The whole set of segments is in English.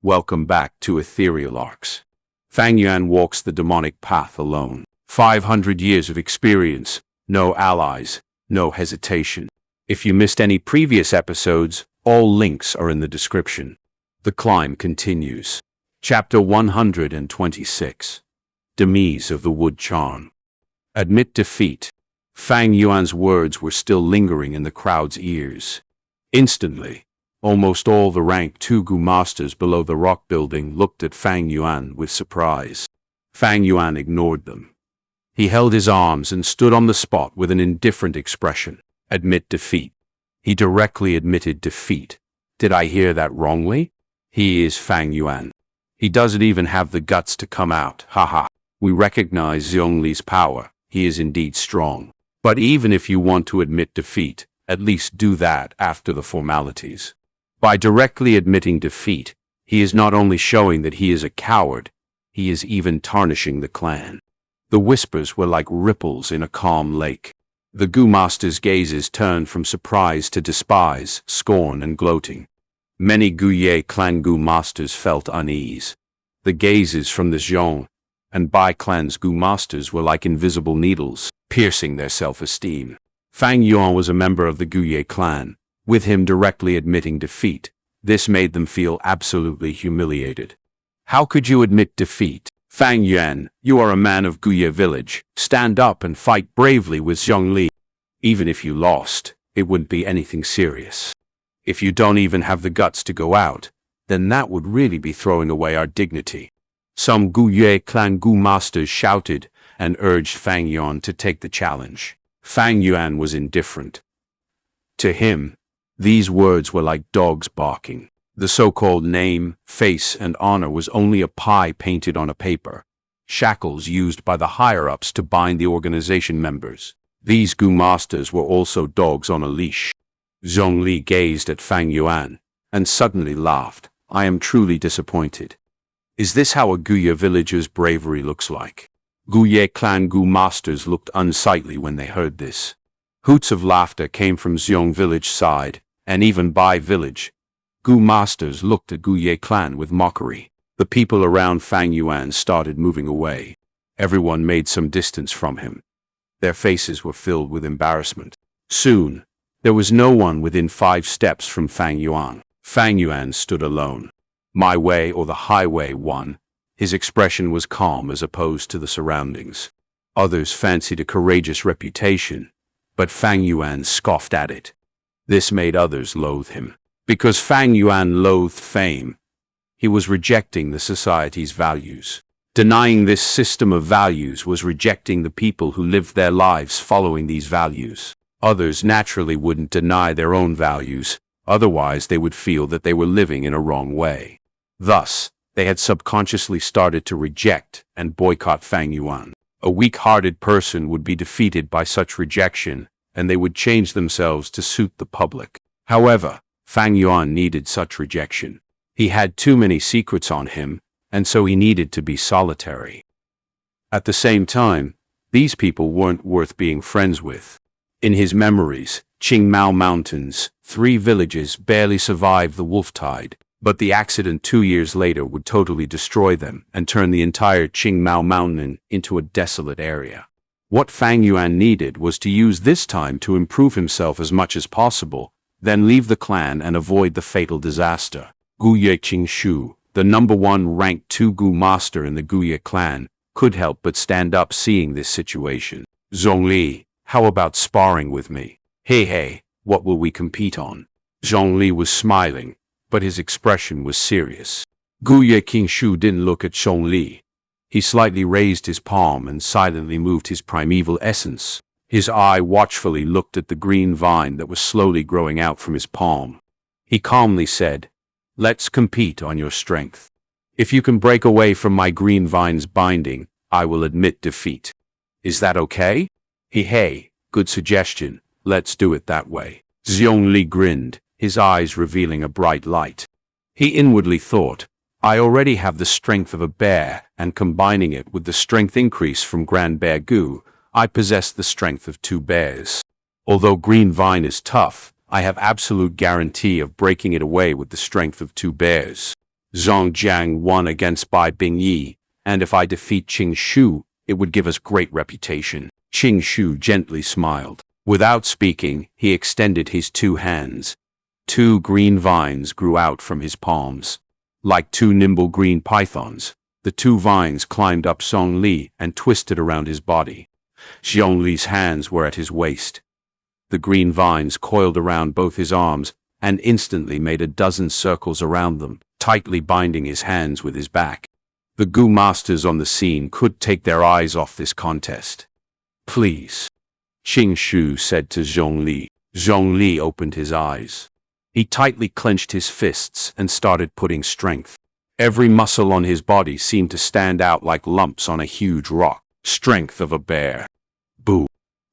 Welcome back to EtherealArcs. Fang Yuan walks the demonic path alone. 500 years of experience, no allies, no hesitation. If you missed any previous episodes, all links are in the description. The climb continues. Chapter 126. Demise of the Wood Charm. Admit defeat. Fang Yuan's words were still lingering in the crowd's ears. Instantly, almost all the rank 2 Gu masters below the rock building looked at Fang Yuan with surprise. Fang Yuan ignored them. He held his arms and stood on the spot with an indifferent expression. Admit defeat. He directly admitted defeat. Did I hear that wrongly? He is Fang Yuan. He doesn't even have the guts to come out. Haha. We recognize Zhongli's power. He is indeed strong. But even if you want to admit defeat, at least do that after the formalities. By directly admitting defeat, he is not only showing that he is a coward, he is even tarnishing the clan. The whispers were like ripples in a calm lake. The Gu masters' gazes turned from surprise to despise, scorn, and gloating. Many Guye clan Gu masters felt unease. The gazes from the Zhong and Bai clan's Gu masters were like invisible needles, piercing their self-esteem. Fang Yuan was a member of the Guye clan. With him directly admitting defeat, this made them feel absolutely humiliated. How could you admit defeat? Fang Yuan, you are a man of Guye village. Stand up and fight bravely with Zhongli. Even if you lost, it wouldn't be anything serious. If you don't even have the guts to go out, then that would really be throwing away our dignity. Some Guye clan Gu masters shouted and urged Fang Yuan to take the challenge. Fang Yuan was indifferent. To him, these words were like dogs barking. The so-called name, face, and honor was only a pie painted on a paper, shackles used by the higher-ups to bind the organization members. These Gu masters were also dogs on a leash. Zhongli gazed at Fang Yuan and suddenly laughed. I am truly disappointed. Is this how a Guye villager's bravery looks like? Guye clan Gu masters looked unsightly when they heard this. Hoots of laughter came from Zhong village side, and even Bai village. Gu masters looked at Guye clan with mockery. The people around Fang Yuan started moving away. Everyone made some distance from him. Their faces were filled with embarrassment. Soon, there was no one within 5 steps from Fang Yuan. Fang Yuan stood alone. My way or the highway won. His expression was calm as opposed to the surroundings. Others fancied a courageous reputation, but Fang Yuan scoffed at it. This made others loathe him. Because Fang Yuan loathed fame, he was rejecting the society's values. Denying this system of values was rejecting the people who lived their lives following these values. Others naturally wouldn't deny their own values, otherwise they would feel that they were living in a wrong way. Thus, they had subconsciously started to reject and boycott Fang Yuan. A weak-hearted person would be defeated by such rejection, and they would change themselves to suit the public. However, Fang Yuan needed such rejection. He had too many secrets on him, and so he needed to be solitary. At the same time, these people weren't worth being friends with. In his memories, Qingmao Mountains, 3 villages barely survived the wolf tide, but the accident 2 years later would totally destroy them and turn the entire Qingmao Mountain into a desolate area. What Fang Yuan needed was to use this time to improve himself as much as possible, then leave the clan and avoid the fatal disaster. Guye Qingshu, the #1 ranked 2 Gu master in the Guye clan, could help but stand up seeing this situation. Zhongli, how about sparring with me? Hey, what will we compete on? Zhongli was smiling, but his expression was serious. Guye Qingshu didn't look at Zhongli. He slightly raised his palm and silently moved his primeval essence. His eye watchfully looked at the green vine that was slowly growing out from his palm. He calmly said, "Let's compete on your strength. If you can break away from my green vine's binding, I will admit defeat. Is that okay?" Hey, good suggestion. Let's do it that way. Zhongli grinned, his eyes revealing a bright light. He inwardly thought, I already have the strength of a bear, and combining it with the strength increase from Grand Bear Gu, I possess the strength of 2 bears. Although Green Vine is tough, I have absolute guarantee of breaking it away with the strength of 2 bears. Zhongjiang won against Bai Bingyi, and if I defeat Qing Shu, it would give us great reputation. Qing Shu gently smiled. Without speaking, he extended his two hands. Two green vines grew out from his palms. Like two nimble green pythons, the two vines climbed up Zhongli and twisted around his body. Zhongli's hands were at his waist. The green vines coiled around both his arms and instantly made a dozen circles around them, tightly binding his hands with his back. The Gu masters on the scene could take their eyes off this contest. "Please," Qing Shu said to Zhongli. Zhongli opened his eyes. He tightly clenched his fists and started putting strength. Every muscle on his body seemed to stand out like lumps on a huge rock. Strength of a bear. Boo!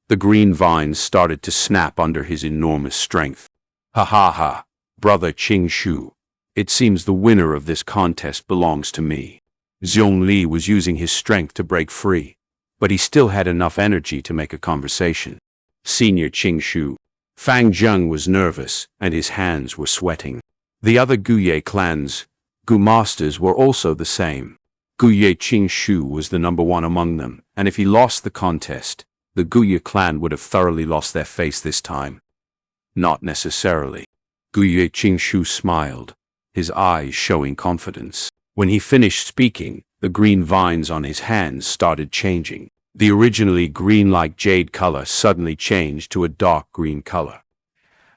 The green vines started to snap under his enormous strength. "Ha ha ha, brother Qing Shu. It seems the winner of this contest belongs to me." Zhongli was using his strength to break free, but he still had enough energy to make a conversation. "Senior Qing Shu." Fang Yuan was nervous, and his hands were sweating. The other Guye clans, Gu masters, were also the same. Guye Qing Shu was the number one among them, and if he lost the contest, the Guye clan would have thoroughly lost their face this time. Not necessarily. Guye Qing Shu smiled, his eyes showing confidence. When he finished speaking, the green vines on his hands started changing. The originally green-like jade color suddenly changed to a dark green color.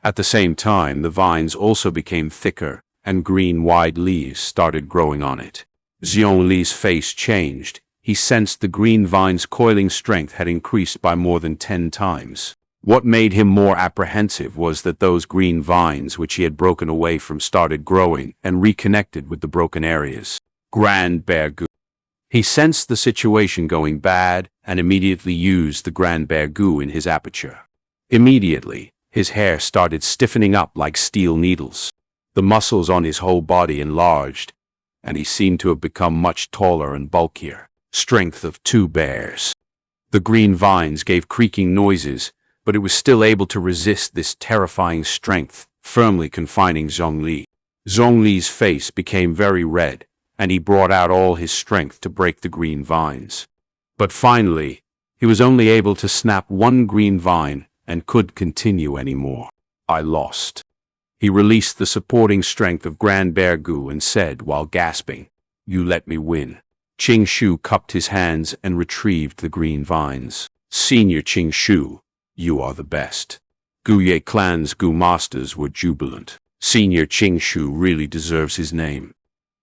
At the same time, the vines also became thicker, and green wide leaves started growing on it. Zhongli's face changed. He sensed the green vine's coiling strength had increased by more than 10 times. What made him more apprehensive was that those green vines which he had broken away from started growing and reconnected with the broken areas. Grand Bear Gu. He sensed the situation going bad and immediately used the Grand Bear Gu in his aperture. Immediately, his hair started stiffening up like steel needles. The muscles on his whole body enlarged, and he seemed to have become much taller and bulkier. Strength of 2 bears. The green vines gave creaking noises, but it was still able to resist this terrifying strength, firmly confining Zhongli. Zhongli's face became very red, and he brought out all his strength to break the green vines. But finally, he was only able to snap one green vine and couldn't continue anymore. "I lost." He released the supporting strength of Grand Bear Gu and said while gasping, "You let me win." Qing Shu cupped his hands and retrieved the green vines. "Senior Qing Shu, you are the best." Guye clan's Gu masters were jubilant. Senior Qing Shu really deserves his name.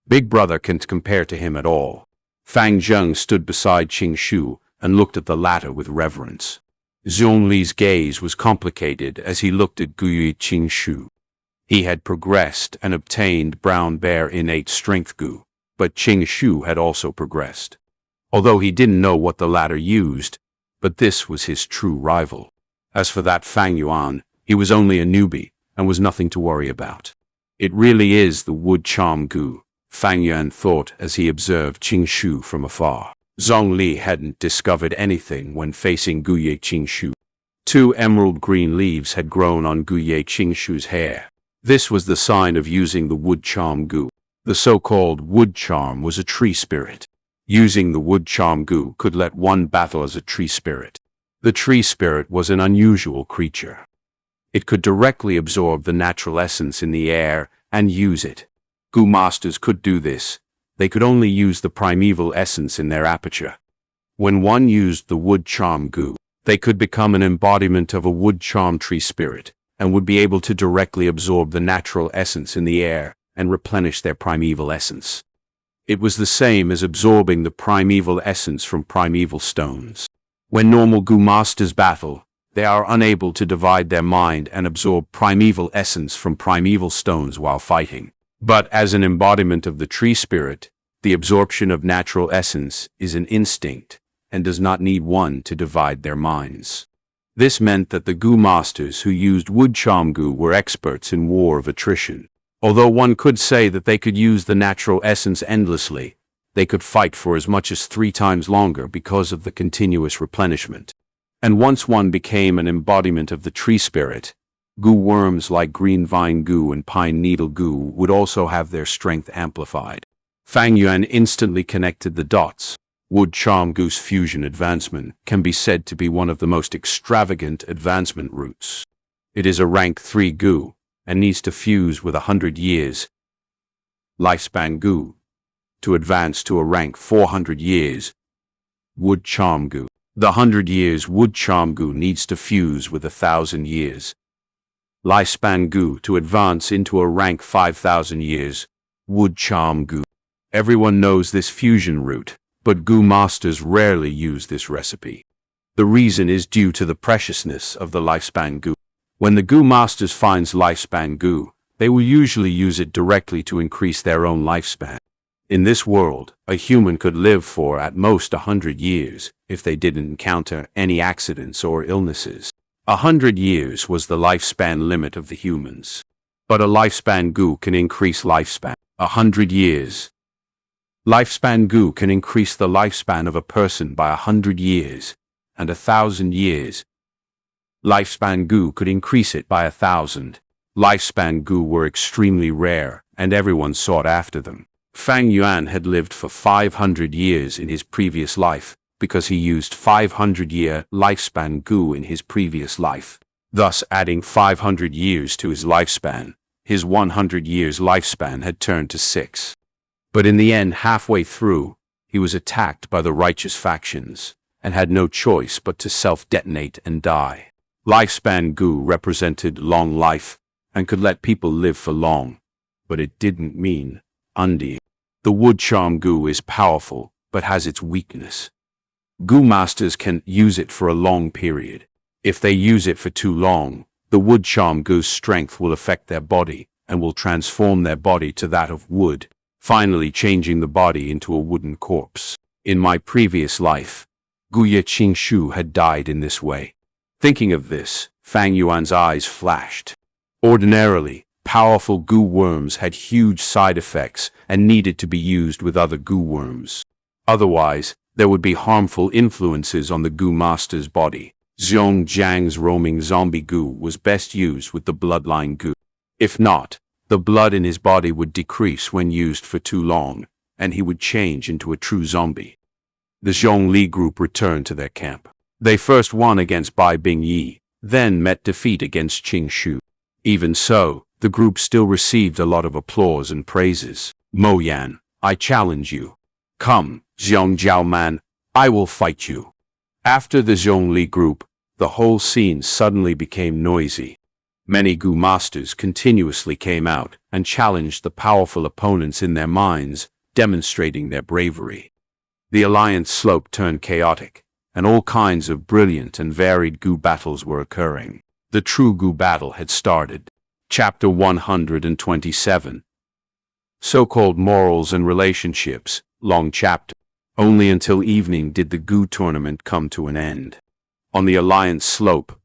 Big brother can't compare to him at all. Fang Yuan stood beside Qing Shu and looked at the latter with reverence. Zhongli's gaze was complicated as he looked at Guye Qing Shu. He had progressed and obtained Brown Bear innate strength Gu, but Qing Shu had also progressed. Although he didn't know what the latter used, but this was his true rival. As for that Fang Yuan, he was only a newbie and was nothing to worry about. "It really is the wood charm Gu," Fang Yuan thought as he observed Qing Shu from afar. Zhongli hadn't discovered anything when facing Guye Qing Shu. 2 emerald green leaves had grown on Guye Qing Shu's hair. This was the sign of using the wood charm Gu. The so-called wood charm was a tree spirit. Using the wood charm Gu could let one battle as a tree spirit. The tree spirit was an unusual creature. It could directly absorb the natural essence in the air and use it. Gu masters could do this. They could only use the primeval essence in their aperture. When one used the wood charm Gu, they could become an embodiment of a wood charm tree spirit and would be able to directly absorb the natural essence in the air and replenish their primeval essence. It was the same as absorbing the primeval essence from primeval stones. When normal Gu masters battle, they are unable to divide their mind and absorb primeval essence from primeval stones while fighting. But as an embodiment of the tree spirit, the absorption of natural essence is an instinct and does not need one to divide their minds. This meant that the Gu masters who used wood charm Gu were experts in war of attrition. Although one could say that they could use the natural essence endlessly, they could fight for as much as 3 times longer because of the continuous replenishment. And once one became an embodiment of the tree spirit, Goo worms like green vine goo and pine needle goo would also have their strength amplified. Fang Yuan instantly connected the dots. Wood charm goo's fusion advancement can be said to be one of the most extravagant advancement routes. It is a rank 3 goo and needs to fuse with 100 years lifespan goo to advance to a rank 400 years wood charm goo. The 100 years wood charm goo needs to fuse with 1,000 years lifespan goo to advance into a rank 5,000 years wood charm goo. Everyone knows this fusion route, but goo masters rarely use this recipe. The reason is due to the preciousness of the lifespan goo. When the goo masters finds lifespan goo, they will usually use it directly to increase their own lifespan. In this world, a human could live for at most 100 years if they didn't encounter any accidents or illnesses. 100 years was the lifespan limit of the humans. But a lifespan goo can increase lifespan. 100 years. Lifespan goo can increase the lifespan of a person by 100 years, and 1,000 years. Lifespan goo could increase it by 1,000. Lifespan goo were extremely rare, and everyone sought after them. Fang Yuan had lived for 500 years in his previous life, because he used 500-year lifespan goo in his previous life, thus adding 500 years to his lifespan. His 100 years lifespan had turned to 6. But in the end, halfway through, he was attacked by the righteous factions, and had no choice but to self-detonate and die. Lifespan goo represented long life, and could let people live for long, but it didn't mean undying. The wood charm goo is powerful, but has its weakness. Goo masters can use it for a long period. If they use it for too long, the wood charm goo's strength will affect their body, and will transform their body to that of wood, finally changing the body into a wooden corpse. In my previous life, Guye Qingshu had died in this way. Thinking of this, Fang Yuan's eyes flashed. Ordinarily, powerful goo worms had huge side effects and needed to be used with other goo worms. Otherwise, there would be harmful influences on the goo master's body. Zhong Jiang's roaming zombie goo was best used with the bloodline goo. If not, the blood in his body would decrease when used for too long, and he would change into a true zombie. The Zhongli group returned to their camp. They first won against Bai Bingyi, then met defeat against Qingshu. Even so, the group still received a lot of applause and praises. Mo Yan, I challenge you. Come, Zhong Jiaoman, I will fight you. After the Zhongli group, the whole scene suddenly became noisy. Many goo masters continuously came out and challenged the powerful opponents in their minds, demonstrating their bravery. The alliance slope turned chaotic, and all kinds of brilliant and varied goo battles were occurring. The true goo battle had started. Chapter 127. So-called morals and relationships, long chapter. Only until evening did the goo tournament come to an end. On the alliance slope,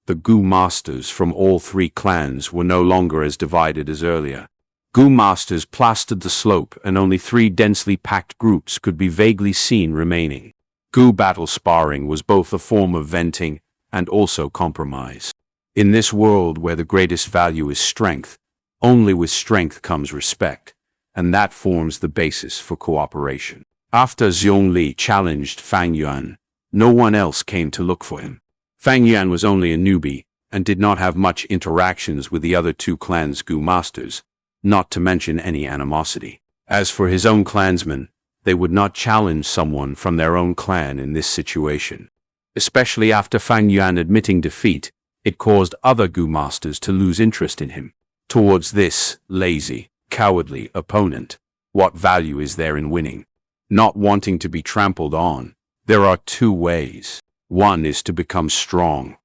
the goo masters from all 3 clans were no longer as divided as earlier. Goo masters plastered the slope, and only 3 densely packed groups could be vaguely seen remaining. Goo battle sparring was both a form of venting and also compromise. In this world where the greatest value is strength, only with strength comes respect, and that forms the basis for cooperation. After Zhongli challenged Fang Yuan, no one else came to look for him. Fang Yuan was only a newbie, and did not have much interactions with the other 2 clans' goo masters, not to mention any animosity. As for his own clansmen, they would not challenge someone from their own clan in this situation. Especially after Fang Yuan admitting defeat, it caused other goo masters to lose interest in him. Towards this lazy, cowardly opponent, what value is there in winning? Not wanting to be trampled on, there are 2 ways. One is to become strong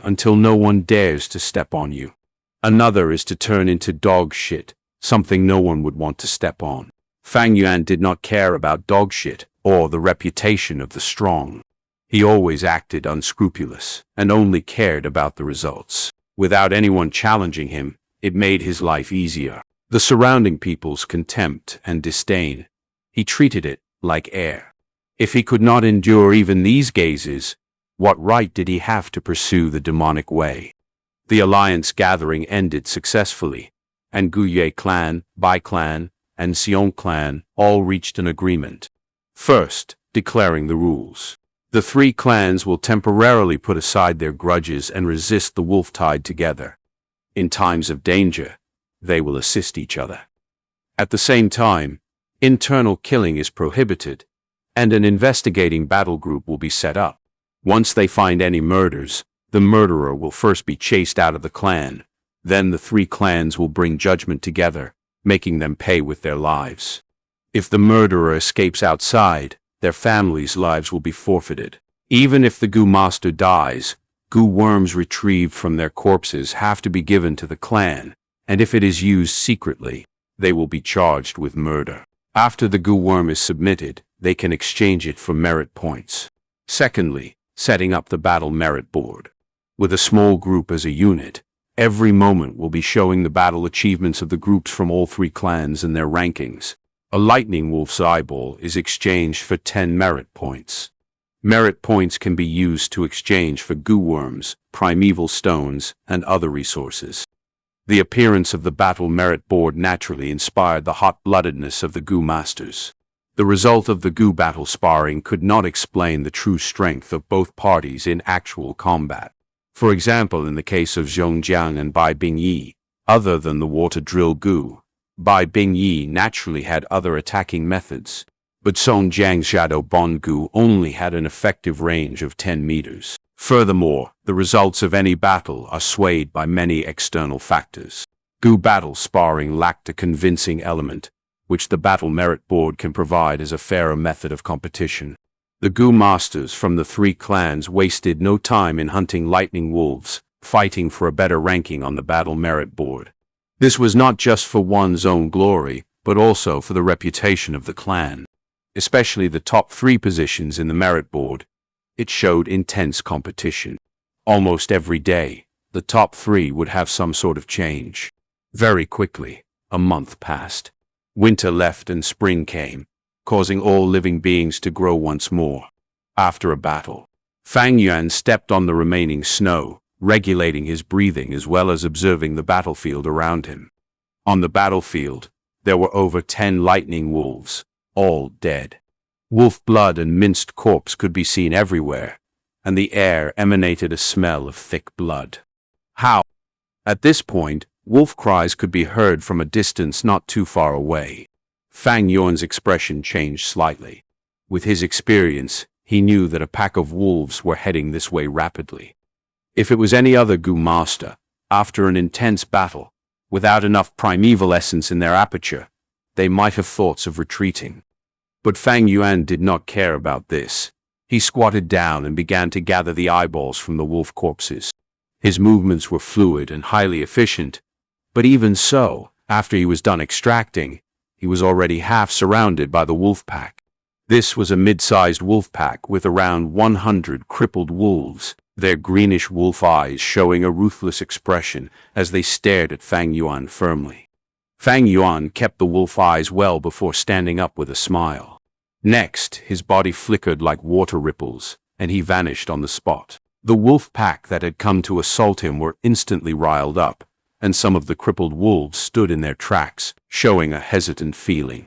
until no one dares to step on you. Another is to turn into dog shit, something no one would want to step on. Fang Yuan did not care about dog shit or the reputation of the strong. He always acted unscrupulous and only cared about the results. Without anyone challenging him, it made his life easier. The surrounding people's contempt and disdain, he treated it like air. If he could not endure even these gazes, what right did he have to pursue the demonic way? The alliance gathering ended successfully, and Guye clan, Bai clan, and Xiong clan all reached an agreement. First, declaring the rules. The three clans will temporarily put aside their grudges and resist the wolf tide together. In times of danger, they will assist each other. At the same time, internal killing is prohibited, and an investigating battle group will be set up. Once they find any murders, the murderer will first be chased out of the clan. Then the three clans will bring judgment together, making them pay with their lives. If the murderer escapes outside, their families' lives will be forfeited. Even if the goo master dies, goo worms retrieved from their corpses have to be given to the clan, and if it is used secretly, they will be charged with murder. After the goo worm is submitted, they can exchange it for merit points. Secondly, setting up the battle merit board. With a small group as a unit, every moment will be showing the battle achievements of the groups from all three clans and their rankings. A lightning wolf's eyeball is exchanged for 10 merit points. Merit points can be used to exchange for goo worms, primeval stones, and other resources. The appearance of the battle merit board naturally inspired the hot-bloodedness of the goo masters. The result of the goo battle sparring could not explain the true strength of both parties in actual combat. For example, in the case of Zhongjiang and Bai Bingyi, other than the water drill goo, Bai Bingyi naturally had other attacking methods, but Songjiang's shadow bond goo only had an effective range of 10 meters. Furthermore, the results of any battle are swayed by many external factors. Goo battle sparring lacked a convincing element, which the battle merit board can provide as a fairer method of competition. The goo masters from the three clans wasted no time in hunting lightning wolves, fighting for a better ranking on the battle merit board. This was not just for one's own glory, but also for the reputation of the clan. Especially the top three positions in the merit board, it showed intense competition. Almost every day, the top three would have some sort of change. Very quickly, a month passed. Winter left and spring came, causing all living beings to grow once more. After a battle, Fang Yuan stepped on the remaining snow, regulating his breathing as well as observing the battlefield around him. On the battlefield, there were over 10 lightning wolves, all dead. Wolf blood and minced corpse could be seen everywhere, and the air emanated a smell of thick blood. How? At this point, wolf cries could be heard from a distance not too far away. Fang Yuan's expression changed slightly. With his experience, he knew that a pack of wolves were heading this way rapidly. If it was any other goo master, after an intense battle, without enough primeval essence in their aperture, they might have thoughts of retreating. But Fang Yuan did not care about this. He squatted down and began to gather the eyeballs from the wolf corpses. His movements were fluid and highly efficient, but even so, after he was done extracting, he was already half surrounded by the wolf pack. This was a mid-sized wolf pack with around 100 crippled wolves, their greenish wolf eyes showing a ruthless expression as they stared at Fang Yuan firmly. Fang Yuan kept the wolf eyes well before standing up with a smile. Next, his body flickered like water ripples, and he vanished on the spot. The wolf pack that had come to assault him were instantly riled up, and some of the crippled wolves stood in their tracks, showing a hesitant feeling.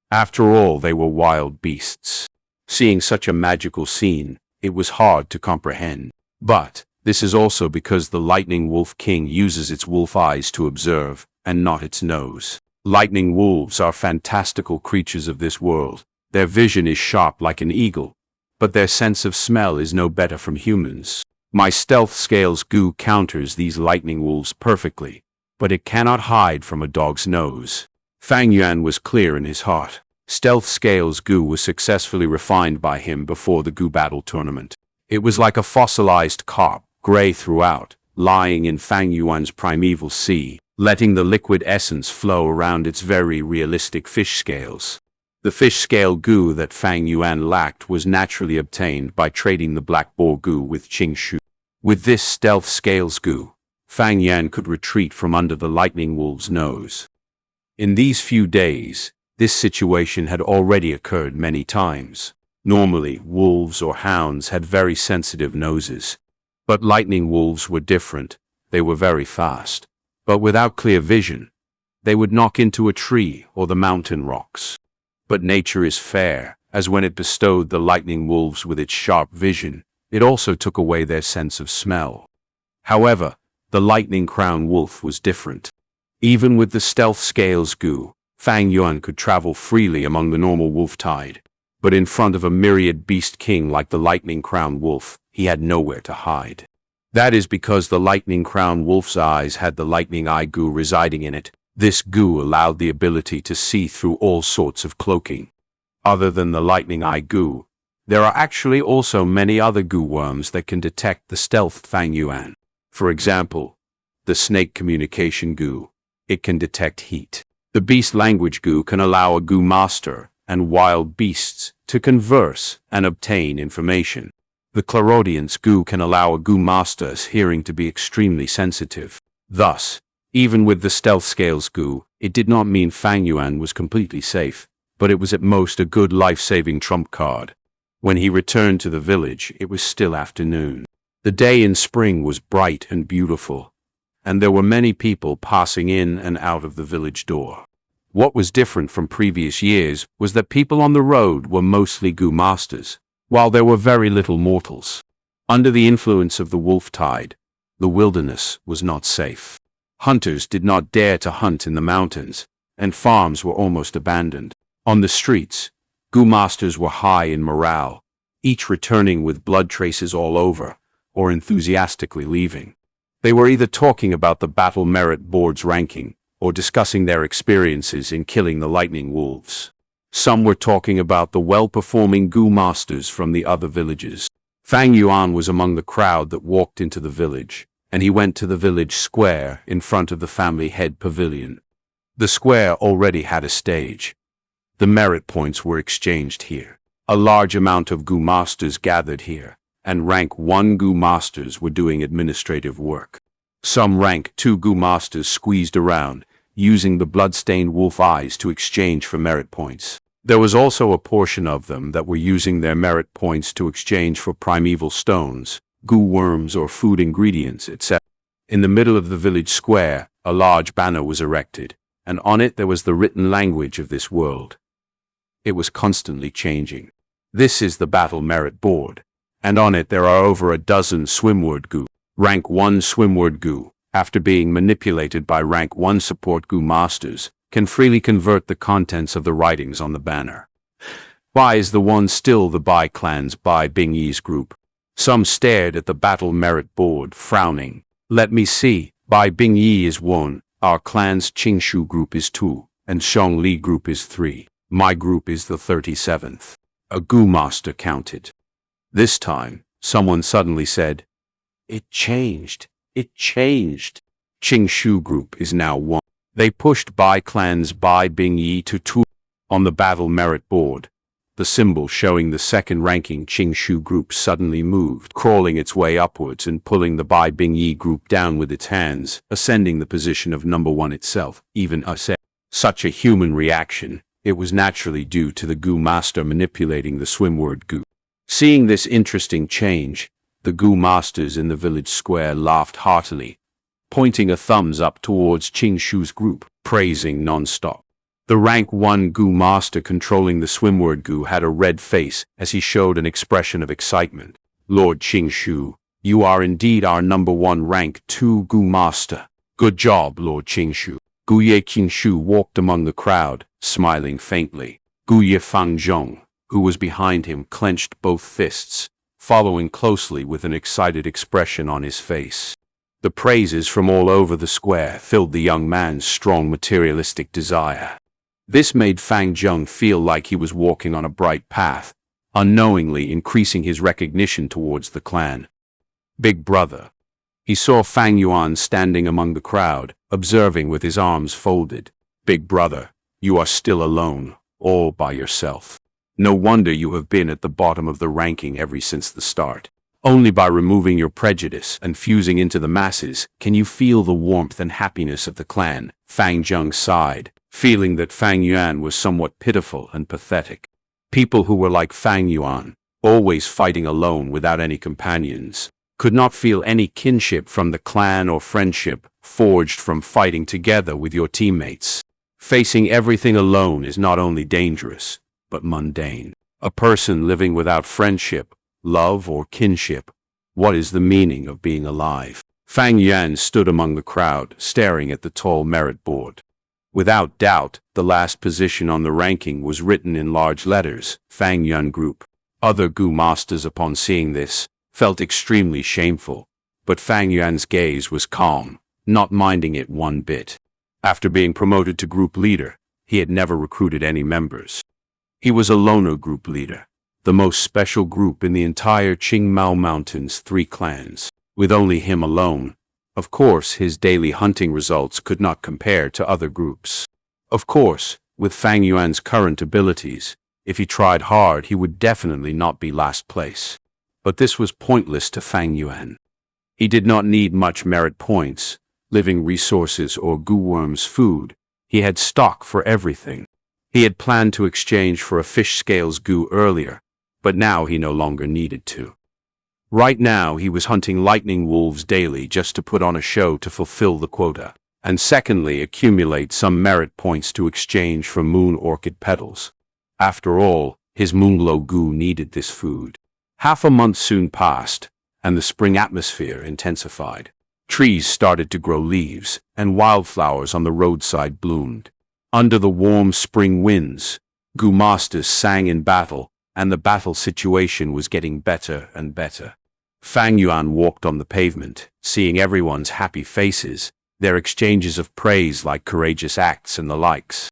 After all, they were wild beasts. Seeing such a magical scene, it was hard to comprehend. But this is also because the Lightning Wolf King uses its wolf eyes to observe, and not its nose. Lightning wolves are fantastical creatures of this world. Their vision is sharp like an eagle, but their sense of smell is no better from humans. My stealth scales goo counters these lightning wolves perfectly, but it cannot hide from a dog's nose. Fang Yuan was clear in his heart. Stealth scales goo was successfully refined by him before the goo battle tournament. It was like a fossilized carp, gray throughout, lying in Fang Yuan's primeval sea, letting the liquid essence flow around its very realistic fish scales. The fish scale goo that Fang Yuan lacked was naturally obtained by trading the black boar goo with Qingshu. With this stealth scales goo, Fang Yuan could retreat from under the lightning wolf's nose. In these few days, this situation had already occurred many times. Normally, wolves or hounds had very sensitive noses, but lightning wolves were different, They were very fast, but without clear vision, they would knock into a tree or the mountain rocks. But nature is fair, as when it bestowed the lightning wolves with its sharp vision, it also took away their sense of smell. However, the lightning crown wolf was different. Even with the stealth scales goo, Fang Yuan could travel freely among the normal wolf tide. But in front of a myriad beast king like the lightning crown wolf, he had nowhere to hide. That is because the lightning crown wolf's eyes had the lightning eye goo residing in it. This goo allowed the ability to see through all sorts of cloaking. Other than the lightning eye goo, there are actually also many other goo worms that can detect the stealth Fang Yuan. For example, the snake communication goo. It can detect heat. The beast language goo can allow a goo master and wild beasts to converse and obtain information. The clairaudience goo can allow a goo master's hearing to be extremely sensitive. Thus, even with the stealth scales goo, it did not mean Fang Yuan was completely safe, but it was at most a good life-saving trump card. When he returned to the village, it was still afternoon. The day in spring was bright and beautiful, and there were many people passing in and out of the village door. What was different from previous years was that people on the road were mostly goo masters, while there were very little mortals. Under the influence of the wolf tide, the wilderness was not safe. Hunters did not dare to hunt in the mountains, and farms were almost abandoned. On the streets, goo masters were high in morale, each returning with blood traces all over, or enthusiastically leaving. They were either talking about the battle merit board's ranking, or discussing their experiences in killing the lightning wolves. Some were talking about the well-performing goo masters from the other villages. Fang Yuan was among the crowd that walked into the village, and he went to the village square in front of the family head pavilion. The square already had a stage. The merit points were exchanged here. A large amount of goo masters gathered here, and rank 1 goo masters were doing administrative work. Some rank 2 goo masters squeezed around, using the blood-stained wolf eyes to exchange for merit points. There was also a portion of them that were using their merit points to exchange for primeval stones, goo worms or food ingredients, etc. In the middle of the village square, a large banner was erected, and on it there was the written language of this world. It was constantly changing. This is the battle merit board, and on it there are over a dozen swimward goo. Rank 1 swimward goo, after being manipulated by rank 1 support goo masters, can freely convert the contents of the writings on the banner. Bai is the one still the Bai clan's Bai Bingyi's group. Some stared at the battle merit board, frowning. Let me see, Bai Bingyi is 1, our clan's Qingshu group is 2, and Shongli group is 3. My group is the 37th. A goo master counted. This time, someone suddenly said, "It changed. It changed. Qingshu group is now 1. They pushed Bai clan's Bai Bingyi to 2. On the battle merit board, the symbol showing the second-ranking Qingshu group suddenly moved, crawling its way upwards and pulling the Bai Bingyi group down with its hands, ascending the position of number 1 itself, even us. Such a human reaction, it was naturally due to the goo master manipulating the swimward goo. Seeing this interesting change, the goo masters in the village square laughed heartily, pointing a thumbs up towards Qingshu's group, praising non-stop. The rank 1 goo master controlling the swimward goo had a red face as he showed an expression of excitement. Lord Qingshu, you are indeed our number 1 rank 2 goo master. Good job, Lord Qingshu. Guye Qingshu walked among the crowd, smiling faintly. Guye Fangzhong, who was behind him, clenched both fists, following closely with an excited expression on his face. The praises from all over the square filled the young man's strong materialistic desire. This made Fang Zheng feel like he was walking on a bright path, unknowingly increasing his recognition towards the clan. Big brother. He saw Fang Yuan standing among the crowd, observing with his arms folded. Big brother, you are still alone, all by yourself. No wonder you have been at the bottom of the ranking ever since the start. Only by removing your prejudice and fusing into the masses can you feel the warmth and happiness of the clan. Fang Zheng sighed, feeling that Fang Yuan was somewhat pitiful and pathetic. People who were like Fang Yuan, always fighting alone without any companions, could not feel any kinship from the clan or friendship forged from fighting together with your teammates. Facing everything alone is not only dangerous, but mundane. A person living without friendship, love, or kinship, what is the meaning of being alive? Fang Yuan stood among the crowd, staring at the tall merit board. Without doubt, the last position on the ranking was written in large letters, Fang Yuan Group. Other Gu masters, upon seeing this, felt extremely shameful, but Fang Yuan's gaze was calm, not minding it one bit. After being promoted to group leader, he had never recruited any members. He was a loner group leader, the most special group in the entire Qingmao Mountains' 3 clans, with only him alone. Of course, his daily hunting results could not compare to other groups. Of course, with Fang Yuan's current abilities, if he tried hard, he would definitely not be last place. But this was pointless to Fang Yuan. He did not need much merit points, living resources, or Gu worms food. He had stock for everything. He had planned to exchange for a fish scales Gu earlier, but now he no longer needed to. Right now he was hunting lightning wolves daily just to put on a show to fulfill the quota, and secondly accumulate some merit points to exchange for moon orchid petals. After all, his moonglow Gu needed this food. Half a month soon passed, and the spring atmosphere intensified. Trees started to grow leaves, and wildflowers on the roadside bloomed. Under the warm spring winds, Gu masters sang in battle, and the battle situation was getting better and better. Fang Yuan walked on the pavement, seeing everyone's happy faces, their exchanges of praise like courageous acts and the likes.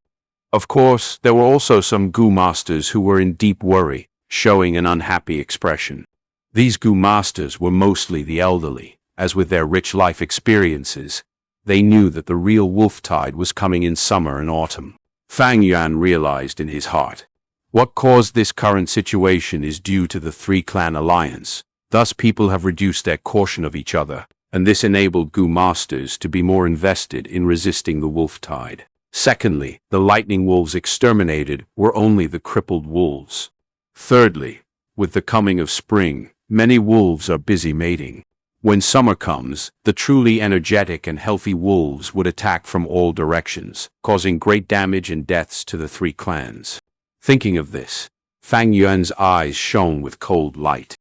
Of course, there were also some Gu masters who were in deep worry, showing an unhappy expression. These Gu masters were mostly the elderly, as with their rich life experiences, they knew that the real wolf tide was coming in summer and autumn. Fang Yuan realized in his heart, what caused this current situation is due to the 3-clan alliance. Thus people have reduced their caution of each other, and this enabled Gu masters to be more invested in resisting the wolf tide. Secondly, the lightning wolves exterminated were only the crippled wolves. Thirdly, with the coming of spring, many wolves are busy mating. When summer comes, the truly energetic and healthy wolves would attack from all directions, causing great damage and deaths to the 3 clans. Thinking of this, Fang Yuan's eyes shone with cold light.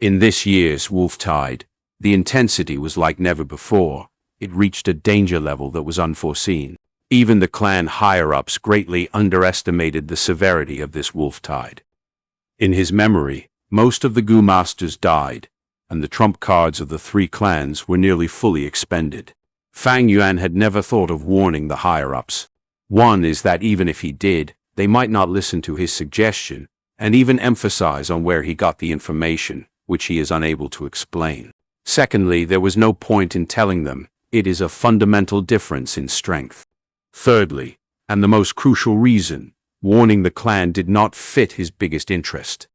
In this year's wolf tide, the intensity was like never before. It reached a danger level that was unforeseen. Even the clan higher-ups greatly underestimated the severity of this wolf tide. In his memory, most of the Gu masters died, and the trump cards of the 3 clans were nearly fully expended. Fang Yuan had never thought of warning the higher-ups. One is that even if he did, they might not listen to his suggestion, and even emphasize on where he got the information, which he is unable to explain. Secondly, there was no point in telling them. It is a fundamental difference in strength. Thirdly, and the most crucial reason, warning the clan did not fit his biggest interest.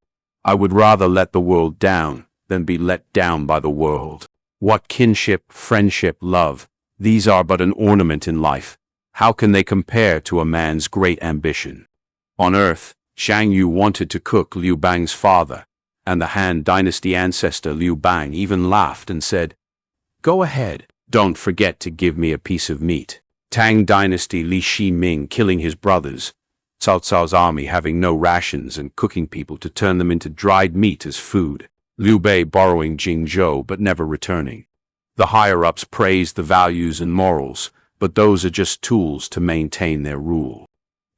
I would rather let the world down than be let down by the world. What kinship, friendship, love, these are but an ornament in life. How can they compare to a man's great ambition? On Earth, Zhang Yu wanted to cook Liu Bang's father, and the Han Dynasty ancestor Liu Bang even laughed and said, "Go ahead, don't forget to give me a piece of meat." Tang Dynasty Li Shiming killing his brothers, Cao Cao's army having no rations and cooking people to turn them into dried meat as food. Liu Bei borrowing Jingzhou but never returning. The higher-ups praised the values and morals, but those are just tools to maintain their rule.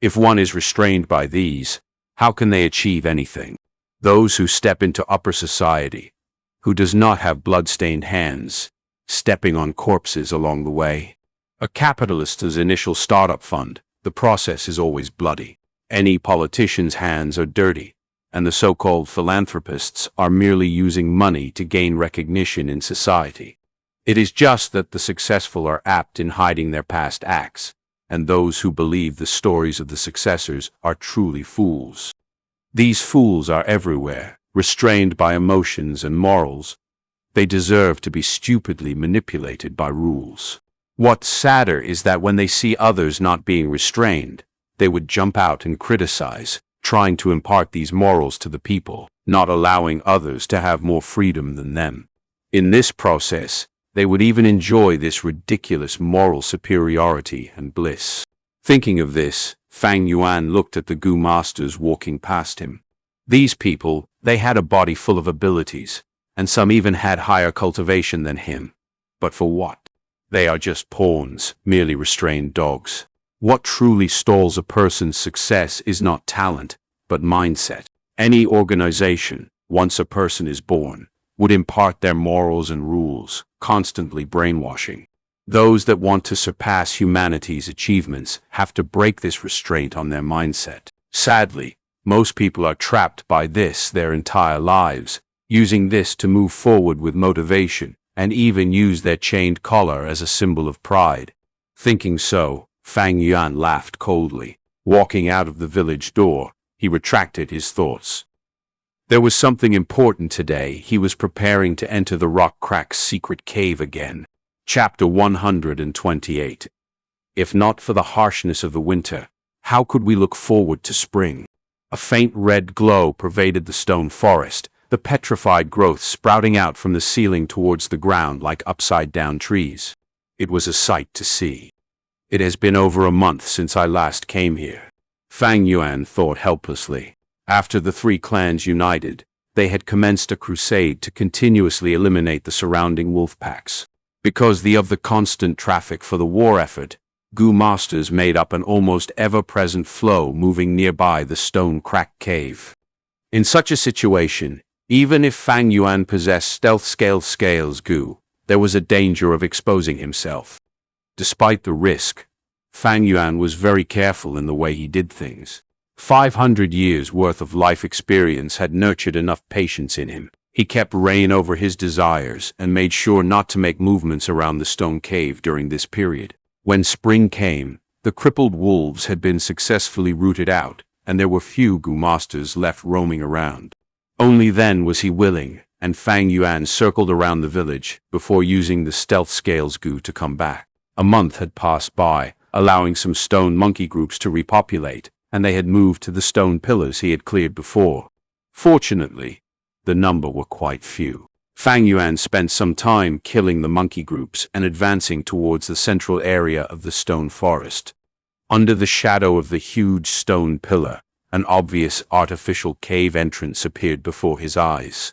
If one is restrained by these, how can they achieve anything? Those who step into upper society, who does not have blood-stained hands, stepping on corpses along the way. A capitalist's initial startup fund, the process is always bloody. Any politician's hands are dirty, and the so-called philanthropists are merely using money to gain recognition in society. It is just that the successful are apt in hiding their past acts, and those who believe the stories of the successors are truly fools. These fools are everywhere, restrained by emotions and morals. They deserve to be stupidly manipulated by rules. What's sadder is that when they see others not being restrained, they would jump out and criticize, trying to impart these morals to the people, not allowing others to have more freedom than them. In this process, they would even enjoy this ridiculous moral superiority and bliss. Thinking of this, Fang Yuan looked at the goo masters walking past him. These people, they had a body full of abilities, and some even had higher cultivation than him. But for what? They are just pawns, merely restrained dogs. What truly stalls a person's success is not talent, but mindset. Any organization, once a person is born, would impart their morals and rules, constantly brainwashing. Those that want to surpass humanity's achievements have to break this restraint on their mindset. Sadly, most people are trapped by this their entire lives, using this to move forward with motivation, and even use their chained collar as a symbol of pride. Thinking so, Fang Yuan laughed coldly. Walking out of the village door, he retracted his thoughts. There was something important today. He was preparing to enter the rock-crack's secret cave again. Chapter 128. If not for the harshness of the winter, how could we look forward to spring? A faint red glow pervaded the stone forest, the petrified growth sprouting out from the ceiling towards the ground like upside-down trees. It was a sight to see. It has been over a month since I last came here. Fang Yuan thought helplessly. After the three clans united, they had commenced a crusade to continuously eliminate the surrounding wolf packs. Because of the constant traffic for the war effort, goo masters made up an almost ever-present flow moving nearby the stone-cracked cave. In such a situation, even if Fang Yuan possessed stealth scales goo, there was a danger of exposing himself. Despite the risk, Fang Yuan was very careful in the way he did things. 500 years' worth of life experience had nurtured enough patience in him. He kept rein over his desires and made sure not to make movements around the stone cave during this period. When spring came, the crippled wolves had been successfully rooted out, and there were few goo masters left roaming around. Only then was he willing, and Fang Yuan circled around the village before using the stealth scales goo to come back. A month had passed by, allowing some stone monkey groups to repopulate, and they had moved to the stone pillars he had cleared before. Fortunately, the number were quite few. Fang Yuan spent some time killing the monkey groups and advancing towards the central area of the stone forest. Under the shadow of the huge stone pillar, an obvious artificial cave entrance appeared before his eyes.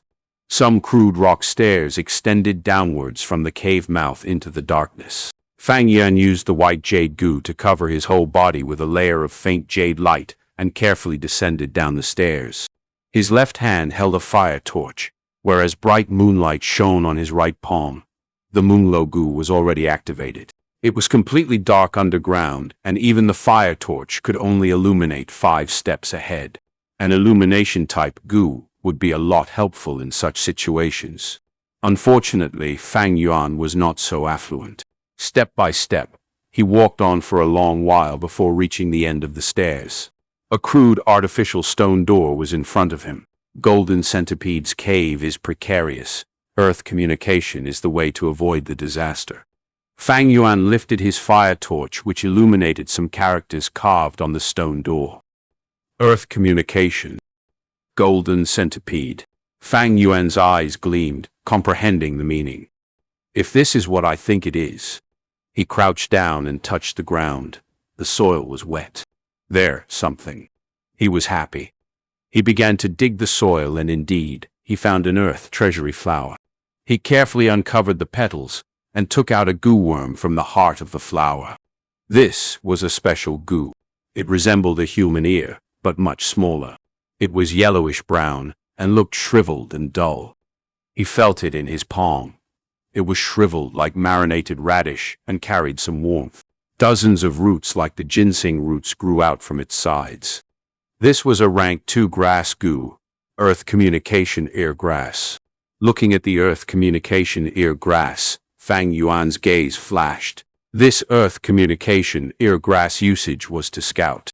Some crude rock stairs extended downwards from the cave mouth into the darkness. Fang Yuan used the white jade goo to cover his whole body with a layer of faint jade light and carefully descended down the stairs. His left hand held a fire torch, whereas bright moonlight shone on his right palm. The moonlow goo was already activated. It was completely dark underground, and even the fire torch could only illuminate 5 steps ahead. An illumination-type goo would be a lot helpful in such situations. Unfortunately, Fang Yuan was not so affluent. Step by step, he walked on for a long while before reaching the end of the stairs. A crude artificial stone door was in front of him. Golden Centipede's cave is precarious. Earth communication is the way to avoid the disaster. Fang Yuan lifted his fire torch, which illuminated some characters carved on the stone door. Earth communication. Golden Centipede. Fang Yuan's eyes gleamed, comprehending the meaning. If this is what I think it is. He crouched down and touched the ground. The soil was wet. There, something. He was happy. He began to dig the soil, and indeed, he found an earth treasury flower. He carefully uncovered the petals and took out a goo worm from the heart of the flower. This was a special goo. It resembled a human ear, but much smaller. It was yellowish-brown and looked shriveled and dull. He felt it in his palm. It was shriveled like marinated radish and carried some warmth. Dozens of roots like the ginseng roots grew out from its sides. This was a rank 2 grass goo, Earth Communication Ear Grass. Looking at the Earth Communication Ear Grass, Fang Yuan's gaze flashed. This Earth Communication Ear Grass usage was to scout.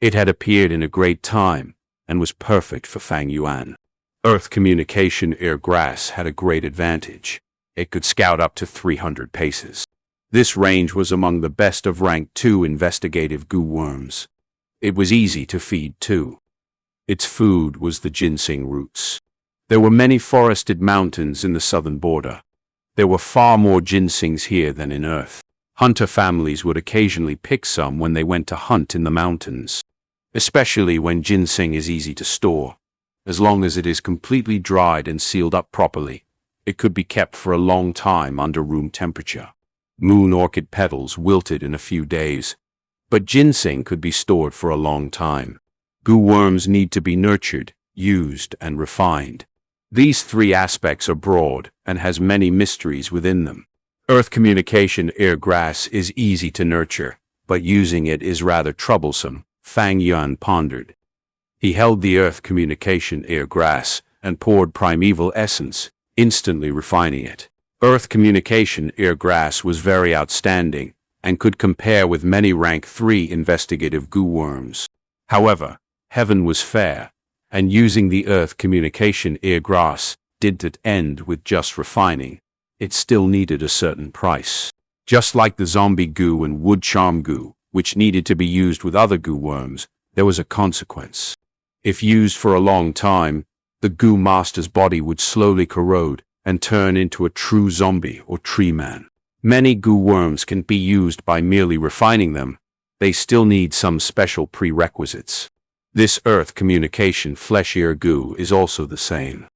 It had appeared in a great time and was perfect for Fang Yuan. Earth Communication Ear Grass had a great advantage. It could scout up to 300 paces. This range was among the best of rank 2 investigative goo worms. It was easy to feed too. Its food was the ginseng roots. There were many forested mountains in the southern border. There were far more ginsengs here than in Earth. Hunter families would occasionally pick some when they went to hunt in the mountains, especially when ginseng is easy to store. As long as it is completely dried and sealed up properly, it could be kept for a long time under room temperature. Moon orchid petals wilted in a few days, but ginseng could be stored for a long time. Goo worms need to be nurtured, used, and refined. These three aspects are broad and has many mysteries within them. Earth communication air grass is easy to nurture, but using it is rather troublesome, Fang Yuan pondered. He held the earth communication air grass and poured primeval essence, instantly refining it. Earth communication air grass was very outstanding and could compare with many rank 3 investigative goo worms. However, heaven was fair, and using the earth communication air grass didn't end with just refining. It still needed a certain price. Just like the zombie goo and wood charm goo, which needed to be used with other goo worms, there was a consequence. If used for a long time, the goo master's body would slowly corrode and turn into a true zombie or tree man. Many goo worms can be used by merely refining them. They still need some special prerequisites. This earth communication flesh ear goo is also the same.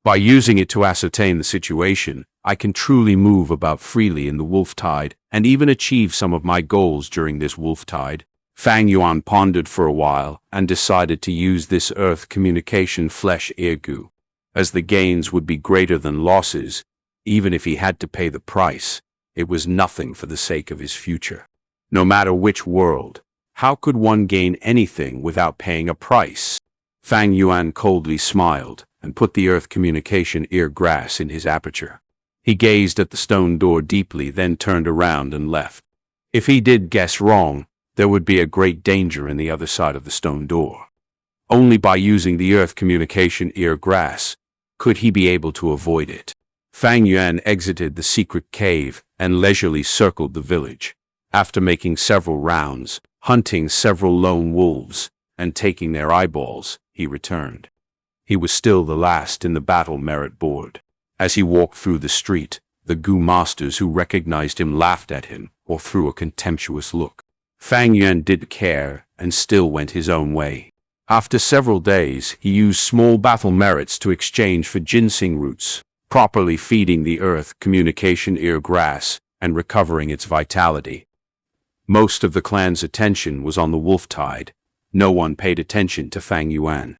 By using it to ascertain the situation, I can truly move about freely in the wolf tide and even achieve some of my goals during this wolf tide. Fang Yuan pondered for a while and decided to use this earth communication flesh ear goo, as the gains would be greater than losses. Even if he had to pay the price, it was nothing for the sake of his future. No matter which world, how could one gain anything without paying a price? Fang Yuan coldly smiled and put the earth communication ear grass in his aperture. He gazed at the stone door deeply, then turned around and left. If he did guess wrong, there would be a great danger in the other side of the stone door. Only by using the earth communication ear grass could he be able to avoid it. Fang Yuan exited the secret cave and leisurely circled the village. After making several rounds, hunting several lone wolves, and taking their eyeballs, he returned. He was still the last in the battle merit board. As he walked through the street, the goo masters who recognized him laughed at him or threw a contemptuous look. Fang Yuan didn't care and still went his own way. After several days, he used small battle merits to exchange for ginseng roots, properly feeding the earth communication ear grass and recovering its vitality. Most of the clan's attention was on the wolf tide. No one paid attention to Fang Yuan.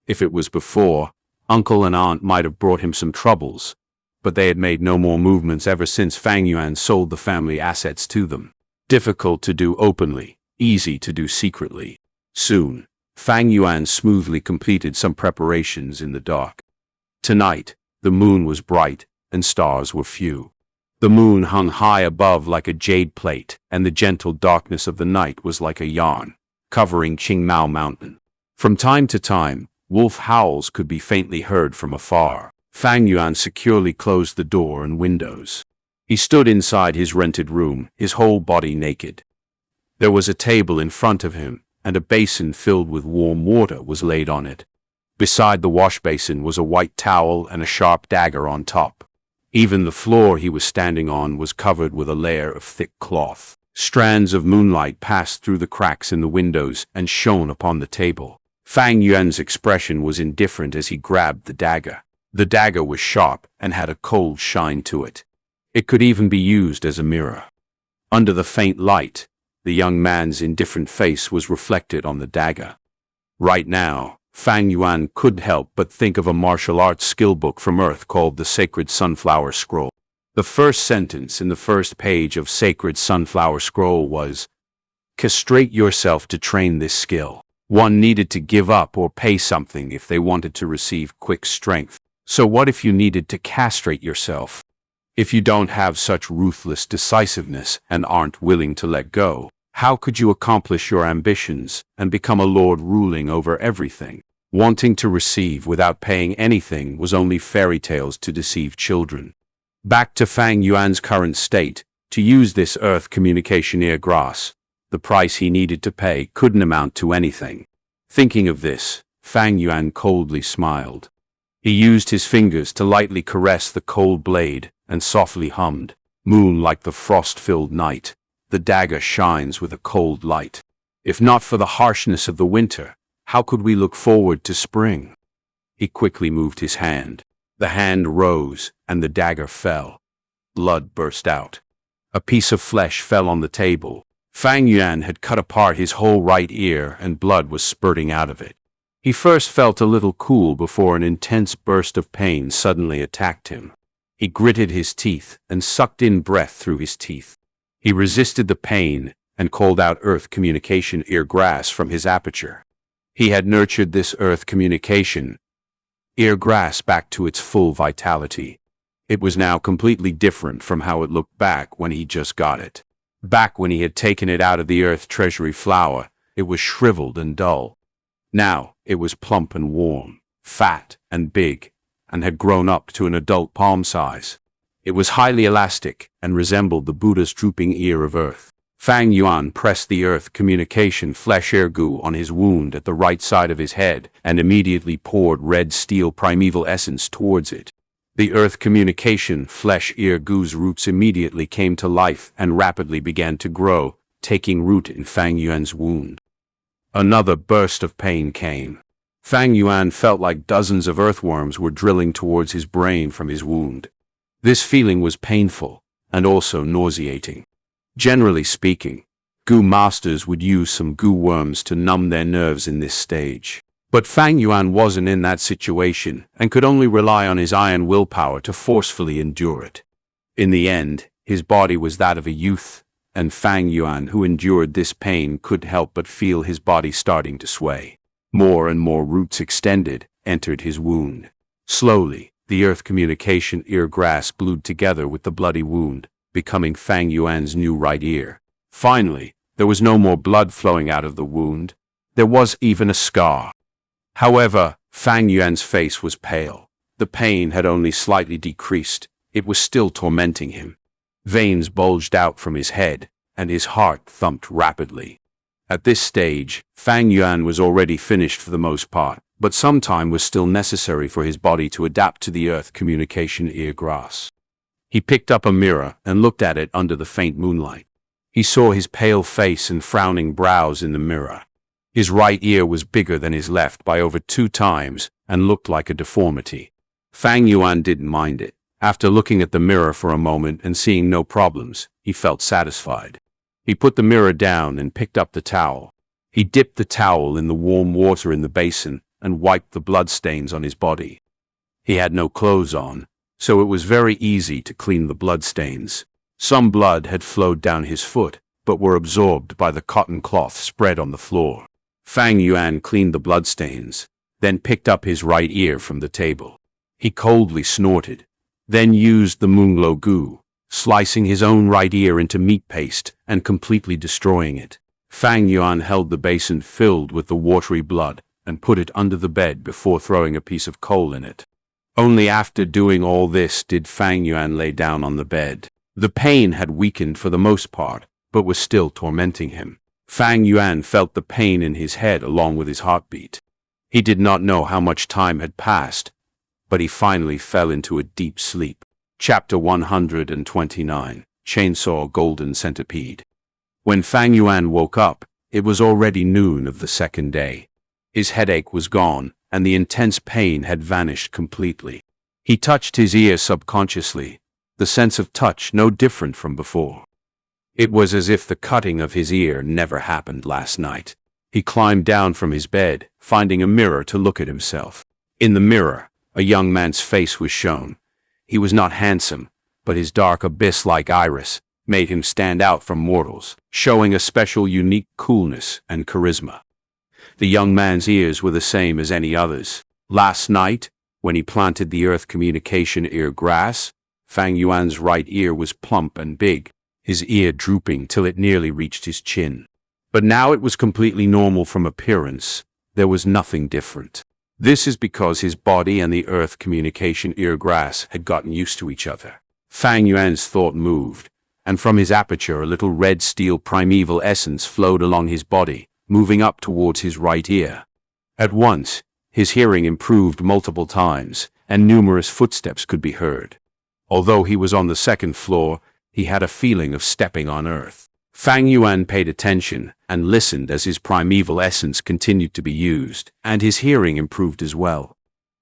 If it was before, uncle and aunt might have brought him some troubles, but they had made no more movements ever since Fang Yuan sold the family assets to them. Difficult to do openly, easy to do secretly. Soon, Fang Yuan smoothly completed some preparations in the dark. Tonight, the moon was bright and stars were few. The moon hung high above like a jade plate, and the gentle darkness of the night was like a yarn, covering Qingmao Mountain. From time to time, wolf howls could be faintly heard from afar. Fang Yuan securely closed the door and windows. He stood inside his rented room, his whole body naked. There was a table in front of him, and a basin filled with warm water was laid on it. Beside the wash basin was a white towel and a sharp dagger on top. Even the floor he was standing on was covered with a layer of thick cloth. Strands of moonlight passed through the cracks in the windows and shone upon the table. Fang Yuan's expression was indifferent as he grabbed the dagger. The dagger was sharp and had a cold shine to it. It could even be used as a mirror. Under the faint light, the young man's indifferent face was reflected on the dagger. Right now, Fang Yuan couldn't help but think of a martial arts skill book from Earth called the Sacred Sunflower Scroll. The first sentence in the first page of Sacred Sunflower Scroll was, "Castrate yourself to train this skill." One needed to give up or pay something if they wanted to receive quick strength. So what if you needed to castrate yourself? If you don't have such ruthless decisiveness and aren't willing to let go, how could you accomplish your ambitions and become a lord ruling over everything? Wanting to receive without paying anything was only fairy tales to deceive children. Back to Fang Yuan's current state, to use this earth communication ear grass, the price he needed to pay couldn't amount to anything. Thinking of this, Fang Yuan coldly smiled. He used his fingers to lightly caress the cold blade and softly hummed, "Moon like the frost-filled night, the dagger shines with a cold light. If not for the harshness of the winter, how could we look forward to spring?" He quickly moved his hand. The hand rose, and the dagger fell. Blood burst out. A piece of flesh fell on the table. Fang Yuan had cut apart his whole right ear, and blood was spurting out of it. He first felt a little cool before an intense burst of pain suddenly attacked him. He gritted his teeth and sucked in breath through his teeth. He resisted the pain and called out Earth Communication Ear Grass from his aperture. He had nurtured this Earth Communication Ear Grass back to its full vitality. It was now completely different from how it looked back when he just got it. Back when he had taken it out of the Earth Treasury flower, it was shriveled and dull. Now, it was plump and warm, fat and big, and had grown up to an adult palm size. It was highly elastic and resembled the Buddha's drooping ear of earth. Fang Yuan pressed the Earth Communication Flesh Air Goo on his wound at the right side of his head and immediately poured red steel primeval essence towards it. The Earth Communication Flesh Ear Goo's roots immediately came to life and rapidly began to grow, taking root in Fang Yuan's wound. Another burst of pain came. Fang Yuan felt like dozens of earthworms were drilling towards his brain from his wound. This feeling was painful and also nauseating. Generally speaking, goo masters would use some goo worms to numb their nerves in this stage. But Fang Yuan wasn't in that situation and could only rely on his iron willpower to forcefully endure it. In the end, his body was that of a youth, and Fang Yuan, who endured this pain, couldn't help but feel his body starting to sway. More and more roots extended, entered his wound. Slowly, the Earth Communication Ear Grass glued together with the bloody wound, becoming Fang Yuan's new right ear. Finally, there was no more blood flowing out of the wound. There was even a scar. However, Fang Yuan's face was pale. The pain had only slightly decreased. It was still tormenting him. Veins bulged out from his head, and his heart thumped rapidly. At this stage, Fang Yuan was already finished for the most part, but some time was still necessary for his body to adapt to the Earth Communication Ear Grass. He picked up a mirror and looked at it under the faint moonlight. He saw his pale face and frowning brows in the mirror. His right ear was bigger than his left by over 2 times and looked like a deformity. Fang Yuan didn't mind it. After looking at the mirror for a moment and seeing no problems, he felt satisfied. He put the mirror down and picked up the towel. He dipped the towel in the warm water in the basin and wiped the bloodstains on his body. He had no clothes on, so it was very easy to clean the bloodstains. Some blood had flowed down his foot, but were absorbed by the cotton cloth spread on the floor. Fang Yuan cleaned the bloodstains, then picked up his right ear from the table. He coldly snorted, then used the moonglow goo, slicing his own right ear into meat paste and completely destroying it. Fang Yuan held the basin filled with the watery blood and put it under the bed before throwing a piece of coal in it. Only after doing all this did Fang Yuan lay down on the bed. The pain had weakened for the most part, but was still tormenting him. Fang Yuan felt the pain in his head along with his heartbeat. He did not know how much time had passed, but he finally fell into a deep sleep. Chapter 129, Chainsaw Golden Centipede. When Fang Yuan woke up, it was already noon of the second day. His headache was gone, and the intense pain had vanished completely. He touched his ear subconsciously, the sense of touch no different from before. It was as if the cutting of his ear never happened last night. He climbed down from his bed, finding a mirror to look at himself. In the mirror, a young man's face was shown. He was not handsome, but his dark abyss-like iris made him stand out from mortals, showing a special unique coolness and charisma. The young man's ears were the same as any others. Last night, when he planted the Earth Communication Ear Grass, Fang Yuan's right ear was plump and big, his ear drooping till it nearly reached his chin. But now it was completely normal from appearance. There was nothing different. This is because his body and the Earth Communication Ear Grass had gotten used to each other. Fang Yuan's thought moved, and from his aperture a little red steel primeval essence flowed along his body, moving up towards his right ear. At once, his hearing improved multiple times, and numerous footsteps could be heard. Although he was on the second floor, he had a feeling of stepping on earth. Fang Yuan paid attention and listened as his primeval essence continued to be used, and his hearing improved as well.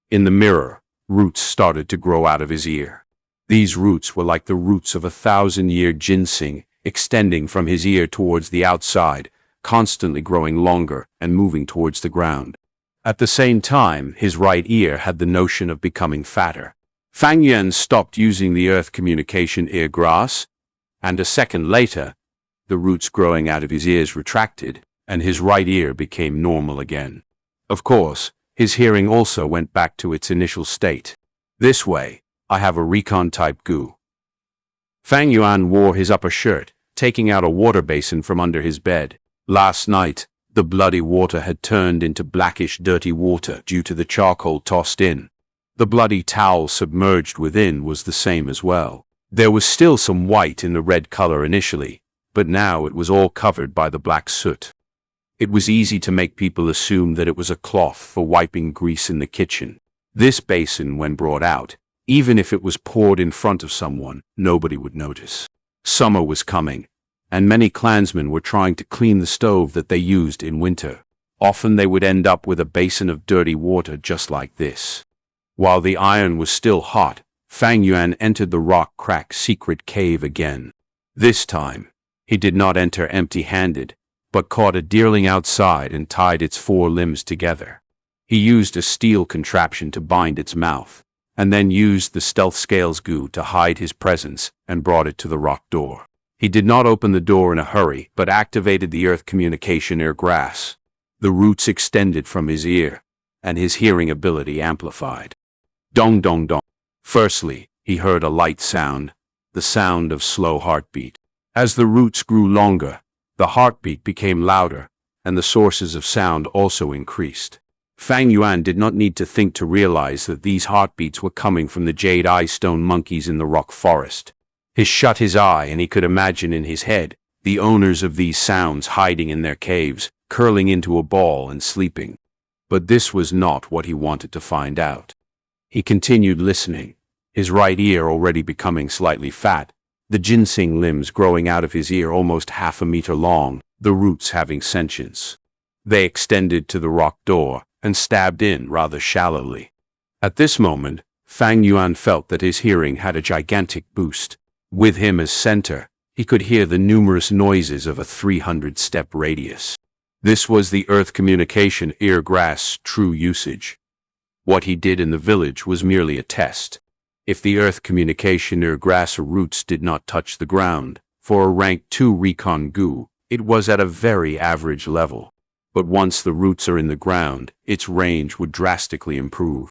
In the mirror, roots started to grow out of his ear. These roots were like the roots of 1,000-year ginseng, extending from his ear towards the outside, constantly growing longer and moving towards the ground. At the same time, his right ear had the notion of becoming fatter. Fang Yuan stopped using the earth communication ear grass, and a second later, the roots growing out of his ears retracted, and his right ear became normal again. Of course, his hearing also went back to its initial state. This way, I have a recon-type goo. Fang Yuan wore his upper shirt, taking out a water basin from under his bed. Last night, the bloody water had turned into blackish dirty water due to the charcoal tossed in. The bloody towel submerged within was the same as well. There was still some white in the red color initially, but now it was all covered by the black soot. It was easy to make people assume that it was a cloth for wiping grease in the kitchen. This basin, when brought out, even if it was poured in front of someone, nobody would notice. Summer was coming, and many clansmen were trying to clean the stove that they used in winter. Often they would end up with a basin of dirty water just like this. While the iron was still hot, Fang Yuan entered the rock crack secret cave again. This time, he did not enter empty-handed, but caught a deerling outside and tied its 4 limbs together. He used a steel contraption to bind its mouth, and then used the stealth scales goo to hide his presence and brought it to the rock door. He did not open the door in a hurry, but activated the earth communication ear grass. The roots extended from his ear, and his hearing ability amplified. Dong dong dong. Firstly, he heard a light sound, the sound of slow heartbeat. As the roots grew longer, the heartbeat became louder, and the sources of sound also increased. Fang Yuan did not need to think to realize that these heartbeats were coming from the jade eye stone monkeys in the rock forest. He shut his eye and he could imagine in his head the owners of these sounds hiding in their caves, curling into a ball and sleeping. But this was not what he wanted to find out. He continued listening, his right ear already becoming slightly fat, the ginseng limbs growing out of his ear almost 1/2 meter long, the roots having sentience. They extended to the rock door and stabbed in rather shallowly. At this moment, Fang Yuan felt that his hearing had a gigantic boost. With him as center, he could hear the numerous noises of a 300-step radius. This was the earth communication ear grass true usage. What he did in the village was merely a test. If the earth communication ear grass roots did not touch the ground, for a rank 2 recon goo, it was at a very average level. But once the roots are in the ground, its range would drastically improve.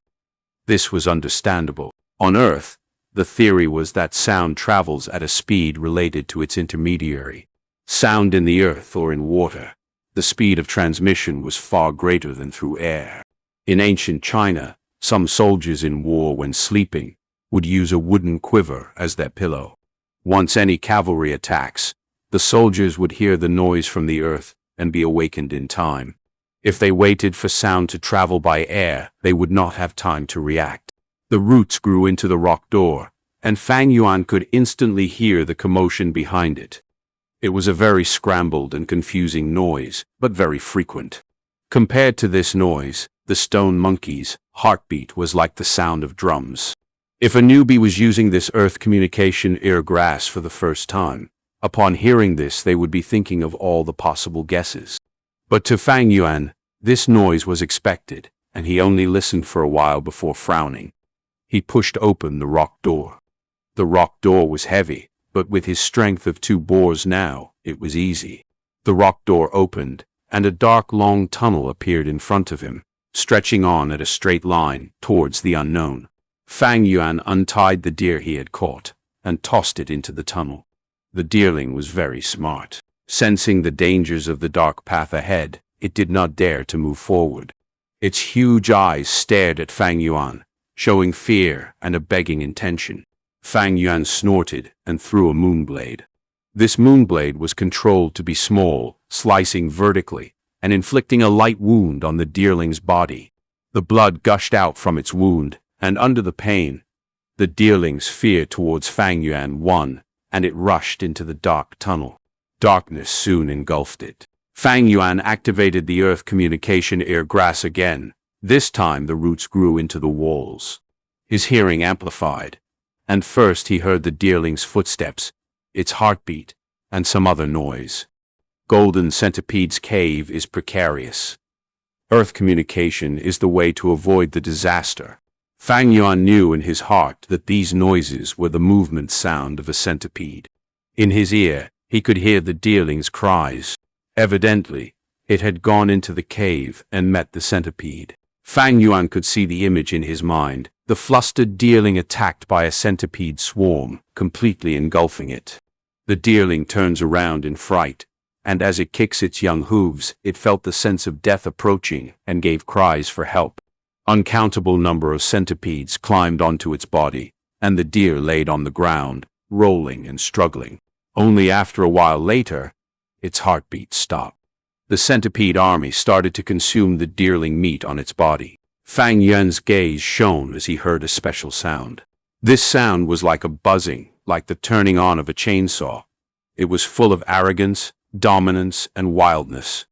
This was understandable. On Earth, the theory was that sound travels at a speed related to its intermediary. Sound in the earth or in water, the speed of transmission was far greater than through air. In ancient China, some soldiers in war, when sleeping, would use a wooden quiver as their pillow. Once any cavalry attacks, the soldiers would hear the noise from the earth and be awakened in time. If they waited for sound to travel by air, they would not have time to react. The roots grew into the rock door, and Fang Yuan could instantly hear the commotion behind it. It was a very scrambled and confusing noise, but very frequent. Compared to this noise, the stone monkey's heartbeat was like the sound of drums. If a newbie was using this earth communication ear grass for the first time, upon hearing this they would be thinking of all the possible guesses. But to Fang Yuan, this noise was expected, and he only listened for a while before frowning. He pushed open the rock door. The rock door was heavy, but with his strength of 2 boars now, it was easy. The rock door opened, and a dark long tunnel appeared in front of him, stretching on at a straight line towards the unknown. Fang Yuan untied the deer he had caught and tossed it into the tunnel. The deerling was very smart. Sensing the dangers of the dark path ahead, it did not dare to move forward. Its huge eyes stared at Fang Yuan, showing fear and a begging intention. Fang Yuan snorted and threw a moonblade. This moonblade was controlled to be small, slicing vertically, and inflicting a light wound on the deerling's body. The blood gushed out from its wound, and under the pain, the deerling's fear towards Fang Yuan won, and it rushed into the dark tunnel. Darkness soon engulfed it. Fang Yuan activated the earth communication ear grass again. This time the roots grew into the walls. His hearing amplified, and first he heard the deerling's footsteps, its heartbeat, and some other noise. Golden Centipede's cave is precarious. Earth communication is the way to avoid the disaster. Fang Yuan knew in his heart that these noises were the movement sound of a centipede. In his ear, he could hear the deerling's cries. Evidently, it had gone into the cave and met the centipede. Fang Yuan could see the image in his mind, the flustered deerling attacked by a centipede swarm, completely engulfing it. The deerling turns around in fright, and as it kicks its young hooves, it felt the sense of death approaching and gave cries for help. Uncountable number of centipedes climbed onto its body, and the deer laid on the ground, rolling and struggling. Only after a while later, its heartbeat stopped. The centipede army started to consume the deerling meat on its body. Fang Yuan's gaze shone as he heard a special sound. This sound was like a buzzing, like the turning on of a chainsaw. It was full of arrogance, dominance, and wildness.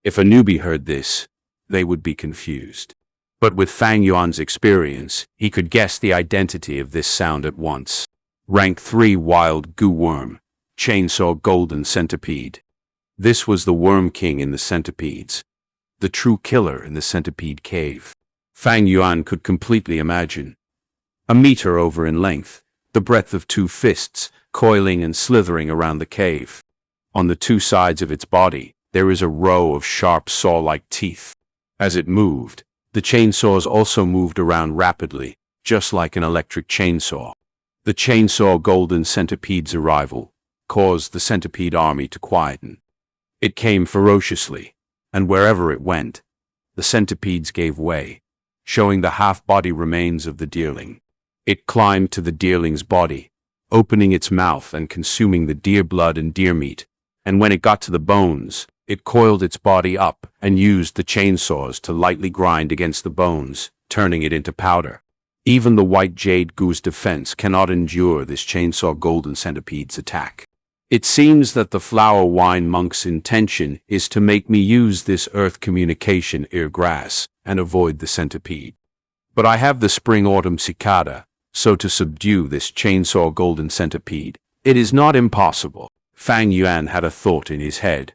If a newbie heard this, they would be confused. But with Fang Yuan's experience, he could guess the identity of this sound at once. Rank 3 Wild Goo Worm, Chainsaw Golden Centipede. This was the Worm King in the centipedes, the true killer in the centipede cave. Fang Yuan could completely imagine. A meter over in length, the breadth of 2 fists, coiling and slithering around the cave. On the 2 sides of its body, there is a row of sharp saw-like teeth. As it moved, the chainsaws also moved around rapidly, just like an electric chainsaw. The Chainsaw Golden Centipede's arrival caused the centipede army to quieten. It came ferociously, and wherever it went, the centipedes gave way, showing the half-body remains of the deerling. It climbed to the deerling's body, opening its mouth and consuming the deer blood and deer meat, and when it got to the bones, it coiled its body up and used the chainsaws to lightly grind against the bones, turning it into powder. Even the white jade goo's defense cannot endure this Chainsaw Golden Centipede's attack. It seems that the flower wine monk's intention is to make me use this earth communication ear grass and avoid the centipede. But I have the Spring Autumn Cicada, so to subdue this Chainsaw Golden Centipede, it is not impossible. Fang Yuan had a thought in his head.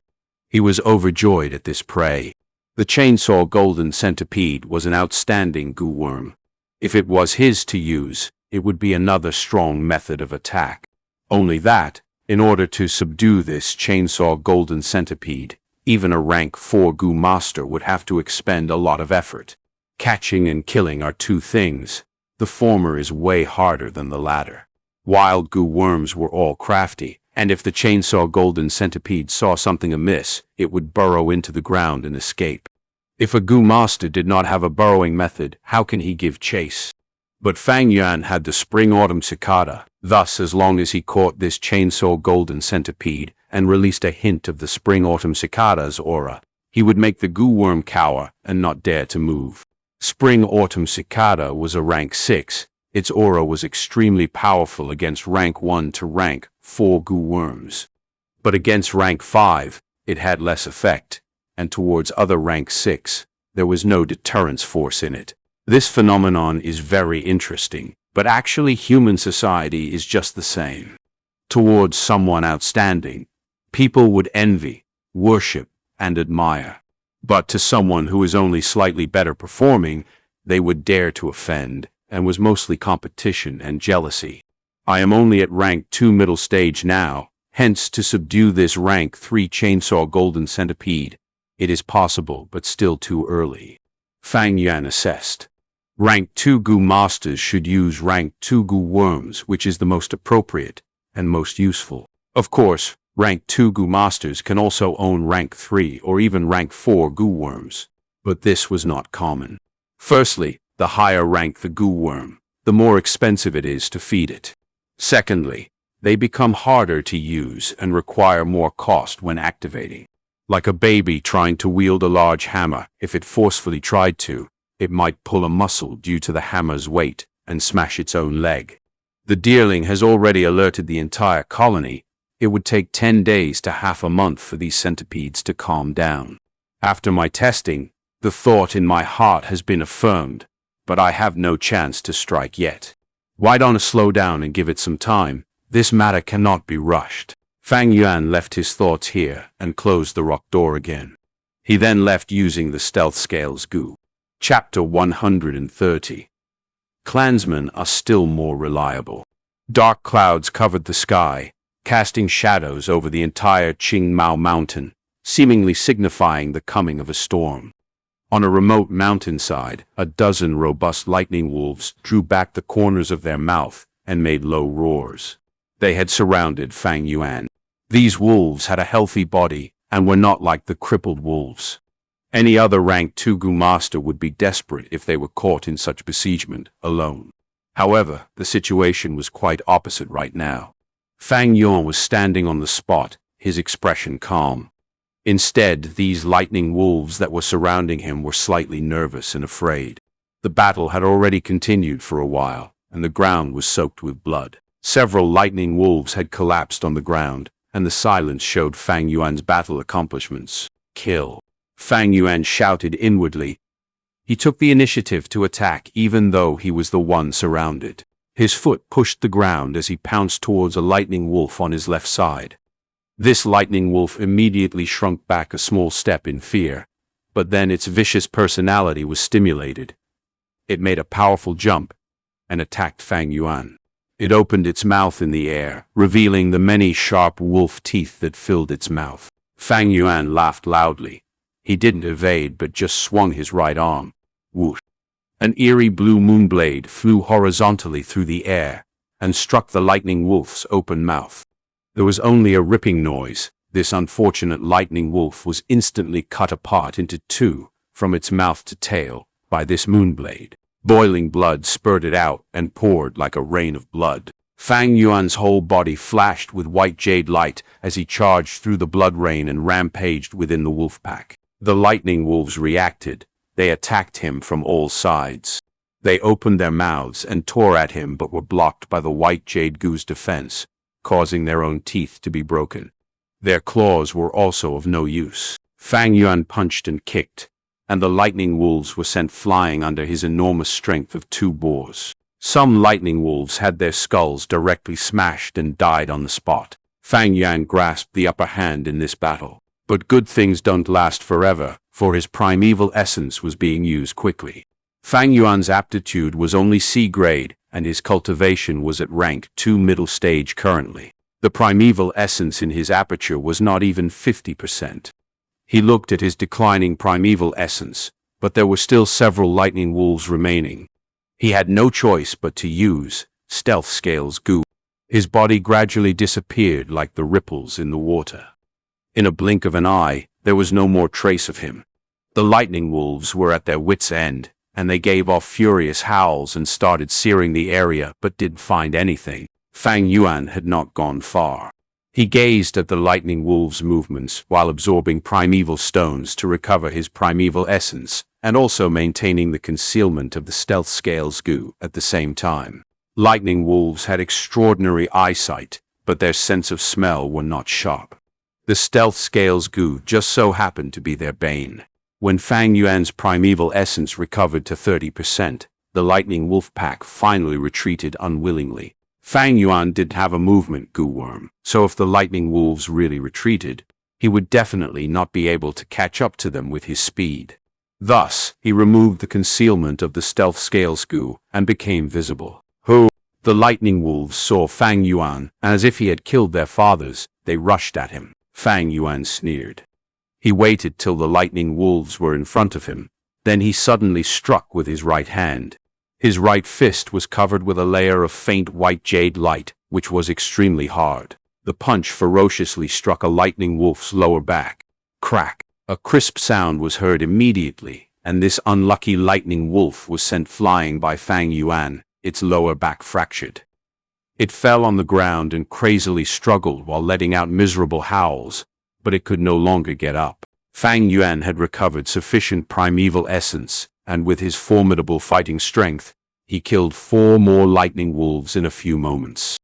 He was overjoyed at this prey. The Chainsaw Golden Centipede was an outstanding goo worm. If it was his to use, it would be another strong method of attack. Only that, in order to subdue this Chainsaw Golden Centipede, even a rank 4 goo master would have to expend a lot of effort. Catching and killing are 2 things. The former is way harder than the latter. Wild goo worms were all crafty, and if the Chainsaw Golden Centipede saw something amiss, it would burrow into the ground and escape. If a goo master did not have a burrowing method, how can he give chase? But Fang Yuan had the Spring Autumn Cicada. Thus, as long as he caught this Chainsaw Golden Centipede and released a hint of the Spring Autumn Cicada's aura, he would make the goo worm cower and not dare to move. Spring Autumn Cicada was a rank 6. Its aura was extremely powerful against rank 1 to rank 4 goo worms. But against rank 5, it had less effect, and towards other rank 6, there was no deterrence force in it. This phenomenon is very interesting, but actually human society is just the same. Towards someone outstanding, people would envy, worship, and admire. But to someone who is only slightly better performing, they would dare to offend, and was mostly competition and jealousy. I am only at rank 2 middle stage now, hence to subdue this rank 3 Chainsaw Golden Centipede, it is possible but still too early. Fang Yuan assessed. Rank 2 goo masters should use rank 2 goo worms, which is the most appropriate and most useful. Of course, rank 2 goo masters can also own rank 3 or even rank 4 goo worms, but this was not common. Firstly, the higher rank the goo worm, the more expensive it is to feed it. Secondly, they become harder to use and require more cost when activating. Like a baby trying to wield a large hammer, if it forcefully tried to, It might pull a muscle due to the hammer's weight and smash its own leg. The deerling has already alerted the entire colony. It would take 10 days to half a month for these centipedes to calm down. After my testing, the thought in my heart has been affirmed, but I have no chance to strike yet. Why don't I slow down and give it some time? This matter cannot be rushed. Fang Yuan left his thoughts here and closed the rock door again. He then left using the stealth scales goo. Chapter 130. Clansmen are still more reliable. Dark clouds covered the sky, casting shadows over the entire Qingmao Mountain, seemingly signifying the coming of a storm. On a remote mountainside, a dozen robust lightning wolves drew back the corners of their mouth and made low roars. They had surrounded Fang Yuan. These wolves had a healthy body and were not like the crippled wolves. Any other rank 2 Gu master would be desperate if they were caught in such besiegement alone. However, the situation was quite opposite right now. Fang Yuan was standing on the spot, his expression calm. Instead, these lightning wolves that were surrounding him were slightly nervous and afraid. The battle had already continued for a while, and the ground was soaked with blood. Several lightning wolves had collapsed on the ground, and the silence showed Fang Yuan's battle accomplishments. Kill. Fang Yuan shouted inwardly. He took the initiative to attack even though he was the one surrounded. His foot pushed the ground as he pounced towards a lightning wolf on his left side. This lightning wolf immediately shrunk back a small step in fear, but then its vicious personality was stimulated. It made a powerful jump and attacked Fang Yuan. It opened its mouth in the air, revealing the many sharp wolf teeth that filled its mouth. Fang Yuan laughed loudly. He didn't evade but just swung his right arm. Whoosh! An eerie blue moonblade flew horizontally through the air and struck the lightning wolf's open mouth. There was only a ripping noise. This unfortunate lightning wolf was instantly cut apart into two, from its mouth to tail, by this moonblade. Boiling blood spurted out and poured like a rain of blood. Fang Yuan's whole body flashed with white jade light as he charged through the blood rain and rampaged within the wolf pack. The lightning wolves reacted. They attacked him from all sides. They opened their mouths and tore at him but were blocked by the white jade goo's defense, causing their own teeth to be broken. Their claws were also of no use. Fang Yuan punched and kicked, and the lightning wolves were sent flying under his enormous strength of 2 boars. Some lightning wolves had their skulls directly smashed and died on the spot. Fang Yuan grasped the upper hand in this battle. But good things don't last forever, for his primeval essence was being used quickly. Fang Yuan's aptitude was only C grade, and his cultivation was at rank 2 middle stage currently. The primeval essence in his aperture was not even 50%. He looked at his declining primeval essence, but there were still several lightning wolves remaining. He had no choice but to use stealth scales goo. His body gradually disappeared like the ripples in the water. In a blink of an eye, there was no more trace of him. The lightning wolves were at their wits' end, and they gave off furious howls and started searing the area but didn't find anything. Fang Yuan had not gone far. He gazed at the lightning wolves' movements while absorbing primeval stones to recover his primeval essence, and also maintaining the concealment of the stealth scales goo at the same time. Lightning wolves had extraordinary eyesight, but their sense of smell were not sharp. The stealth scales goo just so happened to be their bane. When Fang Yuan's primeval essence recovered to 30%, the lightning wolf pack finally retreated unwillingly. Fang Yuan did have a movement goo worm, so if the lightning wolves really retreated, he would definitely not be able to catch up to them with his speed. Thus, he removed the concealment of the stealth scales goo and became visible. The lightning wolves saw Fang Yuan, and as if he had killed their fathers, they rushed at him. Fang Yuan sneered. He waited till the lightning wolves were in front of him. Then he suddenly struck with his right hand. His right fist was covered with a layer of faint white jade light, which was extremely hard. The punch ferociously struck a lightning wolf's lower back. Crack! A crisp sound was heard immediately, and this unlucky lightning wolf was sent flying by Fang Yuan, its lower back fractured. It fell on the ground and crazily struggled while letting out miserable howls, but it could no longer get up. Fang Yuan had recovered sufficient primeval essence, and with his formidable fighting strength, he killed 4 more lightning wolves in a few moments.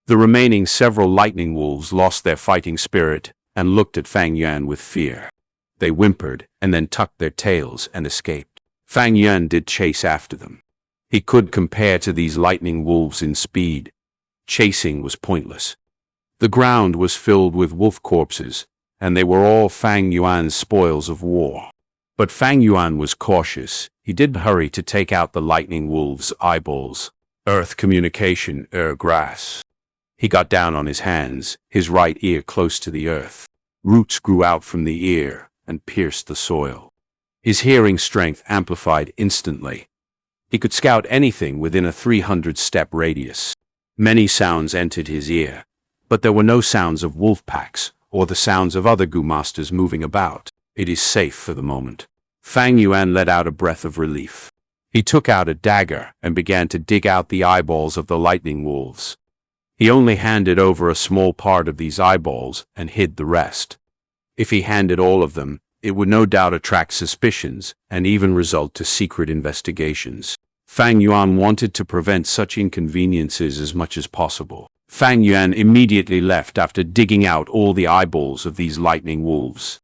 The remaining several lightning wolves lost their fighting spirit and looked at Fang Yuan with fear. They whimpered and then tucked their tails and escaped. Fang Yuan did chase after them. He could compare to these lightning wolves in speed. Chasing was pointless. The ground was filled with wolf corpses, and they were all Fang Yuan's spoils of war. But Fang Yuan was cautious. He did hurry to take out the lightning wolves' eyeballs. Earth communication, grass. He got down on his hands, his right ear close to the earth. Roots grew out from the ear and pierced the soil. His hearing strength amplified instantly. He could scout anything within a 300-step radius. Many sounds entered his ear, but there were no sounds of wolf packs or the sounds of other Gu masters moving about. It is safe for the moment. Fang Yuan let out a breath of relief. He took out a dagger and began to dig out the eyeballs of the lightning wolves. He only handed over a small part of these eyeballs and hid the rest. If he handed all of them, it would no doubt attract suspicions and even result to secret investigations. Fang Yuan wanted to prevent such inconveniences as much as possible. Fang Yuan immediately left after digging out all the eyeballs of these lightning wolves.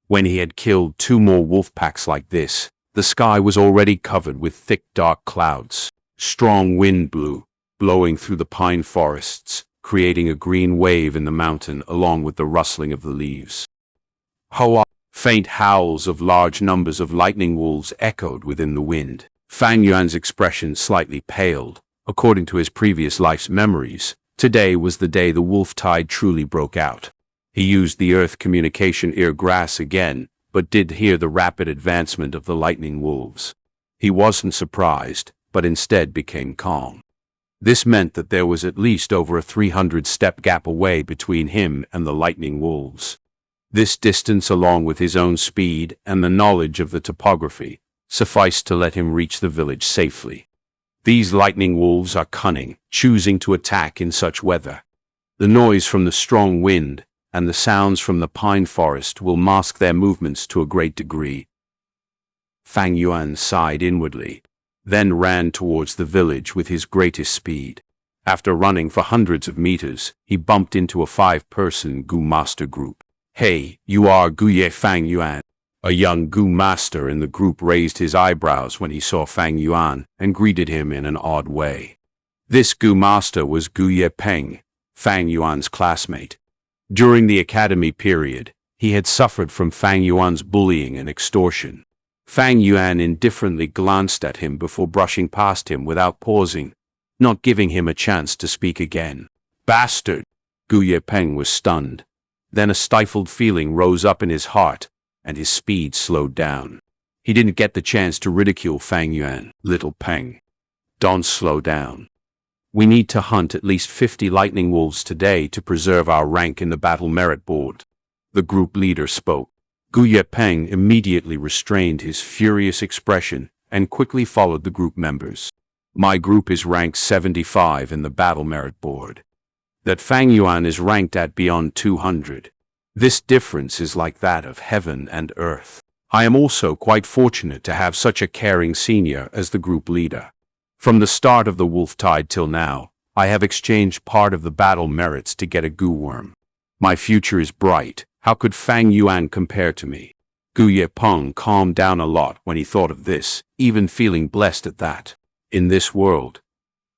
When he had killed 2 more wolf packs like this, the sky was already covered with thick dark clouds. Strong wind blew, blowing through the pine forests, creating a green wave in the mountain along with the rustling of the leaves. Hoa! Faint howls of large numbers of lightning wolves echoed within the wind. Fang Yuan's expression slightly paled. According to his previous life's memories, today was the day the wolf tide truly broke out. He used the earth communication ear grass again, but did hear the rapid advancement of the lightning wolves. He wasn't surprised, but instead became calm. This meant that there was at least over a 300-step gap away between him and the lightning wolves. This distance, along with his own speed and the knowledge of the topography, sufficed to let him reach the village safely. These lightning wolves are cunning, choosing to attack in such weather. The noise from the strong wind and the sounds from the pine forest will mask their movements to a great degree. Fang Yuan sighed inwardly, then ran towards the village with his greatest speed. After running for hundreds of meters, he bumped into a 5-person Gu master group. "Hey, you are Guye Fang Yuan." A young Gu master in the group raised his eyebrows when he saw Fang Yuan and greeted him in an odd way. This Gu master was Guye Peng, Fang Yuan's classmate. During the academy period, he had suffered from Fang Yuan's bullying and extortion. Fang Yuan indifferently glanced at him before brushing past him without pausing, not giving him a chance to speak again. "Bastard!" Guye Peng was stunned. Then a stifled feeling rose up in his heart, and his speed slowed down. He didn't get the chance to ridicule Fang Yuan. "Little Peng, don't slow down. We need to hunt at least 50 lightning wolves today to preserve our rank in the battle merit board." The group leader spoke. Guye Peng immediately restrained his furious expression and quickly followed the group members. "My group is ranked 75 in the battle merit board. That Fang Yuan is ranked at beyond 200. This difference is like that of heaven and earth. I am also quite fortunate to have such a caring senior as the group leader. From the start of the wolf tide till now, I have exchanged part of the battle merits to get a Gu worm. My future is bright. How could Fang Yuan compare to me?" Guye Peng calmed down a lot when he thought of this, even feeling blessed at that. In this world,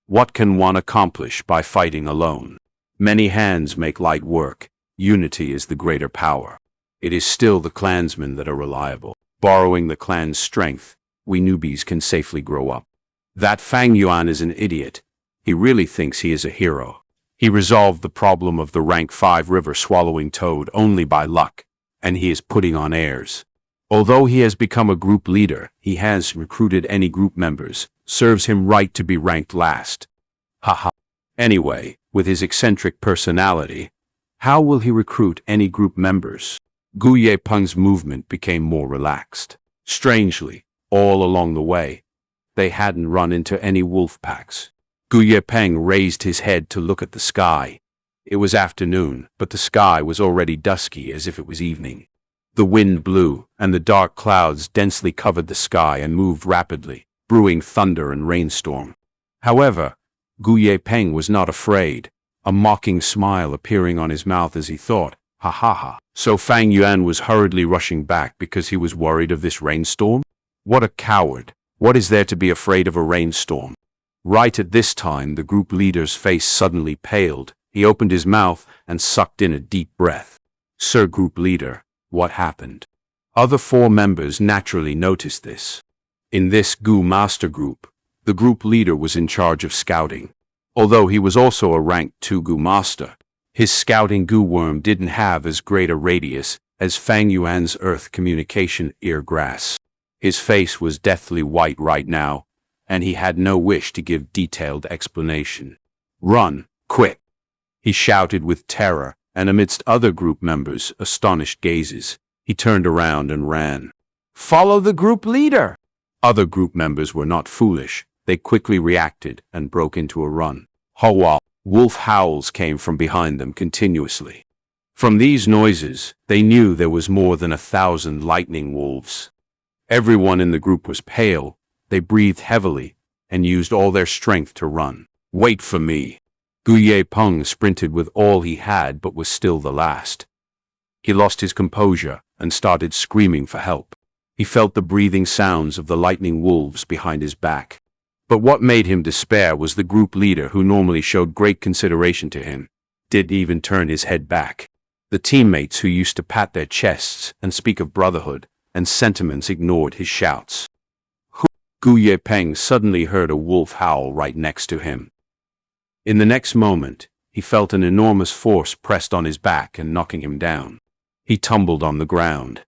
what can one accomplish by fighting alone? Many hands make light work. Unity is the greater power. It is still the clansmen that are reliable. Borrowing the clan's strength, we newbies can safely grow up. That Fang Yuan is an idiot. He really thinks he is a hero. He resolved the problem of the rank 5 river-swallowing toad only by luck, and he is putting on airs. Although he has become a group leader, he has recruited any group members. Serves him right to be ranked last. Haha. Anyway, with his eccentric personality, how will he recruit any group members? Guye Peng's movement became more relaxed. Strangely, all along the way, they hadn't run into any wolf packs. Guye Peng raised his head to look at the sky. It was afternoon, but the sky was already dusky as if it was evening. The wind blew, and the dark clouds densely covered the sky and moved rapidly, brewing thunder and rainstorm. However, Gu Yepeng was not afraid, a mocking smile appearing on his mouth as he thought, "Ha ha ha." So Fang Yuan was hurriedly rushing back because he was worried of this rainstorm? What a coward! What is there to be afraid of a rainstorm? Right at this time, the group leader's face suddenly paled. He opened his mouth and sucked in a deep breath. "Sir Group Leader, what happened?" Other four members naturally noticed this. In this Gu Master group, the group leader was in charge of scouting. Although he was also a rank 2 Gu Master, his scouting Gu Worm didn't have as great a radius as Fang Yuan's Earth Communication Ear Grass. His face was deathly white right now, and he had no wish to give detailed explanation. "Run, quick!" he shouted with terror, and amidst other group members' astonished gazes, he turned around and ran. "Follow the group leader!" Other group members were not foolish. They quickly reacted and broke into a run. Hoa! Wolf howls came from behind them continuously. From these noises, they knew there was more than 1,000 lightning wolves. Everyone in the group was pale. They breathed heavily and used all their strength to run. "Wait for me!" Gu Yepeng sprinted with all he had but was still the last. He lost his composure and started screaming for help. He felt the breathing sounds of the lightning wolves behind his back. But what made him despair was the group leader, who normally showed great consideration to him, didn't even turn his head back. The teammates who used to pat their chests and speak of brotherhood and sentiments ignored his shouts. Gu Yepeng suddenly heard a wolf howl right next to him. In the next moment, he felt an enormous force pressed on his back and knocking him down. He tumbled on the ground.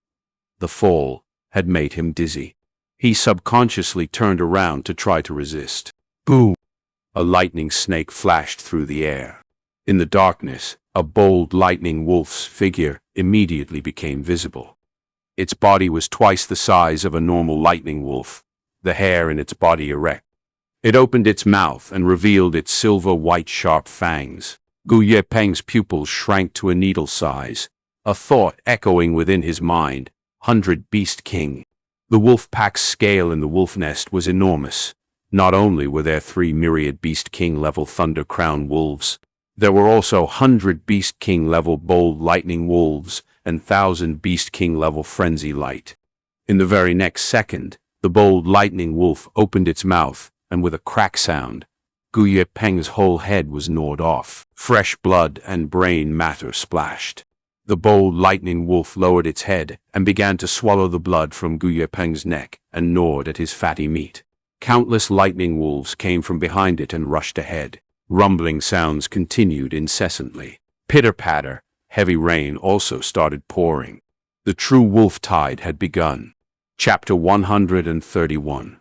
The fall had made him dizzy. He subconsciously turned around to try to resist. Boom! A lightning snake flashed through the air. In the darkness, a bold lightning wolf's figure immediately became visible. Its body was twice the size of a normal lightning wolf, the hair in its body erect. It opened its mouth and revealed its silver-white sharp fangs. Gu Yepeng's pupils shrank to a needle size, a thought echoing within his mind, 100 Beast King. The wolf pack's scale in the wolf nest was enormous. Not only were there 3 myriad Beast King level Thunder Crown wolves, there were also 100 Beast King level Bold Lightning wolves and 1,000 Beast King level Frenzy Light. In the very next second, the Bold Lightning wolf opened its mouth, and with a crack sound, Gu Yepeng's whole head was gnawed off. Fresh blood and brain matter splashed. The bold lightning wolf lowered its head and began to swallow the blood from Gu Yepeng's neck and gnawed at his fatty meat. Countless lightning wolves came from behind it and rushed ahead. Rumbling sounds continued incessantly. Pitter-patter, heavy rain also started pouring. The true wolf tide had begun. Chapter 131.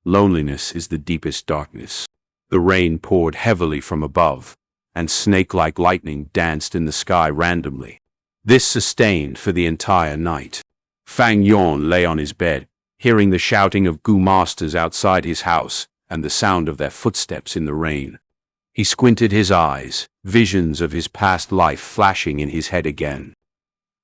Loneliness is the deepest darkness. The rain poured heavily from above, and snake-like lightning danced in the sky randomly. This sustained for the entire night. Fang Yuan lay on his bed, hearing the shouting of Gu masters outside his house and the sound of their footsteps in the rain. He squinted his eyes, visions of his past life flashing in his head again.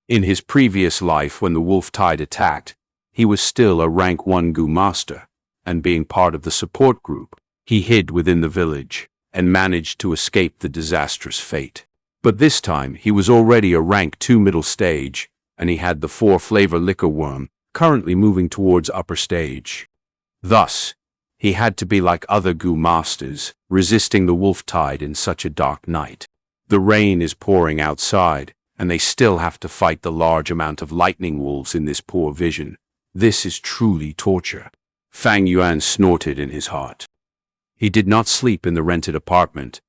In his previous life, when the wolf tide attacked, he was still a rank 1 Gu master, and being part of the support group, he hid within the village and managed to escape the disastrous fate. But this time he was already a rank 2 middle stage, and he had the 4-flavor liquor worm, currently moving towards upper stage. Thus, he had to be like other Gu masters, resisting the wolf tide in such a dark night. The rain is pouring outside, and they still have to fight the large amount of lightning wolves in this poor vision. This is truly torture. Fang Yuan snorted in his heart. He did not sleep in the rented apartment,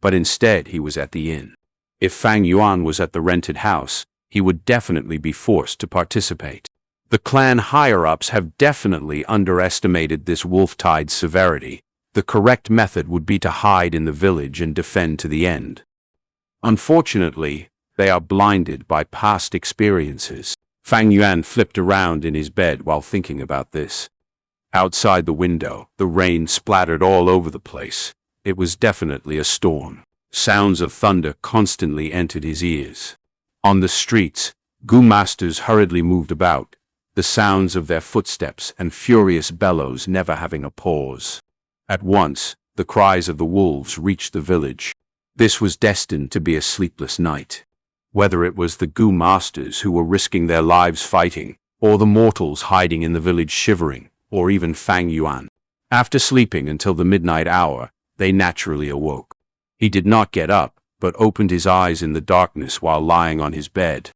but instead he was at the inn. If Fang Yuan was at the rented house, he would definitely be forced to participate. The clan higher-ups have definitely underestimated this wolf tide's severity. The correct method would be to hide in the village and defend to the end. Unfortunately, they are blinded by past experiences. Fang Yuan flipped around in his bed while thinking about this. Outside the window, the rain splattered all over the place. It was definitely a storm. Sounds of thunder constantly entered his ears. On the streets, Gu masters hurriedly moved about, the sounds of their footsteps and furious bellows never having a pause. At once, the cries of the wolves reached the village. This was destined to be a sleepless night. Whether it was the Gu masters who were risking their lives fighting, or the mortals hiding in the village shivering, or even Fang Yuan. After sleeping until the midnight hour, they naturally awoke. He did not get up, but opened his eyes in the darkness while lying on his bed.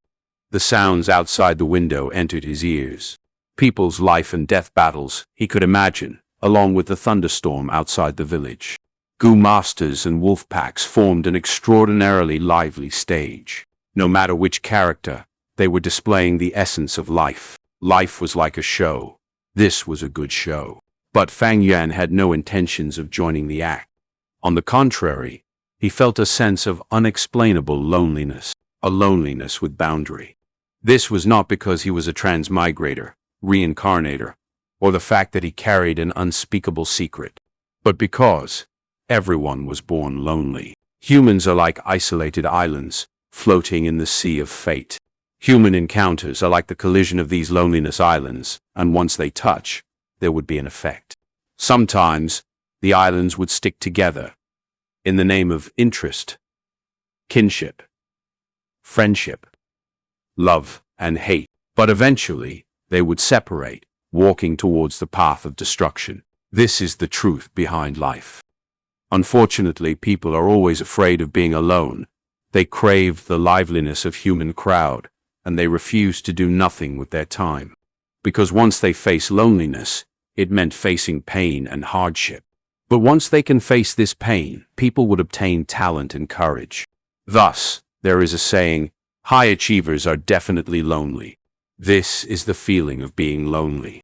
The sounds outside the window entered his ears. People's life and death battles, he could imagine, along with the thunderstorm outside the village. Gu masters and wolf packs formed an extraordinarily lively stage. No matter which character, they were displaying the essence of life. Life was like a show. This was a good show. But Fang Yuan had no intentions of joining the act. On the contrary, he felt a sense of unexplainable loneliness, a loneliness with boundary. This was not because he was a transmigrator, reincarnator, or the fact that he carried an unspeakable secret, but because everyone was born lonely. Humans are like isolated islands, floating in the sea of fate. Human encounters are like the collision of these loneliness islands, and once they touch, there would be an effect. Sometimes, the islands would stick together in the name of interest, kinship, friendship, love, and hate. But eventually, they would separate, walking towards the path of destruction. This is the truth behind life. Unfortunately, people are always afraid of being alone. They crave the liveliness of human crowd, and they refuse to do nothing with their time. Because once they face loneliness, it meant facing pain and hardship. But once they can face this pain, people would obtain talent and courage. Thus, there is a saying, high achievers are definitely lonely. This is the feeling of being lonely.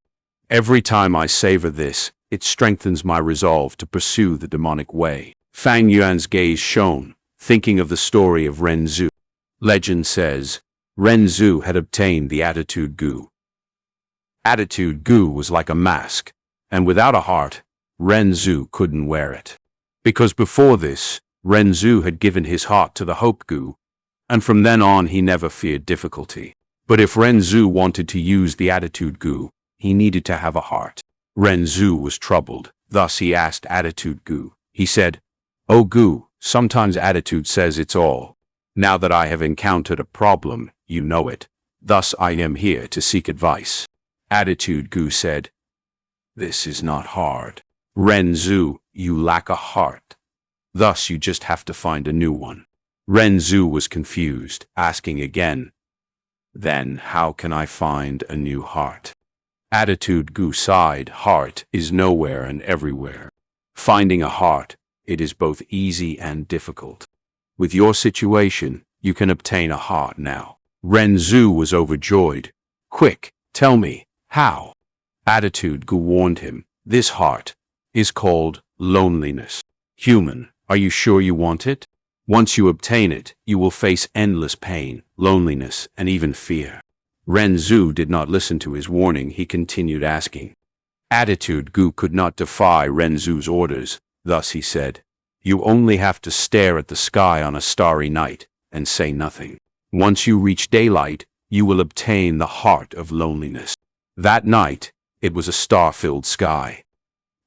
Every time I savor this, it strengthens my resolve to pursue the demonic way. Fang Yuan's gaze shone, thinking of the story of Ren Zhu. Legend says, Ren Zhu had obtained the Attitude Gu. Attitude Gu was like a mask, and without a heart, Ren Zhu couldn't wear it. Because before this, Ren Zhu had given his heart to the Hope Gu, and from then on he never feared difficulty. But if Ren Zhu wanted to use the Attitude Gu, he needed to have a heart. Ren Zhu was troubled, thus he asked Attitude Gu. He said, "Oh Gu, sometimes Attitude says it's all. Now that I have encountered a problem, you know it. Thus I am here to seek advice." Attitude Gu said, "This is not hard. Ren Zhu, you lack a heart. Thus you just have to find a new one." Ren Zhu was confused, asking again, "Then how can I find a new heart?" Attitude Gu sighed, "Heart is nowhere and everywhere. Finding a heart, it is both easy and difficult. With your situation, you can obtain a heart now." Ren Zhu was overjoyed. "Quick, tell me, how?" Attitude Gu warned him, "This heart is called loneliness. Human, are you sure you want it? Once you obtain it, you will face endless pain, loneliness, and even fear." Ren Zhu did not listen to his warning. He continued asking. Attitude Gu could not defy Ren Zhu's orders. Thus he said, "You only have to stare at the sky on a starry night and say nothing. Once you reach daylight, you will obtain the heart of loneliness." That night, it was a star-filled sky.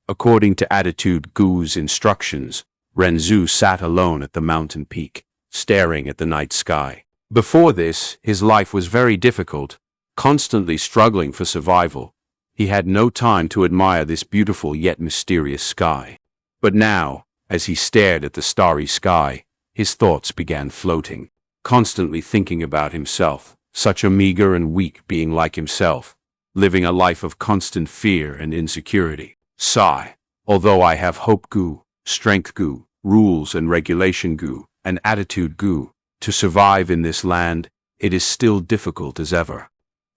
According to Attitude Gu's instructions, Ren Zhu sat alone at the mountain peak, staring at the night sky. Before this, his life was very difficult, constantly struggling for survival. He had no time to admire this beautiful yet mysterious sky. But now, as he stared at the starry sky, his thoughts began floating, constantly thinking about himself, such a meager and weak being like himself, living a life of constant fear and insecurity. Sigh, although I have Hope Gu, Strength Gu, Rules and Regulation Gu, and Attitude Gu, to survive in this land, it is still difficult as ever.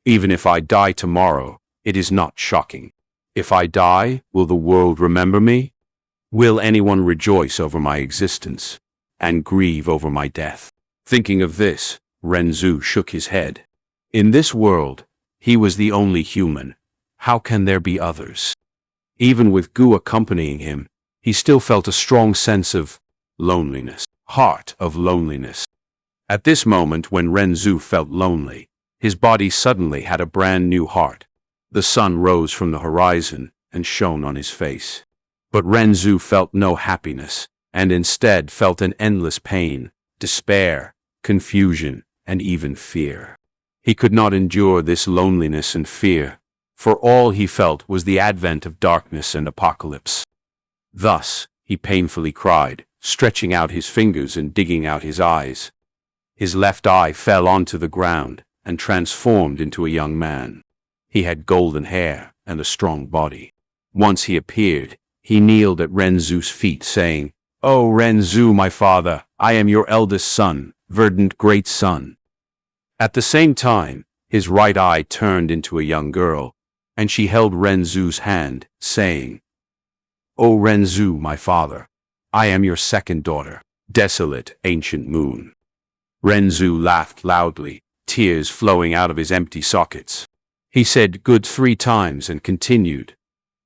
Even if I die tomorrow, it is not shocking. If I die, will the world remember me? Will anyone rejoice over my existence and grieve over my death?" Thinking of this, Ren Zhu shook his head. In this world, he was the only human. How can there be others? Even with Gu accompanying him, he still felt a strong sense of loneliness, heart of loneliness. At this moment when Ren Zhu felt lonely, His body suddenly had a brand new heart. The sun rose from the horizon and shone on his face. But Renzu felt no happiness, and instead felt an endless pain, despair, confusion, and even fear. He could not endure this loneliness and fear, for all he felt was the advent of darkness and apocalypse. Thus, he painfully cried, stretching out his fingers and digging out his eyes. His left eye fell onto the ground and transformed into a young man. He had golden hair and a strong body. Once he appeared, he kneeled at Renzu's feet, saying, "O Renzu, my father, I am your eldest son, verdant great son." At the same time, his right eye turned into a young girl, and she held Renzu's hand, saying, "O Renzu, my father, I am your second daughter, desolate ancient moon." Renzu laughed loudly, tears flowing out of his empty sockets. He said "good" 3 times and continued,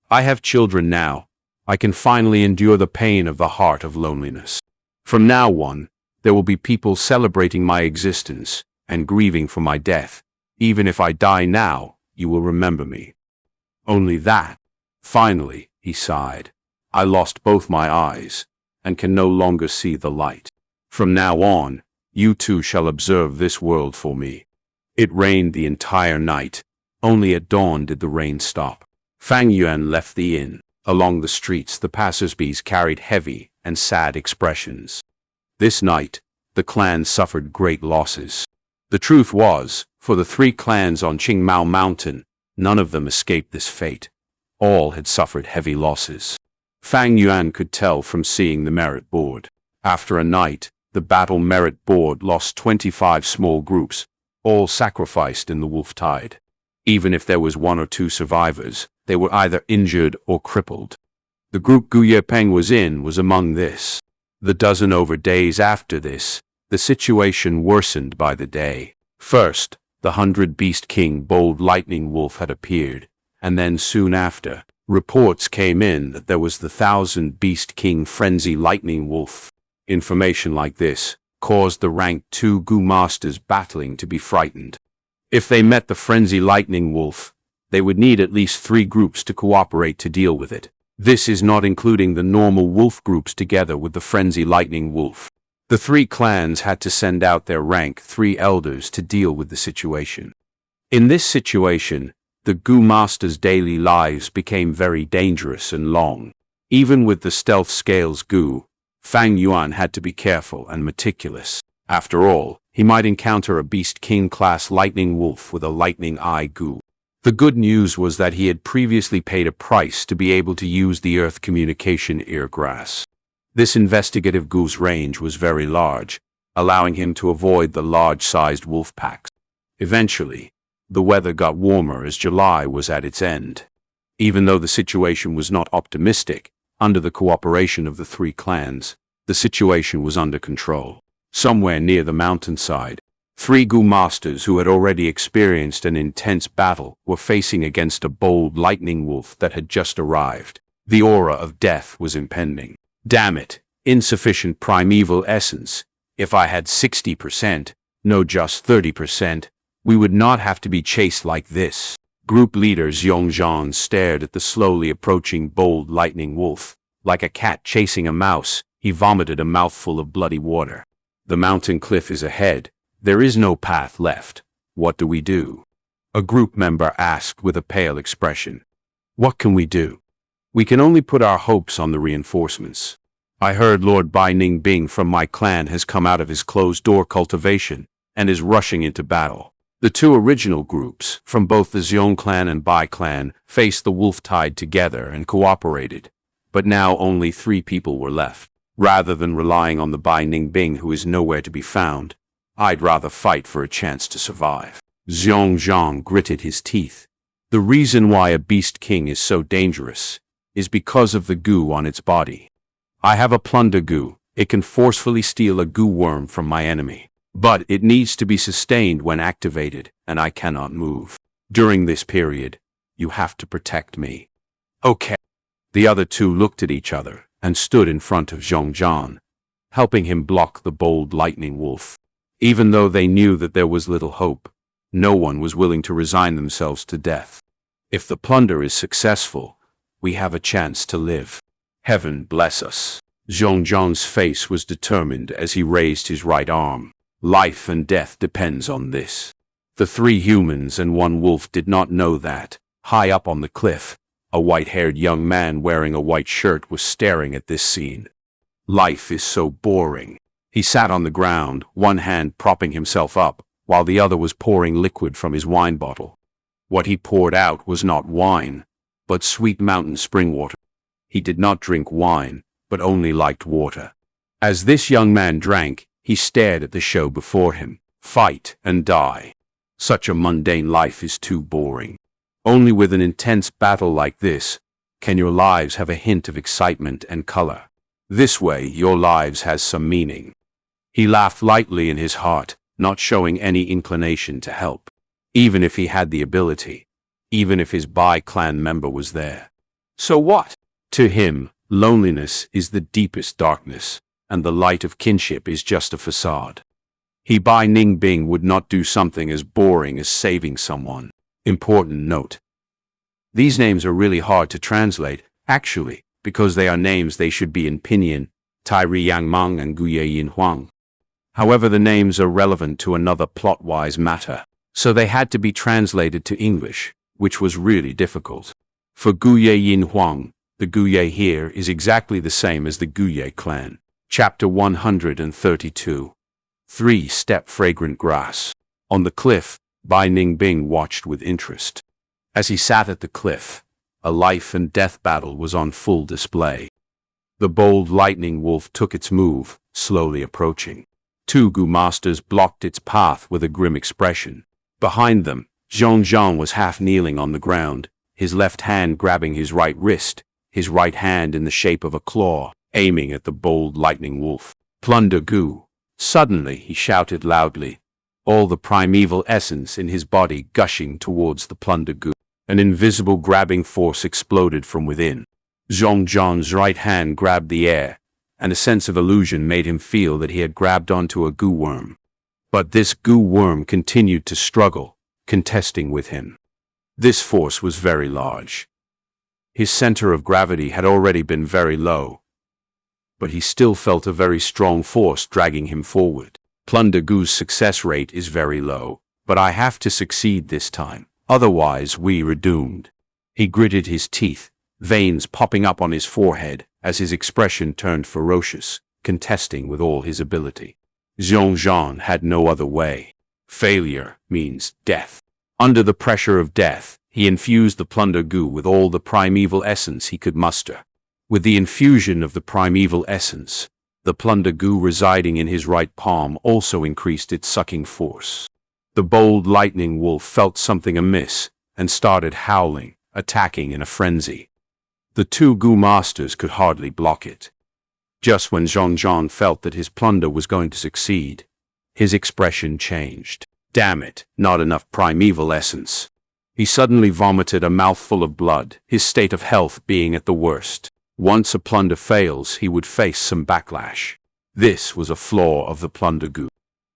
"I have children now. I can finally endure the pain of the heart of loneliness. From now on, there will be people celebrating my existence and grieving for my death. Even if I die now, you will remember me." Only that. Finally, he sighed, "I lost both my eyes and can no longer see the light. From now on, you too shall observe this world for me." It rained the entire night. Only at dawn did the rain stop. Fang Yuan left the inn. Along the streets, the passers-by carried heavy and sad expressions. This night, the clan suffered great losses. The truth was, for the 3 clans on Qingmao Mountain, none of them escaped this fate. All had suffered heavy losses. Fang Yuan could tell from seeing the merit board. After a night, the battle merit board lost 25 small groups, all sacrificed in the wolf tide. Even if there was 1 or 2 survivors, they were either injured or crippled. The group Gu Yepeng was in was among this. The dozen over days after this, the situation worsened by the day. First, the 100 Beast King Bold Lightning Wolf had appeared, and then soon after, reports came in that there was the 1,000 Beast King Frenzy Lightning Wolf. Information like this caused the rank 2 Gu Masters battling to be frightened. If they met the Frenzy Lightning Wolf, they would need at least 3 groups to cooperate to deal with it. This is not including the normal wolf groups together with the Frenzy Lightning Wolf. The 3 clans had to send out their rank 3 elders to deal with the situation. In this situation, the Gu Masters' daily lives became very dangerous and long. Even with the stealth scales Gu, Fang Yuan had to be careful and meticulous. After all, he might encounter a Beast King class Lightning Wolf with a Lightning Eye Gu. The good news was that he had previously paid a price to be able to use the Earth Communication Eargrass. This investigative Gu's range was very large, allowing him to avoid the large-sized wolf packs. Eventually, the weather got warmer as July was at its end. Even though the situation was not optimistic, under the cooperation of the 3 clans, the situation was under control. Somewhere near the mountainside, 3 Gu Masters who had already experienced an intense battle were facing against a bold lightning wolf that had just arrived. The aura of death was impending. Damn it, insufficient primeval essence. If I had 60%, no just 30%, we would not have to be chased like this. Group leader Zhong stared at the slowly approaching bold lightning wolf. Like a cat chasing a mouse, he vomited a mouthful of bloody water. The mountain cliff is ahead. There is no path left. What do we do? A group member asked with a pale expression. What can we do? We can only put our hopes on the reinforcements. I heard Lord Bai Ningbing from my clan has come out of his closed-door cultivation and is rushing into battle. The 2 original groups, from both the Xiong clan and Bai clan, faced the wolf tide together and cooperated, but now only 3 people were left. Rather than relying on the Bai Ningbing who is nowhere to be found, I'd rather fight for a chance to survive. Zhong gritted his teeth. The reason why a Beast King is so dangerous is because of the Gu on its body. I have a plunder Gu. It can forcefully steal a Gu worm from my enemy. But it needs to be sustained when activated, and I cannot move. During this period, you have to protect me. Okay. The other 2 looked at each other and stood in front of Zhong, helping him block the bold lightning wolf. Even though they knew that there was little hope, No one was willing to resign themselves to death. If the plunder is successful, we have a chance to live. Heaven bless us. Zhongzhang's face was determined as he raised his right arm. Life and death depends on this. The 3 humans and 1 wolf did not know that, high up on the cliff, a white-haired young man wearing a white shirt was staring at this scene. Life is so boring. He sat on the ground, one hand propping himself up, while the other was pouring liquid from his wine bottle. What he poured out was not wine, but sweet mountain spring water. He did not drink wine, but only liked water. As this young man drank, he stared at the show before him. Fight and die. Such a mundane life is too boring. Only with an intense battle like this can your lives have a hint of excitement and color. This way, your lives has some meaning. He laughed lightly in his heart, not showing any inclination to help. Even if he had the ability, even if his Bai clan member was there. So what? To him, loneliness is the deepest darkness, and the light of kinship is just a facade. He Bai Ningbing would not do something as boring as saving someone. Important note. These names are really hard to translate, actually, because they are names they should be in Pinyin, Tai Ri Yang Meng and Guye Yin Huang. However, the names are relevant to another plot-wise matter, so they had to be translated to English, which was really difficult. For Guye Yin Huang, the Guye here is exactly the same as the Guye clan. Chapter 132. 3-step fragrant grass. On the cliff, Bai Ningbing watched with interest. As he sat at the cliff, a life and death battle was on full display. The bold lightning wolf took its move, slowly approaching. 2 Gu masters blocked its path with a grim expression. Behind them, Zhongzhang was half kneeling on the ground, his left hand grabbing his right wrist, his right hand in the shape of a claw, aiming at the bold lightning wolf. Plunder Gu. Suddenly he shouted loudly, all the primeval essence in his body gushing towards the Plunder Gu. An invisible grabbing force exploded from within. Zhongzhang's right hand grabbed the air, and a sense of illusion made him feel that he had grabbed onto a goo worm. But this goo worm continued to struggle, contesting with him. This force was very large. His center of gravity had already been very low, but he still felt a very strong force dragging him forward. Plunder Gu's success rate is very low, but I have to succeed this time, otherwise we are doomed. He gritted his teeth, veins popping up on his forehead as his expression turned ferocious, contesting with all his ability. Zhongzhang had no other way. Failure means death. Under the pressure of death, he infused the Plunder Gu with all the primeval essence he could muster. With the infusion of the primeval essence, the Plunder Gu residing in his right palm also increased its sucking force. The bold lightning wolf felt something amiss and started howling, attacking in a frenzy. The 2 Gu masters could hardly block it. Just when Zhongzhang felt that his plunder was going to succeed, his expression changed. Damn it, not enough primeval essence. He suddenly vomited a mouthful of blood, his state of health being at the worst. Once a plunder fails, he would face some backlash. This was a flaw of the Plunder Gu.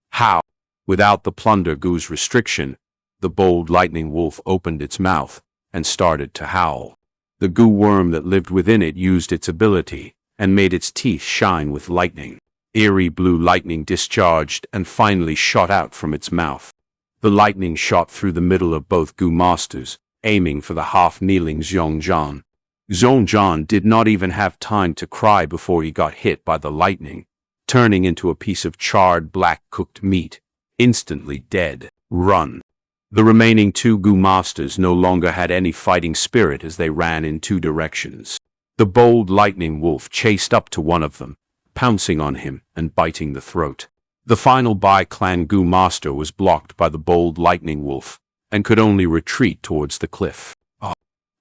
How? Without the Plunder Gu's restriction, the bold lightning wolf opened its mouth and started to howl. The goo worm that lived within it used its ability and made its teeth shine with lightning. Eerie blue lightning discharged and finally shot out from its mouth. The lightning shot through the middle of both Gu masters, aiming for the half-kneeling Zhongzhang. Zhongzhang did not even have time to cry before he got hit by the lightning, turning into a piece of charred black cooked meat, instantly dead. Run! The remaining 2 Gu masters no longer had any fighting spirit as they ran in 2 directions. The bold lightning wolf chased up to one of them, pouncing on him and biting the throat. The final Bai clan Gu master was blocked by the bold lightning wolf and could only retreat towards the cliff.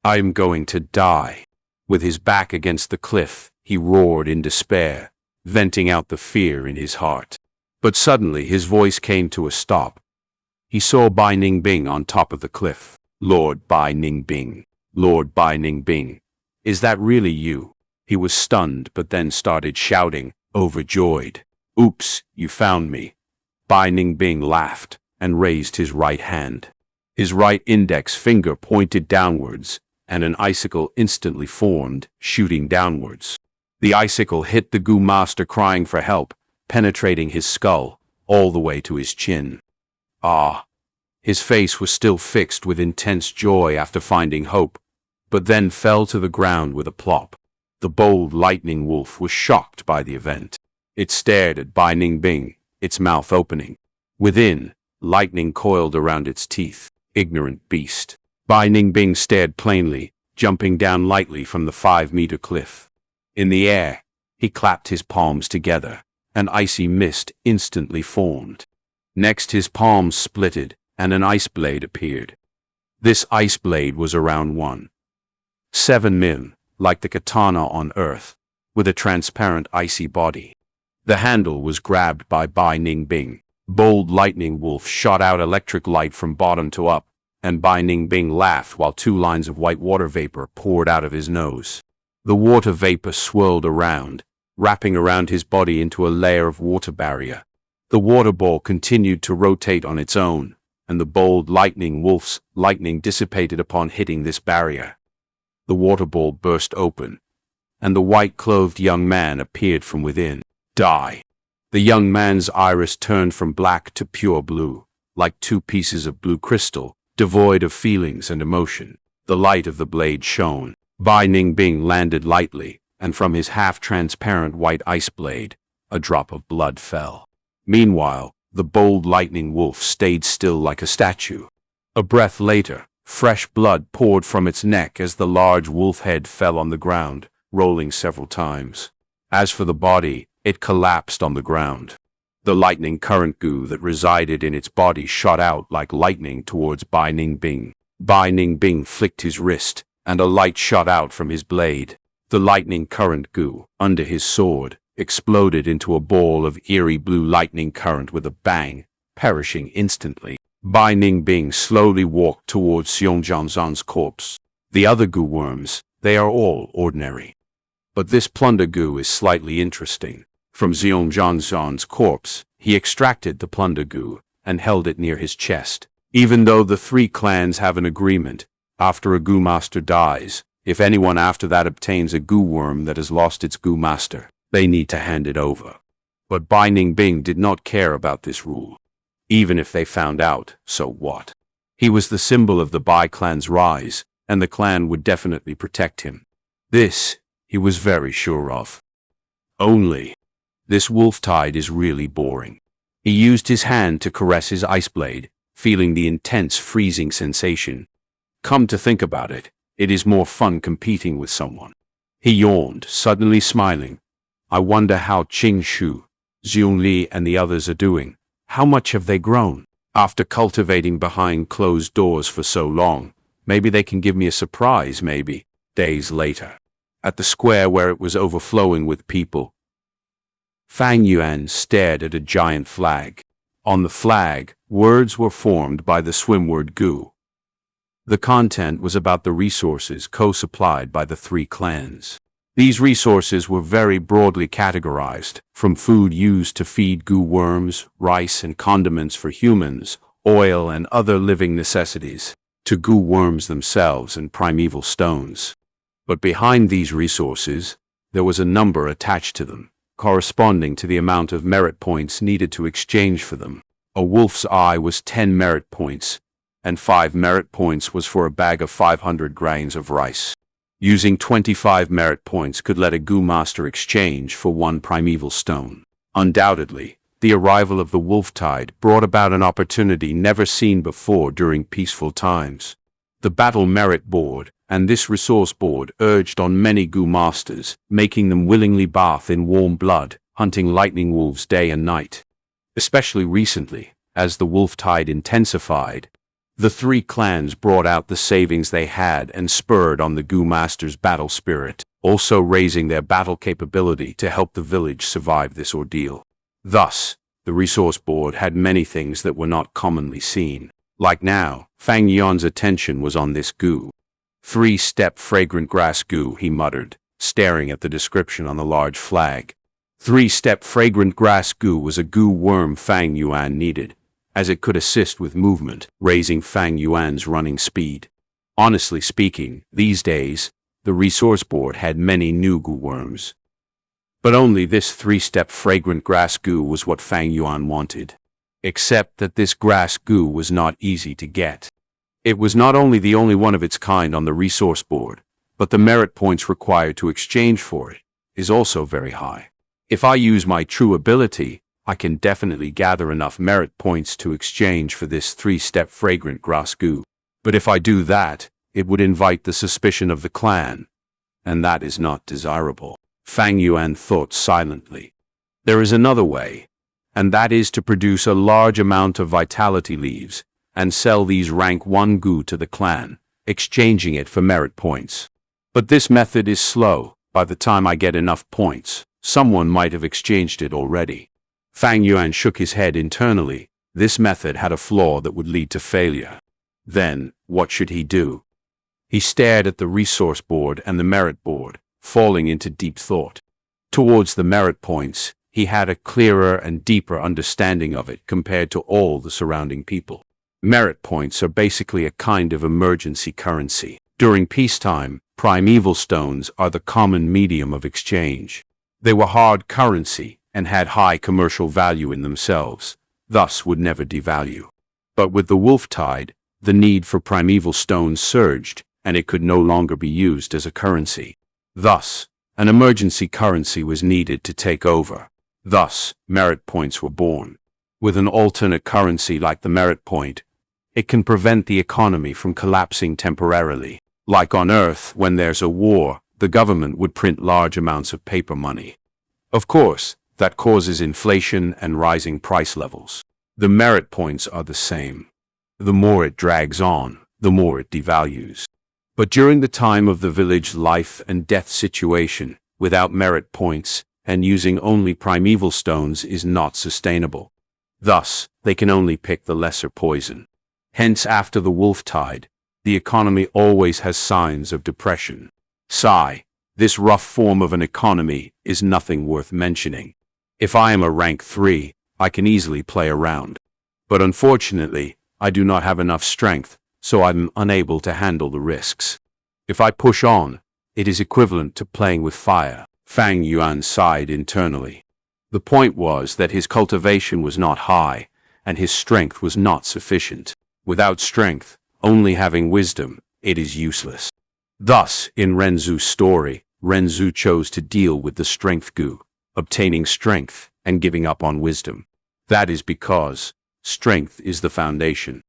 I'm going to die. With his back against the cliff, he roared in despair, venting out the fear in his heart. But suddenly his voice came to a stop. He saw Bai Ningbing on top of the cliff. Lord Bai Ningbing. Lord Bai Ningbing. Is that really you? He was stunned but then started shouting, overjoyed. Oops, you found me. Bai Ningbing laughed. and raised his right hand. His right index finger pointed downwards, and an icicle instantly formed, shooting downwards. The icicle hit the Gu Master, crying for help, penetrating his skull, all the way to his chin. Ah! His face was still fixed with intense joy after finding hope, but then fell to the ground with a plop. The bold lightning wolf was shocked by the event. It stared at Bai Ningbing, its mouth opening. Within, lightning coiled around its teeth. Ignorant beast. Bai Ningbing stared plainly, jumping down lightly from the 5-meter cliff. In the air, he clapped his palms together. An icy mist instantly formed. Next his palms splitted, and an ice blade appeared. This ice blade was around 1.7 min, like the katana on Earth, with a transparent icy body. The handle was grabbed by Bai Ningbing. Bold lightning wolf shot out electric light from bottom to up, and Bai Ningbing laughed while 2 lines of white water vapor poured out of his nose. The water vapor swirled around, wrapping around his body into a layer of water barrier. The water ball continued to rotate on its own, and the bold lightning wolf's lightning dissipated upon hitting this barrier. The water ball burst open, and the white-clothed young man appeared from within. Die! The young man's iris turned from black to pure blue, like 2 pieces of blue crystal, devoid of feelings and emotion. The light of the blade shone. Bai Ningbing landed lightly, and from his half-transparent white ice blade, a drop of blood fell. Meanwhile, the bold lightning wolf stayed still like a statue. A breath later, fresh blood poured from its neck as the large wolf head fell on the ground, rolling several times. As for the body, it collapsed on the ground. The lightning current goo that resided in its body shot out like lightning towards Bai Ningbing. Bai Ningbing flicked his wrist, and a light shot out from his blade. The lightning current goo, under his sword, exploded into a ball of eerie blue lightning current with a bang, perishing instantly. Bai Ningbing slowly walked towards Xianxia's corpse. The other goo worms, they are all ordinary. But this plunder goo is slightly interesting. From Xianxia's corpse, he extracted the plunder goo and held it near his chest. Even though the 3 clans have an agreement, after a goo master dies, if anyone after that obtains a goo worm that has lost its goo master, they need to hand it over. But Bai Ningbing did not care about this rule. Even if they found out, so what? He was the symbol of the Bai clan's rise, and the clan would definitely protect him. This, he was very sure of. Only, this wolf-tide is really boring. He used his hand to caress his ice blade, feeling the intense freezing sensation. Come to think about it, it is more fun competing with someone. He yawned, suddenly smiling. I wonder how Qing Shu, Zhongli and the others are doing. How much have they grown? After cultivating behind closed doors for so long, maybe they can give me a surprise, maybe. Days later, at the square where it was overflowing with people, Fang Yuan stared at a giant flag. On the flag, words were formed by the swim-word Gu. The content was about the resources co-supplied by the 3 clans. These resources were very broadly categorized, from food used to feed goo worms, rice and condiments for humans, oil and other living necessities, to goo worms themselves and primeval stones. But behind these resources, there was a number attached to them, corresponding to the amount of merit points needed to exchange for them. A wolf's eye was 10 merit points, and 5 merit points was for a bag of 500 grains of rice. Using 25 merit points could let a goo master exchange for 1 primeval stone. Undoubtedly, the arrival of the wolf tide brought about an opportunity never seen before during peaceful times. The battle merit board and this resource board urged on many goo masters, making them willingly bath in warm blood, hunting lightning wolves day and night. Especially recently, as the wolf tide intensified, the 3 clans brought out the savings they had and spurred on the goo master's battle spirit, also raising their battle capability to help the village survive this ordeal. Thus, the resource board had many things that were not commonly seen. Like now, Fang Yuan's attention was on this goo. 3-step fragrant grass goo, he muttered, staring at the description on the large flag. 3-step fragrant grass goo was a goo worm Fang Yuan needed, as it could assist with movement, raising Fang Yuan's running speed. Honestly speaking, these days, the resource board had many new goo worms. But only this 3-step fragrant grass goo was what Fang Yuan wanted. Except that this grass goo was not easy to get. It was not only the only one of its kind on the resource board, but the merit points required to exchange for it is also very high. If I use my true ability, I can definitely gather enough merit points to exchange for this 3-step fragrant grass goo. But if I do that, it would invite the suspicion of the clan, and that is not desirable. Fang Yuan thought silently. There is another way, and that is to produce a large amount of vitality leaves and sell these rank 1 goo to the clan, exchanging it for merit points. But this method is slow. By the time I get enough points, someone might have exchanged it already. Fang Yuan shook his head internally. This method had a flaw that would lead to failure. Then, what should he do? He stared at the resource board and the merit board, falling into deep thought. Towards the merit points, he had a clearer and deeper understanding of it compared to all the surrounding people. Merit points are basically a kind of emergency currency. During peacetime, primeval stones are the common medium of exchange. They were hard currency and had high commercial value in themselves, thus would never devalue. But with the wolf tide, the need for primeval stones surged, and it could no longer be used as a currency. Thus, an emergency currency was needed to take over. Thus, merit points were born. With an alternate currency like the merit point, it can prevent the economy from collapsing temporarily. Like on Earth, when there's a war, the government would print large amounts of paper money. Of course, that causes inflation and rising price levels. The merit points are the same. The more it drags on, the more it devalues. But during the time of the village life and death situation, without merit points and using only primeval stones is not sustainable. Thus, they can only pick the lesser poison. Hence, after the wolf tide, the economy always has signs of depression. Sigh, this rough form of an economy is nothing worth mentioning. If I am a rank 3, I can easily play around. But unfortunately, I do not have enough strength, so I'm unable to handle the risks. If I push on, it is equivalent to playing with fire. Fang Yuan sighed internally. The point was that his cultivation was not high, and his strength was not sufficient. Without strength, only having wisdom, it is useless. Thus, in Renzu's story, Renzu chose to deal with the strength goo, obtaining strength and giving up on wisdom. That is because strength is the foundation.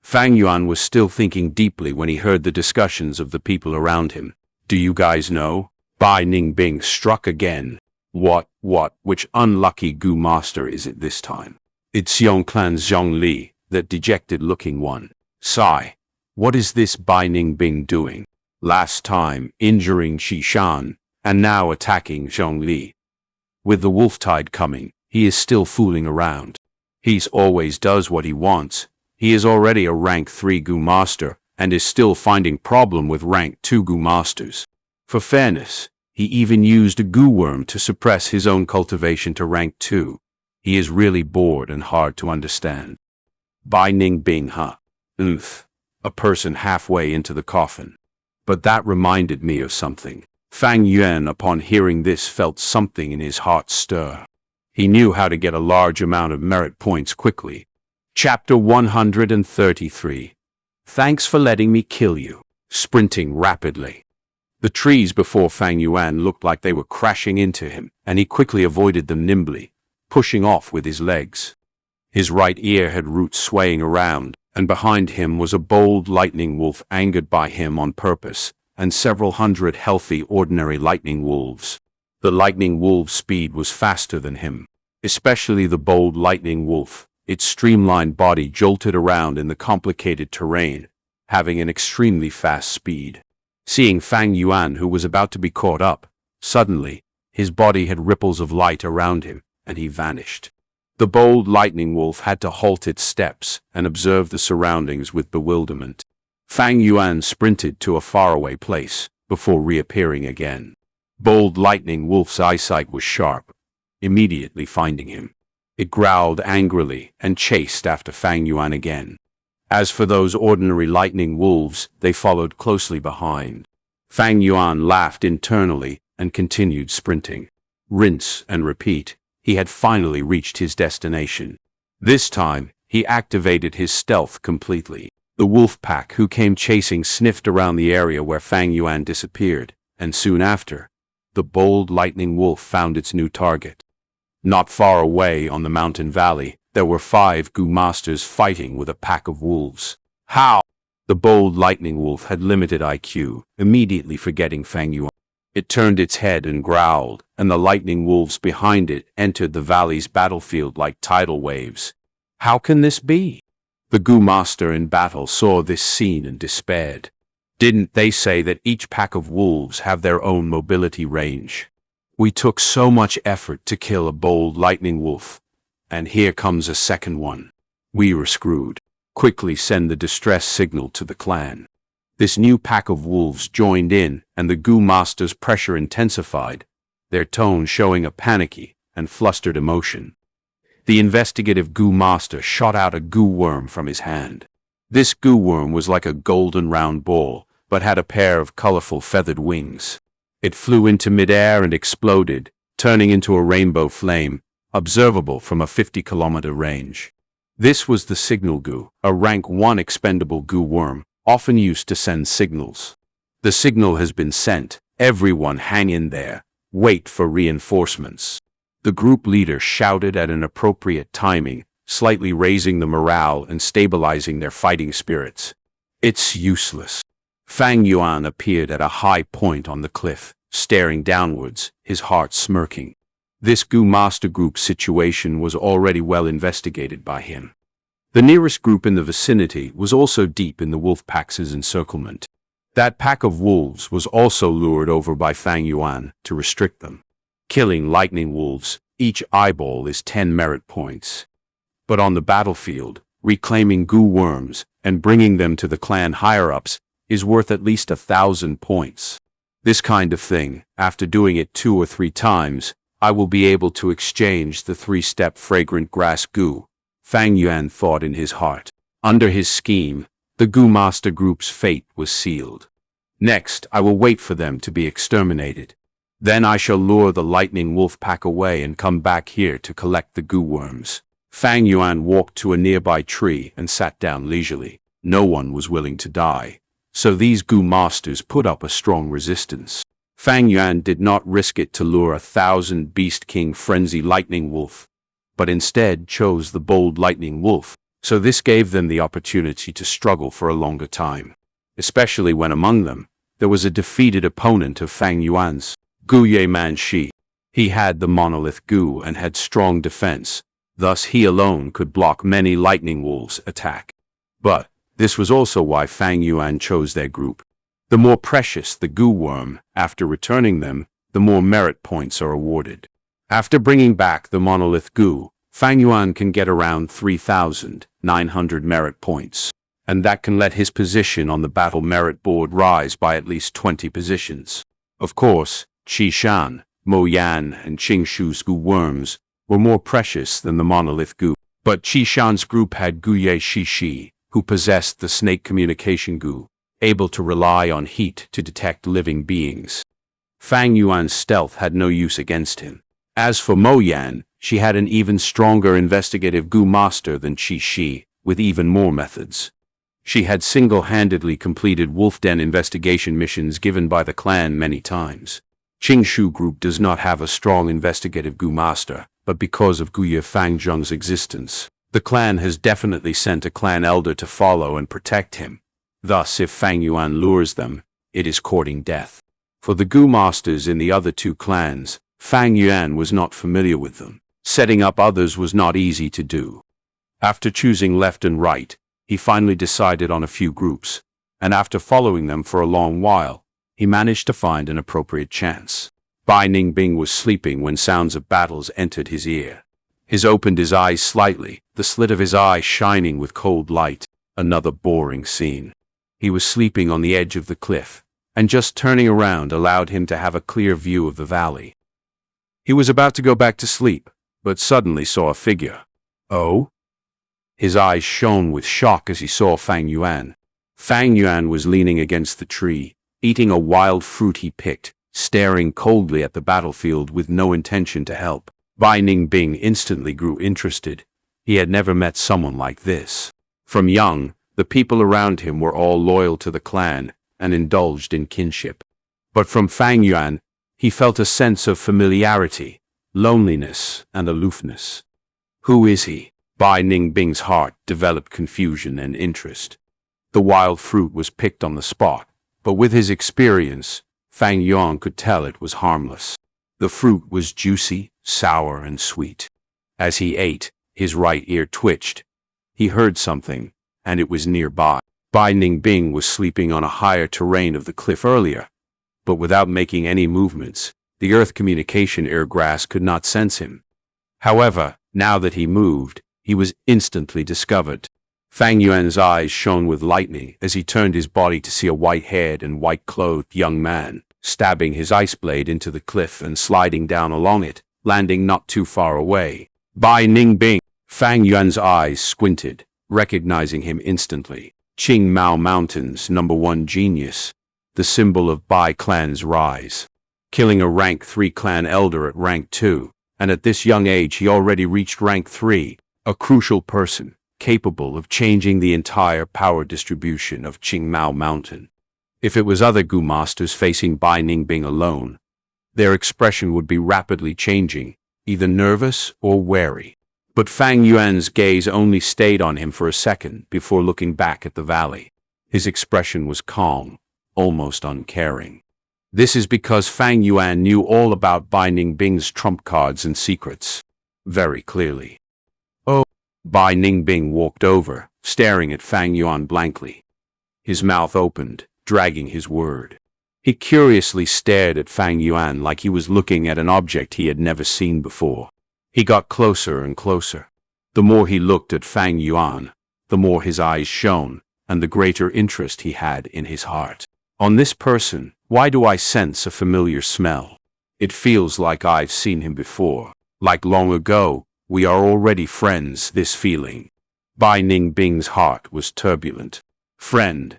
Fang Yuan was still thinking deeply when he heard the discussions of the people around him. Do you guys know? Bai Ningbing struck again. Which unlucky goo master is it this time? It's Yongclan's Zhongli, that dejected-looking one. Sigh. What is this Bai Ningbing doing? Last time, injuring Shishan, and now attacking Zhongli. With the wolf tide coming, he is still fooling around. He's always does what he wants. He is already a rank 3 goo master, and is still finding problem with rank 2 goo masters. For fairness, he even used a goo worm to suppress his own cultivation to rank 2. He is really bored and hard to understand. Bai Ningbing, huh? A person halfway into the coffin. But that reminded me of something. Fang Yuan, upon hearing this, felt something in his heart stir. He knew how to get a large amount of merit points quickly. Chapter 133. Thanks for letting me kill you. Sprinting rapidly. The trees before Fang Yuan looked like they were crashing into him, and he quickly avoided them nimbly, pushing off with his legs. His right ear had roots swaying around, and behind him was a bold lightning wolf angered by him on purpose, and several hundred healthy ordinary lightning wolves. The lightning wolf's speed was faster than him, especially the bold lightning wolf. Its streamlined body jolted around in the complicated terrain, having an extremely fast speed. Seeing Fang Yuan, who was about to be caught up, suddenly, his body had ripples of light around him, and he vanished. The bold lightning wolf had to halt its steps and observe the surroundings with bewilderment. Fang Yuan sprinted to a faraway place before reappearing again. Bold lightning wolf's eyesight was sharp, immediately finding him. It growled angrily and chased after Fang Yuan again. As for those ordinary lightning wolves, they followed closely behind. Fang Yuan laughed internally and continued sprinting. Rinse and repeat, he had finally reached his destination. This time, he activated his stealth completely. The wolf pack who came chasing sniffed around the area where Fang Yuan disappeared, and soon after, the bold lightning wolf found its new target. Not far away on the mountain valley, there were 5 Gu masters fighting with a pack of wolves. How? The bold lightning wolf had limited IQ, immediately forgetting Fang Yuan. It turned its head and growled, and the lightning wolves behind it entered the valley's battlefield like tidal waves. How can this be? The Gu master in battle saw this scene and despaired. Didn't they say that each pack of wolves have their own mobility range? We took so much effort to kill a bold lightning wolf, and here comes a second one. We were screwed. Quickly send the distress signal to the clan. This new pack of wolves joined in, and the Gu master's pressure intensified, their tone showing a panicky and flustered emotion. The investigative Gu master shot out a Gu worm from his hand. This Gu worm was like a golden round ball, but had a pair of colorful feathered wings. It flew into midair and exploded, turning into a rainbow flame, observable from a 50-kilometer range. This was the Signal Gu, a rank 1 expendable Gu worm, often used to send signals. The signal has been sent. Everyone hang in there. Wait for reinforcements. The group leader shouted at an appropriate timing, slightly raising the morale and stabilizing their fighting spirits. It's useless. Fang Yuan appeared at a high point on the cliff, staring downwards, his heart smirking. This Gu master group situation was already well investigated by him. The nearest group in the vicinity was also deep in the wolf pack's encirclement. That pack of wolves was also lured over by Fang Yuan to restrict them. Killing lightning wolves, each eyeball is 10 merit points. But on the battlefield, reclaiming Gu worms and bringing them to the clan higher-ups is worth at least 1,000 points. This kind of thing, after doing it 2 or 3 times, I will be able to exchange the 3-step fragrant grass Gu, Fang Yuan thought in his heart. Under his scheme, the Gu master group's fate was sealed. Next, I will wait for them to be exterminated. Then I shall lure the lightning wolf pack away and come back here to collect the Gu worms. Fang Yuan walked to a nearby tree and sat down leisurely. No one was willing to die, so these Gu masters put up a strong resistance. Fang Yuan did not risk it to lure 1,000 Beast King Frenzy Lightning Wolf, but instead chose the bold Lightning Wolf, so this gave them the opportunity to struggle for a longer time, especially when among them there was a defeated opponent of Fang Yuan's, Gu Ye Man Shi. He had the monolith Gu and had strong defense, thus he alone could block many Lightning Wolves' attack. But this was also why Fang Yuan chose their group. The more precious the Gu worm, after returning them, the more merit points are awarded. After bringing back the monolith Gu, Fang Yuan can get around 3,900 merit points, and that can let his position on the battle merit board rise by at least 20 positions. Of course, Qishan, Mo Yan, and Qingshu's Gu worms were more precious than the monolith Gu, but Qishan's group had Gu Ye Shi, who possessed the snake communication Gu, able to rely on heat to detect living beings. Fang Yuan's stealth had no use against him. As for Mo Yan, she had an even stronger investigative Gu master than Qi Shi, with even more methods. She had single-handedly completed wolf den investigation missions given by the clan many times. Qingshu group does not have a strong investigative Gu master, but because of Guye Fangzheng's existence, the clan has definitely sent a clan elder to follow and protect him. Thus, if Fang Yuan lures them, it is courting death. For the Gu masters in the other 2 clans, Fang Yuan was not familiar with them. Setting up others was not easy to do. After choosing left and right, he finally decided on a few groups, and after following them for a long while, he managed to find an appropriate chance. Bai Ningbing was sleeping when sounds of battles entered his ear. He opened his eyes slightly, the slit of his eye shining with cold light. Another boring scene. He was sleeping on the edge of the cliff, and just turning around allowed him to have a clear view of the valley. He was about to go back to sleep, but suddenly saw a figure. Oh? His eyes shone with shock as he saw Fang Yuan. Fang Yuan was leaning against the tree, eating a wild fruit he picked, staring coldly at the battlefield with no intention to help. Bai Ningbing instantly grew interested. He had never met someone like this. From young, the people around him were all loyal to the clan and indulged in kinship. But from Fang Yuan, he felt a sense of familiarity, loneliness, and aloofness. Who is he? Bai Ningbing's heart developed confusion and interest. The wild fruit was picked on the spot, but with his experience, Fang Yuan could tell it was harmless. The fruit was juicy, sour, and sweet. As he ate, his right ear twitched. He heard something, and it was nearby. Bai Ningbing was sleeping on a higher terrain of the cliff earlier, but without making any movements, the earth communication eargrass could not sense him. However, now that he moved, he was instantly discovered. Fang Yuan's eyes shone with lightning as he turned his body to see a white-haired and white-clothed young man, stabbing his ice blade into the cliff and sliding down along it, landing not too far away. Bai Ningbing! Fang Yuan's eyes squinted, recognizing him instantly. Qing Mao Mountains, #1 genius, the symbol of Bai clan's rise. Killing a rank 3 clan elder at rank 2, and at this young age he already reached rank 3, a crucial person, capable of changing the entire power distribution of Qing Mao Mountain. If it was other Gu masters facing Bai Ningbing alone, their expression would be rapidly changing, either nervous or wary. But Fang Yuan's gaze only stayed on him for a second before looking back at the valley. His expression was calm, almost uncaring. This is because Fang Yuan knew all about Bai Ningbing's trump cards and secrets. Very clearly. Oh! Bai Ningbing walked over, staring at Fang Yuan blankly. His mouth opened, dragging his word. He curiously stared at Fang Yuan like he was looking at an object he had never seen before. He got closer and closer. The more he looked at Fang Yuan, the more his eyes shone, and the greater interest he had in his heart. On this person, why do I sense a familiar smell? It feels like I've seen him before. Like long ago, we are already friends, this feeling. Bai Ningbing's heart was turbulent. Friend.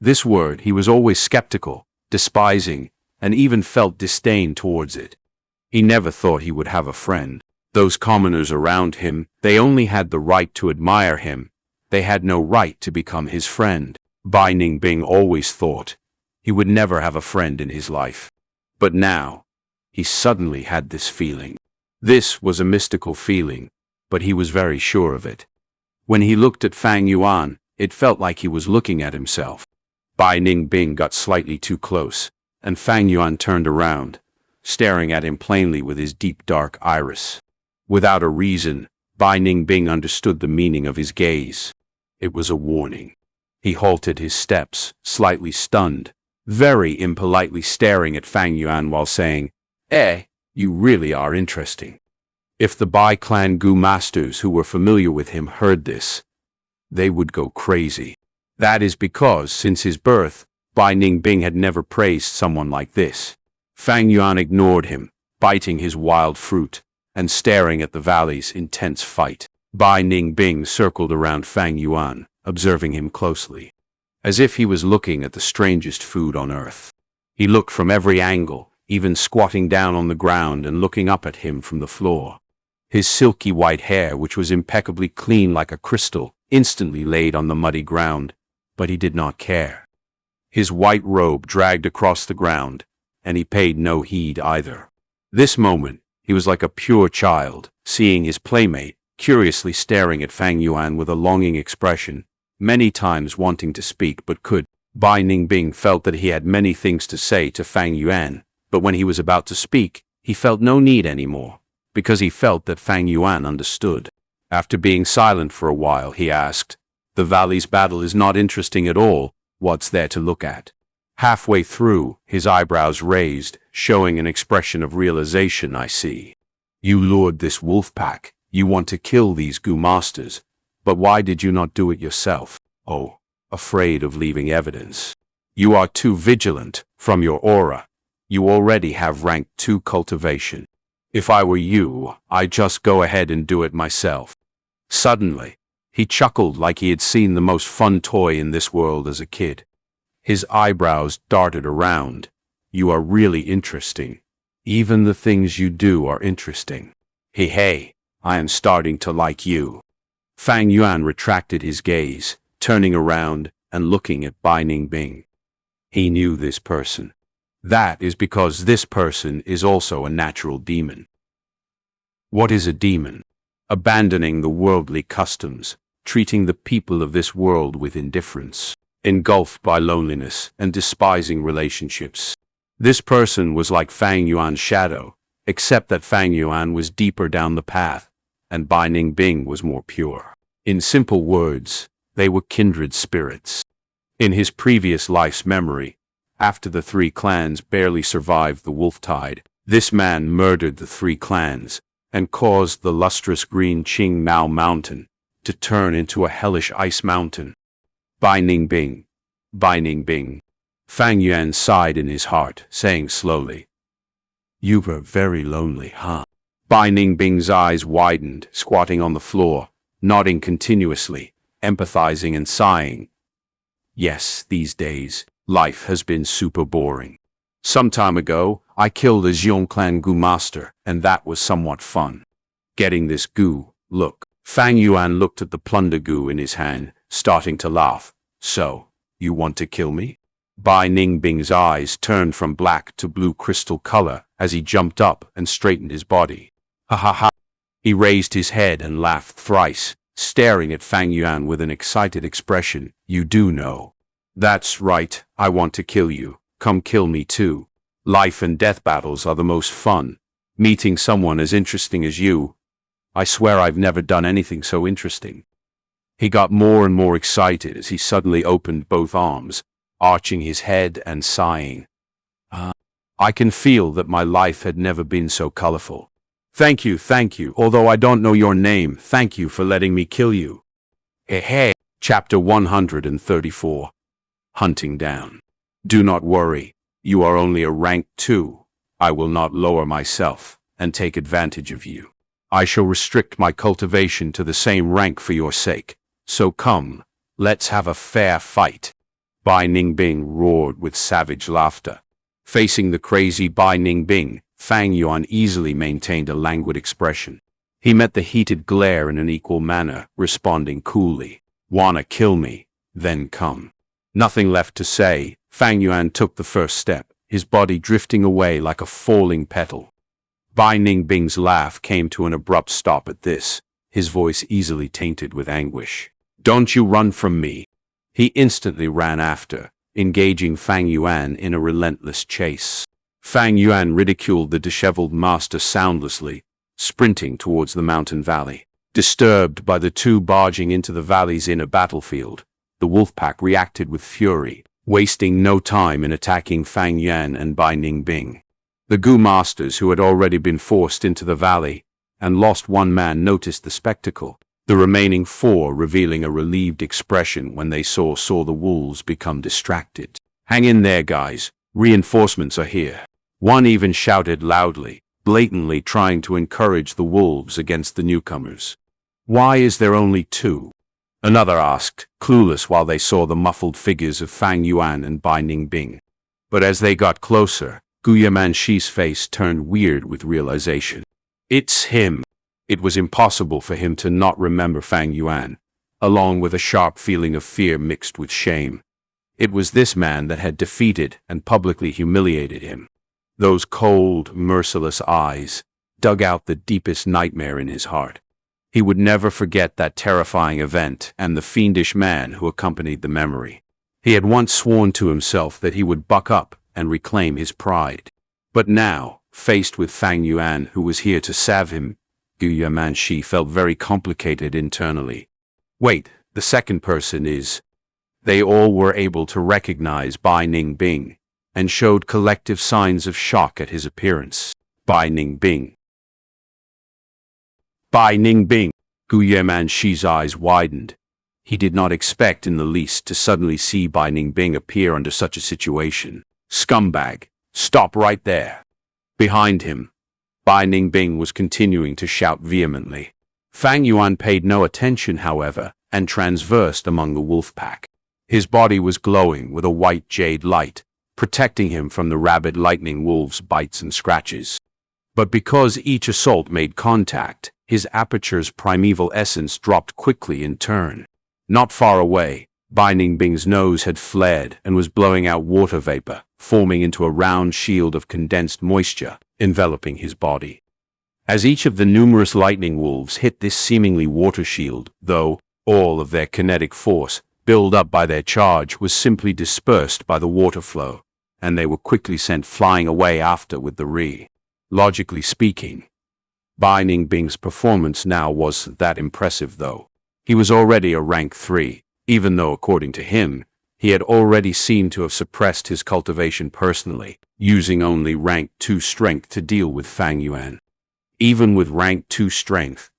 This word he was always skeptical, despising, and even felt disdain towards it. He never thought he would have a friend. Those commoners around him, they only had the right to admire him. They had no right to become his friend. Bai Ningbing always thought he would never have a friend in his life. But now, he suddenly had this feeling. This was a mystical feeling, but he was very sure of it. When he looked at Fang Yuan, it felt like he was looking at himself. Bai Ningbing got slightly too close, and Fang Yuan turned around, staring at him plainly with his deep dark iris. Without a reason, Bai Ningbing understood the meaning of his gaze. It was a warning. He halted his steps, slightly stunned, very impolitely staring at Fang Yuan while saying, you really are interesting. If the Bai clan Gu masters who were familiar with him heard this, they would go crazy. That is because, since his birth, Bai Ningbing had never praised someone like this. Fang Yuan ignored him, biting his wild fruit, and staring at the valley's intense fight. Bai Ningbing circled around Fang Yuan, observing him closely, as if he was looking at the strangest food on earth. He looked from every angle, even squatting down on the ground and looking up at him from the floor. His silky white hair, which was impeccably clean like a crystal, instantly laid on the muddy ground, but he did not care. His white robe dragged across the ground, and he paid no heed either. This moment, he was like a pure child, seeing his playmate, curiously staring at Fang Yuan with a longing expression, many times wanting to speak but could. Bai Ningbing felt that he had many things to say to Fang Yuan, but when he was about to speak, he felt no need anymore, because he felt that Fang Yuan understood. After being silent for a while, he asked, "The valley's battle is not interesting at all. What's there to look at?" Halfway through, his eyebrows raised, showing an expression of realization. "I see. You lured this wolf pack. You want to kill these Gu masters. But why did you not do it yourself? Oh, afraid of leaving evidence. You are too vigilant. From your aura, you already have rank 2 cultivation. If I were you, I'd just go ahead and do it myself. Suddenly, he chuckled like he had seen the most fun toy in this world as a kid. His eyebrows darted around. You are really interesting. Even the things you do are interesting. Hey, I am starting to like you. Fang Yuan retracted his gaze, turning around and looking at Bai Ningbing. He knew this person. That is because this person is also a natural demon. What is a demon? Abandoning the worldly customs, treating the people of this world with indifference, engulfed by loneliness and despising relationships. This person was like Fang Yuan's shadow, except that Fang Yuan was deeper down the path, and Bai Ningbing was more pure. In simple words, they were kindred spirits. In his previous life's memory, after the 3 clans barely survived the wolf tide, this man murdered the 3 clans and caused the lustrous green Qing Mao Mountain to turn into a hellish ice mountain. Bai Ningbing. Fang Yuan sighed in his heart, saying slowly, "You were very lonely, huh?" Bai Ningbing's eyes widened, squatting on the floor, nodding continuously, empathizing and sighing. Yes, these days, life has been super boring. Some time ago, I killed a Zhong clan goo master, and that was somewhat fun. Getting this goo, look. Fang Yuan looked at the plunder goo in his hand, starting to laugh. So, you want to kill me? Bai Ningbing's eyes turned from black to blue crystal color as he jumped up and straightened his body. Ha ha ha. He raised his head and laughed thrice, staring at Fang Yuan with an excited expression. You do know. That's right, I want to kill you. Come kill me too. Life and death battles are the most fun. Meeting someone as interesting as you. I swear I've never done anything so interesting. He got more and more excited as he suddenly opened both arms, arching his head and sighing. I can feel that my life had never been so colorful. Thank you, although I don't know your name, thank you for letting me kill you. Hey. Chapter 134. Hunting Down. Do not worry, you are only a rank 2. I will not lower myself and take advantage of you. I shall restrict my cultivation to the same rank for your sake. So come, let's have a fair fight. Bai Ningbing roared with savage laughter. Facing the crazy Bai Ningbing, Fang Yuan easily maintained a languid expression. He met the heated glare in an equal manner, responding coolly. Wanna kill me? Then come. Nothing left to say, Fang Yuan took the first step, his body drifting away like a falling petal. Bai Ningbing's laugh came to an abrupt stop at this, his voice easily tainted with anguish. Don't you run from me. He instantly ran after, engaging Fang Yuan in a relentless chase. Fang Yuan ridiculed the disheveled master soundlessly, sprinting towards the mountain valley. Disturbed by the two barging into the valley's inner battlefield, the wolf pack reacted with fury, wasting no time in attacking Fang Yuan and Bai Ningbing. The goo masters who had already been forced into the valley and lost one man noticed the spectacle, the remaining 4 revealing a relieved expression when they saw the wolves become distracted. Hang in there, guys. Reinforcements are here. One even shouted loudly, blatantly trying to encourage the wolves against the newcomers. Why is there only 2? Another asked, clueless while they saw the muffled figures of Fang Yuan and Bai Ningbing. But as they got closer, Gu Yamanxi's face turned weird with realization. It's him. It was impossible for him to not remember Fang Yuan, along with a sharp feeling of fear mixed with shame. It was this man that had defeated and publicly humiliated him. Those cold, merciless eyes dug out the deepest nightmare in his heart. He would never forget that terrifying event and the fiendish man who accompanied the memory. He had once sworn to himself that he would buck up and reclaim his pride. But now, faced with Fang Yuan who was here to salve him, Gu Yamanxi felt very complicated internally. Wait, the second person is... They all were able to recognize Bai Ningbing, and showed collective signs of shock at his appearance. Bai Ningbing. Gu Yamanxi's eyes widened. He did not expect in the least to suddenly see Bai Ningbing appear under such a situation. Scumbag, stop right there. Behind him, Bai Ningbing was continuing to shout vehemently. Fang Yuan paid no attention, however, and transversed among the wolf pack. His body was glowing with a white jade light, protecting him from the rabid lightning wolves' bites and scratches. But because each assault made contact, his aperture's primeval essence dropped quickly in turn. Not far away, Bai Ningbing's nose had flared and was blowing out water vapor, forming into a round shield of condensed moisture, enveloping his body. As each of the numerous lightning wolves hit this seemingly water shield, though, all of their kinetic force, built up by their charge, was simply dispersed by the water flow, and they were quickly sent flying away after with the Re. Logically speaking, Bai Ningbing's performance now wasn't that impressive, though. He was already a rank 3, even though, according to him, he had already seemed to have suppressed his cultivation personally, using only rank 2 strength to deal with Fang Yuan. Even with rank 2 strength,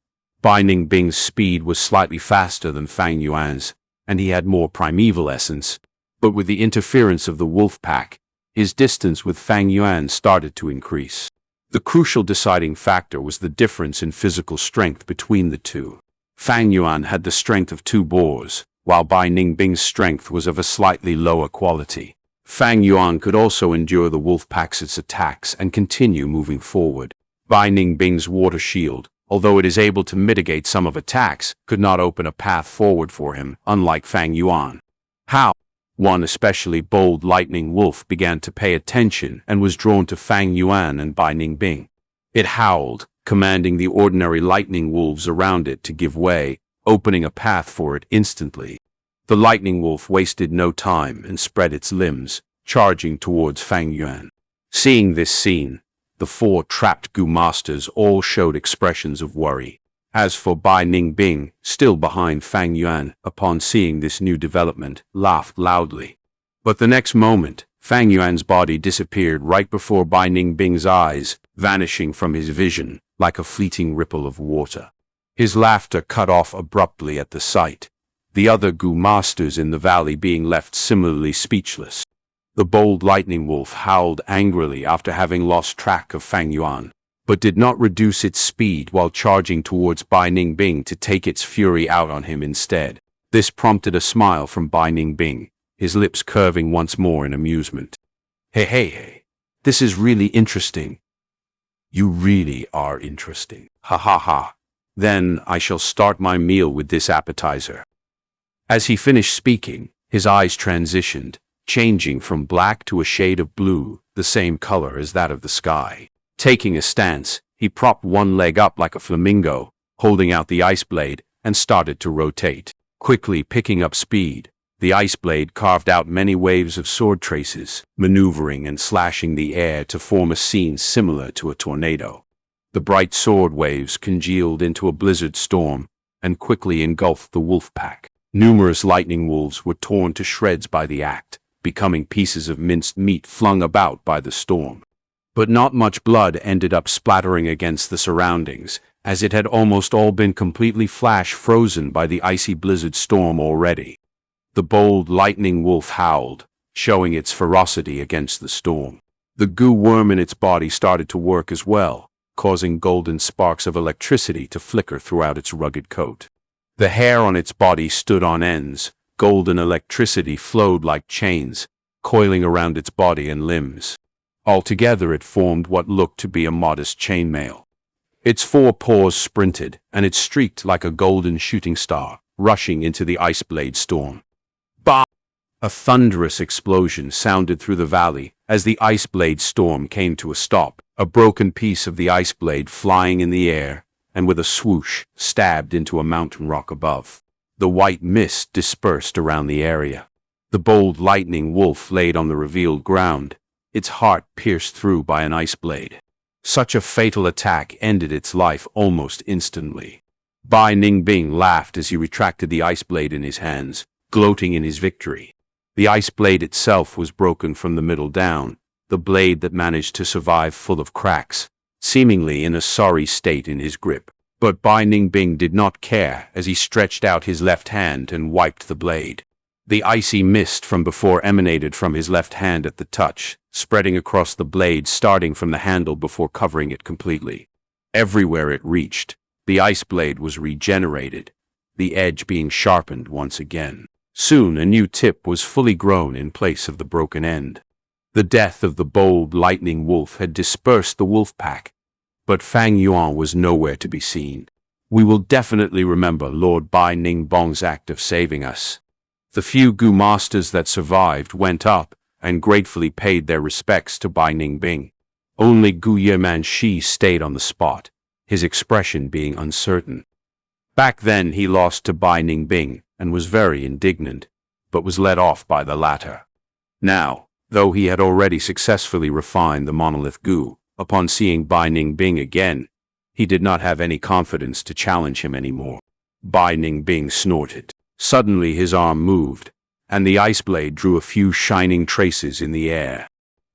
Bai Ningbing's speed was slightly faster than Fang Yuan's, and he had more primeval essence, but with the interference of the wolf pack, his distance with Fang Yuan started to increase. The crucial deciding factor was the difference in physical strength between the two. Fang Yuan had the strength of 2 boars, while Bai Ningbing's strength was of a slightly lower quality. Fang Yuan could also endure the wolf pack's attacks and continue moving forward. Bai Ningbing's water shield, although it is able to mitigate some of attacks, could not open a path forward for him, unlike Fang Yuan. How? One especially bold lightning wolf began to pay attention and was drawn to Fang Yuan and Bai Ningbing. It howled, commanding the ordinary lightning wolves around it to give way, opening a path for it instantly. The lightning wolf wasted no time and spread its limbs, charging towards Fang Yuan. Seeing this scene, the 4 trapped Gu masters all showed expressions of worry. As for Bai Ningbing, still behind Fang Yuan, upon seeing this new development, laughed loudly. But the next moment, Fang Yuan's body disappeared right before Bai Ningbing's eyes, vanishing from his vision like a fleeting ripple of water. His laughter cut off abruptly at the sight, the other Gu masters in the valley being left similarly speechless. The bold lightning wolf howled angrily after having lost track of Fang Yuan, but did not reduce its speed while charging towards Bai Ningbing to take its fury out on him instead. This prompted a smile from Bai Ningbing, his lips curving once more in amusement. Hey, this is really interesting. You really are interesting. Ha ha ha. Then I shall start my meal with this appetizer. As he finished speaking, his eyes transitioned, changing from black to a shade of blue, the same color as that of the sky. Taking a stance, he propped one leg up like a flamingo, holding out the ice blade, and started to rotate. Quickly picking up speed, the ice blade carved out many waves of sword traces, maneuvering and slashing the air to form a scene similar to a tornado. The bright sword waves congealed into a blizzard storm, and quickly engulfed the wolf pack. Numerous lightning wolves were torn to shreds by the act, becoming pieces of minced meat flung about by the storm. But not much blood ended up splattering against the surroundings, as it had almost all been completely flash-frozen by the icy blizzard storm already. The bold lightning wolf howled, showing its ferocity against the storm. The goo worm in its body started to work as well, causing golden sparks of electricity to flicker throughout its rugged coat. The hair on its body stood on ends, golden electricity flowed like chains, coiling around its body and limbs. Altogether it formed what looked to be a modest chainmail. Its 4 paws sprinted, and it streaked like a golden shooting star, rushing into the ice blade storm. Bah! A thunderous explosion sounded through the valley as the ice blade storm came to a stop, a broken piece of the ice blade flying in the air, and with a swoosh, stabbed into a mountain rock above. The white mist dispersed around the area. The bold lightning wolf laid on the revealed ground, its heart pierced through by an ice blade. Such a fatal attack ended its life almost instantly. Bai Ningbing laughed as he retracted the ice blade in his hands, gloating in his victory. The ice blade itself was broken from the middle down, the blade that managed to survive full of cracks, seemingly in a sorry state in his grip. But Bai Ningbing did not care as he stretched out his left hand and wiped the blade. The icy mist from before emanated from his left hand at the touch, spreading across the blade starting from the handle before covering it completely. Everywhere it reached, the ice blade was regenerated, the edge being sharpened once again. Soon a new tip was fully grown in place of the broken end. The death of the bold lightning wolf had dispersed the wolf pack, but Fang Yuan was nowhere to be seen. We will definitely remember Lord Bai Ningbong's act of saving us. The few Gu masters that survived went up and gratefully paid their respects to Bai Ningbing. Only Gu Yemanshi stayed on the spot, his expression being uncertain. Back then he lost to Bai Ningbing and was very indignant, but was let off by the latter. Now, though he had already successfully refined the monolith Gu, upon seeing Bai Ningbing again, he did not have any confidence to challenge him anymore. Bai Ningbing snorted. Suddenly his arm moved, and the ice blade drew a few shining traces in the air.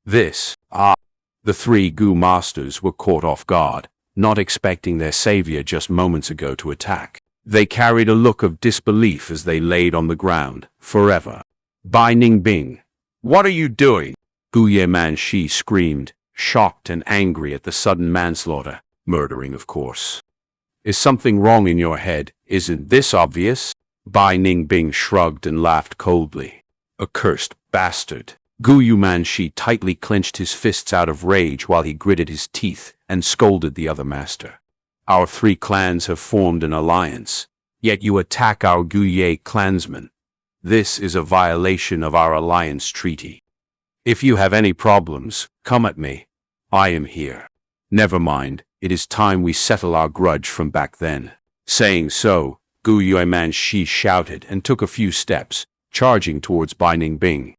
The three Gu masters were caught off guard, not expecting their savior just moments ago to attack. They carried a look of disbelief as they laid on the ground, forever. Bai Ningbing, what are you doing? Gu Yemanshi screamed, shocked and angry at the sudden manslaughter. Murdering, of course. Is something wrong in your head? Isn't this obvious? Bai Ningbing shrugged and laughed coldly. Accursed bastard. Gu Yumanshi tightly clenched his fists out of rage while he gritted his teeth and scolded the other master. Our three clans have formed an alliance, yet you attack our Guye clansmen. This is a violation of our alliance treaty. If you have any problems, come at me. I am here. Never mind, it is time we settle our grudge from back then. Saying so, Gu Yumanshi shouted and took a few steps, charging towards Bai Ningbing.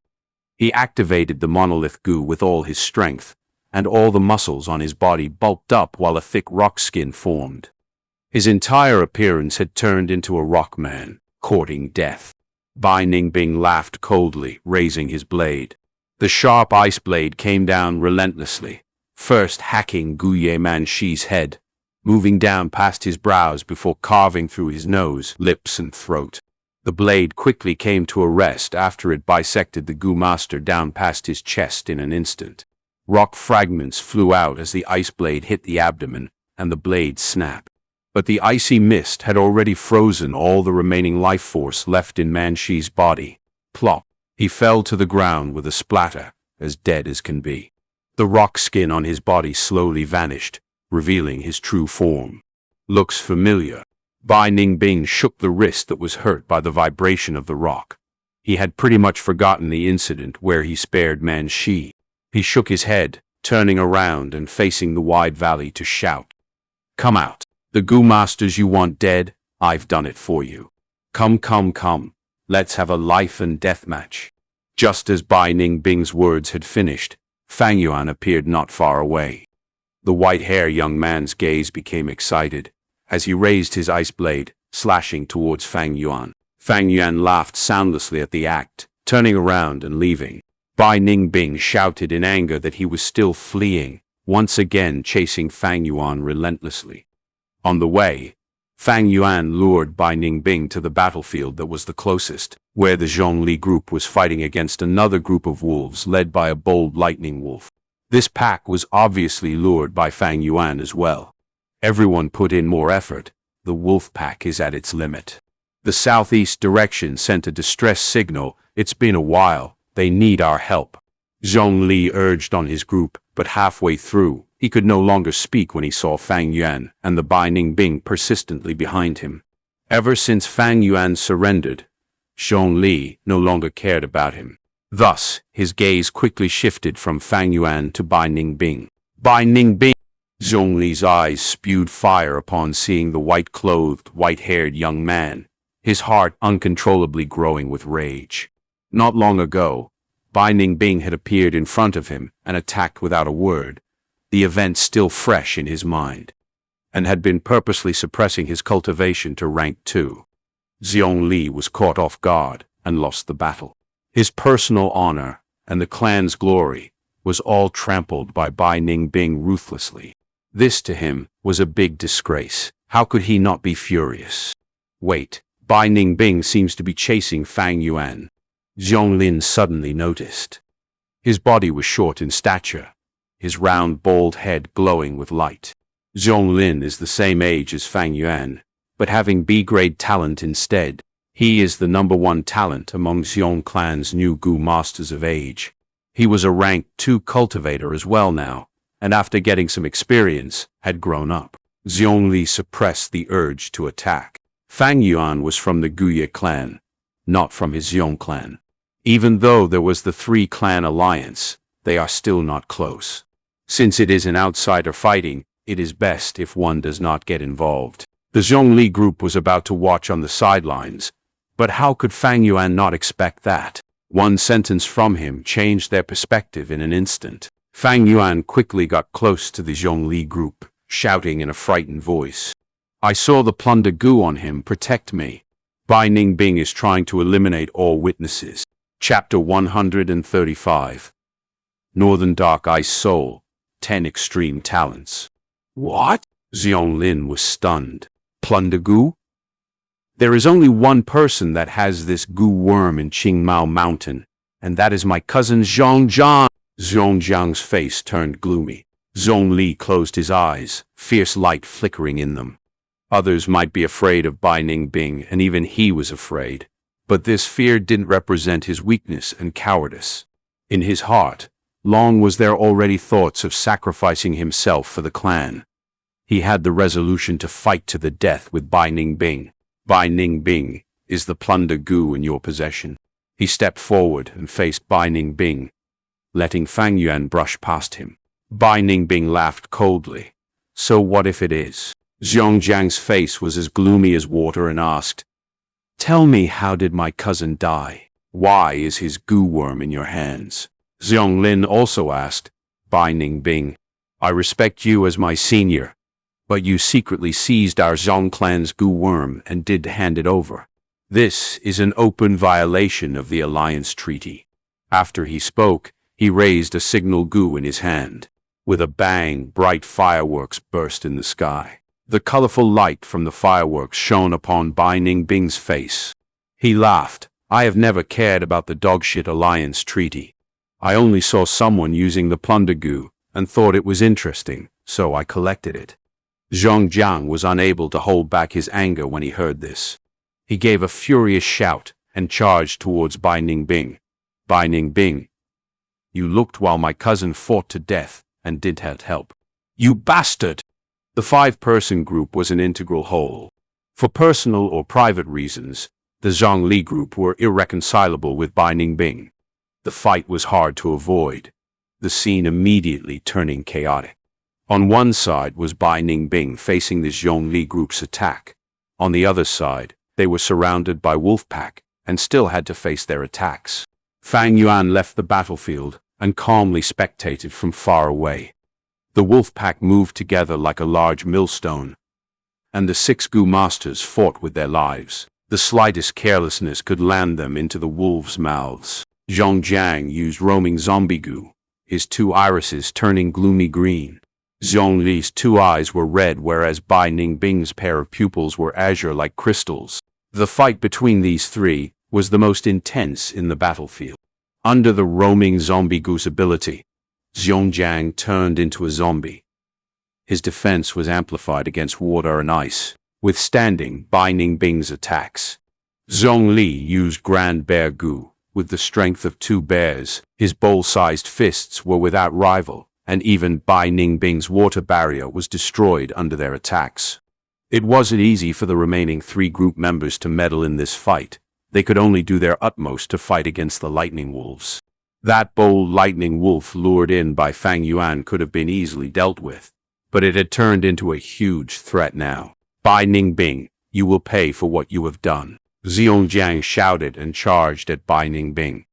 He activated the monolith Gu with all his strength, and all the muscles on his body bulked up while a thick rock skin formed. His entire appearance had turned into a rock man, courting death. Bai Ningbing laughed coldly, raising his blade. The sharp ice blade came down relentlessly, first hacking Gu Yumanshi's head, moving down past his brows before carving through his nose, lips, and throat. The blade quickly came to a rest after it bisected the Gu master down past his chest in an instant. Rock fragments flew out as the ice blade hit the abdomen, and the blade snapped. But the icy mist had already frozen all the remaining life force left in Manshi's body. Plop! He fell to the ground with a splatter, as dead as can be. The rock skin on his body slowly vanished, revealing his true form. Looks familiar. Bai Ningbing shook the wrist that was hurt by the vibration of the rock. He had pretty much forgotten the incident where he spared Manshi. He shook his head, turning around and facing the wide valley to shout. Come out. The Gu masters you want dead, I've done it for you. Come, come, come. Let's have a life and death match. Just as Bai Ningbing's words had finished, Fang Yuan appeared not far away. The white-haired young man's gaze became excited as he raised his ice blade, slashing towards Fang Yuan. Fang Yuan laughed soundlessly at the act, turning around and leaving. Bai Ningbing shouted in anger that he was still fleeing, once again chasing Fang Yuan relentlessly. On the way, Fang Yuan lured Bai Ningbing to the battlefield that was the closest, where the Zhongli group was fighting against another group of wolves led by a bold lightning wolf. This pack was obviously lured by Fang Yuan as well. Everyone put in more effort. The wolf pack is at its limit. The southeast direction sent a distress signal. It's been a while. They need our help. Zhongli urged on his group, but halfway through, he could no longer speak when he saw Fang Yuan and the Bai Ningbing persistently behind him. Ever since Fang Yuan surrendered, Zhongli no longer cared about him. Thus, his gaze quickly shifted from Fang Yuan to Bai Ningbing. Bai Ningbing! Zhongli's eyes spewed fire upon seeing the white-clothed, white-haired young man, his heart uncontrollably growing with rage. Not long ago, Bai Ningbing had appeared in front of him and attacked without a word, the event still fresh in his mind, and had been purposely suppressing his cultivation to rank 2. Zhongli was caught off guard and lost the battle. His personal honor and the clan's glory was all trampled by Bai Ningbing ruthlessly. This to him was a big disgrace. How could he not be furious? Wait, Bai Ningbing seems to be chasing Fang Yuan. Zhonglin suddenly noticed. His body was short in stature, his round bald head glowing with light. Zhonglin is the same age as Fang Yuan, but having B-grade talent instead. He is the #1 talent among Xiong clan's new Gu Masters of Age. He was a rank 2 cultivator as well now, and after getting some experience, had grown up. Zhongli suppressed the urge to attack. Fang Yuan was from the Guye clan, not from his Xiong clan. Even though there was the 3-clan alliance, they are still not close. Since it is an outsider fighting, it is best if one does not get involved. The Zhongli group was about to watch on the sidelines, but how could Fang Yuan not expect that? One sentence from him changed their perspective in an instant. Fang Yuan quickly got close to the Zhongli group, shouting in a frightened voice. I saw the plunder Gu on him, protect me. Bai Ningbing is trying to eliminate all witnesses. Chapter 135. Northern Dark Ice Soul, 10 Extreme Talents. What? Zhonglin was stunned. Plunder Gu? There is only one person that has this Gu worm in Qingmao Mountain, and that is my cousin Zhongjiang. Zhongjiang's face turned gloomy. Zhongli closed his eyes, fierce light flickering in them. Others might be afraid of Bai Ningbing, and even he was afraid. But this fear didn't represent his weakness and cowardice. In his heart, long was there already thoughts of sacrificing himself for the clan. He had the resolution to fight to the death with Bai Ningbing. Bai Ningbing is the plunder Gu in your possession. He stepped forward and faced Bai Ningbing, letting Fang Yuan brush past him. Bai Ningbing laughed coldly. So what if it is? Zhongjiang's face was as gloomy as water and asked, Tell me, how did my cousin die? Why is his Gu worm in your hands? Zhonglin also asked, Bai Ningbing, I respect you as my senior, but you secretly seized our Zhong clan's Gu worm and did hand it over. This is an open violation of the alliance treaty. After he spoke, he raised a signal Gu in his hand. With a bang, bright fireworks burst in the sky. The colorful light from the fireworks shone upon Bai Ningbing's face. He laughed. I have never cared about the dogshit alliance treaty. I only saw someone using the plunder Gu and thought it was interesting, so I collected it. Zhongjiang was unable to hold back his anger when he heard this. He gave a furious shout and charged towards Bai Ningbing. Bai Ningbing, you looked while my cousin fought to death and did not help. You bastard! The 5-person group was an integral whole. For personal or private reasons, the Zhongli group were irreconcilable with Bai Ningbing. The fight was hard to avoid, the scene immediately turning chaotic. On one side was Bai Ningbing facing the Zhongli group's attack. On the other side, they were surrounded by Wolfpack and still had to face their attacks. Fang Yuan left the battlefield and calmly spectated from far away. The Wolfpack moved together like a large millstone, and the 6 Gu masters fought with their lives. The slightest carelessness could land them into the wolves' mouths. Zhongjiang used roaming zombie Gu, his 2 irises turning gloomy green. Zhongli's 2 eyes were red, whereas Bai Ningbing's pair of pupils were azure like crystals. The fight between these 3 was the most intense in the battlefield. Under the roaming zombie Gu's ability, Zhongjiang turned into a zombie. His defense was amplified against water and ice, withstanding Bai Ningbing's attacks. Zhongli used Grand Bear Gu with the strength of 2 bears. His bowl-sized fists were without rival, and even Bai Ningbing's water barrier was destroyed under their attacks. It wasn't easy for the remaining 3 group members to meddle in this fight. They could only do their utmost to fight against the lightning wolves. That bold lightning wolf lured in by Fang Yuan could have been easily dealt with, but it had turned into a huge threat now. Bai Ningbing, you will pay for what you have done. Zhongjiang shouted and charged at Bai Ningbing.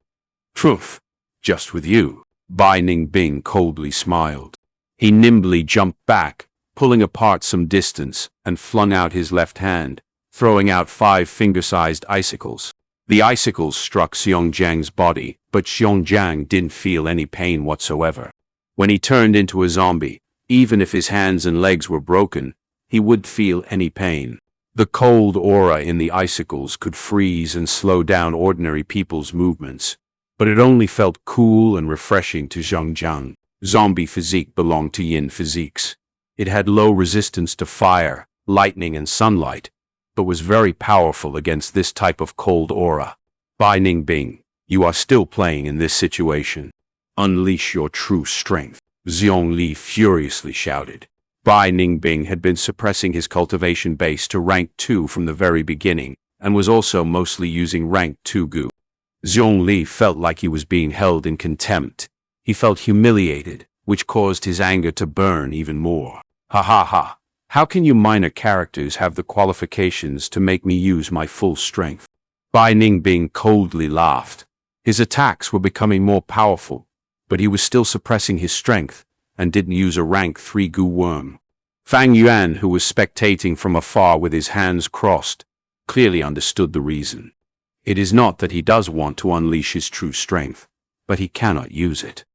Truth, just with you. Bai Ningbing coldly smiled. He nimbly jumped back, pulling apart some distance, and flung out his left hand, throwing out 5 finger-sized icicles. The icicles struck Zhongjiang's body, but Zhongjiang didn't feel any pain whatsoever. When he turned into a zombie, even if his hands and legs were broken, he wouldn't feel any pain. The cold aura in the icicles could freeze and slow down ordinary people's movements, but it only felt cool and refreshing to Zhangjiang. Zombie physique belonged to yin physiques. It had low resistance to fire, lightning, and sunlight, but was very powerful against this type of cold aura. Bai Ningbing, you are still playing in this situation. Unleash your true strength, Zhongli furiously shouted. Bai Ningbing had been suppressing his cultivation base to rank 2 from the very beginning, and was also mostly using rank 2 Gu. Zhongli felt like he was being held in contempt. He felt humiliated, which caused his anger to burn even more. Ha ha ha! How can you minor characters have the qualifications to make me use my full strength? Bai Ningbing coldly laughed. His attacks were becoming more powerful, but he was still suppressing his strength, and didn't use a rank 3 Gu worm. Fang Yuan, who was spectating from afar with his hands crossed, clearly understood the reason. It is not that he does want to unleash his true strength, but he cannot use it.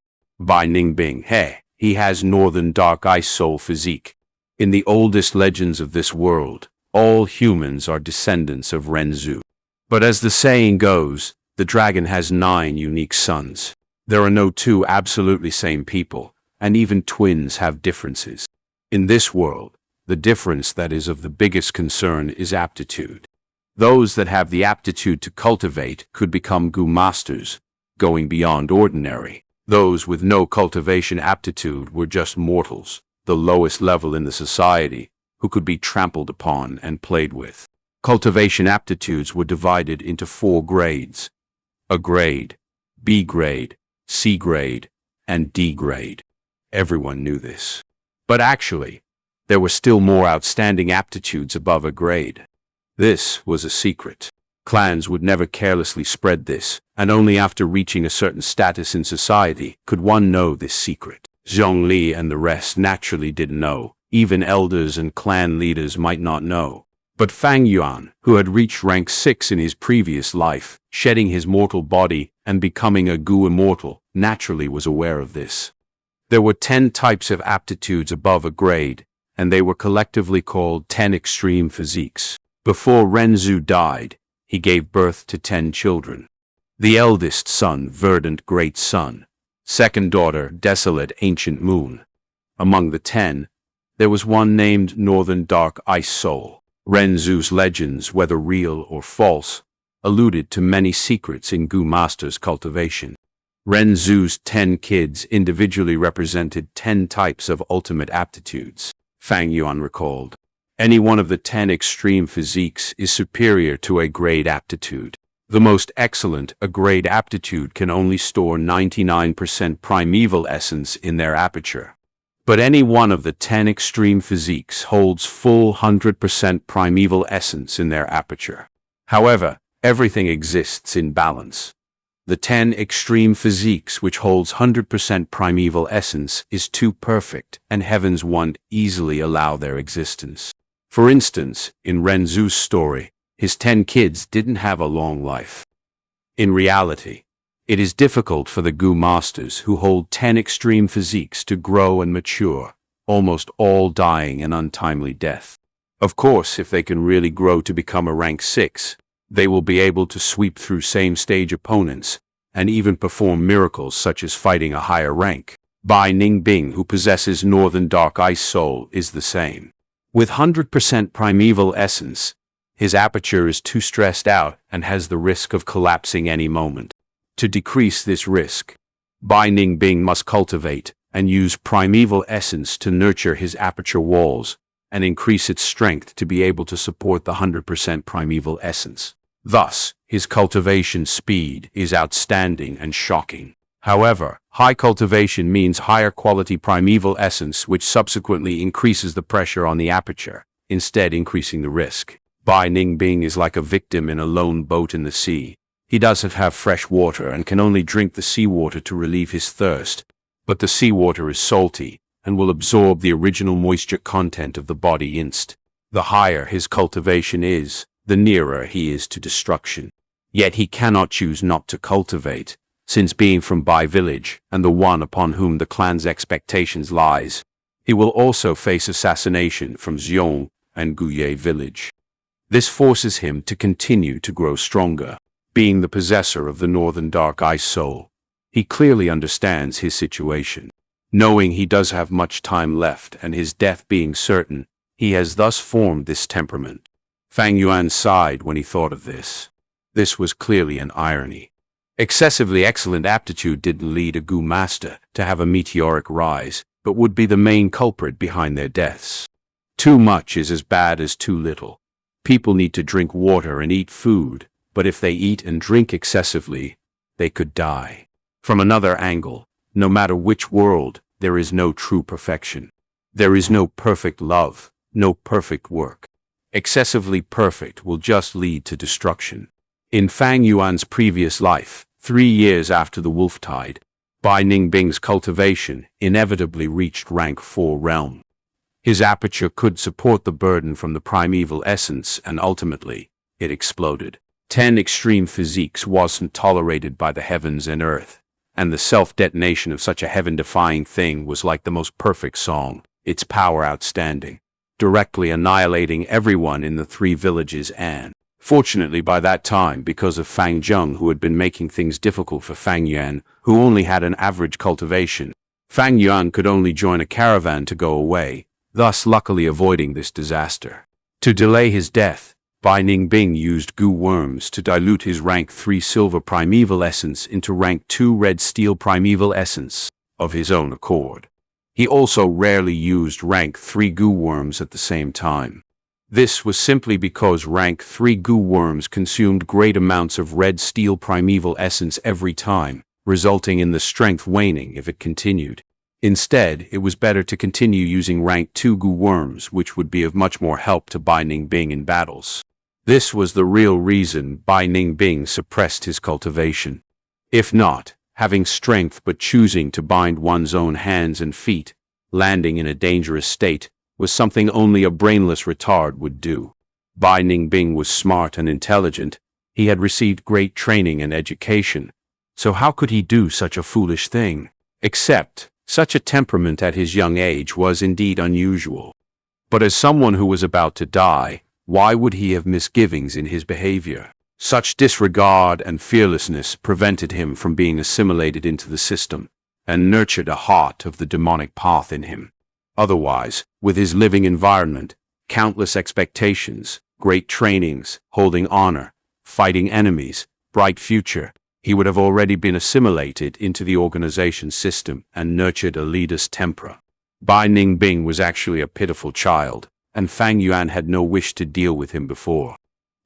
Bai Ningbing, he has Northern Dark Ice Soul physique. In the oldest legends of this world, all humans are descendants of Renzu. But as the saying goes, the dragon has 9 unique sons. There are no 2 absolutely same people, and even twins have differences. In this world, the difference that is of the biggest concern is aptitude. Those that have the aptitude to cultivate could become Gu masters, going beyond ordinary. Those with no cultivation aptitude were just mortals, the lowest level in the society, who could be trampled upon and played with. Cultivation aptitudes were divided into 4 grades: A grade, B grade, C grade, and D grade. Everyone knew this. But actually, there were still more outstanding aptitudes above a grade. This was a secret. Clans would never carelessly spread this, and only after reaching a certain status in society could one know this secret. Zhongli and the rest naturally didn't know. Even elders and clan leaders might not know. But Fang Yuan, who had reached rank 6 in his previous life, shedding his mortal body and becoming a Gu immortal, naturally was aware of this. There were 10 types of aptitudes above a grade, and they were collectively called 10 extreme physiques. Before Renzu died, he gave birth to 10 children. The eldest son, Verdant Great Sun. Second daughter, Desolate Ancient Moon. Among the 10, there was one named Northern Dark Ice Soul. Renzu's legends, whether real or false, alluded to many secrets in Gu Master's cultivation. Renzu's 10 kids individually represented 10 types of ultimate aptitudes. Fang Yuan recalled. Any one of the 10 extreme physiques is superior to a grade aptitude. The most excellent, a grade aptitude, can only store 99% primeval essence in their aperture. But any one of the 10 extreme physiques holds full 100% primeval essence in their aperture. However, everything exists in balance. The 10 extreme physiques which holds 100% primeval essence is too perfect, and heavens won't easily allow their existence. For instance, in Renzu's story, his 10 kids didn't have a long life. In reality, it is difficult for the Gu masters who hold 10 extreme physiques to grow and mature, almost all dying an untimely death. Of course, if they can really grow to become a rank 6, they will be able to sweep through same-stage opponents, and even perform miracles such as fighting a higher rank. Bai Ningbing, who possesses Northern Dark Ice Soul, is the same. With 100% primeval essence, his aperture is too stressed out and has the risk of collapsing any moment. To decrease this risk, Bai Ningbing must cultivate and use primeval essence to nurture his aperture walls and increase its strength to be able to support the 100% primeval essence. Thus, his cultivation speed is outstanding and shocking. However, high cultivation means higher quality primeval essence, which subsequently increases the pressure on the aperture, instead increasing the risk. Bai Ningbing is like a victim in a lone boat in the sea. He doesn't have fresh water and can only drink the seawater to relieve his thirst, but the seawater is salty and will absorb the original moisture content of the body The higher his cultivation is, the nearer he is to destruction. Yet he cannot choose not to cultivate, since being from Bai village and the one upon whom the clan's expectations lies, he will also face assassination from Xiong and Guye village. This forces him to continue to grow stronger. Being the possessor of the Northern Dark Ice Soul, he clearly understands his situation. Knowing he does have much time left and his death being certain, he has thus formed this temperament. Fang Yuan sighed when he thought of this. This was clearly an irony. Excessively excellent aptitude didn't lead a Gu master to have a meteoric rise, but would be the main culprit behind their deaths. Too much is as bad as too little. People need to drink water and eat food, but if they eat and drink excessively, they could die. From another angle, no matter which world, there is no true perfection. There is no perfect love, no perfect work. Excessively perfect will just lead to destruction. In Fang Yuan's previous life, 3 years after the Wolf Tide, Bai Ningbing's cultivation inevitably reached rank 4 realm. His aperture could support the burden from the primeval essence and ultimately, it exploded. 10 extreme physiques wasn't tolerated by the heavens and earth, and the self-detonation of such a heaven-defying thing was like the most perfect song, its power outstanding, directly annihilating everyone in the 3 villages and, fortunately by that time because of Fang Zheng who had been making things difficult for Fang Yuan, who only had an average cultivation, Fang Yuan could only join a caravan to go away, thus luckily avoiding this disaster. To delay his death, Bai Ningbing used Gu worms to dilute his rank 3 silver primeval essence into rank 2 red steel primeval essence of his own accord. He also rarely used rank 3 Gu worms at the same time. This was simply because rank 3 Gu worms consumed great amounts of red steel primeval essence every time, resulting in the strength waning if it continued. Instead, it was better to continue using rank 2 Gu worms, which would be of much more help to Bai Ningbing in battles. This was the real reason Bai Ningbing suppressed his cultivation. If not, having strength but choosing to bind one's own hands and feet, landing in a dangerous state, was something only a brainless retard would do. Bai Ningbing was smart and intelligent. He had received great training and education. So how could he do such a foolish thing? Except, such a temperament at his young age was indeed unusual. But as someone who was about to die, why would he have misgivings in his behavior? Such disregard and fearlessness prevented him from being assimilated into the system and nurtured a heart of the demonic path in him. Otherwise, with his living environment, countless expectations, great trainings, holding honor, fighting enemies, bright future, he would have already been assimilated into the organization system and nurtured a leader's temper. Bai Ningbing was actually a pitiful child, and Fang Yuan had no wish to deal with him before.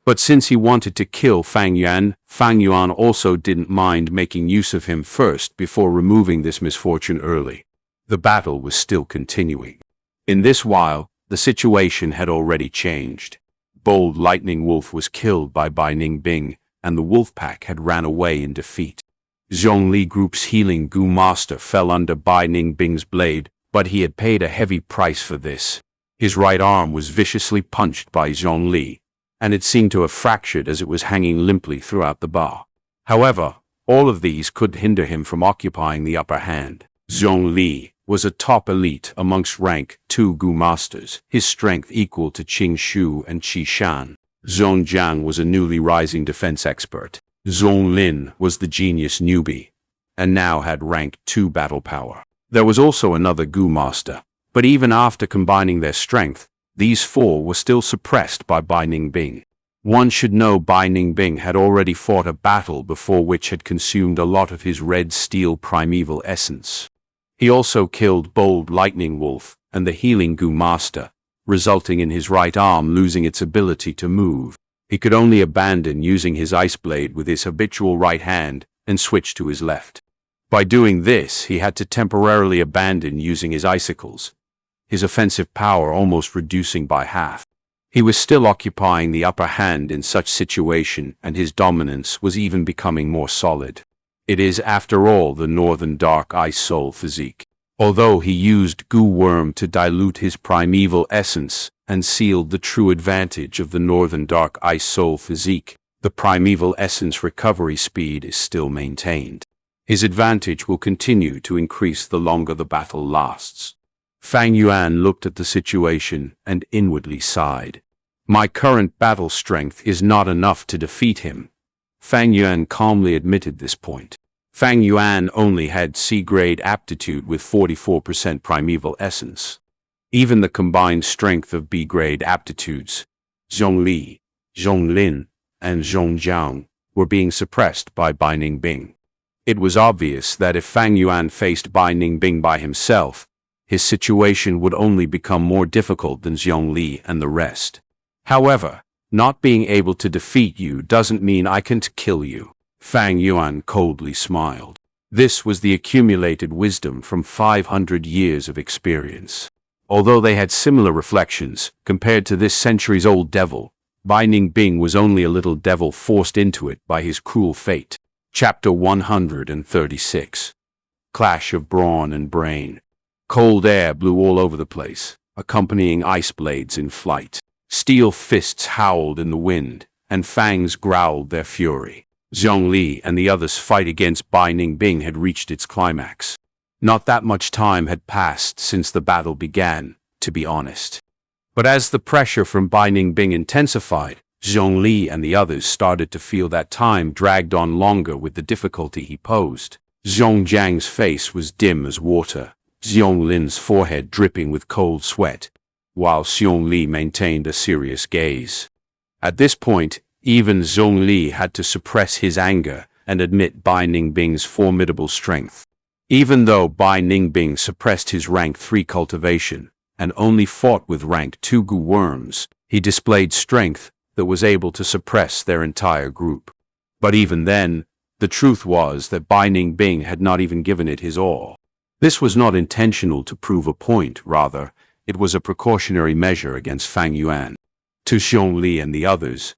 But since he wanted to kill Fang Yuan also didn't mind making use of him first before removing this misfortune early. The battle was still continuing. In this while, the situation had already changed. Bold Lightning Wolf was killed by Bai Ningbing, and the wolf pack had ran away in defeat. Zhongli Group's healing Gu master fell under Bai Ningbing's blade, but he had paid a heavy price for this. His right arm was viciously punched by Zhongli, and it seemed to have fractured as it was hanging limply throughout the bar. However, all of these could hinder him from occupying the upper hand. Zhongli was a top elite amongst rank 2 Gu masters, his strength equal to Qing Shu and Qi Shan. Zhong Jiang was a newly rising defense expert. Zhong Lin was the genius newbie, and now had rank 2 battle power. There was also another Gu master, but even after combining their strength, these 4 were still suppressed by Bai Ningbing. One should know Bai Ningbing had already fought a battle before which had consumed a lot of his red steel primeval essence. He also killed Bold Lightning Wolf and the healing Gu master, resulting in his right arm losing its ability to move. He could only abandon using his ice blade with his habitual right hand and switch to his left. By doing this, he had to temporarily abandon using his icicles, his offensive power almost reducing by half. He was still occupying the upper hand in such situation, and his dominance was even becoming more solid. It is, after all, the Northern Dark Ice Soul physique. Although he used Gu Worm to dilute his primeval essence and sealed the true advantage of the Northern Dark Ice Soul physique, the primeval essence recovery speed is still maintained. His advantage will continue to increase the longer the battle lasts. Fang Yuan looked at the situation and inwardly sighed. My current battle strength is not enough to defeat him. Fang Yuan calmly admitted this point. Fang Yuan only had C-grade aptitude with 44% primeval essence. Even the combined strength of B-grade aptitudes, Zhongli, Zhonglin, and Zhongjiang, were being suppressed by Bai Ningbing. It was obvious that if Fang Yuan faced Bai Ningbing by himself, his situation would only become more difficult than Zhongli and the rest. However, not being able to defeat you doesn't mean I can't kill you. Fang Yuan coldly smiled. This was the accumulated wisdom from 500 years of experience. Although they had similar reflections, compared to this centuries-old devil, Bai Ningbing was only a little devil forced into it by his cruel fate. Chapter 136. Clash of Brawn and Brain. Cold air blew all over the place, accompanying ice blades in flight. Steel fists howled in the wind, and fangs growled their fury. Zhongli and the others' fight against Bai Ningbing had reached its climax. Not that much time had passed since the battle began, to be honest. But as the pressure from Bai Ningbing intensified, Zhongli and the others started to feel that time dragged on longer with the difficulty he posed. Zhongjiang's face was dim as water, Zhonglin's forehead dripping with cold sweat, while Zhongli maintained a serious gaze. At this point, even Zhongli had to suppress his anger and admit Bai Ningbing's formidable strength. Even though Bai Ningbing suppressed his rank 3 cultivation and only fought with rank 2 gu worms, he displayed strength that was able to suppress their entire group. But even then, the truth was that Bai Ningbing had not even given it his all. This was not intentional to prove a point, rather, it was a precautionary measure against Fang Yuan. To Zhongli and the others,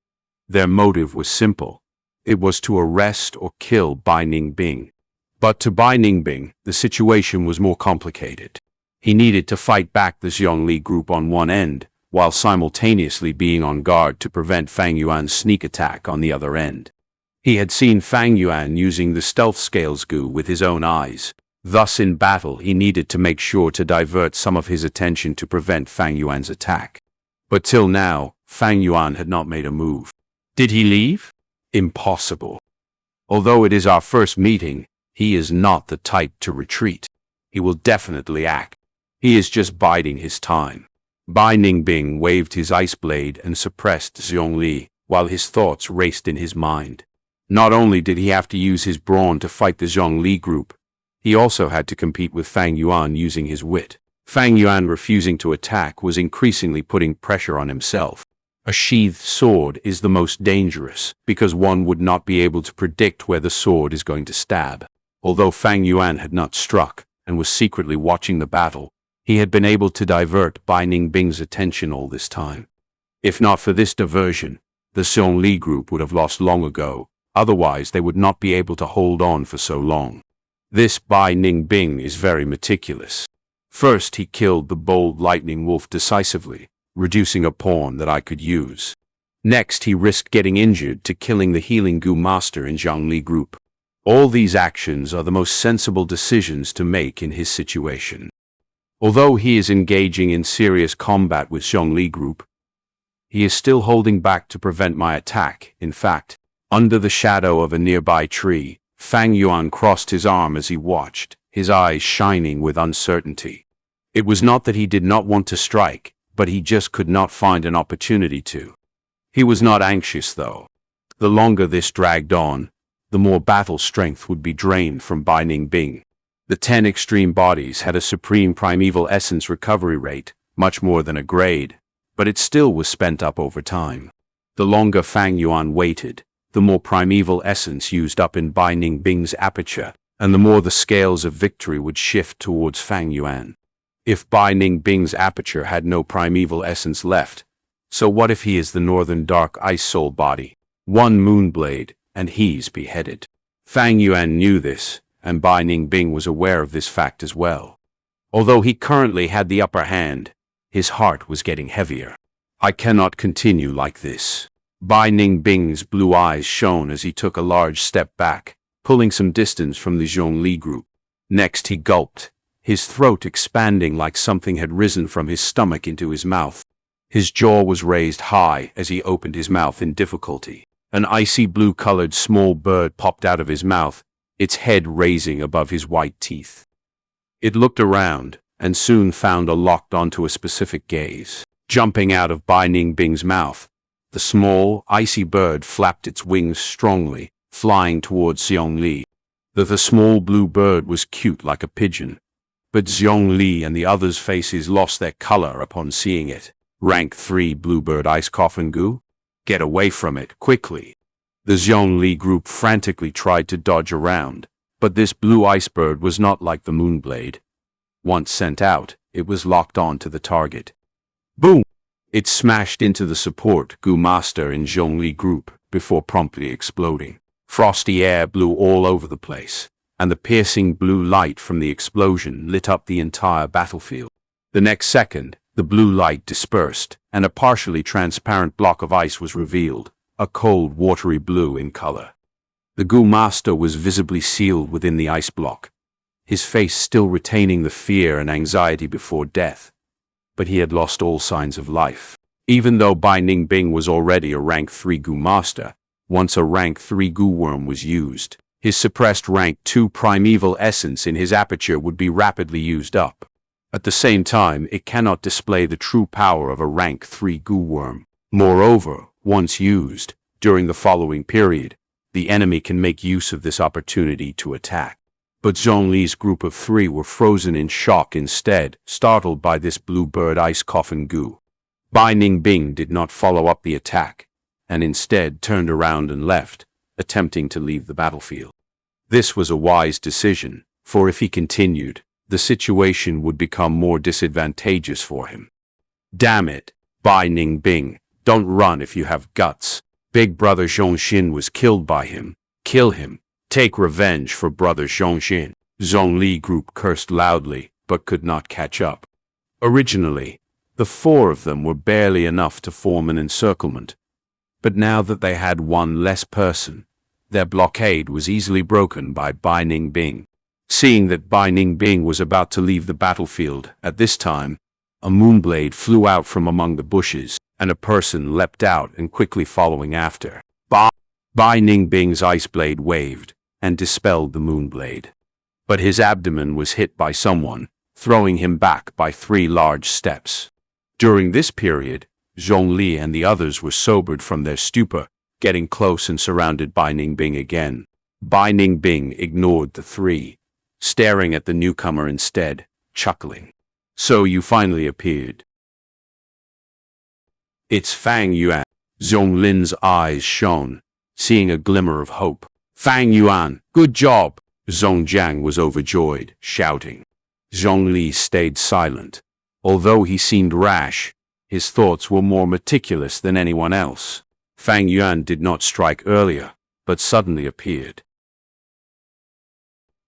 their motive was simple. It was to arrest or kill Bai Ningbing. But to Bai Ningbing, the situation was more complicated. He needed to fight back the Zhongli group on one end, while simultaneously being on guard to prevent Fang Yuan's sneak attack on the other end. He had seen Fang Yuan using the stealth scales gu with his own eyes. Thus in battle he needed to make sure to divert some of his attention to prevent Fang Yuan's attack. But till now, Fang Yuan had not made a move. Did he leave? Impossible. Although it is our first meeting, he is not the type to retreat. He will definitely act. He is just biding his time. Bai Ningbing waved his ice blade and suppressed Zhongli, while his thoughts raced in his mind. Not only did he have to use his brawn to fight the Zhongli group, he also had to compete with Fang Yuan using his wit. Fang Yuan refusing to attack was increasingly putting pressure on himself. A sheathed sword is the most dangerous, because one would not be able to predict where the sword is going to stab. Although Fang Yuan had not struck, and was secretly watching the battle, he had been able to divert Bai Ningbing's attention all this time. If not for this diversion, the Zhongli group would have lost long ago, otherwise they would not be able to hold on for so long. This Bai Ningbing is very meticulous. First he killed the bold lightning wolf decisively, reducing a pawn that I could use. Next he risked getting injured to killing the healing gu master in Zhongli group. All these actions are the most sensible decisions to make in his situation. Although he is engaging in serious combat with Zhongli group, he is still holding back to prevent my attack. In fact, under the shadow of a nearby tree, Fang Yuan crossed his arm as he watched, his eyes shining with uncertainty. It was not that he did not want to strike, but he just could not find an opportunity to. He was not anxious, though. The longer this dragged on, the more battle strength would be drained from Bai Ningbing. The 10 extreme bodies had a supreme primeval essence recovery rate, much more than a grade, but it still was spent up over time. The longer Fang Yuan waited, the more primeval essence used up in Bai Ningbing's aperture, and the more the scales of victory would shift towards Fang Yuan. If Bai Ningbing's aperture had no primeval essence left, so what if he is the northern dark ice soul body? One moonblade, and he's beheaded. Fang Yuan knew this, and Bai Ningbing was aware of this fact as well. Although he currently had the upper hand, his heart was getting heavier. I cannot continue like this. Bai Ningbing's blue eyes shone as he took a large step back, pulling some distance from the Zhongli group. Next he gulped, his throat expanding like something had risen from his stomach into his mouth. His jaw was raised high as he opened his mouth in difficulty. An icy blue-colored small bird popped out of his mouth, its head raising above his white teeth. It looked around, and soon found a locked onto a specific gaze. Jumping out of Bai Ningbing's mouth, the small, icy bird flapped its wings strongly, flying towards Zhongli. The small blue bird was cute like a pigeon, but Zhongli and the others' faces lost their color upon seeing it. Rank 3 bluebird ice coffin goo? Get away from it, quickly. The Zhongli group frantically tried to dodge around, but this blue iceberg was not like the Moonblade. Once sent out, it was locked on to the target. Boom! It smashed into the support goo master in Zhongli group before promptly exploding. Frosty air blew all over the place, and the piercing blue light from the explosion lit up the entire battlefield. The next second, the blue light dispersed, and a partially transparent block of ice was revealed, a cold, watery blue in color. The goo master was visibly sealed within the ice block, his face still retaining the fear and anxiety before death, but he had lost all signs of life. Even though Bai Ningbing was already a rank 3 goo master, once a rank 3 goo worm was used, his suppressed rank 2 primeval essence in his aperture would be rapidly used up. At the same time, it cannot display the true power of a rank 3 goo worm. Moreover, once used, during the following period, the enemy can make use of this opportunity to attack. But Zhongli's group of 3 were frozen in shock instead, startled by this bluebird ice coffin goo. Bai Ningbing did not follow up the attack, and instead turned around and left, attempting to leave the battlefield. This was a wise decision, for if he continued, the situation would become more disadvantageous for him. Damn it, Bai Ningbing, don't run if you have guts. Big brother Zhongxin was killed by him. Kill him. Take revenge for brother Zhongxin. Zhongli group cursed loudly, but could not catch up. Originally, the 4 of them were barely enough to form an encirclement, but now that they had one less person, their blockade was easily broken by Bai Ningbing. Seeing that Bai Ningbing was about to leave the battlefield at this time, a moonblade flew out from among the bushes, and a person leapt out and quickly following after. Bai Ningbing's ice blade waved and dispelled the moonblade. But his abdomen was hit by someone, throwing him back by 3 large steps. During this period, Zhongli and the others were sobered from their stupor, getting close and surrounded Bai Ningbing again. Bai Ningbing ignored the 3, staring at the newcomer instead, chuckling. So you finally appeared. It's Fang Yuan. Zhonglin's eyes shone, seeing a glimmer of hope. Fang Yuan, good job! Zhongjiang was overjoyed, shouting. Zhongli stayed silent. Although he seemed rash, his thoughts were more meticulous than anyone else. Fang Yuan did not strike earlier, but suddenly appeared.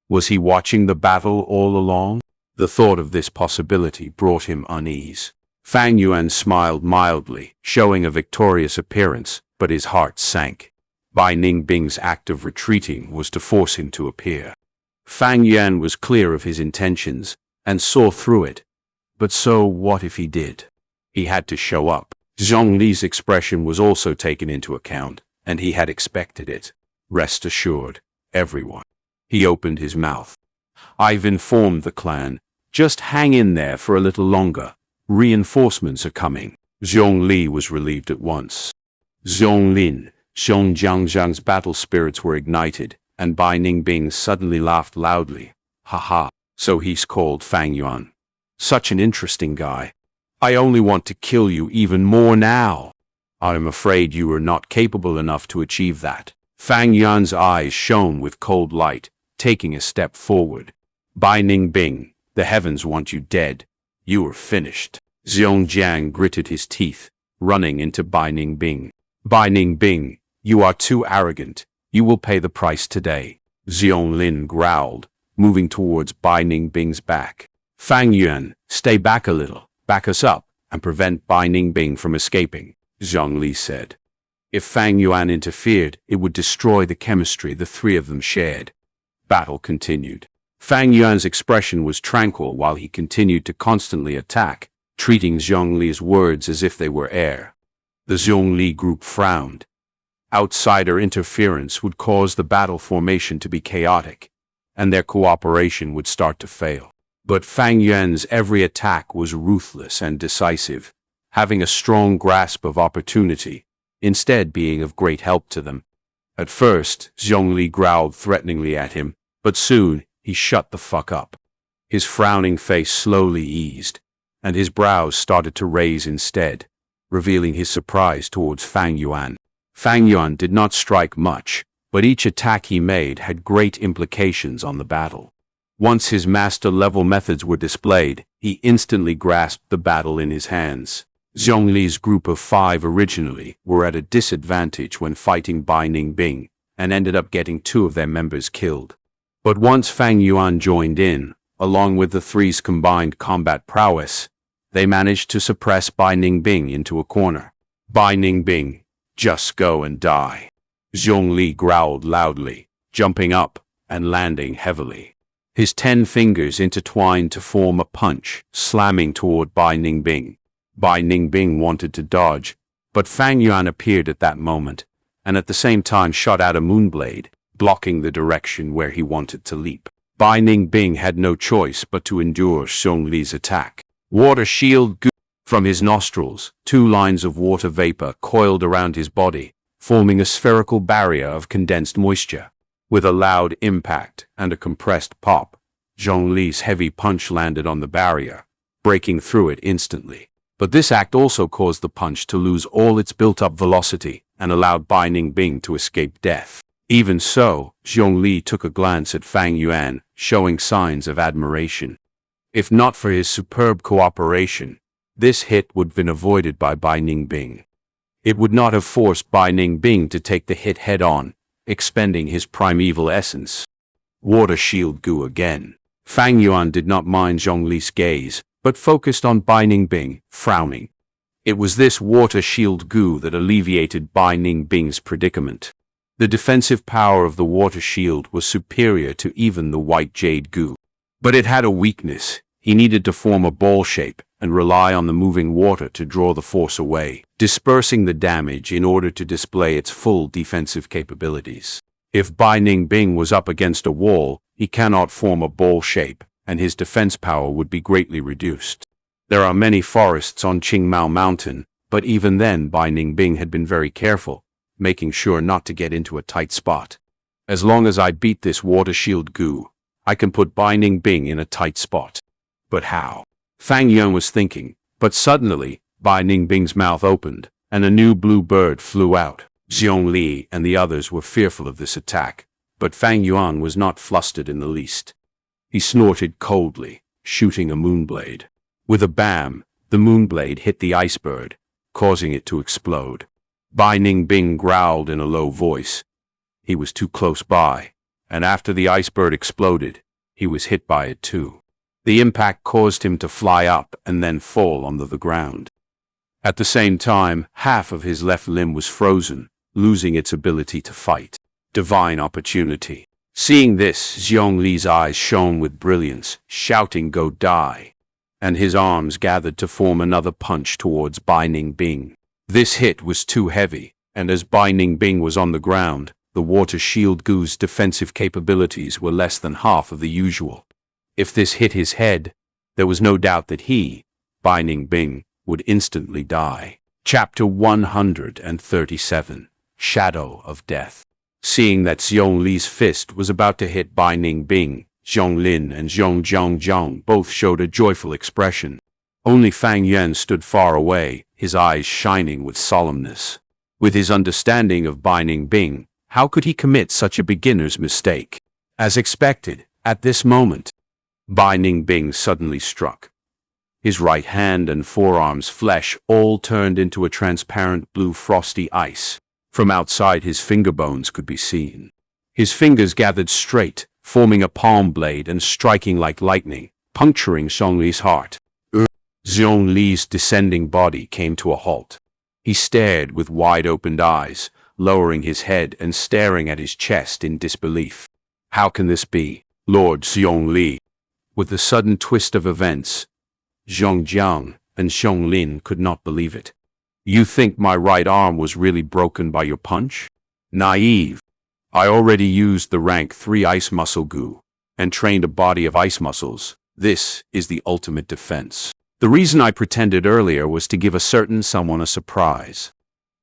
Was he watching the battle all along? The thought of this possibility brought him unease. Fang Yuan smiled mildly, showing a victorious appearance, but his heart sank. Bai Ningbing's act of retreating was to force him to appear. Fang Yuan was clear of his intentions, and saw through it. But so what if he did? He had to show up. Zhongli's expression was also taken into account, and he had expected it. Rest assured, everyone. He opened his mouth. I've informed the clan. Just hang in there for a little longer. Reinforcements are coming. Zhongli was relieved at once. Zhonglin, Zhongjiang's battle spirits were ignited, and Bai Ningbing suddenly laughed loudly. Ha ha, so he's called Fang Yuan. Such an interesting guy. I only want to kill you even more now. I'm afraid you are not capable enough to achieve that. Fang Yuan's eyes shone with cold light, taking a step forward. Bai Ningbing, the heavens want you dead. You are finished. Zhongjiang gritted his teeth, running into Bai Ningbing. Bai Ningbing, you are too arrogant. You will pay the price today. Zhonglin growled, moving towards Bai Ningbing's back. Fang Yuan, stay back a little. Back us up, and prevent Bai Ningbing from escaping, Zhongli said. If Fang Yuan interfered, it would destroy the chemistry the 3 of them shared. Battle continued. Fang Yuan's expression was tranquil while he continued to constantly attack, treating Zhongli's words as if they were air. The Zhongli group frowned. Outsider interference would cause the battle formation to be chaotic, and their cooperation would start to fail. But Fang Yuan's every attack was ruthless and decisive, having a strong grasp of opportunity, instead being of great help to them. At first, Zhongli growled threateningly at him, but soon he shut the fuck up. His frowning face slowly eased, and his brows started to raise instead, revealing his surprise towards Fang Yuan. Fang Yuan did not strike much, but each attack he made had great implications on the battle. Once his master-level methods were displayed, he instantly grasped the battle in his hands. Zhongli's group of 5 originally were at a disadvantage when fighting Bai Ningbing, and ended up getting 2 of their members killed. But once Fang Yuan joined in, along with the 3's combined combat prowess, they managed to suppress Bai Ningbing into a corner. Bai Ningbing, just go and die. Zhongli growled loudly, jumping up and landing heavily. His 10 fingers intertwined to form a punch, slamming toward Bai Ningbing. Bai Ningbing wanted to dodge, but Fang Yuan appeared at that moment, and at the same time shot out a moonblade, blocking the direction where he wanted to leap. Bai Ningbing had no choice but to endure Zhongli's attack. Water shield goo from his nostrils, 2 lines of water vapor coiled around his body, forming a spherical barrier of condensed moisture. With a loud impact and a compressed pop, Zhongli's heavy punch landed on the barrier, breaking through it instantly. But this act also caused the punch to lose all its built-up velocity and allowed Bai Ningbing to escape death. Even so, Zhongli took a glance at Fang Yuan, showing signs of admiration. If not for his superb cooperation, this hit would have been avoided by Bai Ningbing. It would not have forced Bai Ningbing to take the hit head-on, expending his primeval essence. Water shield goo again. Fang Yuan did not mind Zhongli's gaze, but focused on Bai Ningbing, frowning. It was this water shield goo that alleviated Bai Ningbing's predicament. The defensive power of the water shield was superior to even the white jade goo. But it had a weakness. He needed to form a ball shape and rely on the moving water to draw the force away, dispersing the damage in order to display its full defensive capabilities. If Bai Ningbing was up against a wall, he cannot form a ball shape, and his defense power would be greatly reduced. There are many forests on Qingmao Mountain, but even then Bai Ningbing had been very careful, making sure not to get into a tight spot. As long as I beat this water shield goo, I can put Bai Ningbing in a tight spot. But how? Fang Yuan was thinking, but suddenly, Bai Ningbing's mouth opened, and a new blue bird flew out. Zhongli and the others were fearful of this attack, but Fang Yuan was not flustered in the least. He snorted coldly, shooting a moonblade. With a bam, the moonblade hit the ice bird, causing it to explode. Bai Ningbing growled in a low voice. He was too close by, and after the ice bird exploded, he was hit by it too. The impact caused him to fly up and then fall onto the ground. At the same time, half of his left limb was frozen, losing its ability to fight. Divine opportunity. Seeing this, Zhongli's eyes shone with brilliance, shouting, "Go die!" And his arms gathered to form another punch towards Bai Ningbing. This hit was too heavy, and as Bai Ningbing was on the ground, the water shield goo's defensive capabilities were less than half of the usual. If this hit his head, there was no doubt that he, Bai Ningbing, would instantly die. Chapter 137. Shadow of Death. Seeing that Zhongli's fist was about to hit Bai Ningbing, Zhonglin and Zhongjiang both showed a joyful expression. Only Fang Yuan stood far away, his eyes shining with solemnness. With his understanding of Bai Ningbing, how could he commit such a beginner's mistake? As expected, at this moment, Bai Ningbing suddenly struck. His right hand and forearm's flesh all turned into a transparent blue frosty ice. From outside his finger bones could be seen. His fingers gathered straight, forming a palm blade and striking like lightning, puncturing Zhongli's heart. Zhongli's descending body came to a halt. He stared with wide-opened eyes, lowering his head and staring at his chest in disbelief. How can this be, Lord Zhongli? With the sudden twist of events, Zhongjiang, and Xianglin could not believe it. You think my right arm was really broken by your punch? Naive. I already used the rank 3 ice muscle goo and trained a body of ice muscles. This is the ultimate defense. The reason I pretended earlier was to give a certain someone a surprise.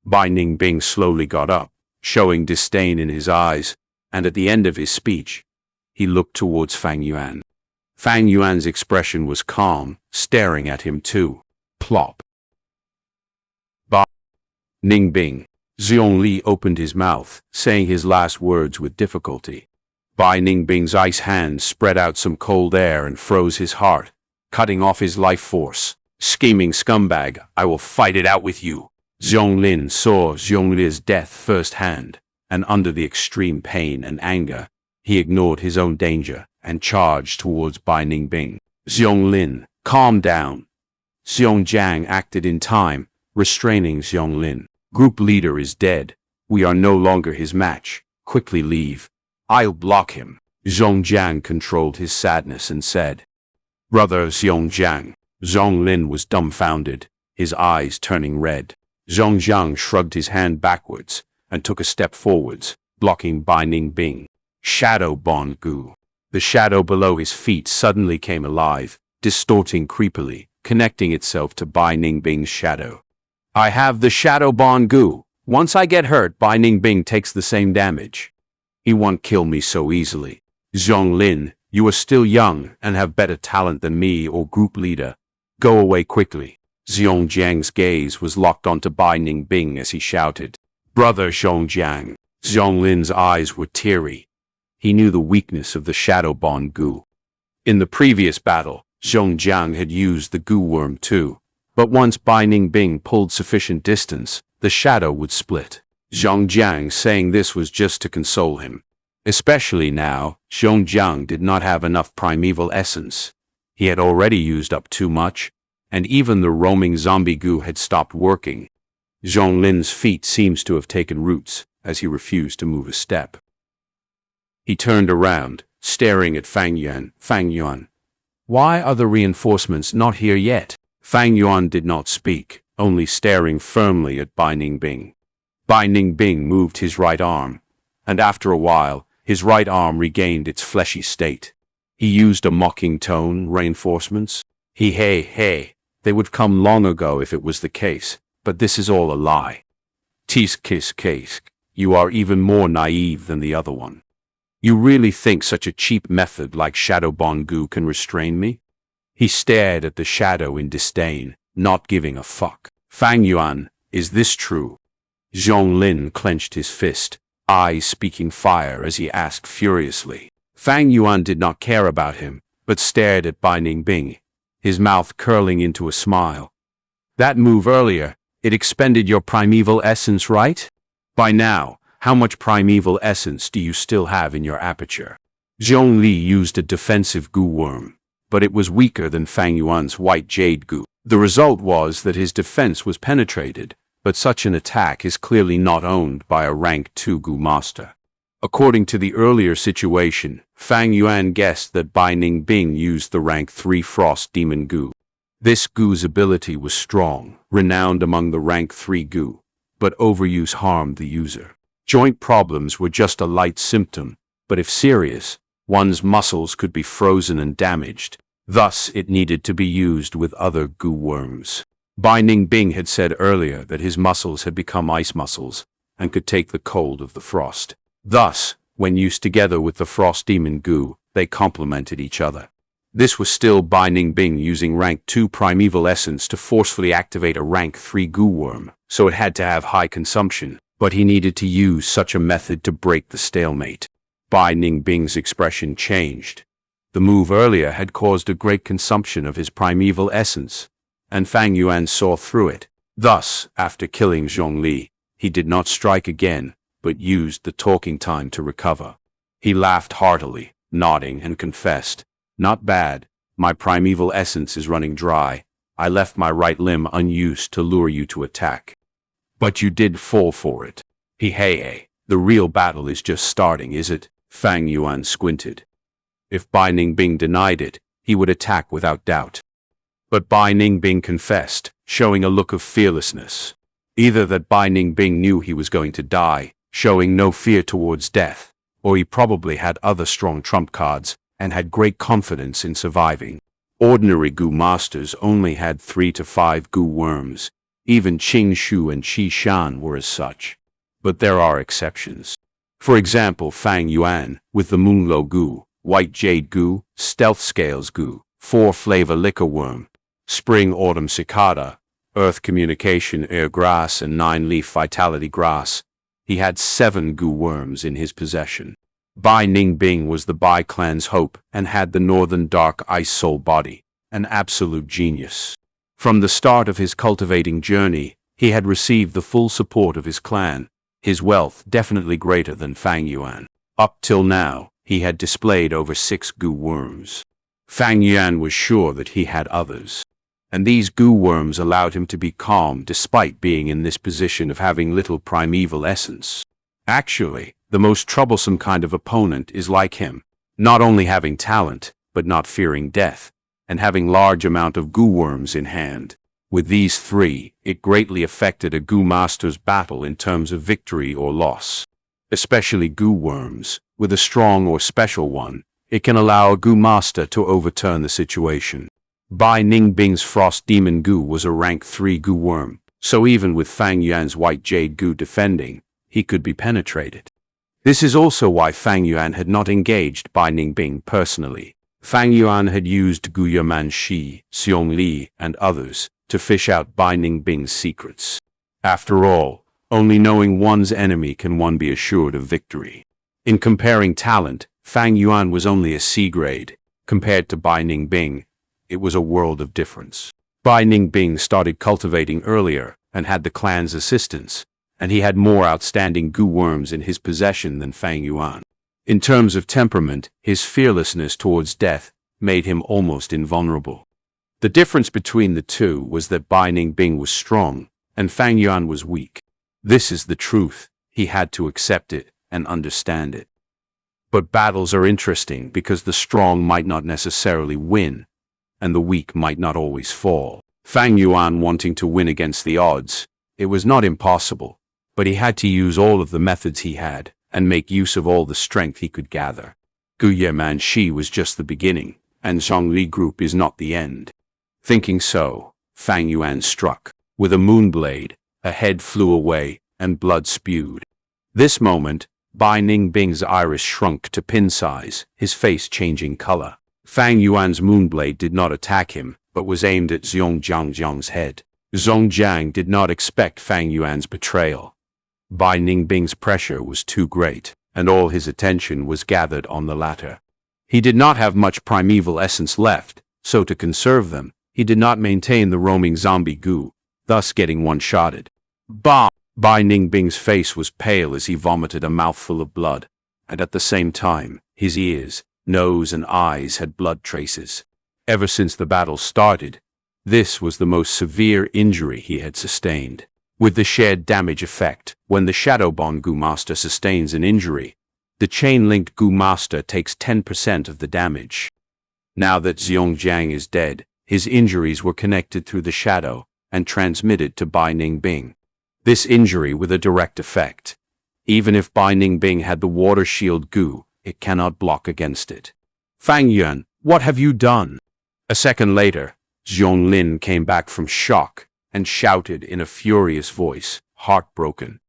Bai Ningbing slowly got up, showing disdain in his eyes, and at the end of his speech, he looked towards Fang Yuan. Fang Yuan's expression was calm, staring at him too. Plop. Bai Ningbing. Zhongli opened his mouth, saying his last words with difficulty. Bai Ningbing's ice hand spread out some cold air and froze his heart, cutting off his life force. Scheming scumbag, I will fight it out with you. Zhonglin saw Zhongli's death firsthand, and under the extreme pain and anger, he ignored his own danger and charged towards Bai Ningbing. Zhonglin, calm down. Xiongjiang acted in time, restraining Zhonglin. Group leader is dead. We are no longer his match. Quickly leave. I'll block him. Zhongjiang controlled his sadness and said, Brother Xiongjiang. Zhonglin was dumbfounded, his eyes turning red. Zhongjiang shrugged his hand backwards and took a step forwards, blocking Bai Ningbing. Shadow Bond Goo. The shadow below his feet suddenly came alive, distorting creepily, connecting itself to Bai Ningbing's shadow. I have the Shadow Bond Goo. Once I get hurt, Bai Ningbing takes the same damage. He won't kill me so easily. Zhonglin, you are still young and have better talent than me or group leader. Go away quickly. Zhongjiang's gaze was locked onto Bai Ningbing as he shouted, Brother Zhongjiang. Zhonglin's eyes were teary. He knew the weakness of the Shadow Bond Goo. In the previous battle, Zhongjiang had used the Goo Worm too. But once Bai Ningbing pulled sufficient distance, the shadow would split. Zhongjiang saying this was just to console him. Especially now, Zhongjiang did not have enough primeval essence. He had already used up too much, and even the roaming zombie goo had stopped working. Zhonglin's feet seems to have taken roots, as he refused to move a step. He turned around, staring at Fang Yuan. Fang Yuan. Why are the reinforcements not here yet? Fang Yuan did not speak, only staring firmly at Bai Ningbing. Bai Ningbing moved his right arm, and after a while, his right arm regained its fleshy state. He used a mocking tone. Reinforcements? Hey, they would come long ago if it was the case, but this is all a lie. Tisk kiss case, you are even more naive than the other one. You really think such a cheap method like Shadow Bond Goo can restrain me? He stared at the shadow in disdain, not giving a fuck. Fang Yuan, is this true? Zhonglin clenched his fist, eyes speaking fire as he asked furiously. Fang Yuan did not care about him, but stared at Bai Ningbing, his mouth curling into a smile. That move earlier, it expended your primeval essence, right? By now, how much primeval essence do you still have in your aperture? Zhongli used a defensive goo worm, but it was weaker than Fang Yuan's white jade goo. The result was that his defense was penetrated, but such an attack is clearly not owned by a rank 2 goo master. According to the earlier situation, Fang Yuan guessed that Bai Ningbing used the rank 3 frost demon goo. This goo's ability was strong, renowned among the rank 3 goo, but overuse harmed the user. Joint problems were just a light symptom, but if serious, one's muscles could be frozen and damaged. Thus, it needed to be used with other goo worms. Bai Ningbing had said earlier that his muscles had become ice muscles and could take the cold of the frost. Thus, when used together with the frost demon goo, they complemented each other. This was still Bai Ningbing using rank 2 primeval essence to forcefully activate a rank 3 goo worm, so it had to have high consumption, but he needed to use such a method to break the stalemate. Bai Ningbing's expression changed. The move earlier had caused a great consumption of his primeval essence, and Fang Yuan saw through it. Thus, after killing Zhongli, he did not strike again, but used the talking time to recover. He laughed heartily, nodding, and confessed, "Not bad. My primeval essence is running dry. I left my right limb unused to lure you to attack. But you did fall for it. Hey, the real battle is just starting, is it?" Fang Yuan squinted. If Bai Ningbing denied it, he would attack without doubt. But Bai Ningbing confessed, showing a look of fearlessness. Either that Bai Ningbing knew he was going to die, showing no fear towards death, or he probably had other strong trump cards and had great confidence in surviving. Ordinary Gu masters only had 3 to 5 Gu worms. Even Qing Shu and Qi Shan were as such. But there are exceptions. For example, Fang Yuan, with the Moonlo Gu, White Jade Gu, Stealth Scales Gu, 4-flavor Liquor Worm, Spring Autumn Cicada, Earth Communication Air Grass and 9-leaf Vitality Grass. He had 7 Gu worms in his possession. Bai Ningbing was the Bai clan's hope and had the Northern Dark Ice Soul body, an absolute genius. From the start of his cultivating journey, he had received the full support of his clan, his wealth definitely greater than Fang Yuan. Up till now, he had displayed over 6 Gu worms. Fang Yuan was sure that he had others. And these Gu worms allowed him to be calm despite being in this position of having little primeval essence. Actually, the most troublesome kind of opponent is like him, not only having talent, but not fearing death, and having large amount of Gu worms in hand. With these 3, it greatly affected a Gu master's battle in terms of victory or loss. Especially Gu worms, with a strong or special one, it can allow a Gu master to overturn the situation. Bai Ningbing's Frost Demon Gu was a rank 3 Gu worm, so even with Fang Yuan's White Jade Gu defending, he could be penetrated. This is also why Fang Yuan had not engaged Bai Ningbing personally. Fang Yuan had used Gu Yaman Shi, Xiong Li, and others to fish out Bai Ningbing's secrets. After all, only knowing one's enemy can one be assured of victory. In comparing talent, Fang Yuan was only a C grade. Compared to Bai Ningbing, it was a world of difference. Bai Ningbing started cultivating earlier and had the clan's assistance, and he had more outstanding Gu worms in his possession than Fang Yuan. In terms of temperament, his fearlessness towards death made him almost invulnerable. The difference between the two was that Bai Ningbing was strong, and Fang Yuan was weak. This is the truth. He had to accept it and understand it. But battles are interesting because the strong might not necessarily win, and the weak might not always fall. Fang Yuan wanting to win against the odds, it was not impossible, but he had to use all of the methods he had and make use of all the strength he could gather. Gu Yaman Shi was just the beginning, and Zhongli group is not the end. Thinking so, Fang Yuan struck. With a moonblade, a head flew away, and blood spewed. This moment, Bai Ningbing's iris shrunk to pin size, his face changing color. Fang Yuan's moonblade did not attack him, but was aimed at Zhongjiang's head. Zhongjiang did not expect Fang Yuan's betrayal. Bai Ningbing's pressure was too great, and all his attention was gathered on the latter. He did not have much primeval essence left, so to conserve them, he did not maintain the roaming zombie Gu, thus getting one-shotted. Bah! Bai Ningbing's face was pale as he vomited a mouthful of blood, and at the same time, his ears, nose and eyes had blood traces. Ever since the battle started, this was the most severe injury he had sustained. With the shared damage effect, when the Shadowbond Gu Master sustains an injury, the chain-linked Gu Master takes 10% of the damage. Now that Zhongjiang is dead, his injuries were connected through the shadow and transmitted to Bai Ningbing. This injury with a direct effect. Even if Bai Ningbing had the water shield Gu, it cannot block against it. Fang Yuan, what have you done? A second later, Zhonglin came back from shock and shouted in a furious voice, heartbroken.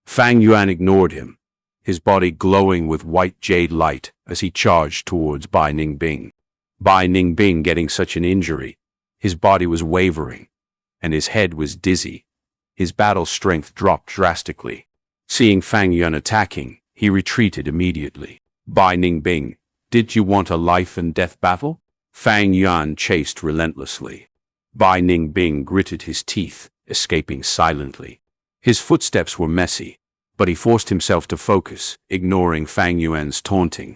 Fang Yuan ignored him, his body glowing with white jade light as he charged towards Bai Ningbing. Bai Ningbing getting such an injury, his body was wavering, and his head was dizzy. His battle strength dropped drastically. Seeing Fang Yuan attacking, he retreated immediately. Bai Ningbing, did you want a life and death battle? Fang Yuan chased relentlessly. Bai Ningbing gritted his teeth, escaping silently. His footsteps were messy, but he forced himself to focus, ignoring Fang Yuan's taunting.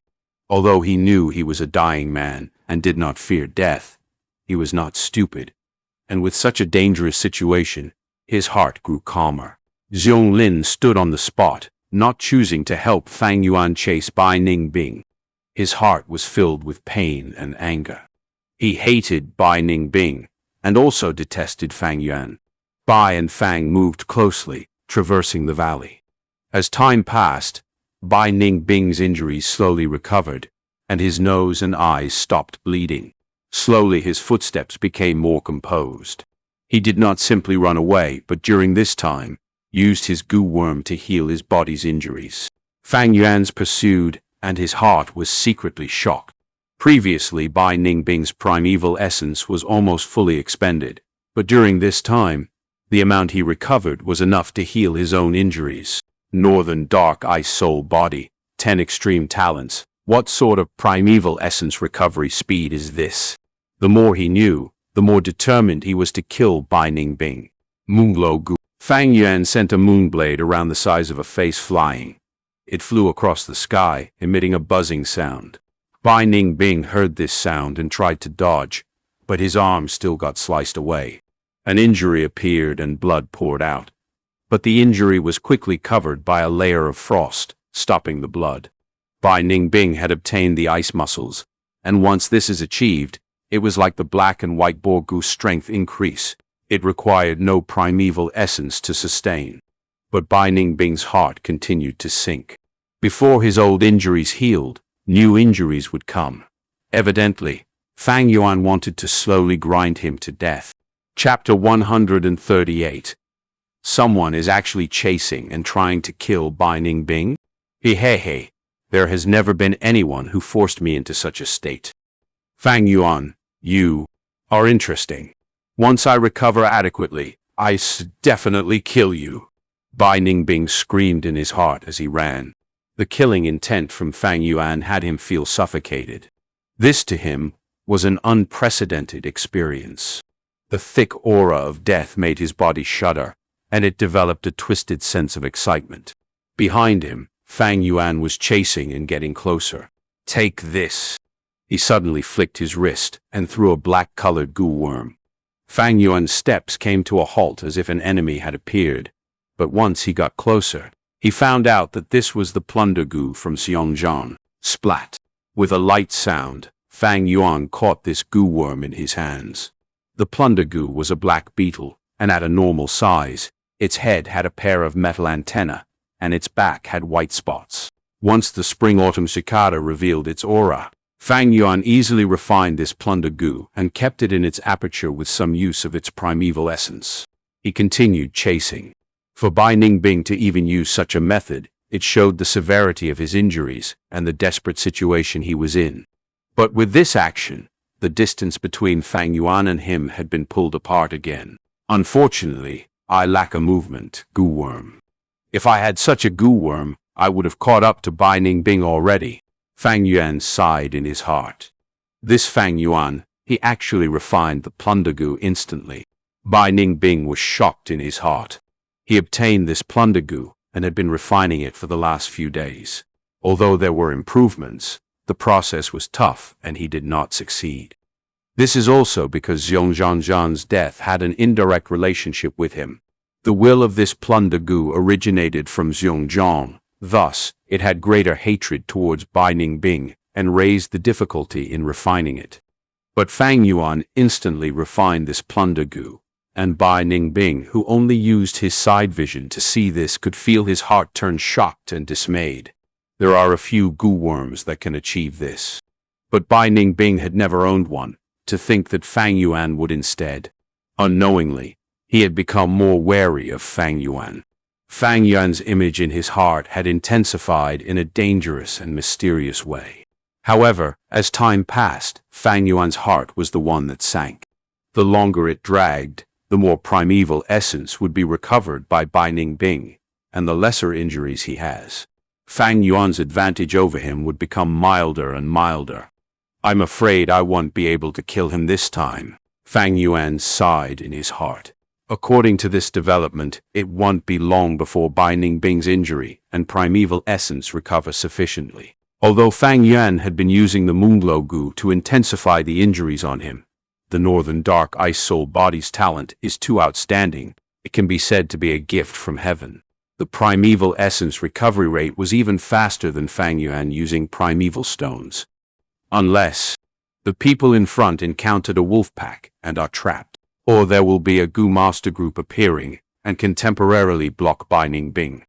Although he knew he was a dying man and did not fear death, he was not stupid, and with such a dangerous situation, his heart grew calmer. Zhonglin stood on the spot, not choosing to help Fang Yuan chase Bai Ningbing. His heart was filled with pain and anger. He hated Bai Ningbing, and also detested Fang Yuan. Bai and Fang moved closely, traversing the valley. As time passed, Bai Ningbing's injuries slowly recovered, and his nose and eyes stopped bleeding. Slowly his footsteps became more composed. He did not simply run away, but during this time, used his goo worm to heal his body's injuries. Fang Yuan's pursued, and his heart was secretly shocked. Previously, Bai Ningbing's primeval essence was almost fully expended, but during this time, the amount he recovered was enough to heal his own injuries. Northern Dark Ice Soul Body, 10 extreme talents. What sort of primeval essence recovery speed is this? The more he knew, the more determined he was to kill Bai Ningbing. Moonglow Gu. Fang Yuan sent a moonblade around the size of a face flying. It flew across the sky, emitting a buzzing sound. Bai Ningbing heard this sound and tried to dodge, but his arm still got sliced away. An injury appeared and blood poured out. But the injury was quickly covered by a layer of frost, stopping the blood. Bai Ningbing had obtained the ice muscles, and once this is achieved, it was like the black and white boar goose strength increase. It required no primeval essence to sustain. But Bai Ningbing's heart continued to sink. Before his old injuries healed, new injuries would come. Evidently, Fang Yuan wanted to slowly grind him to death. Chapter 138. Someone is actually chasing and trying to kill Bai Ningbing? Hey, there has never been anyone who forced me into such a state. Fang Yuan, you are interesting. Once I recover adequately, definitely kill you. Bai Ningbing screamed in his heart as he ran. The killing intent from Fang Yuan had him feel suffocated. This to him was an unprecedented experience. The thick aura of death made his body shudder, and it developed a twisted sense of excitement. Behind him, Fang Yuan was chasing and getting closer. Take this. He suddenly flicked his wrist and threw a black-colored goo worm. Fang Yuan's steps came to a halt as if an enemy had appeared, but once he got closer, he found out that this was the plunder goo from Xianxia. Splat! With a light sound, Fang Yuan caught this goo worm in his hands. The plunder goo was a black beetle, and at a normal size, its head had a pair of metal antennae, and its back had white spots. Once the Spring Autumn Cicada revealed its aura, Fang Yuan easily refined this plunder goo and kept it in its aperture with some use of its primeval essence. He continued chasing. For Bai Ningbing to even use such a method, it showed the severity of his injuries and the desperate situation he was in. But with this action, the distance between Fang Yuan and him had been pulled apart again. Unfortunately, I lack a movement, goo worm. If I had such a goo worm, I would have caught up to Bai Ningbing already. Fang Yuan sighed in his heart. This Fang Yuan, he actually refined the plunder goo instantly. Bai Ningbing was shocked in his heart. He obtained this plunder goo and had been refining it for the last few days. Although there were improvements, the process was tough and he did not succeed. This is also because Zhang's death had an indirect relationship with him. The will of this plunder goo originated from Zhang. Thus, it had greater hatred towards Bai Ningbing and raised the difficulty in refining it. But Fang Yuan instantly refined this plunder goo, and Bai Ningbing, who only used his side vision to see this, could feel his heart turn shocked and dismayed. There are a few goo worms that can achieve this. But Bai Ningbing had never owned one, to think that Fang Yuan would instead. Unknowingly, he had become more wary of Fang Yuan. Fang Yuan's image in his heart had intensified in a dangerous and mysterious way. However, as time passed, Fang Yuan's heart was the one that sank. The longer it dragged, the more primeval essence would be recovered by Bai Ningbing, and the lesser injuries he has. Fang Yuan's advantage over him would become milder and milder. I'm afraid I won't be able to kill him this time. Fang Yuan sighed in his heart. According to this development, it won't be long before Bai Ningbing's injury and primeval essence recover sufficiently. Although Fang Yuan had been using the Moonglow Goo to intensify the injuries on him, the Northern Dark Ice Soul Body's talent is too outstanding. It can be said to be a gift from heaven. The primeval essence recovery rate was even faster than Fang Yuan using primeval stones. Unless the people in front encountered a wolf pack and are trapped. or there will be a Gu Master group appearing and can temporarily block Bai Ningbing.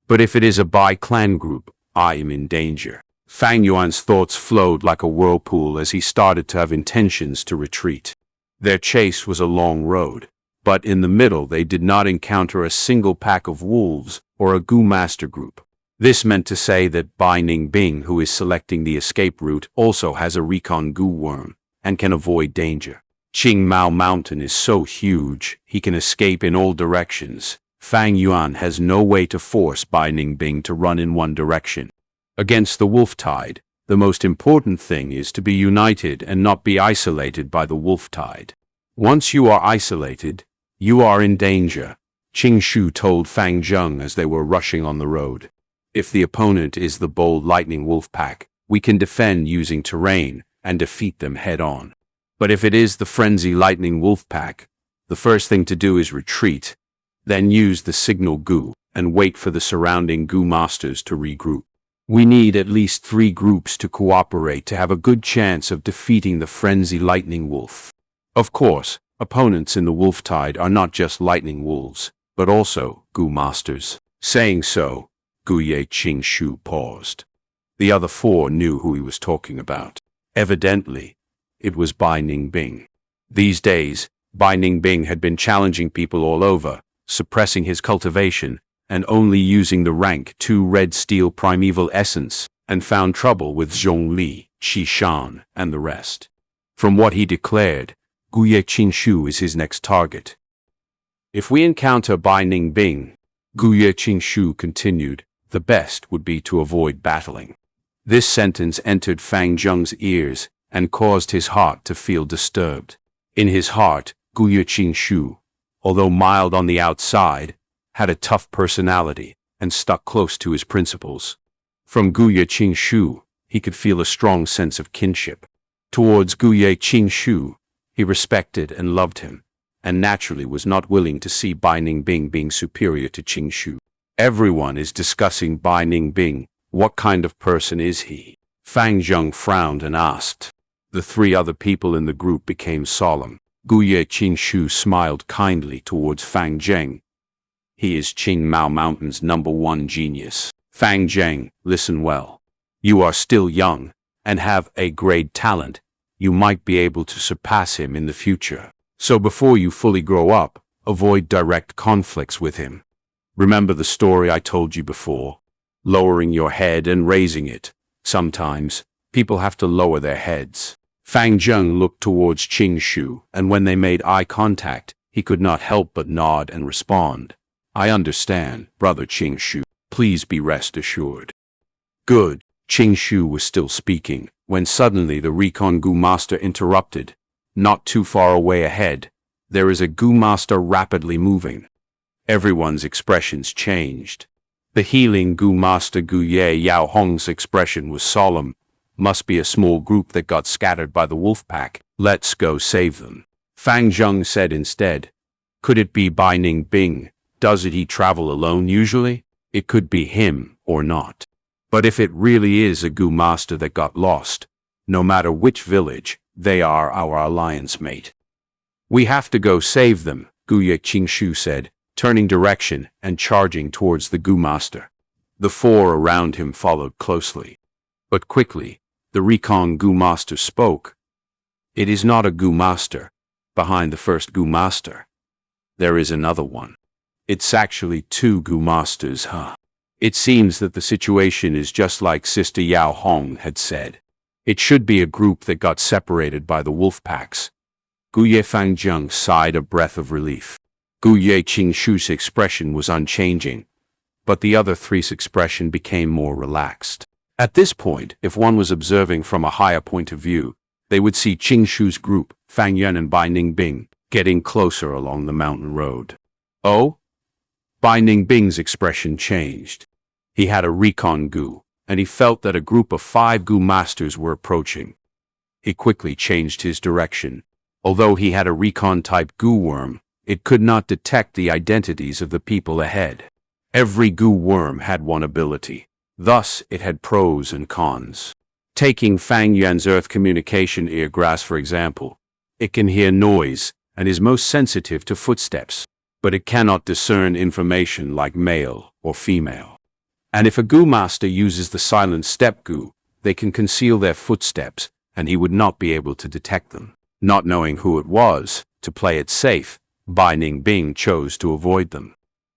But if it is a Bai clan group, I am in danger. Fang Yuan's thoughts flowed like a whirlpool as he started to have intentions to retreat. Their chase was a long road, but in the middle they did not encounter a single pack of wolves or a Gu Master group. This meant to say that Bai Ningbing, who is selecting the escape route, also has a recon Gu worm and can avoid danger. Qingmao Mountain is so huge, he can escape in all directions. Fang Yuan has no way to force Bai Ningbing to run in one direction. Against the wolf tide, the most important thing is to be united and not be isolated by the wolf tide. Once you are isolated, you are in danger, Qing Shu told Fang Zheng as they were rushing on the road. If the opponent is the bold lightning wolf pack, we can defend using terrain and defeat them head-on. But if it is the frenzy lightning wolf pack, the first thing to do is retreat, then use the signal Gu and wait for the surrounding Gu masters to regroup. We need at least 3 groups to cooperate to have a good chance of defeating the frenzy lightning wolf. Of course, opponents in the wolf tide are not just lightning wolves, but also Gu masters. Saying so, Guye Qing Shu paused. The other 4 knew who he was talking about. Evidently, it was Bai Ningbing. These days, Bai Ningbing had been challenging people all over, suppressing his cultivation, and only using the rank 2 red steel primeval essence, and found trouble with Zhongli, Qishan, and the rest. From what he declared, Guye Qingshu is his next target. If we encounter Bai Ningbing, Guye Qingshu continued, the best would be to avoid battling. This sentence entered Fang Zheng's ears and caused his heart to feel disturbed. In his heart, Guye Qingshu, although mild on the outside, had a tough personality and stuck close to his principles. From Guye Qingshu, he could feel a strong sense of kinship. Towards Guye Qingshu, he respected and loved him, and naturally was not willing to see Bai Ningbing being superior to Qingshu. Everyone is discussing Bai Ningbing. What kind of person is he? Fang Zheng frowned and asked. The 3 other people in the group became solemn. Guye Qingshu smiled kindly towards Fang Zheng. He is Qingmao Mountain's #1 genius. Fang Zheng, listen well. You are still young and have a great talent. You might be able to surpass him in the future. So before you fully grow up, avoid direct conflicts with him. Remember the story I told you before? Lowering your head and raising it. Sometimes, people have to lower their heads. Fang Zheng looked towards Qing Shu, and when they made eye contact, he could not help but nod and respond. I understand, Brother Qing Shu. Please be rest assured. Good. Qing Shu was still speaking, when suddenly the Recon Gu Master interrupted. Not too far away ahead, there is a Gu Master rapidly moving. Everyone's expressions changed. The healing Gu Master Gu Ye Yao Hong's expression was solemn. Must be a small group that got scattered by the wolf pack. Let's go save them. Fang Zheng said instead. Could it be Bai Ningbing? Doesn't he travel alone usually? It could be him or not. But if it really is a Gu Master that got lost, no matter which village, they are our alliance mate. We have to go save them, Guye Qingshu said, turning direction and charging towards the Gu Master. The 4 around him followed closely. But quickly, the Recon Gu Master spoke. It is not a Gu Master. Behind the first Gu Master, there is another one. It's actually 2 Gu Masters, huh? It seems that the situation is just like Sister Yao Hong had said. It should be a group that got separated by the wolf packs. Guye Fang Zheng sighed a breath of relief. Guye Qingshu's expression was unchanging, but the other 3's expression became more relaxed. At this point, if one was observing from a higher point of view, they would see Qingshu's group, Fang Yuan and Bai Ningbing, getting closer along the mountain road. Oh? Bai Ningbing's expression changed. He had a recon Gu, and he felt that a group of 5 Gu Masters were approaching. He quickly changed his direction. Although he had a recon-type Gu worm, it could not detect the identities of the people ahead. Every Gu worm had one ability. Thus, it had pros and cons. Taking Fang Yuan's Earth Communication Eargrass for example, it can hear noise and is most sensitive to footsteps, but it cannot discern information like male or female. And if a Gu master uses the silent step Gu, they can conceal their footsteps, and he would not be able to detect them. Not knowing who it was, to play it safe, Bai Ningbing chose to avoid them.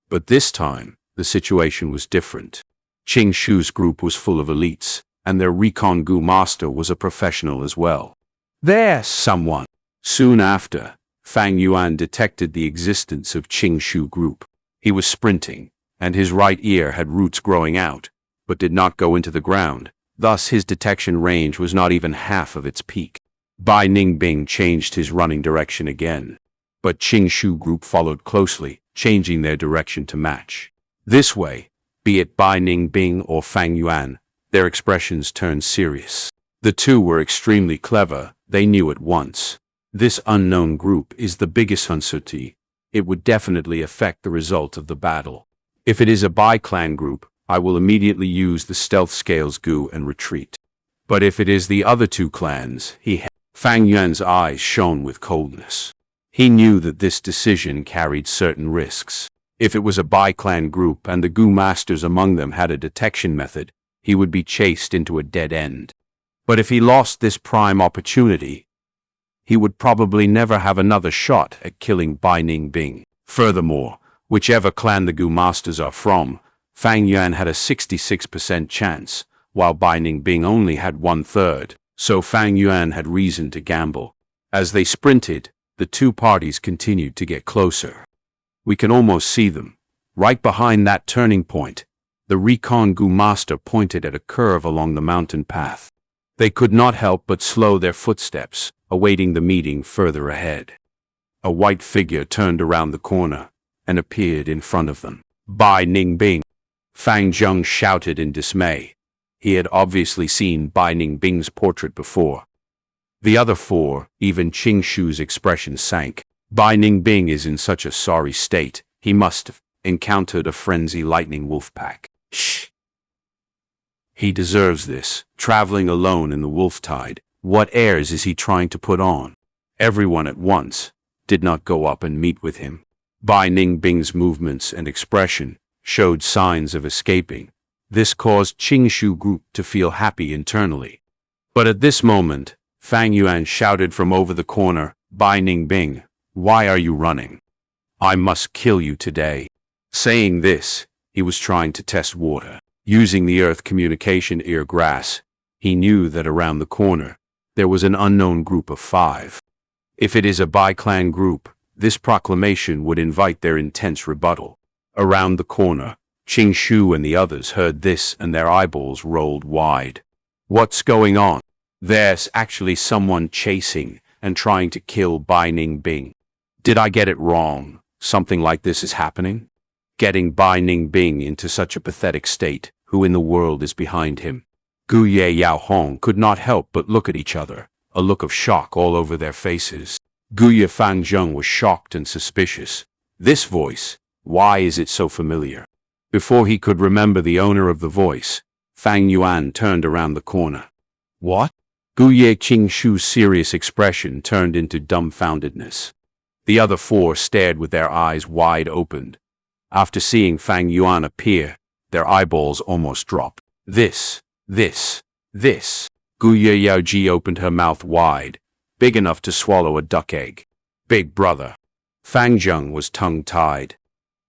But this time, the situation was different. Qing Shu's group was full of elites, and their recon Gu master was a professional as well. There's someone. Soon after, Fang Yuan detected the existence of Qing Shu group. He was sprinting, and his right ear had roots growing out, but did not go into the ground. Thus his detection range was not even half of its peak. Bai Ningbing changed his running direction again, but Qing Shu group followed closely, changing their direction to match. This way, be it Bai Ningbing or Fang Yuan, their expressions turned serious. The two were extremely clever, they knew at once. This unknown group is the biggest uncertainty. It would definitely affect the result of the battle. If it is a Bai clan group, I will immediately use the stealth scales Gu and retreat. But if it is the other two clans, Fang Yuan's eyes shone with coldness. He knew that this decision carried certain risks. If it was a Bai clan group and the Gu masters among them had a detection method, he would be chased into a dead end. But if he lost this prime opportunity, he would probably never have another shot at killing Bai Ningbing. Furthermore, whichever clan the Gu masters are from, Fang Yuan had a 66% chance, while Bai Ningbing only had 1/3, so Fang Yuan had reason to gamble. As they sprinted, the two parties continued to get closer. We can almost see them. Right behind that turning point, the recon Gu master pointed at a curve along the mountain path. They could not help but slow their footsteps, awaiting the meeting further ahead. A white figure turned around the corner and appeared in front of them. Bai Ningbing! Fang Zheng shouted in dismay. He had obviously seen Bai Ningbing's portrait before. The other four, even Qing Shu's expression sank. Bai Ningbing is in such a sorry state, he must have encountered a frenzy lightning wolf pack. Shh! He deserves this, traveling alone in the wolf tide. What airs is he trying to put on? Everyone at once did not go up and meet with him. Bai Ningbing's movements and expression showed signs of escaping. This caused Qing Shu group to feel happy internally. But at this moment, Fang Yuan shouted from over the corner, Bai Ningbing, why are you running? I must kill you today. Saying this, he was trying to test water. Using the earth communication ear grass, he knew that around the corner, there was an unknown group of 5. If it is a Bai clan group, this proclamation would invite their intense rebuttal. Around the corner, Qing Shu and the others heard this and their eyeballs rolled wide. What's going on? There's actually someone chasing and trying to kill Bai Ningbing. Did I get it wrong? Something like this is happening? Getting Bai Ningbing into such a pathetic state, who in the world is behind him? Gu Ye Yao Hong could not help but look at each other, a look of shock all over their faces. Gu Ye Fang Zheng was shocked and suspicious. This voice, why is it so familiar? Before he could remember the owner of the voice, Fang Yuan turned around the corner. What? Gu Ye Qing Shu's serious expression turned into dumbfoundedness. The other 4 stared with their eyes wide opened. After seeing Fang Yuan appear, their eyeballs almost dropped. This. Gu Ye Yao Ji opened her mouth wide, big enough to swallow a duck egg. Big brother. Fang Zheng was tongue-tied.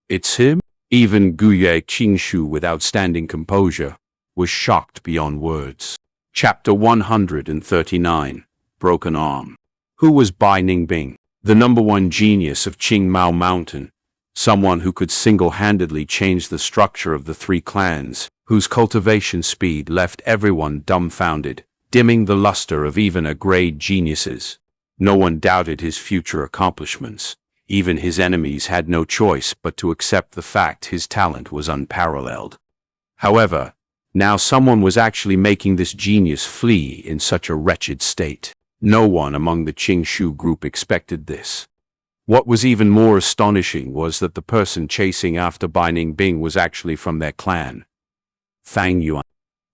It's him? Even Gu Ye Qing Shu with outstanding composure was shocked beyond words. Chapter 139, Broken Arm. Who was Bai Ningbing? The #1 genius of Qingmao Mountain, someone who could single-handedly change the structure of the 3 clans, whose cultivation speed left everyone dumbfounded, dimming the luster of even a-grade geniuses. No one doubted his future accomplishments. Even his enemies had no choice but to accept the fact his talent was unparalleled. However, now someone was actually making this genius flee in such a wretched state. No one among the Qing Shu group expected this. What was even more astonishing was that the person chasing after Bai Ningbing was actually from their clan, Fang Yuan.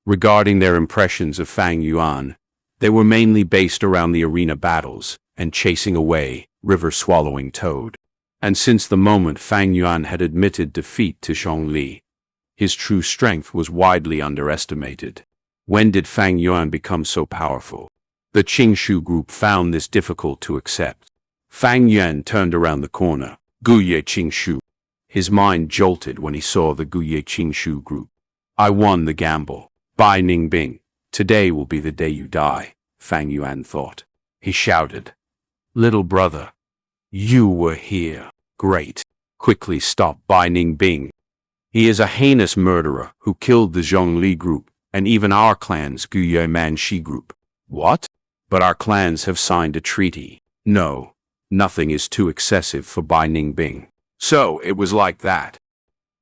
Regarding their impressions of Fang Yuan, they were mainly based around the arena battles and chasing away river-swallowing toad. And since the moment Fang Yuan had admitted defeat to Zhongli, his true strength was widely underestimated. When did Fang Yuan become so powerful? The Qingshu group found this difficult to accept. Fang Yuan turned around the corner. Guye Qingshu. His mind jolted when he saw the Guye Qingshu group. I won the gamble. Bai Ningbing, today will be the day you die, Fang Yuan thought. He shouted. Little brother, you were here. Great. Quickly stop Bai Ningbing. He is a heinous murderer who killed the Zhongli group and even our clan's Guye Manshi group. What? But our clans have signed a treaty. No, nothing is too excessive for Bai Ningbing. So it was like that.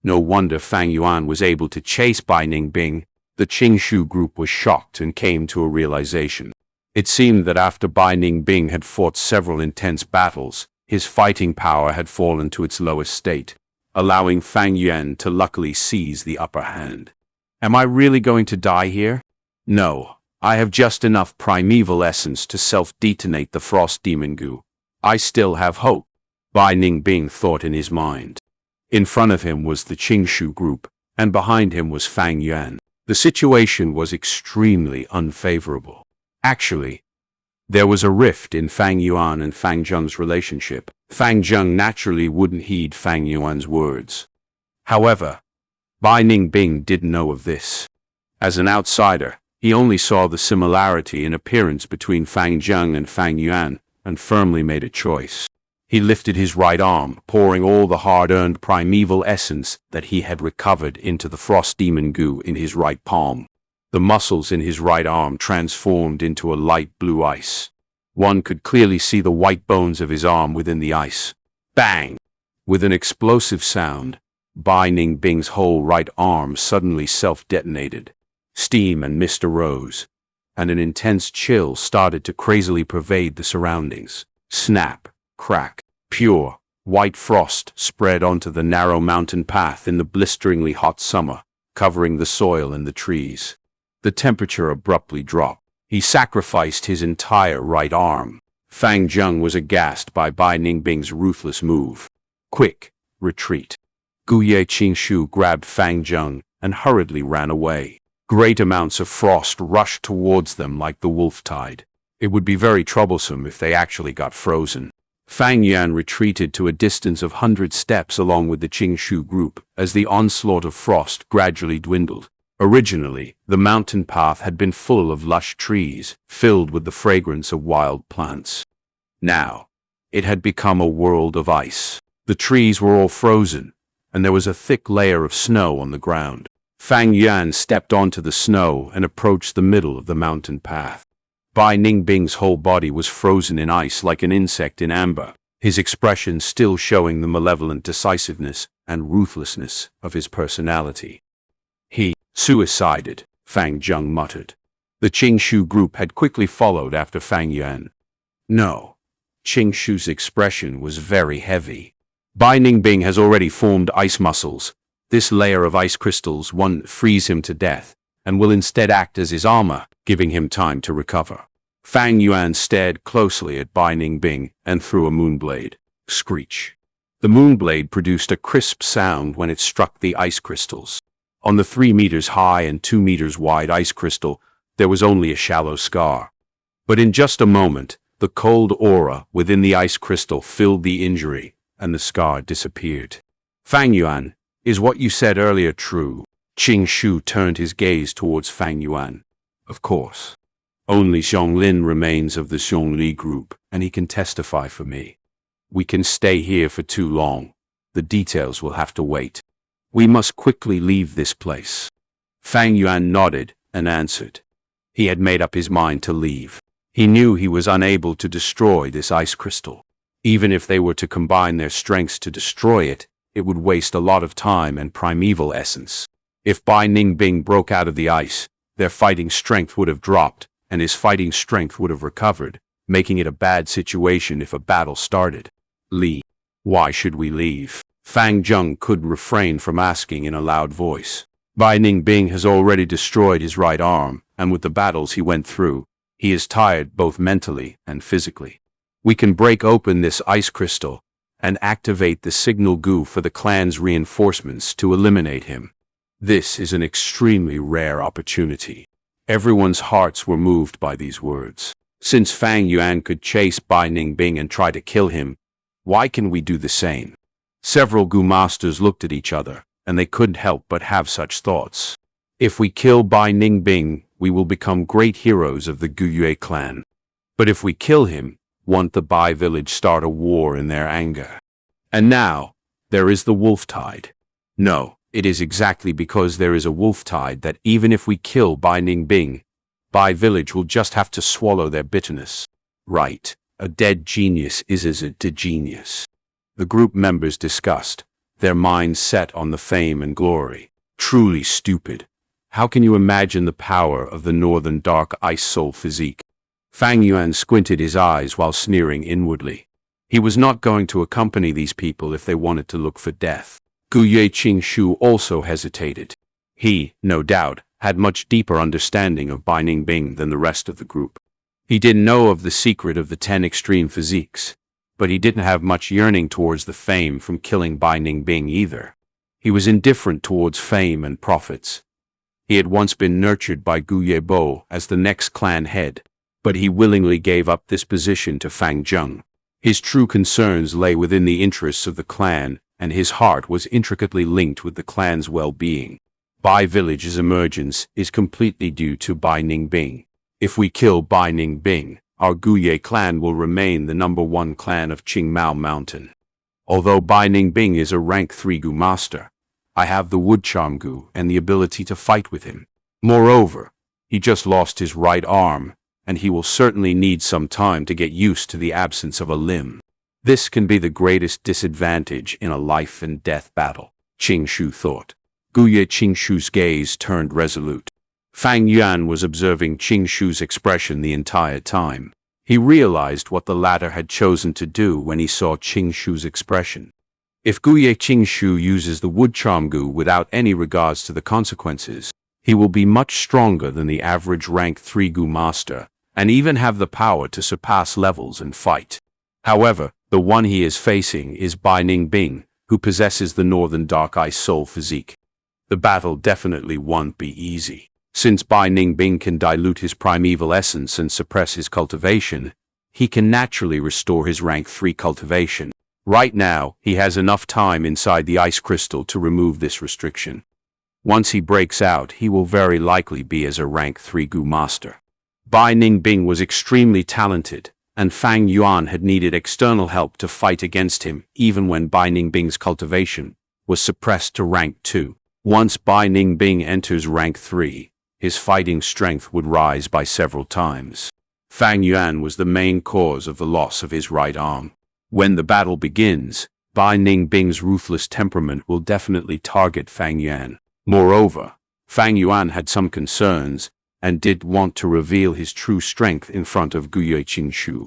No wonder Fang Yuan was able to chase Bai Ningbing. The Qingshu group was shocked and came to a realization. It seemed that after Bai Ningbing had fought several intense battles, his fighting power had fallen to its lowest state, allowing Fang Yuan to luckily seize the upper hand. Am I really going to die here? No, I have just enough primeval essence to self-detonate the frost demon goo. I still have hope, Bai Ningbing thought in his mind. In front of him was the Qingshu group, and behind him was Fang Yuan. The situation was extremely unfavorable. Actually, there was a rift in Fang Yuan and Fang Zheng's relationship. Fang Zheng naturally wouldn't heed Fang Yuan's words. However, Bai Ningbing didn't know of this. As an outsider, he only saw the similarity in appearance between Fang Zheng and Fang Yuan and firmly made a choice. He lifted his right arm, pouring all the hard-earned primeval essence that he had recovered into the frost demon goo in his right palm. The muscles in his right arm transformed into a light blue ice. One could clearly see the white bones of his arm within the ice. Bang! With an explosive sound, Bai Ningbing's whole right arm suddenly self-detonated. Steam and mist arose, and an intense chill started to crazily pervade the surroundings. Snap, crack, pure, white frost spread onto the narrow mountain path in the blisteringly hot summer, covering the soil and the trees. The temperature abruptly dropped. He sacrificed his entire right arm. Fang Zheng was aghast by Bai Ningbing's ruthless move. Quick, retreat. Guye Qingshu grabbed Fang Zheng and hurriedly ran away. Great amounts of frost rushed towards them like the wolf tide. It would be very troublesome if they actually got frozen. Fang Yuan retreated to a distance of 100 steps along with the Qingshu group as the onslaught of frost gradually dwindled. Originally, the mountain path had been full of lush trees, filled with the fragrance of wild plants. Now, it had become a world of ice. The trees were all frozen, and there was a thick layer of snow on the ground. Fang Yuan stepped onto the snow and approached the middle of the mountain path. Bai Ningbing's whole body was frozen in ice like an insect in amber, his expression still showing the malevolent decisiveness and ruthlessness of his personality. He suicided, Fang Zheng muttered. The Qingshu group had quickly followed after Fang Yuan. No, Qingshu's expression was very heavy. Bai Ningbing has already formed ice muscles. This layer of ice crystals won't freeze him to death, and will instead act as his armor, giving him time to recover. Fang Yuan stared closely at Bai Ningbing and threw a moonblade. Screech. The moonblade produced a crisp sound when it struck the ice crystals. On the 3 meters high and 2 meters wide ice crystal, there was only a shallow scar. But in just a moment, the cold aura within the ice crystal filled the injury, and the scar disappeared. Fang Yuan, is what you said earlier true? Qingshu turned his gaze towards Fang Yuan. Of course. Only Zhonglin remains of the Zhongli group, and he can testify for me. We can stay here for too long. The details will have to wait. We must quickly leave this place. Fang Yuan nodded and answered. He had made up his mind to leave. He knew he was unable to destroy this ice crystal. Even if they were to combine their strengths to destroy it, it would waste a lot of time and primeval essence. If Bai Ningbing broke out of the ice, their fighting strength would have dropped, and his fighting strength would have recovered, making it a bad situation if a battle started. Li, why should we leave? Fang Zheng could refrain from asking in a loud voice. Bai Ningbing has already destroyed his right arm, and with the battles he went through, he is tired both mentally and physically. We can break open this ice crystal and activate the signal goo for the clan's reinforcements to eliminate him. This is an extremely rare opportunity. Everyone's hearts were moved by these words. Since Fang Yuan could chase Bai Ningbing and try to kill him, why can we do the same? Several Gu masters looked at each other, and they couldn't help but have such thoughts. If we kill Bai Ningbing, we will become great heroes of the Guyue clan. But if we kill him, won't the Bai village start a war in their anger? And now, there is the wolf tide. No, it is exactly because there is a wolf tide that even if we kill Bai Ningbing, Bai village will just have to swallow their bitterness. Right, a dead genius is as a dead genius. The group members discussed, their minds set on the fame and glory. Truly stupid. How can you imagine the power of the northern dark ice soul physique? Fang Yuan squinted his eyes while sneering inwardly. He was not going to accompany these people if they wanted to look for death. Guyue Qingshu also hesitated. He, no doubt, had much deeper understanding of Bai Ningbing than the rest of the group. He didn't know of the secret of the 10 extreme physiques, but he didn't have much yearning towards the fame from killing Bai Ningbing either. He was indifferent towards fame and profits. He had once been nurtured by Gu Yebo as the next clan head, but he willingly gave up this position to Fang Zheng. His true concerns lay within the interests of the clan, and his heart was intricately linked with the clan's well-being. Bai village's emergence is completely due to Bai Ningbing. If we kill Bai Ningbing, our Guyue clan will remain the #1 clan of Qingmao Mountain. Although Bai Ningbing is a rank 3 Gu master, I have the wood charm Gu and the ability to fight with him. Moreover, he just lost his right arm, and he will certainly need some time to get used to the absence of a limb. This can be the greatest disadvantage in a life and death battle, Qingshu thought. Guyue Qingshu's gaze turned resolute. Fang Yuan was observing Qingshu's expression the entire time. He realized what the latter had chosen to do when he saw Qingshu's expression. If Guyue Qingshu uses the wood charm Gu without any regards to the consequences, he will be much stronger than the average rank 3 Gu master, and even have the power to surpass levels and fight. However, the one he is facing is Bai Ningbing, who possesses the northern dark ice soul physique. The battle definitely won't be easy. Since Bai Ningbing can dilute his primeval essence and suppress his cultivation, he can naturally restore his rank 3 cultivation. Right now, he has enough time inside the ice crystal to remove this restriction. Once he breaks out, he will very likely be as a rank 3 Gu master. Bai Ningbing was extremely talented, and Fang Yuan had needed external help to fight against him even when Bai Ningbing's cultivation was suppressed to rank 2. Once Bai Ningbing enters rank 3, his fighting strength would rise by several times. Fang Yuan was the main cause of the loss of his right arm. When the battle begins, Bai Ningbing's ruthless temperament will definitely target Fang Yuan. Moreover, Fang Yuan had some concerns and did want to reveal his true strength in front of Guyue Qingshu.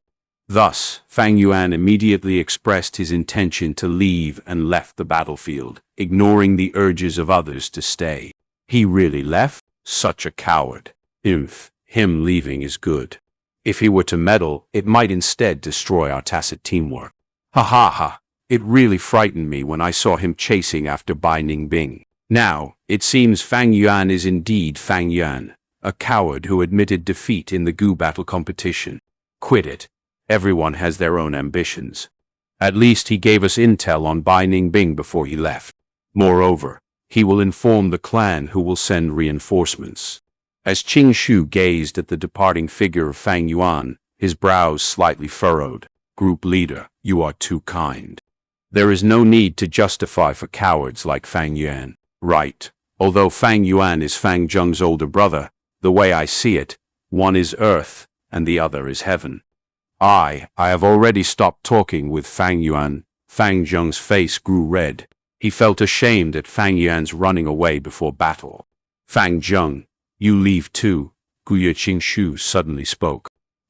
Thus, Fang Yuan immediately expressed his intention to leave and left the battlefield, ignoring the urges of others to stay. He really left? Such a coward. Him leaving is good. If he were to meddle, it might instead destroy our tacit teamwork. Ha ha ha. It really frightened me when I saw him chasing after Bai Ningbing. Now, it seems Fang Yuan is indeed Fang Yuan, a coward who admitted defeat in the Gu battle competition. Quit it. Everyone has their own ambitions. At least he gave us intel on Bai Ningbing before he left. Moreover, he will inform the clan who will send reinforcements. As Qingshu gazed at the departing figure of Fang Yuan, his brows slightly furrowed. Group leader, you are too kind. There is no need to justify for cowards like Fang Yuan. Right. Although Fang Yuan is Fang Zheng's older brother, the way I see it, one is earth and the other is heaven. I have already stopped talking with Fang Yuan. Fang Zheng's face grew red. He felt ashamed at Fang Yuan's running away before battle. Fang Zheng, you leave too, Guyue Qingshu suddenly spoke.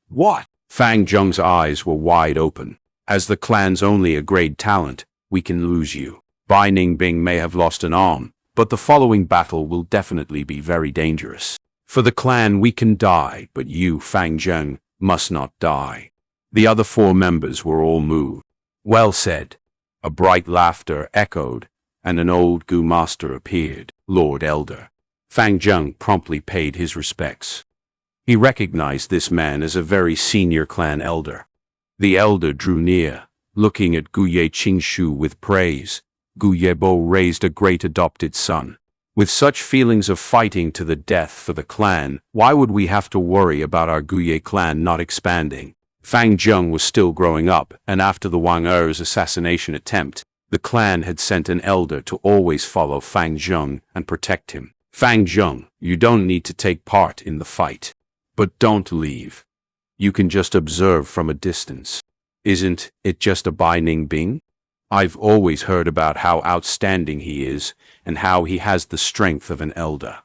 What? Fang Zheng's eyes were wide open. As the clan's only a grade talent, we can lose you. Bai Ningbing may have lost an arm, but the following battle will definitely be very dangerous. For the clan we can die, but you, Fang Zheng, must not die. The other 4 members were all moved. "Well said." A bright laughter echoed, and an old Gu master appeared. "Lord Elder." Fang Yuan promptly paid his respects. He recognized this man as a very senior clan elder. The elder drew near, looking at Gu Ye Qingshu with praise. Gu Yebo raised a great adopted son. With such feelings of fighting to the death for the clan, why would we have to worry about our Gu Ye clan not expanding? Fang Yuan was still growing up, and after the Wang Er's assassination attempt, the clan had sent an elder to always follow Fang Yuan and protect him. "Fang Yuan, you don't need to take part in the fight. But don't leave. You can just observe from a distance. Isn't it just a Bai Ningbing? I've always heard about how outstanding he is, and how he has the strength of an elder.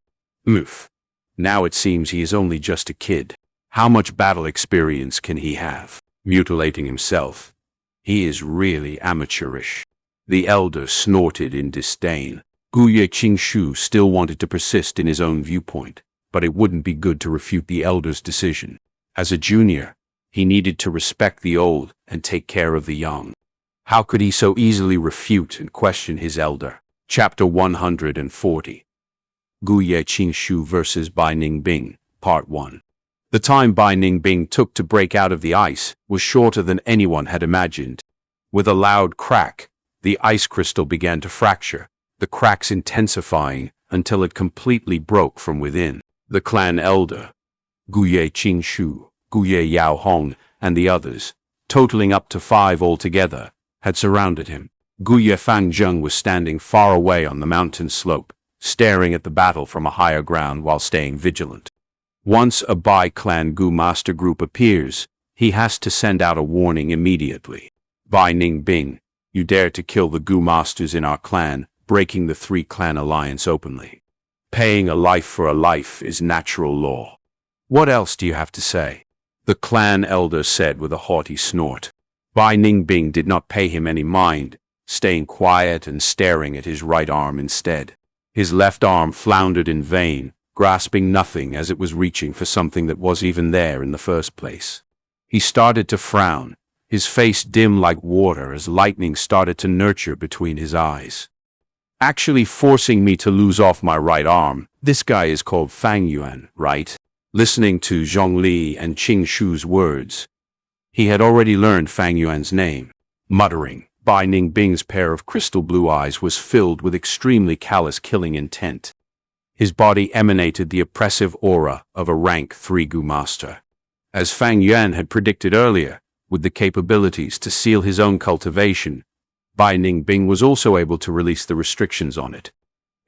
Oof. Now it seems he is only just a kid. How much battle experience can he have? Mutilating himself. He is really amateurish." The elder snorted in disdain. Gu Ye Qingshu still wanted to persist in his own viewpoint, but it wouldn't be good to refute the elder's decision. As a junior, he needed to respect the old and take care of the young. How could he so easily refute and question his elder? Chapter 140. Gu Ye Qingshu versus Bai Ningbing, Part 1. The time Bai Ningbing took to break out of the ice was shorter than anyone had imagined. With a loud crack, the ice crystal began to fracture, the cracks intensifying until it completely broke from within. The clan elder, Gu Ye Qingshu, Gu Ye Yao Hong, and the others, totaling up to 5 altogether, had surrounded him. Gu Ye Fang Yuan was standing far away on the mountain slope, staring at the battle from a higher ground while staying vigilant. Once a Bai clan Gu master group appears, he has to send out a warning immediately. "Bai Ningbing, you dare to kill the Gu masters in our clan, breaking the 3-clan alliance openly. Paying a life for a life is natural law. What else do you have to say?" the clan elder said with a haughty snort. Bai Ningbing did not pay him any mind, staying quiet and staring at his right arm instead. His left arm floundered in vain, grasping nothing as it was reaching for something that was even there in the first place. He started to frown, his face dim like water as lightning started to nurture between his eyes. "Actually forcing me to lose off my right arm. This guy is called Fang Yuan, right?" Listening to Zhongli and Qing Shu's words, he had already learned Fang Yuan's name. Muttering, Bai Ningbing's pair of crystal blue eyes was filled with extremely callous killing intent. His body emanated the oppressive aura of a rank 3 Gu master. As Fang Yuan had predicted earlier, with the capabilities to seal his own cultivation, Bai Ningbing was also able to release the restrictions on it.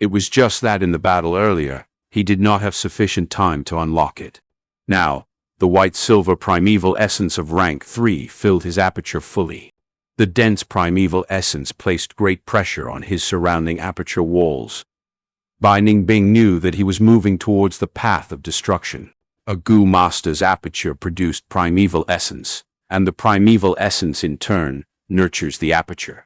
It was just that in the battle earlier, he did not have sufficient time to unlock it. Now, the white-silver primeval essence of rank 3 filled his aperture fully. The dense primeval essence placed great pressure on his surrounding aperture walls. Bai Ningbing knew that he was moving towards the path of destruction. A Gu master's aperture produced primeval essence, and the primeval essence in turn nurtures the aperture.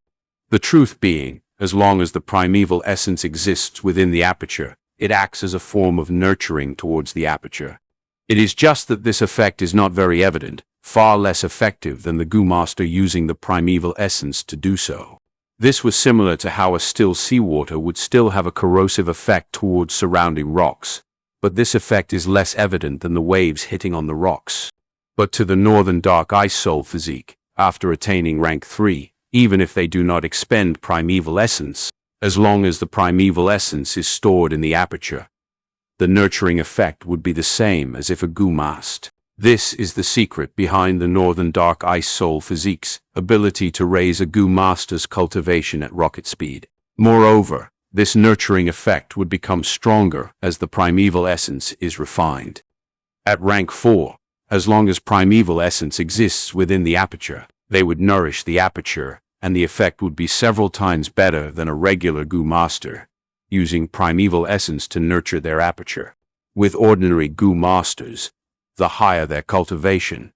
The truth being, as long as the primeval essence exists within the aperture, it acts as a form of nurturing towards the aperture. It is just that this effect is not very evident, far less effective than the Gu master using the primeval essence to do so. This was similar to how a still seawater would still have a corrosive effect towards surrounding rocks, but this effect is less evident than the waves hitting on the rocks. But to the northern dark ice soul physique, after attaining rank 3, even if they do not expend primeval essence, as long as the primeval essence is stored in the aperture, the nurturing effect would be the same as if a Gu mast. This is the secret behind the northern dark ice soul physique's ability to raise a Gu master's cultivation at rocket speed. Moreover, this nurturing effect would become stronger as the primeval essence is refined. At rank 4, as long as primeval essence exists within the aperture, they would nourish the aperture, and the effect would be several times better than a regular Gu master, using primeval essence to nurture their aperture. With ordinary Gu masters, the higher their cultivation,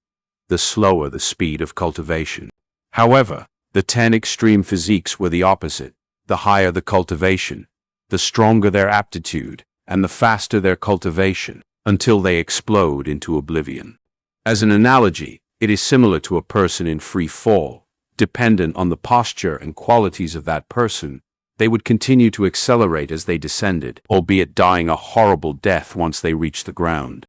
the slower the speed of cultivation. However, the 10 extreme physiques were the opposite. The higher the cultivation, the stronger their aptitude, and the faster their cultivation, until they explode into oblivion. As an analogy, It is similar to a person in free fall. Dependent on the posture and qualities of that person, they would continue to accelerate as they descended, albeit dying a horrible death once they reached the ground.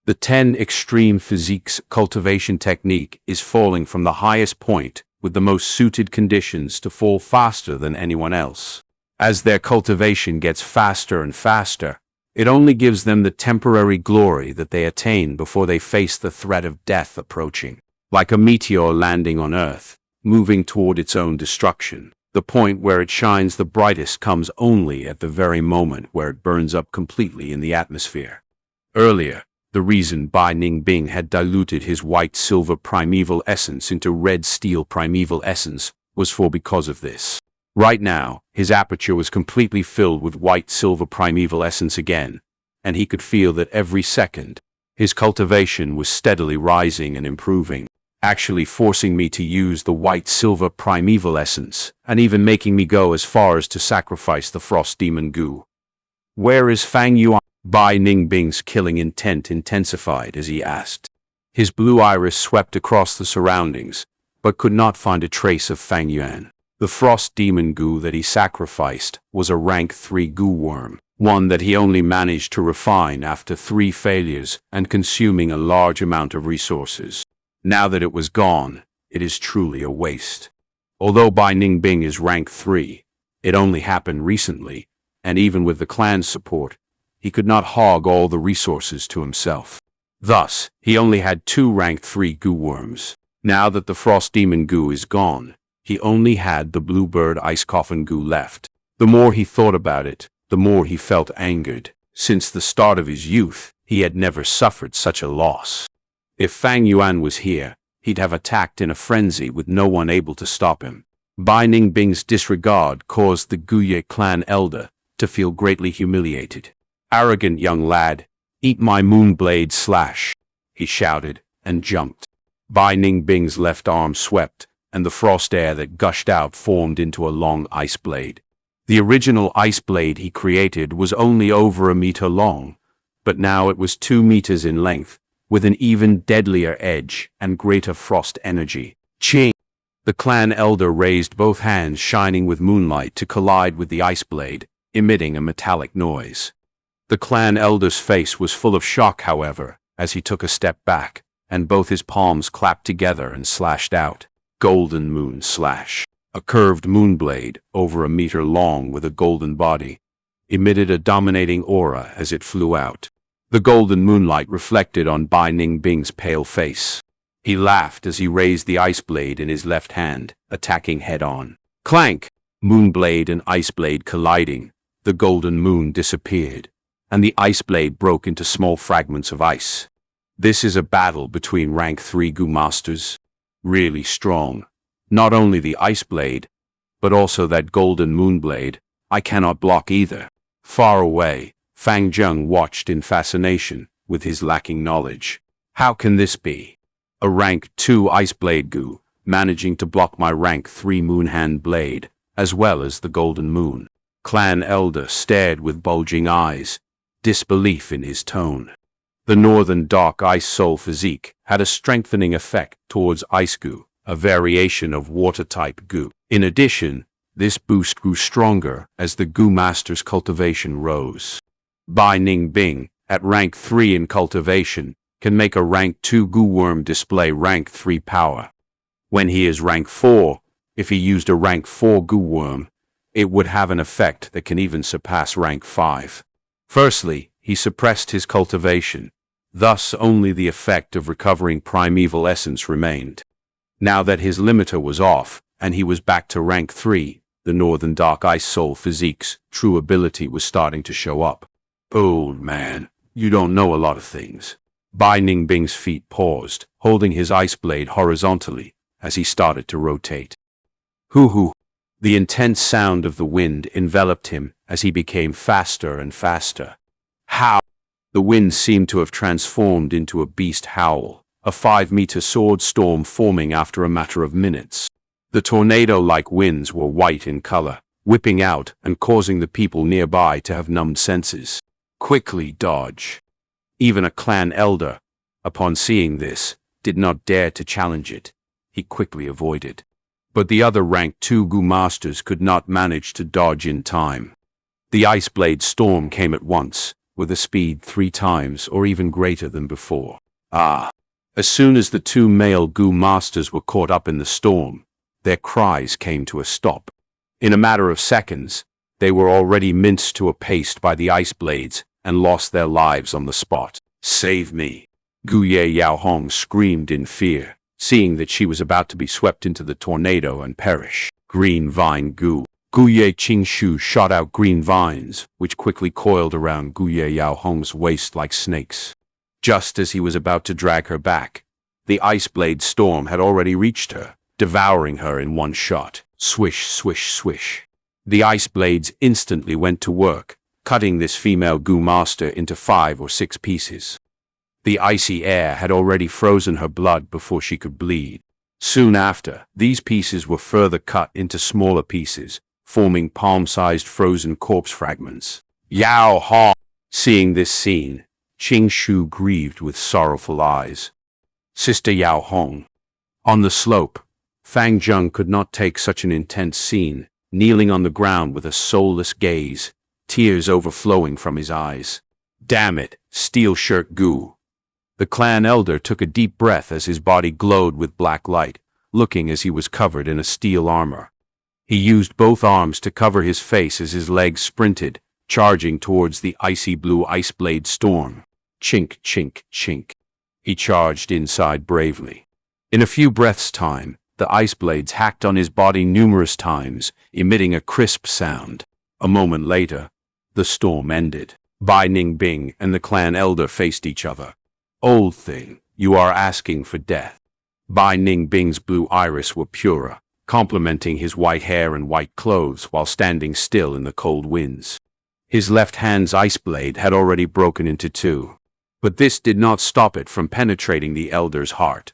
The 10 extreme physiques cultivation technique is falling from the highest point with the most suited conditions to fall faster than anyone else. As their cultivation gets faster and faster, it only gives them the temporary glory that they attain before they face the threat of death approaching. Like a meteor landing on Earth, moving toward its own destruction, the point where it shines the brightest comes only at the very moment where it burns up completely in the atmosphere. Earlier, the reason Bai Ningbing had diluted his white-silver primeval essence into red steel primeval essence was because of this. Right now, his aperture was completely filled with white-silver primeval essence again, and he could feel that every second, his cultivation was steadily rising and improving, actually forcing me to use the white-silver primeval essence, and even making me go as far as to sacrifice the frost demon Gu. Where is Fang Yuan? Bai Ningbing's killing intent intensified as he asked. His blue iris swept across the surroundings, but could not find a trace of Fang Yuan. The frost demon Gu that he sacrificed was a rank 3 Gu worm, one that he only managed to refine after 3 failures and consuming a large amount of resources. Now that it was gone, it is truly a waste. Although Bai Ningbing is rank 3, it only happened recently, and even with the clan's support, he could not hog all the resources to himself. Thus, he only had 2 rank 3 Gu worms. Now that the frost demon Gu is gone, he only had the bluebird ice coffin Gu left. The more he thought about it, the more he felt angered. Since the start of his youth, he had never suffered such a loss. If Fang Yuan was here, he'd have attacked in a frenzy with no one able to stop him. Bai Ningbing's disregard caused the Guye clan elder to feel greatly humiliated. "Arrogant young lad, eat my moonblade slash," he shouted and jumped. Bai Ningbing's left arm swept, and the frost air that gushed out formed into a long ice blade. The original ice blade he created was only over a meter long, but now it was 2 meters in length, with an even deadlier edge and greater frost energy. Ching! The clan elder raised both hands shining with moonlight to collide with the ice blade, emitting a metallic noise. The clan elder's face was full of shock, however, as he took a step back, and both his palms clapped together and slashed out. Golden Moon Slash. A curved moonblade, over a meter long with a golden body, emitted a dominating aura as it flew out. The golden moonlight reflected on Bai Ningbing's pale face. He laughed as he raised the ice blade in his left hand, attacking head-on. Clank! Moonblade and ice blade colliding, the golden moon disappeared, and the ice blade broke into small fragments of ice. This is a battle between rank 3 Gu masters. Really strong. Not only the ice blade, but also that golden moon blade. I cannot block either. Far away, Fang Zheng watched in fascination, with his lacking knowledge. How can this be? A rank 2 ice blade Gu, managing to block my rank 3 moonhand blade, as well as the golden moon. Clan elder stared with bulging eyes, disbelief in his tone. The northern dark ice soul physique had a strengthening effect towards ice Gu, a variation of water-type Gu. In addition, this boost grew stronger as the Gu master's cultivation rose. Bai Ningbing, at rank 3 in cultivation, can make a rank 2 Gu worm display rank 3 power. When he is rank 4, if he used a rank 4 Gu worm, it would have an effect that can even surpass rank 5. Firstly, he suppressed his cultivation. Thus, only the effect of recovering primeval essence remained. Now that his limiter was off, and he was back to rank 3, the Northern Dark Ice Soul physique's true ability was starting to show up. Old man, you don't know a lot of things. Bai Ningbing's feet paused, holding his ice blade horizontally, as he started to rotate. Hoo-hoo! The intense sound of the wind enveloped him as he became faster and faster. How? The wind seemed to have transformed into a beast howl, a 5-meter sword storm forming after a matter of minutes. The tornado-like winds were white in color, whipping out and causing the people nearby to have numbed senses. Quickly dodge. Even a clan elder, upon seeing this, did not dare to challenge it. He quickly avoided. But the other rank 2 Gu masters could not manage to dodge in time. The ice blade storm came at once, with a speed 3 times or even greater than before. As soon as the 2 male Gu masters were caught up in the storm, their cries came to a stop. In a matter of seconds, they were already minced to a paste by the ice blades and lost their lives on the spot. "Save me!" Guye Yaohong screamed in fear, seeing that she was about to be swept into the tornado and perish. Green Vine Gu. Guye Qingshu shot out green vines, which quickly coiled around Guye Yaohong's waist like snakes. Just as he was about to drag her back, the ice blade storm had already reached her, devouring her in one shot. Swish, swish, swish. The ice blades instantly went to work, cutting this female Gu master into 5 or 6 pieces. The icy air had already frozen her blood before she could bleed. Soon after, these pieces were further cut into smaller pieces, forming palm-sized frozen corpse fragments. Yao Hong! Seeing this scene, Qingshu grieved with sorrowful eyes. Sister Yao Hong. On the slope, Fang Zheng could not take such an intense scene, kneeling on the ground with a soulless gaze, tears overflowing from his eyes. "Damn it, Steel Shirt Gu." The clan elder took a deep breath as his body glowed with black light, looking as he was covered in a steel armor. He used both arms to cover his face as his legs sprinted, charging towards the icy blue ice blade storm. Chink, chink, chink. He charged inside bravely. In a few breaths' time, the ice blades hacked on his body numerous times, emitting a crisp sound. A moment later, the storm ended. Bai Ningbing and the clan elder faced each other. "Old thing, you are asking for death." Bai Ningbing's blue iris were purer, complementing his white hair and white clothes while standing still in the cold winds. His left hand's ice blade had already broken into 2. But this did not stop it from penetrating the elder's heart.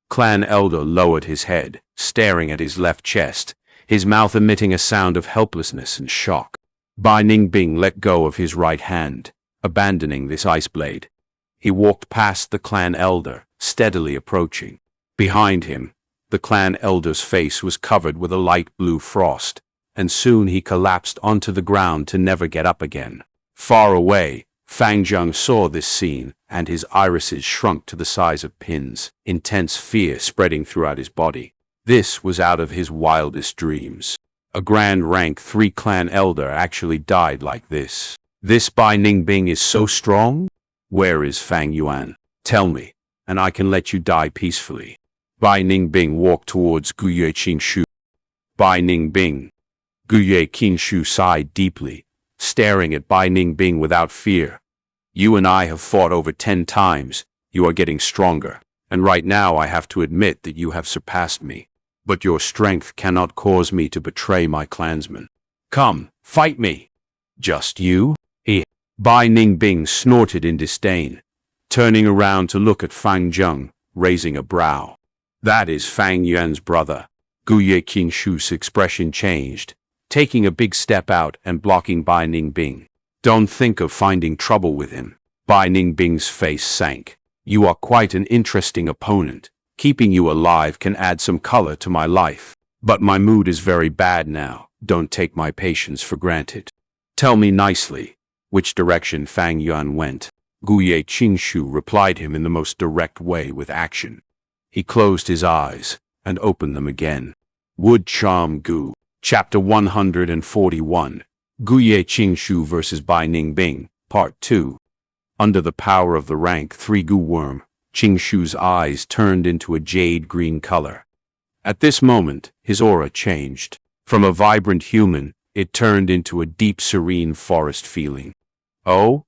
Clan elder lowered his head, staring at his left chest, his mouth emitting a sound of helplessness and shock. Bai Ningbing let go of his right hand, abandoning this ice blade. He walked past the clan elder, steadily approaching. Behind him, the clan elder's face was covered with a light blue frost, and soon he collapsed onto the ground to never get up again. Far away, Fang Zheng saw this scene, and his irises shrunk to the size of pins, intense fear spreading throughout his body. This was out of his wildest dreams. A grand rank 3 clan elder actually died like this. This Bai Ningbing is so strong? Where is Fang Yuan? Tell me, and I can let you die peacefully. Bai Ningbing walked towards Guye Qingshu. Bai Ningbing. Guye Qingshu sighed deeply, staring at Bai Ningbing without fear. "You and I have fought over 10 times. You are getting stronger, and right now I have to admit that you have surpassed me. But your strength cannot cause me to betray my clansmen. Come, fight me." "Just you?" Bai Ningbing snorted in disdain, turning around to look at Fang Zheng, raising a brow. "That is Fang Yuan's brother." Guye Qingshu's expression changed, taking a big step out and blocking Bai Ningbing. "Don't think of finding trouble with him." Bai Ningbing's face sank. "You are quite an interesting opponent. Keeping you alive can add some color to my life. But my mood is very bad now. Don't take my patience for granted. Tell me nicely, which direction Fang Yuan went?" Guye Qingshu replied him in the most direct way with action. He closed his eyes and opened them again. Wood Charm Gu. Chapter 141. Guye Qingshu vs. Bai Ningbing, Part 2. Under the power of the rank 3 Gu worm, Qingshu's eyes turned into a jade green color. At this moment, his aura changed. From a vibrant human, it turned into a deep serene forest feeling. "Oh?"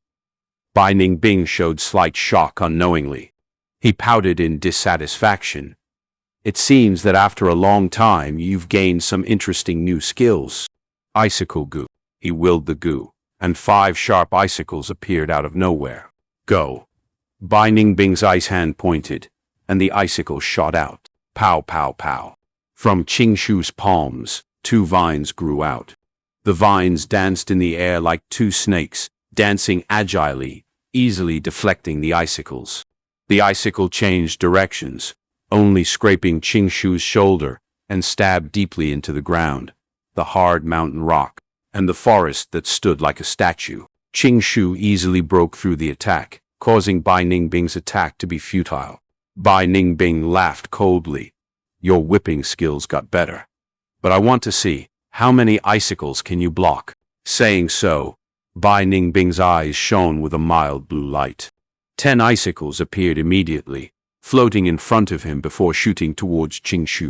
Bai Ningbing showed slight shock unknowingly. He pouted in dissatisfaction. "It seems that after a long time you've gained some interesting new skills." Icicle Gu. He willed the Gu, and 5 sharp icicles appeared out of nowhere. "Go." Bai Ningbing's ice hand pointed, and the icicle shot out. Pow, pow, pow. From Qingshu's palms, 2 vines grew out. The vines danced in the air like 2 snakes, dancing agilely, easily deflecting the icicles. The icicle changed directions, only scraping Qingshu's shoulder, and stabbed deeply into the ground, the hard mountain rock, and the forest that stood like a statue. Qingshu easily broke through the attack, causing Bai Ningbing's attack to be futile. Bai Ningbing laughed coldly. Your whipping skills got better. But I want to see, how many icicles can you block? Saying so, Bai Ningbing's eyes shone with a mild blue light. 10 icicles appeared immediately, floating in front of him before shooting towards Qingshu.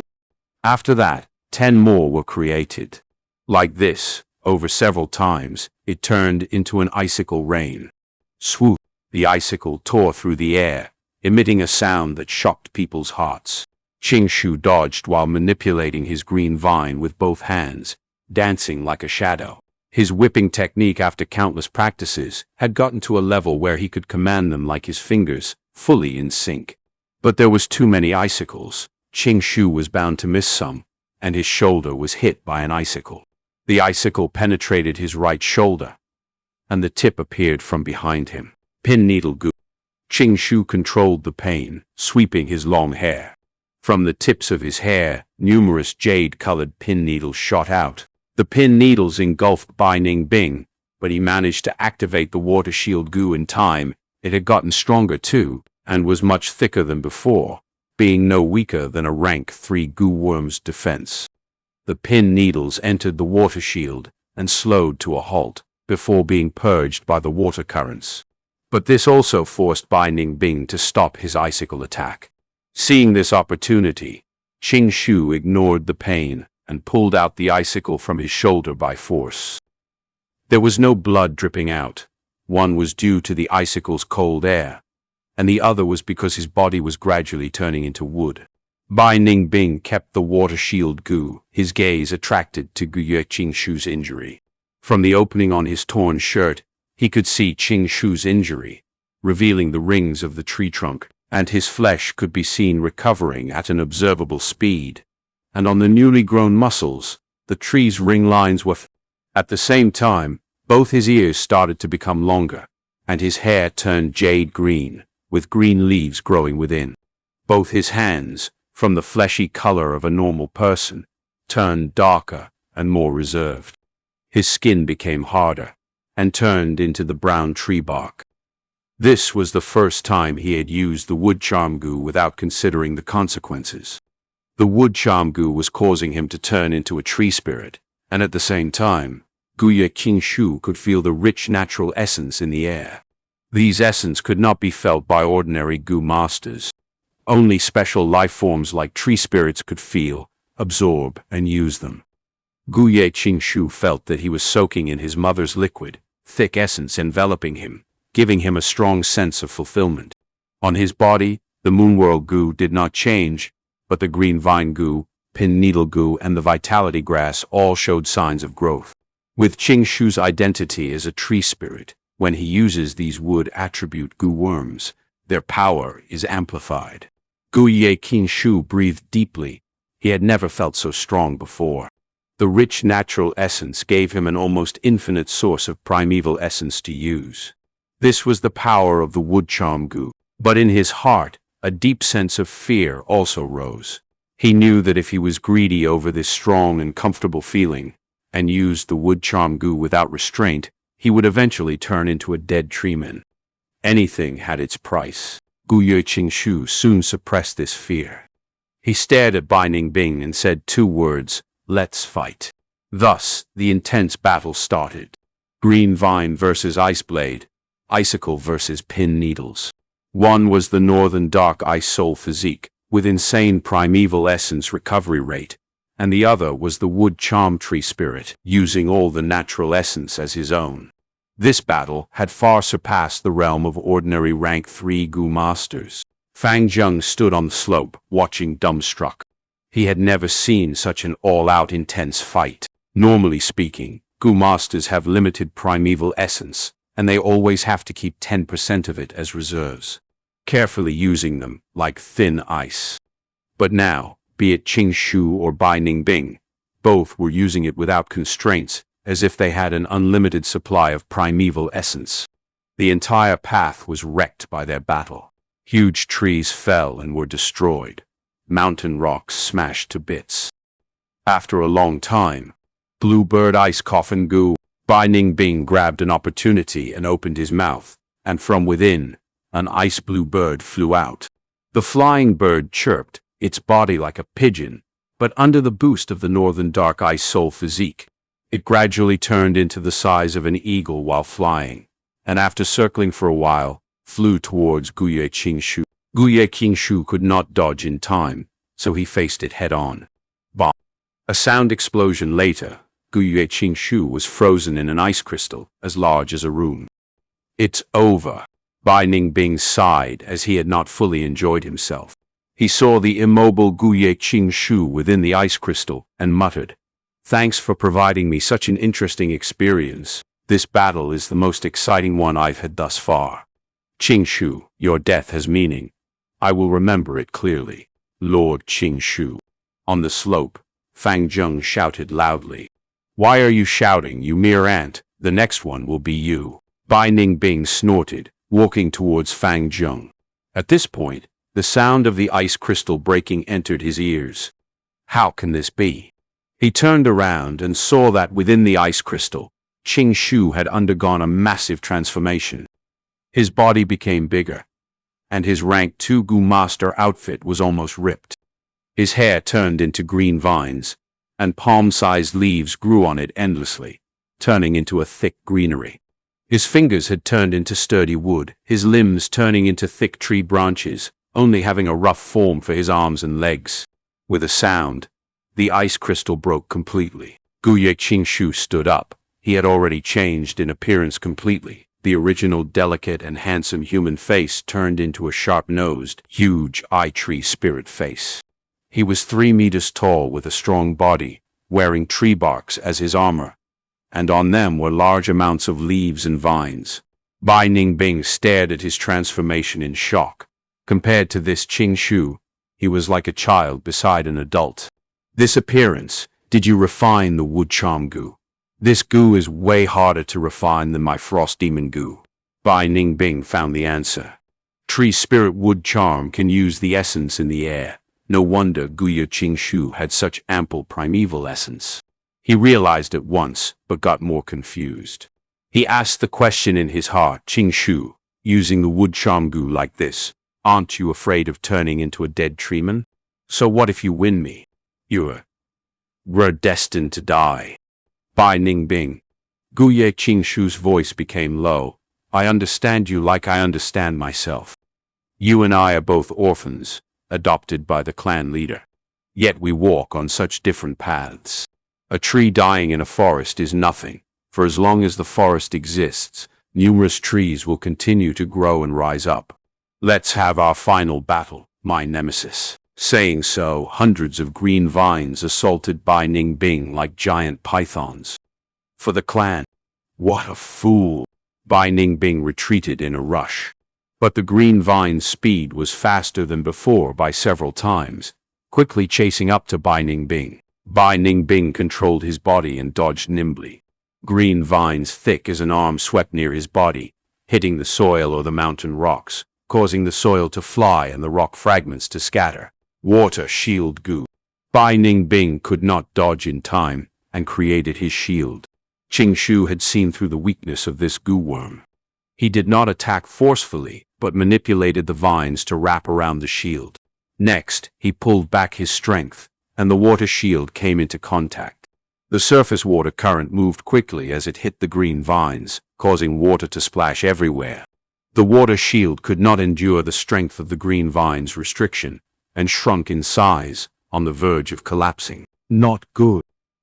After that, 10 more were created. Like this, over several times, it turned into an icicle rain. Swoop! The icicle tore through the air, emitting a sound that shocked people's hearts. Qingshu dodged while manipulating his green vine with both hands, dancing like a shadow. His whipping technique, after countless practices, had gotten to a level where he could command them like his fingers, fully in sync. But there was too many icicles. Qingshu was bound to miss some, and his shoulder was hit by an icicle. The icicle penetrated his right shoulder, and the tip appeared from behind him. Pin needle goo. Qingshu controlled the pain, sweeping his long hair. From the tips of his hair, numerous jade-colored pin needles shot out. The pin needles engulfed Bai Ningbing, but he managed to activate the water shield goo in time. It had gotten stronger too, and was much thicker than before, being no weaker than a rank 3 goo worm's defense. The pin needles entered the water shield and slowed to a halt before being purged by the water currents. But this also forced Bai Ningbing to stop his icicle attack. Seeing this opportunity, Qingshu ignored the pain and pulled out the icicle from his shoulder by force. There was no blood dripping out. One was due to the icicle's cold air, and the other was because his body was gradually turning into wood. Bai Ningbing kept the water shield goo, his gaze attracted to Guye Qingshu's injury. From the opening on his torn shirt, he could see Qingshu's injury, revealing the rings of the tree trunk, and his flesh could be seen recovering at an observable speed. And on the newly grown muscles, the tree's ring lines were at the same time, both his ears started to become longer, and his hair turned jade green, with green leaves growing within. Both his hands, from the fleshy color of a normal person, turned darker and more reserved. His skin became harder, and turned into the brown tree bark. This was the first time he had used the wood charm goo without considering the consequences. The wood charm goo was causing him to turn into a tree spirit, and at the same time, Guye Qingshu could feel the rich natural essence in the air. These essence could not be felt by ordinary goo masters. Only special life forms like tree spirits could feel, absorb, and use them. Guye Qingshu felt that he was soaking in his mother's liquid, thick essence enveloping him, giving him a strong sense of fulfillment. On his body, the moonworld goo did not change, but the green vine goo, pin needle goo, and the vitality grass all showed signs of growth. With Qingshu's identity as a tree spirit, when he uses these wood attribute goo worms, their power is amplified. Guye Qingshu breathed deeply. He had never felt so strong before. The rich natural essence gave him an almost infinite source of primeval essence to use. This was the power of the wood charm goo. But in his heart, a deep sense of fear also rose. He knew that if he was greedy over this strong and comfortable feeling, and used the wood charm goo without restraint, he would eventually turn into a dead treeman. Anything had its price. Guye Qingshu soon suppressed this fear. He stared at Bai Ningbing and said 2 words, "Let's fight." Thus, the intense battle started. Green vine versus ice blade, icicle versus pin needles. One was the northern dark ice soul physique, with insane primeval essence recovery rate, and the other was the wood charm tree spirit, using all the natural essence as his own. This battle had far surpassed the realm of ordinary rank 3 goo masters. Fang Yuan stood on the slope, watching dumbstruck. He had never seen such an all-out intense fight. Normally speaking, goo masters have limited primeval essence, and they always have to keep 10% of it as reserves, carefully using them like thin ice. But now, be it Qingshu or Bai Ningbing, both were using it without constraints, as if they had an unlimited supply of primeval essence. The entire path was wrecked by their battle. Huge trees fell and were destroyed. Mountain rocks smashed to bits. After a long time, Bluebird Ice Coffin Gu, Bai Ningbing grabbed an opportunity and opened his mouth, and from within, an ice blue bird flew out. The flying bird chirped, its body like a pigeon, but under the boost of the northern dark ice soul physique, it gradually turned into the size of an eagle while flying, and after circling for a while, flew towards Guye Qingshu. Guye Qingshu could not dodge in time, so he faced it head-on. Bomb. A sound explosion later, Guye Qingshu was frozen in an ice crystal as large as a room. It's over. Bai Ningbing sighed as he had not fully enjoyed himself. He saw the immobile Guye Qingshu within the ice crystal and muttered, "Thanks for providing me such an interesting experience. This battle is the most exciting one I've had thus far. Qingshu, your death has meaning. I will remember it clearly. Lord Qingshu." On the slope, Fang Zheng shouted loudly, "Why are you shouting, you mere ant? The next one will be you." Bai Ningbing snorted, walking towards Fang Zheng. At this point, the sound of the ice crystal breaking entered his ears. How can this be? He turned around and saw that within the ice crystal, Qingshu had undergone a massive transformation. His body became bigger, and his rank 2 Gu Master outfit was almost ripped. His hair turned into green vines, and palm-sized leaves grew on it endlessly, turning into a thick greenery. His fingers had turned into sturdy wood, his limbs turning into thick tree branches, only having a rough form for his arms and legs. With a sound, the ice crystal broke completely. Guye Qingshu stood up. He had already changed in appearance completely. The original delicate and handsome human face turned into a sharp-nosed, huge eye-tree spirit face. He was 3 meters tall with a strong body, wearing tree barks as his armor, and on them were large amounts of leaves and vines. Bai Ningbing stared at his transformation in shock. Compared to this Qingshu, he was like a child beside an adult. This appearance, did you refine the wood charm Gu? This Gu is way harder to refine than my frost demon Gu. Bai Ningbing found the answer. Tree spirit wood charm can use the essence in the air. No wonder Guye Qingshu had such ample primeval essence. He realized at once, but got more confused. He asked the question in his heart, "Qingshu, using the wood charm Gu like this, aren't you afraid of turning into a dead treeman? So what if you win me? We're destined to die." Bai Ningbing. Guye Qingshu's voice became low. "I understand you like I understand myself. You and I are both orphans, adopted by the clan leader. Yet we walk on such different paths. A tree dying in a forest is nothing. For as long as the forest exists, numerous trees will continue to grow and rise up. Let's have our final battle, my nemesis." Saying so, hundreds of green vines assaulted Bai Ningbing like giant pythons. For the clan. What a fool! Bai Ningbing retreated in a rush. But the green vine's speed was faster than before by several times, quickly chasing up to Bai Ningbing. Bai Ningbing controlled his body and dodged nimbly. Green vines thick as an arm swept near his body, hitting the soil or the mountain rocks, causing the soil to fly and the rock fragments to scatter. Water shield Gu. Bai Ningbing could not dodge in time and created his shield. Qingshu had seen through the weakness of this Gu worm. He did not attack forcefully, but manipulated the vines to wrap around the shield. Next, he pulled back his strength, and the water shield came into contact. The surface water current moved quickly as it hit the green vines, causing water to splash everywhere. The water shield could not endure the strength of the green vine's restriction, and shrunk in size, on the verge of collapsing. Not good.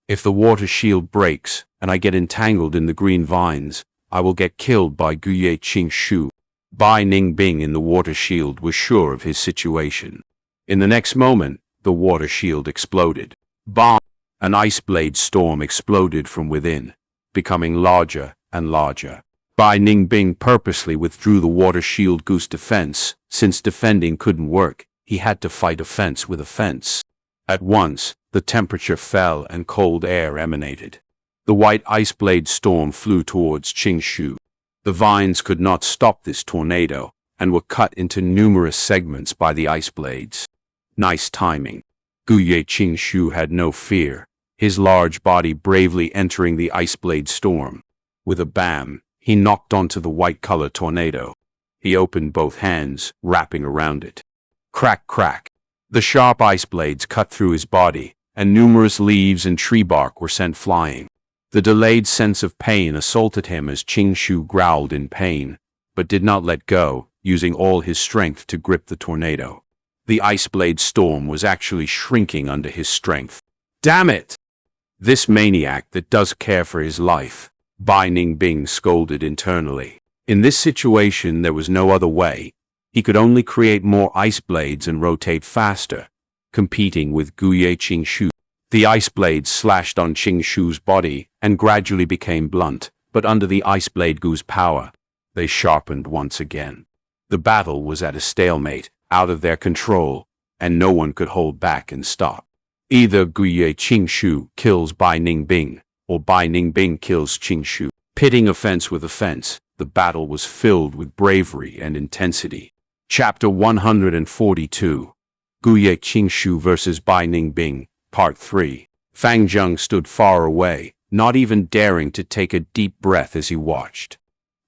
If the water shield breaks, and I get entangled in the green vines, I will get killed by Guye Qingshu. Bai Ningbing in the water shield was sure of his situation. In the next moment, the water shield exploded. Bomb! An ice blade storm exploded from within, becoming larger and larger. Bai Ningbing purposely withdrew the water shield Gu's defense. Since defending couldn't work, he had to fight offense with offense. At once, the temperature fell and cold air emanated. The white ice blade storm flew towards Qingshu. The vines could not stop this tornado, and were cut into numerous segments by the ice blades. Nice timing. Guye Qingshu had no fear, his large body bravely entering the ice blade storm. With a bam, he knocked onto the white-color tornado. He opened both hands, wrapping around it. Crack, crack. The sharp ice blades cut through his body, and numerous leaves and tree bark were sent flying. The delayed sense of pain assaulted him as Qingshu growled in pain, but did not let go, using all his strength to grip the tornado. The ice blade storm was actually shrinking under his strength. Damn it! This maniac that does care for his life, Bai Ningbing scolded internally. In this situation there was no other way. He could only create more ice blades and rotate faster, competing with Guye Qingshu. The ice blades slashed on Qingshu's body and gradually became blunt, but under the ice blade Gu's power, they sharpened once again. The battle was at a stalemate, out of their control, and no one could hold back and stop. Either Guye Qingshu kills Bai Ningbing, or Bai Ningbing kills Qingshu. Pitting offense with offense, the battle was filled with bravery and intensity. Chapter 142. Guye Qingshu vs. Bai Ningbing, Part 3. Fang Zheng stood far away, not even daring to take a deep breath as he watched.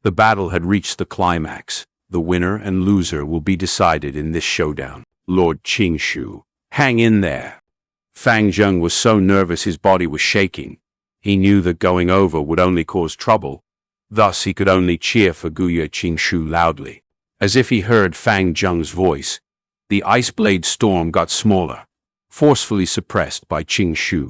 The battle had reached the climax. The winner and loser will be decided in this showdown. Lord Qingshu, hang in there. Fang Zheng was so nervous his body was shaking. He knew that going over would only cause trouble. Thus he could only cheer for Guye Qingshu loudly. As if he heard Fang Zheng's voice, the ice blade storm got smaller, forcefully suppressed by Qingshu.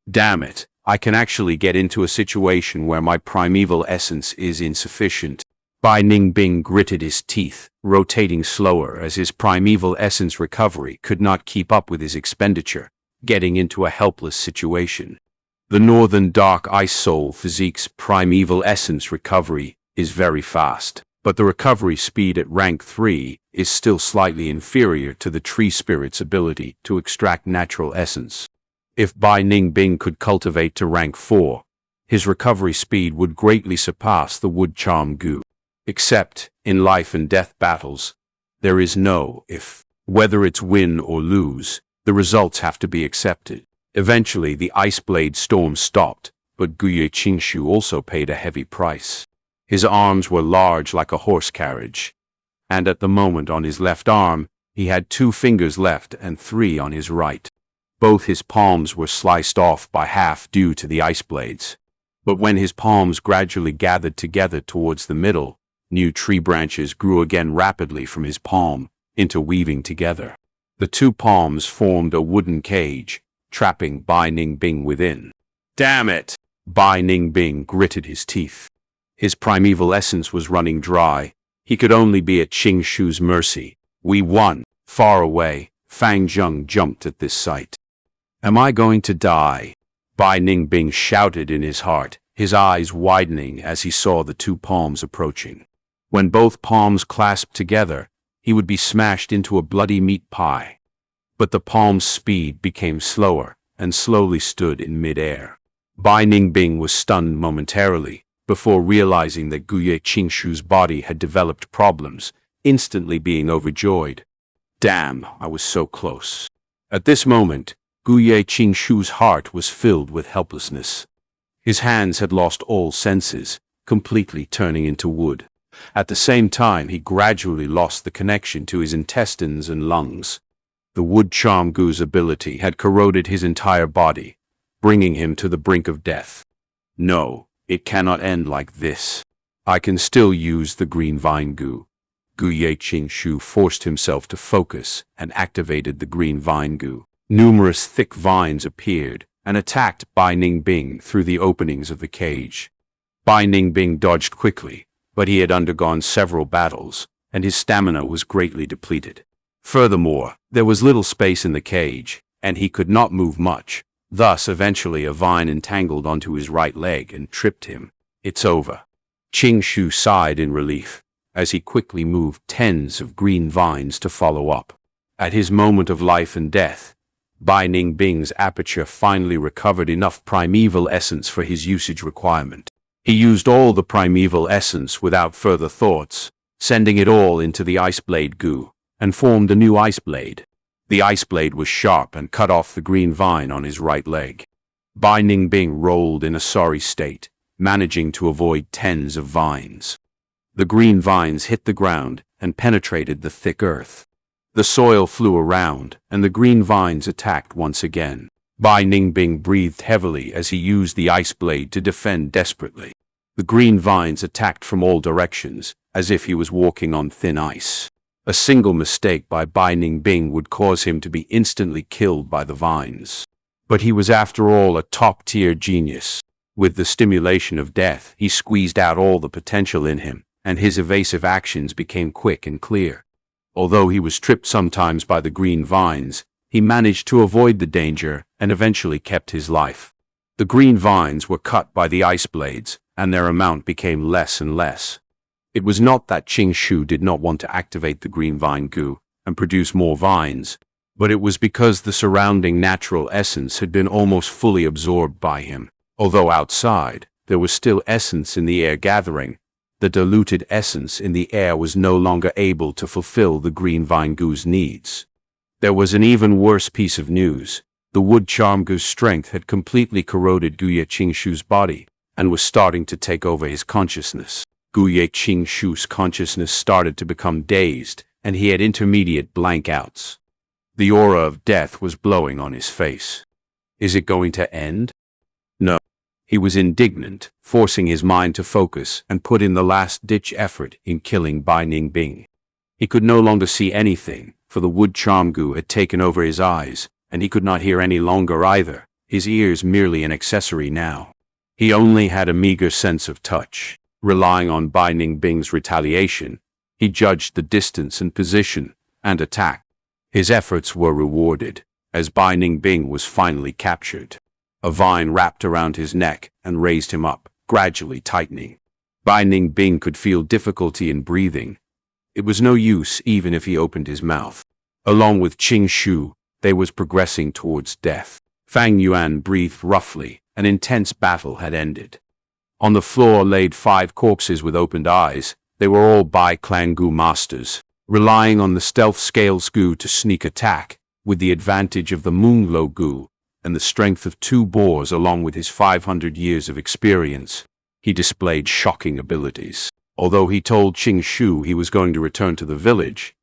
Damn it, I can actually get into a situation where my primeval essence is insufficient. Bai Ningbing gritted his teeth, rotating slower as his primeval essence recovery could not keep up with his expenditure, getting into a helpless situation. The Northern Dark Ice Soul Physique's primeval essence recovery is very fast, but the recovery speed at rank 3 is still slightly inferior to the tree spirit's ability to extract natural essence. If Bai Ningbing could cultivate to rank 4, his recovery speed would greatly surpass the wood charm Gu. Except, in life and death battles, there is no if. Whether it's win or lose, the results have to be accepted. Eventually, the ice blade storm stopped, but Guye Qingshu also paid a heavy price. His arms were large like a horse carriage, and at the moment on his left arm, he had 2 fingers left and 3 on his right. Both his palms were sliced off by half due to the ice blades. But when his palms gradually gathered together towards the middle, new tree branches grew again rapidly from his palm, interweaving together. The 2 palms formed a wooden cage, trapping Bai Ningbing within. Damn it! Bai Ningbing gritted his teeth. His primeval essence was running dry. He could only be at Qingshu's mercy. We won. Far away, Fang Zheng jumped at this sight. Am I going to die? Bai Ningbing shouted in his heart, his eyes widening as he saw the 2 palms approaching. When both palms clasped together, he would be smashed into a bloody meat pie. But the palm's speed became slower and slowly stood in mid-air. Bai Ningbing was stunned momentarily, before realizing that Guye Qingshu's body had developed problems, instantly being overjoyed. Damn, I was so close. At this moment, Guye Qingshu's heart was filled with helplessness. His hands had lost all senses, completely turning into wood. At the same time, he gradually lost the connection to his intestines and lungs. The wood charm Gu's ability had corroded his entire body, bringing him to the brink of death. No, it cannot end like this. I can still use the green vine Gu. Guye Qingshu forced himself to focus and activated the green vine Gu. Numerous thick vines appeared and attacked Bai Ningbing through the openings of the cage. Bai Ningbing dodged quickly, but he had undergone several battles, and his stamina was greatly depleted. Furthermore, there was little space in the cage, and he could not move much. Thus, eventually a vine entangled onto his right leg and tripped him. It's over. Qingshu sighed in relief, as he quickly moved tens of green vines to follow up. At his moment of life and death, Bai Ningbing's aperture finally recovered enough primeval essence for his usage requirement. He used all the primeval essence without further thoughts, sending it all into the ice blade goo, and formed a new ice blade. The ice blade was sharp and cut off the green vine on his right leg. Bai Ningbing rolled in a sorry state, managing to avoid tens of vines. The green vines hit the ground and penetrated the thick earth. The soil flew around, and the green vines attacked once again. Bai Ningbing breathed heavily as he used the ice blade to defend desperately. The green vines attacked from all directions, as if he was walking on thin ice. A single mistake by Bai Ningbing would cause him to be instantly killed by the vines. But he was after all a top-tier genius. With the stimulation of death, he squeezed out all the potential in him, and his evasive actions became quick and clear. Although he was tripped sometimes by the green vines, he managed to avoid the danger and eventually kept his life. The green vines were cut by the ice blades, and their amount became less and less. It was not that Qing Shu did not want to activate the green vine goo and produce more vines, but it was because the surrounding natural essence had been almost fully absorbed by him. Although outside, there was still essence in the air gathering, the diluted essence in the air was no longer able to fulfill the green vine goo's needs. There was an even worse piece of news. The wood charm goo's strength had completely corroded Guye Qingshu's body and was starting to take over his consciousness. Guye Qingshu's consciousness started to become dazed, and he had intermediate blankouts. The aura of death was blowing on his face. Is it going to end? No. He was indignant, forcing his mind to focus and put in the last-ditch effort in killing Bai Ningbing. He could no longer see anything, for the wood charm goo had taken over his eyes, and he could not hear any longer either, his ears merely an accessory now. He only had a meager sense of touch. Relying on Bai Ningbing's retaliation, he judged the distance and position, and attacked. His efforts were rewarded, as Bai Ningbing was finally captured. A vine wrapped around his neck and raised him up, gradually tightening. Bai Ningbing could feel difficulty in breathing. It was no use even if he opened his mouth. Along with Qing Shu, they was progressing towards death. Fang Yuan breathed roughly. An intense battle had ended. On the floor laid 5 corpses with opened eyes. They were all Bai Clan Gu masters, relying on the stealth scales Gu to sneak attack, with the advantage of the Moonglow Gu and the strength of 2 boars along with his 500 years of experience. He displayed shocking abilities. Although he told Qing Shu he was going to return to the village,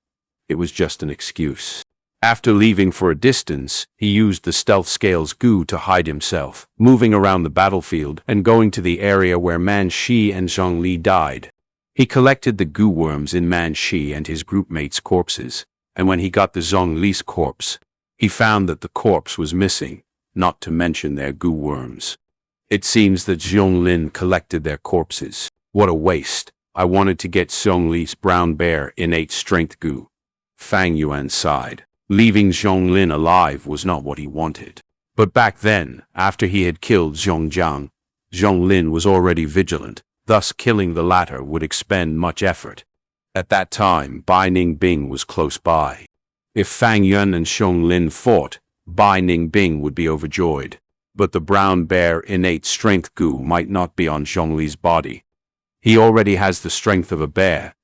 it was just an excuse. After leaving for a distance, he used the stealth scales Gu to hide himself, moving around the battlefield and going to the area where Man Shi and Zhong Li died. He collected the Gu worms in Man Shi and his groupmates' corpses, and when he got the Zhong Li's corpse, he found that the corpse was missing, not to mention their Gu worms. It seems that Zhong Lin collected their corpses. What a waste. I wanted to get Zhong Li's brown bear innate strength Gu. Fang Yuan sighed. Leaving Zhong Lin alive was not what he wanted. But back then, after he had killed Zhongjiang, Zhong Lin was already vigilant, thus killing the latter would expend much effort. At that time, Bai Ningbing was close by. If Fang Yuan and Zhong Lin fought, Bai Ningbing would be overjoyed. But the brown bear innate strength Gu might not be on Zhong Li's body. He already has the strength of a bear.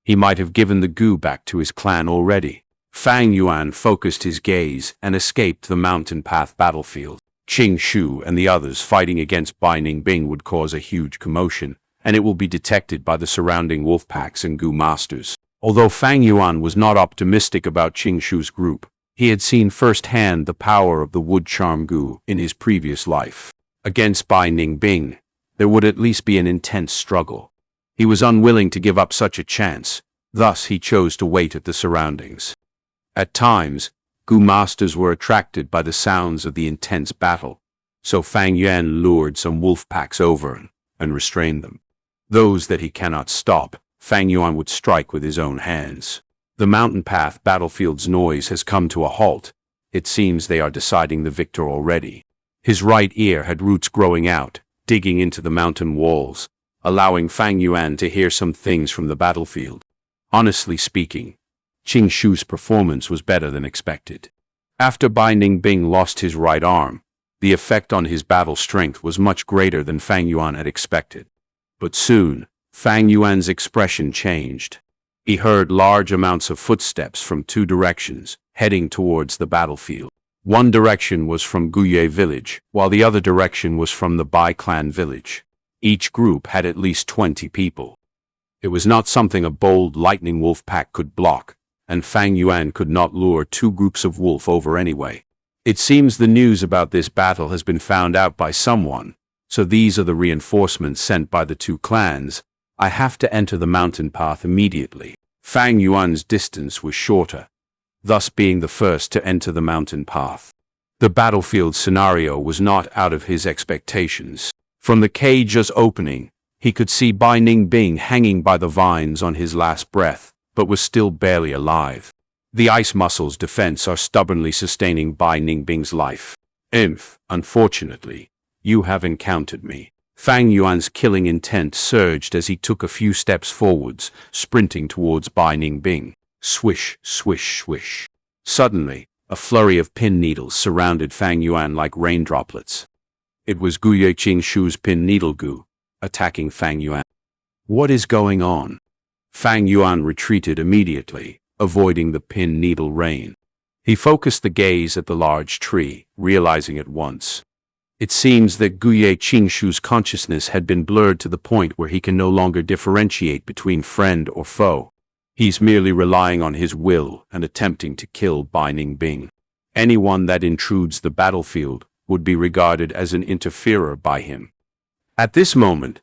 He might have given the Gu back to his clan already. Fang Yuan focused his gaze and escaped the mountain path battlefield. Qing Shu and the others fighting against Bai Ningbing would cause a huge commotion, and it will be detected by the surrounding wolf packs and Gu masters. Although Fang Yuan was not optimistic about Qing Shu's group, he had seen firsthand the power of the wood charm Gu in his previous life. Against Bai Ningbing, there would at least be an intense struggle. He was unwilling to give up such a chance, thus he chose to wait at the surroundings. At times, Gu masters were attracted by the sounds of the intense battle, so Fang Yuan lured some wolf packs over and restrained them. Those that he cannot stop, Fang Yuan would strike with his own hands. The mountain path battlefield's noise has come to a halt. It seems they are deciding the victor already. His right ear had roots growing out, digging into the mountain walls, allowing Fang Yuan to hear some things from the battlefield. Honestly speaking, Qing Shu's performance was better than expected. After Bai Ningbing lost his right arm, the effect on his battle strength was much greater than Fang Yuan had expected. But soon, Fang Yuan's expression changed. He heard large amounts of footsteps from two directions, heading towards the battlefield. One direction was from Guye village, while the other direction was from the Bai clan village. Each group had at least 20 people. It was not something a bold lightning wolf pack could block, and Fang Yuan could not lure two groups of wolf over anyway. It seems the news about this battle has been found out by someone, so these are the reinforcements sent by the two clans. I have to enter the mountain path immediately. Fang Yuan's distance was shorter, thus being the first to enter the mountain path. The battlefield scenario was not out of his expectations. From the cage's opening, he could see Bai Ningbing hanging by the vines on his last breath, but was still barely alive. The ice muscles' defense are stubbornly sustaining Bai Ningbing's life. Unfortunately, you have encountered me. Fang Yuan's killing intent surged as he took a few steps forwards, sprinting towards Bai Ningbing. Swish, swish, swish. Suddenly, a flurry of pin needles surrounded Fang Yuan like rain droplets. It was Guye Qingshu's pin needle gu, attacking Fang Yuan. What is going on? Fang Yuan retreated immediately, avoiding the pin needle rain. He focused the gaze at the large tree, realizing at once. It seems that Guye Qingshu's consciousness had been blurred to the point where he can no longer differentiate between friend or foe. He's merely relying on his will and attempting to kill Bai Ningbing. Anyone that intrudes the battlefield would be regarded as an interferer by him. At this moment,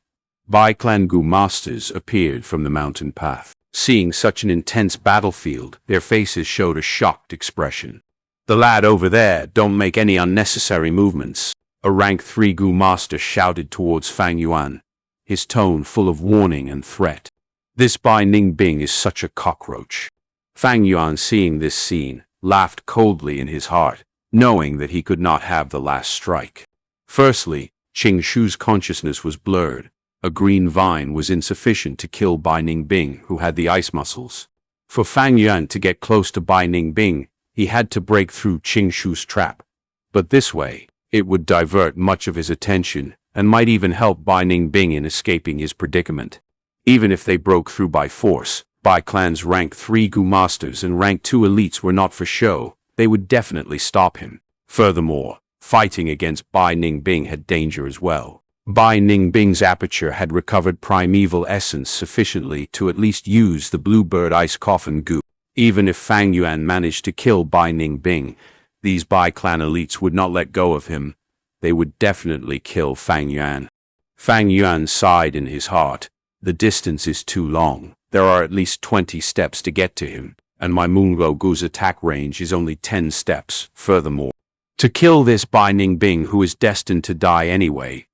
Bai Clan Gu masters appeared from the mountain path. Seeing such an intense battlefield, their faces showed a shocked expression. The lad over there, don't make any unnecessary movements. A rank 3 Gu master shouted towards Fang Yuan, his tone full of warning and threat. This Bai Ningbing is such a cockroach. Fang Yuan, seeing this scene, laughed coldly in his heart, knowing that he could not have the last strike. Firstly, Qingshu's consciousness was blurred. A green vine was insufficient to kill Bai Ningbing, who had the ice muscles. For Fang Yuan to get close to Bai Ningbing, he had to break through Qingshu's trap. But this way, it would divert much of his attention and might even help Bai Ningbing in escaping his predicament. Even if they broke through by force, Bai Clan's rank 3 Gu masters and rank 2 elites were not for show. They would definitely stop him. Furthermore, fighting against Bai Ningbing had danger as well. Bai Ningbing's aperture had recovered primeval essence sufficiently to at least use the bluebird ice coffin gu. Even if Fang Yuan managed to kill Bai Ningbing, these Bai Clan elites would not let go of him. They would definitely kill Fang Yuan. Fang Yuan sighed in his heart. The distance is too long. There are at least 20 steps to get to him, and my Moonglow Gu's attack range is only 10 steps. Furthermore, to kill this Bai Ningbing, who is destined to die anyway,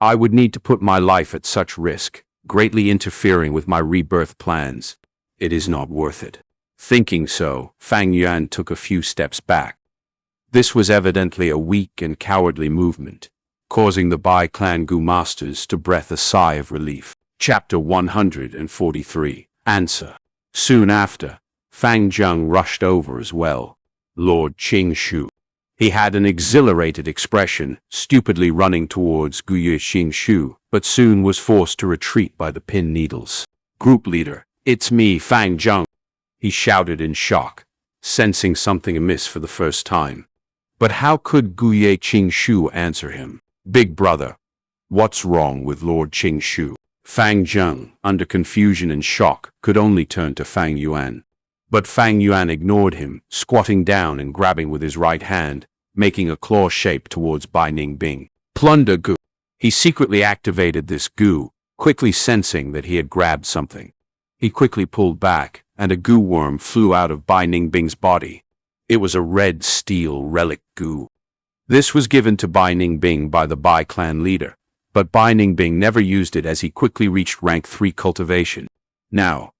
I would need to put my life at such risk, greatly interfering with my rebirth plans. It is not worth it. Thinking so, Fang Yuan took a few steps back. This was evidently a weak and cowardly movement, causing the Bai Clan Gu masters to breathe a sigh of relief. Chapter 143. Answer. Soon after, Fang Zheng rushed over as well. Lord Qingshu. He had an exhilarated expression, stupidly running towards Guye Qingshu, but soon was forced to retreat by the pin needles. Group leader, it's me, Fang Zheng. He shouted in shock, sensing something amiss for the first time. But how could Guye Qingshu answer him? Big brother, what's wrong with Lord Qingshu? Fang Zheng, under confusion and shock, could only turn to Fang Yuan. But Fang Yuan ignored him, squatting down and grabbing with his right hand, making a claw shape towards Bai Ningbing. Plunder gu. He secretly activated this gu, quickly sensing that he had grabbed something. He quickly pulled back, and a gu worm flew out of Bai Ningbing's body. It was a red steel relic gu. This was given to Bai Ningbing by the Bai clan leader, but Bai Ningbing never used it as he quickly reached rank 3 cultivation. Now,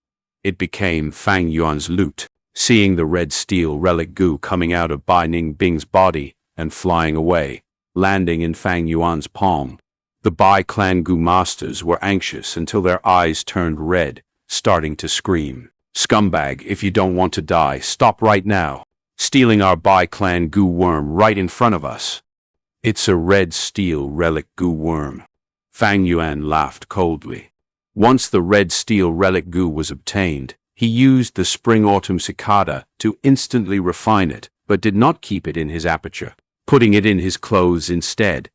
it became Fang Yuan's loot. Seeing the red steel relic gu coming out of Bai Ningbing's body and flying away, landing in Fang Yuan's palm, the Bai Clan Gu masters were anxious until their eyes turned red, starting to scream. Scumbag, if you don't want to die, stop right now. Stealing our Bai Clan Gu worm right in front of us. It's a red steel relic gu worm. Fang Yuan laughed coldly. Once the red steel relic gu was obtained, He used the Spring Autumn Cicada to instantly refine it, but did not keep it in his aperture, putting it in his clothes instead,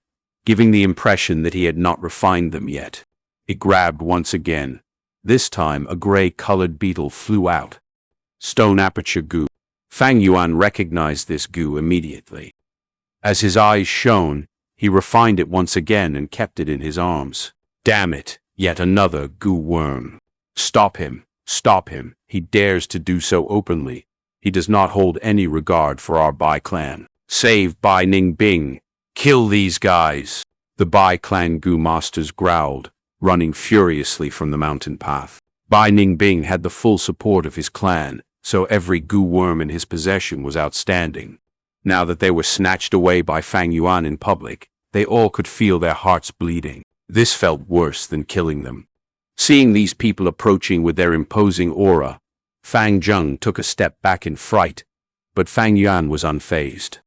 giving the impression that he had not refined them yet. It grabbed once again. This time a gray-colored beetle flew out. Stone aperture goo. Fang Yuan recognized this goo immediately. As his eyes shone, he refined it once again and kept it in his arms. Damn it, yet another goo worm. Stop him, stop him. He dares to do so openly. He does not hold any regard for our Bai clan. Save Bai Ningbing. Kill these guys. The Bai clan goo masters growled, running furiously from the mountain path. Bai Ningbing had the full support of his clan, so every goo worm in his possession was outstanding. Now that they were snatched away by Fang Yuan in public, they all could feel their hearts bleeding. This felt worse than killing them. Seeing these people approaching with their imposing aura, Fang Zheng took a step back in fright, but Fang Yuan was unfazed.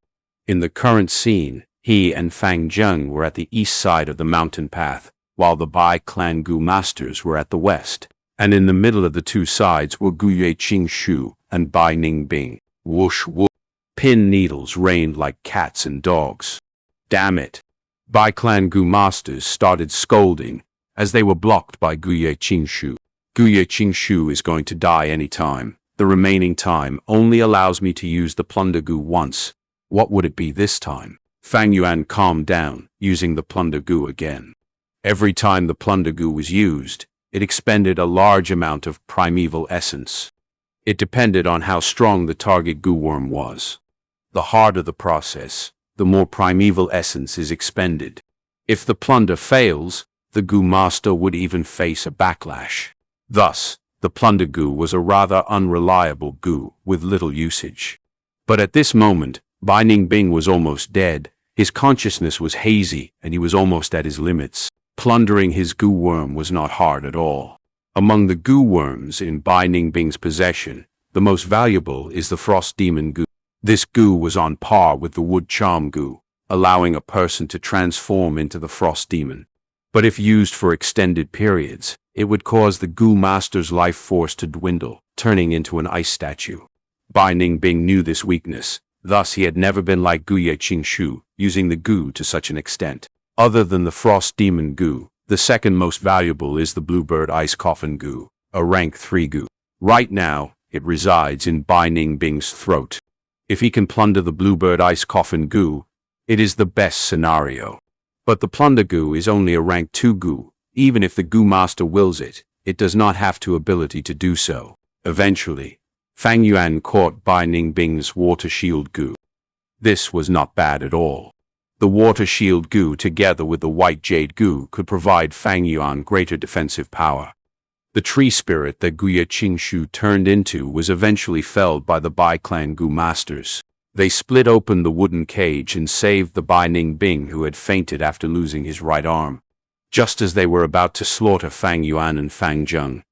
In the current scene, he and Fang Zheng were at the east side of the mountain path, while the Bai clan goo masters were at the west, and in the middle of the two sides were Guye Qingshu and Bai Ningbing. Whoosh whoosh. Pin needles rained like cats and dogs. Damn it! Bai clan goo masters started scolding as they were blocked by Guye Qingshu. Guye Qingshu is going to die any time. The remaining time only allows me to use the plunder goo once. What would it be this time? Fang Yuan calmed down, using the plunder goo again. Every time the plunder goo was used, it expended a large amount of primeval essence. It depended on how strong the target goo worm was. The harder the process, the more primeval essence is expended. If the plunder fails, the goo master would even face a backlash. Thus, the plunder goo was a rather unreliable goo with little usage. But at this moment, Bai Ningbing was almost dead. His consciousness was hazy, and he was almost at his limits. Plundering his goo worm was not hard at all. Among the goo worms in Bai Ningbing's possession, the most valuable is the frost demon goo. This goo was on par with the wood charm goo, allowing a person to transform into the frost demon. But if used for extended periods, it would cause the goo master's life force to dwindle, turning into an ice statue. Bai Ningbing knew this weakness, thus he had never been like Guye Qingshu, using the goo to such an extent. Other than the frost demon goo, the second most valuable is the bluebird ice coffin goo, a rank 3 goo. Right now, it resides in Bai Ningbing's throat. If he can plunder the bluebird ice coffin goo, it is the best scenario. But the plunder goo is only a rank 2 goo. Even if the goo master wills it, it does not have the ability to do so. Eventually, Fang Yuan caught Bai Ningbing's water shield goo. This was not bad at all. The water shield goo together with the white jade goo could provide Fang Yuan greater defensive power. The tree spirit that Guye Qingshu turned into was eventually felled by the Bai clan goo masters. They split open the wooden cage and saved the Bai Ningbing, who had fainted after losing his right arm. Just as they were about to slaughter Fang Yuan and Fang Zheng,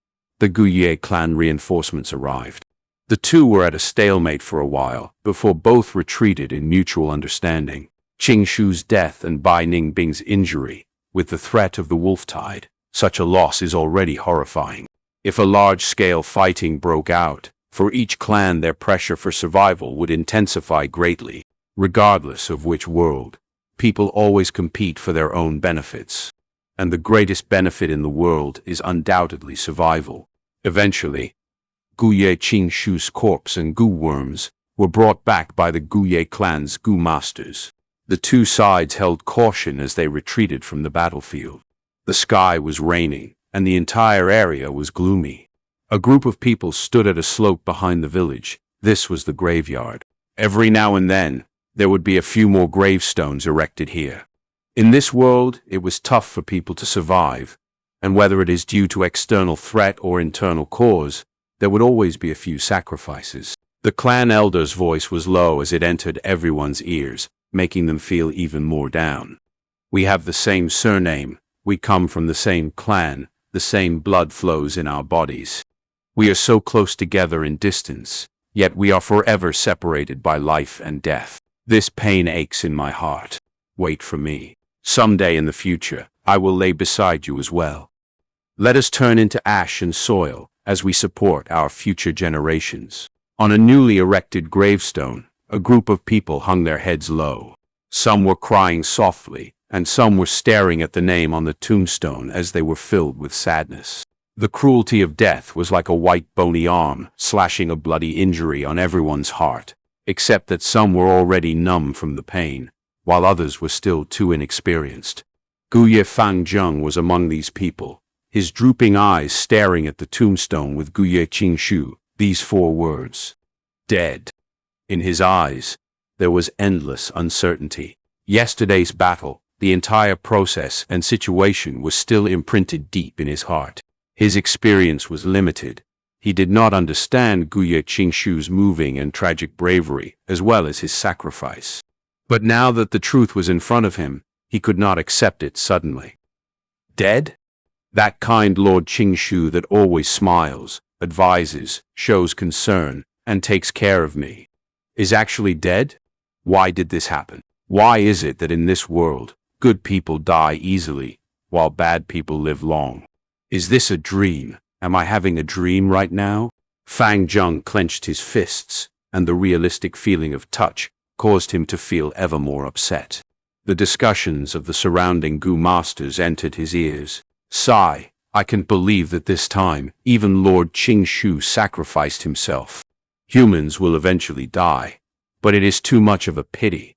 the Guye clan reinforcements arrived. The two were at a stalemate for a while, before both retreated in mutual understanding. Qingshu's death and Bai Ningbing's injury, with the threat of the wolf tide, such a loss is already horrifying. If a large-scale fighting broke out, for each clan their pressure for survival would intensify greatly. Regardless of which world, people always compete for their own benefits. And the greatest benefit in the world is undoubtedly survival. Eventually, Guye Qingshu's corpse and goo worms were brought back by the Guye clan's goo masters. The two sides held caution as they retreated from the battlefield. The sky was raining, and the entire area was gloomy. A group of people stood at a slope behind the village. This was the graveyard. Every now and then, there would be a few more gravestones erected here. In this world, it was tough for people to survive, and whether it is due to external threat or internal cause, there would always be a few sacrifices. The clan elder's voice was low as it entered everyone's ears, making them feel even more down. We have the same surname, we come from the same clan, the same blood flows in our bodies. We are so close together in distance, yet we are forever separated by life and death. This pain aches in my heart. Wait for me. Someday in the future, I will lay beside you as well. Let us turn into ash and soil, as we support our future generations. On a newly erected gravestone, a group of people hung their heads low. Some were crying softly, and some were staring at the name on the tombstone as they were filled with sadness. The cruelty of death was like a white bony arm, slashing a bloody injury on everyone's heart, except that some were already numb from the pain, while others were still too inexperienced. Guye Fangjung was among these people, his drooping eyes staring at the tombstone with Guye Qingshu, these 4 words: dead. In his eyes, there was endless uncertainty. Yesterday's battle, the entire process and situation was still imprinted deep in his heart. His experience was limited. He did not understand Guye Qingshu's moving and tragic bravery, as well as his sacrifice. But now that the truth was in front of him, he could not accept it suddenly. Dead? That kind Lord Qingshu that always smiles, advises, shows concern, and takes care of me, is actually dead? Why did this happen? Why is it that in this world, good people die easily, while bad people live long? Is this a dream? Am I having a dream right now? Fang Zheng clenched his fists, and the realistic feeling of touch caused him to feel ever more upset. The discussions of the surrounding Gu masters entered his ears. Sigh, I can't believe that this time, even Lord Qingshu sacrificed himself. Humans will eventually die, but it is too much of a pity.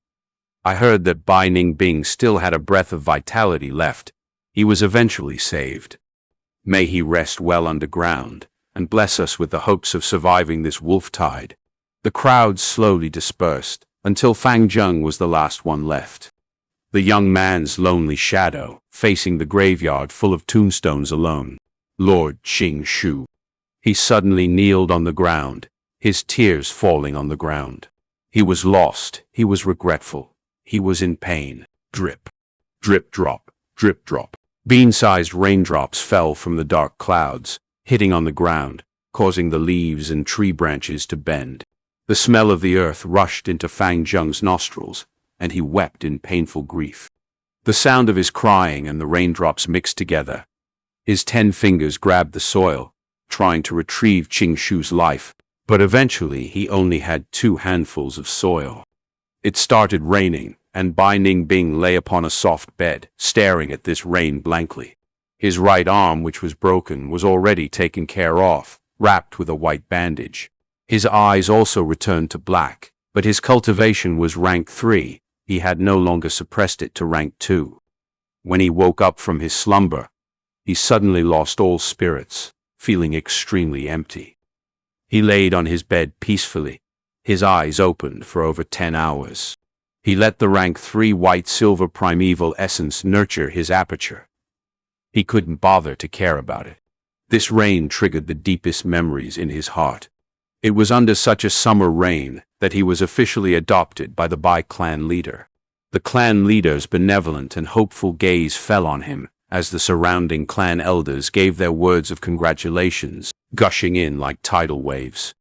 I heard that Bai Ningbing still had a breath of vitality left. He was eventually saved. May he rest well underground, and bless us with the hopes of surviving this wolf tide. The crowd slowly dispersed, until Fang Zheng was the last one left. The young man's lonely shadow, facing the graveyard full of tombstones alone. Lord Qingshu. He suddenly kneeled on the ground, his tears falling on the ground. He was lost, he was regretful, he was in pain. Drip. Drip drop, drip drop. Bean-sized raindrops fell from the dark clouds, hitting on the ground, causing the leaves and tree branches to bend. The smell of the earth rushed into Fang Zheng's nostrils, and he wept in painful grief. The sound of his crying and the raindrops mixed together. His 10 fingers grabbed the soil, trying to retrieve Qingshu's life, but eventually he only had 2 handfuls of soil. It started raining, and Bai Ningbing lay upon a soft bed, staring at this rain blankly. His right arm, which was broken, was already taken care of, wrapped with a white bandage. His eyes also returned to black, but his cultivation was rank 3. He had no longer suppressed it to rank 2. When he woke up from his slumber, he suddenly lost all spirits, feeling extremely empty. He laid on his bed peacefully, his eyes opened for over 10 hours. He let the rank 3 white-silver primeval essence nurture his aperture. He couldn't bother to care about it. This rain triggered the deepest memories in his heart. It was under such a summer rain that he was officially adopted by the Bai clan leader. The clan leader's benevolent and hopeful gaze fell on him as the surrounding clan elders gave their words of congratulations, gushing in like tidal waves.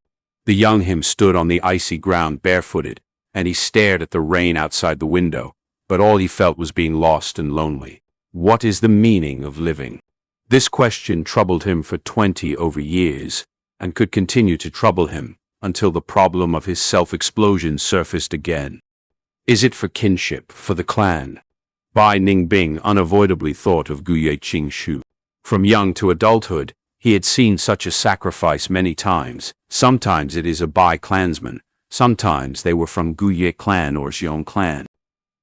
The young him stood on the icy ground barefooted, and he stared at the rain outside the window, but all he felt was being lost and lonely. What is the meaning of living? This question troubled him for 20 over years, and could continue to trouble him until the problem of his self-explosion surfaced again. Is it for kinship, for the clan? Bai Ningbing unavoidably thought of Guye Qingshu. From young to adulthood, he had seen such a sacrifice many times. Sometimes it is a Bai clansman, sometimes they were from Guye clan or Zhong clan.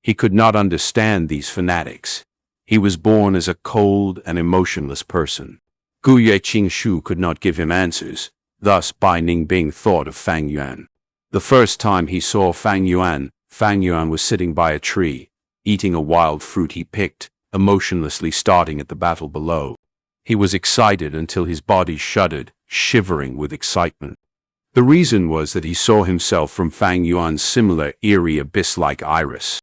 He could not understand these fanatics. He was born as a cold and emotionless person. Guye Qingshu could not give him answers. Thus Bai Ningbing thought of Fang Yuan. The first time he saw Fang Yuan was sitting by a tree, eating a wild fruit he picked, emotionlessly starting at the battle below. He was excited until his body shuddered, shivering with excitement. The reason was that he saw himself from Fang Yuan's similar eerie abyss-like iris.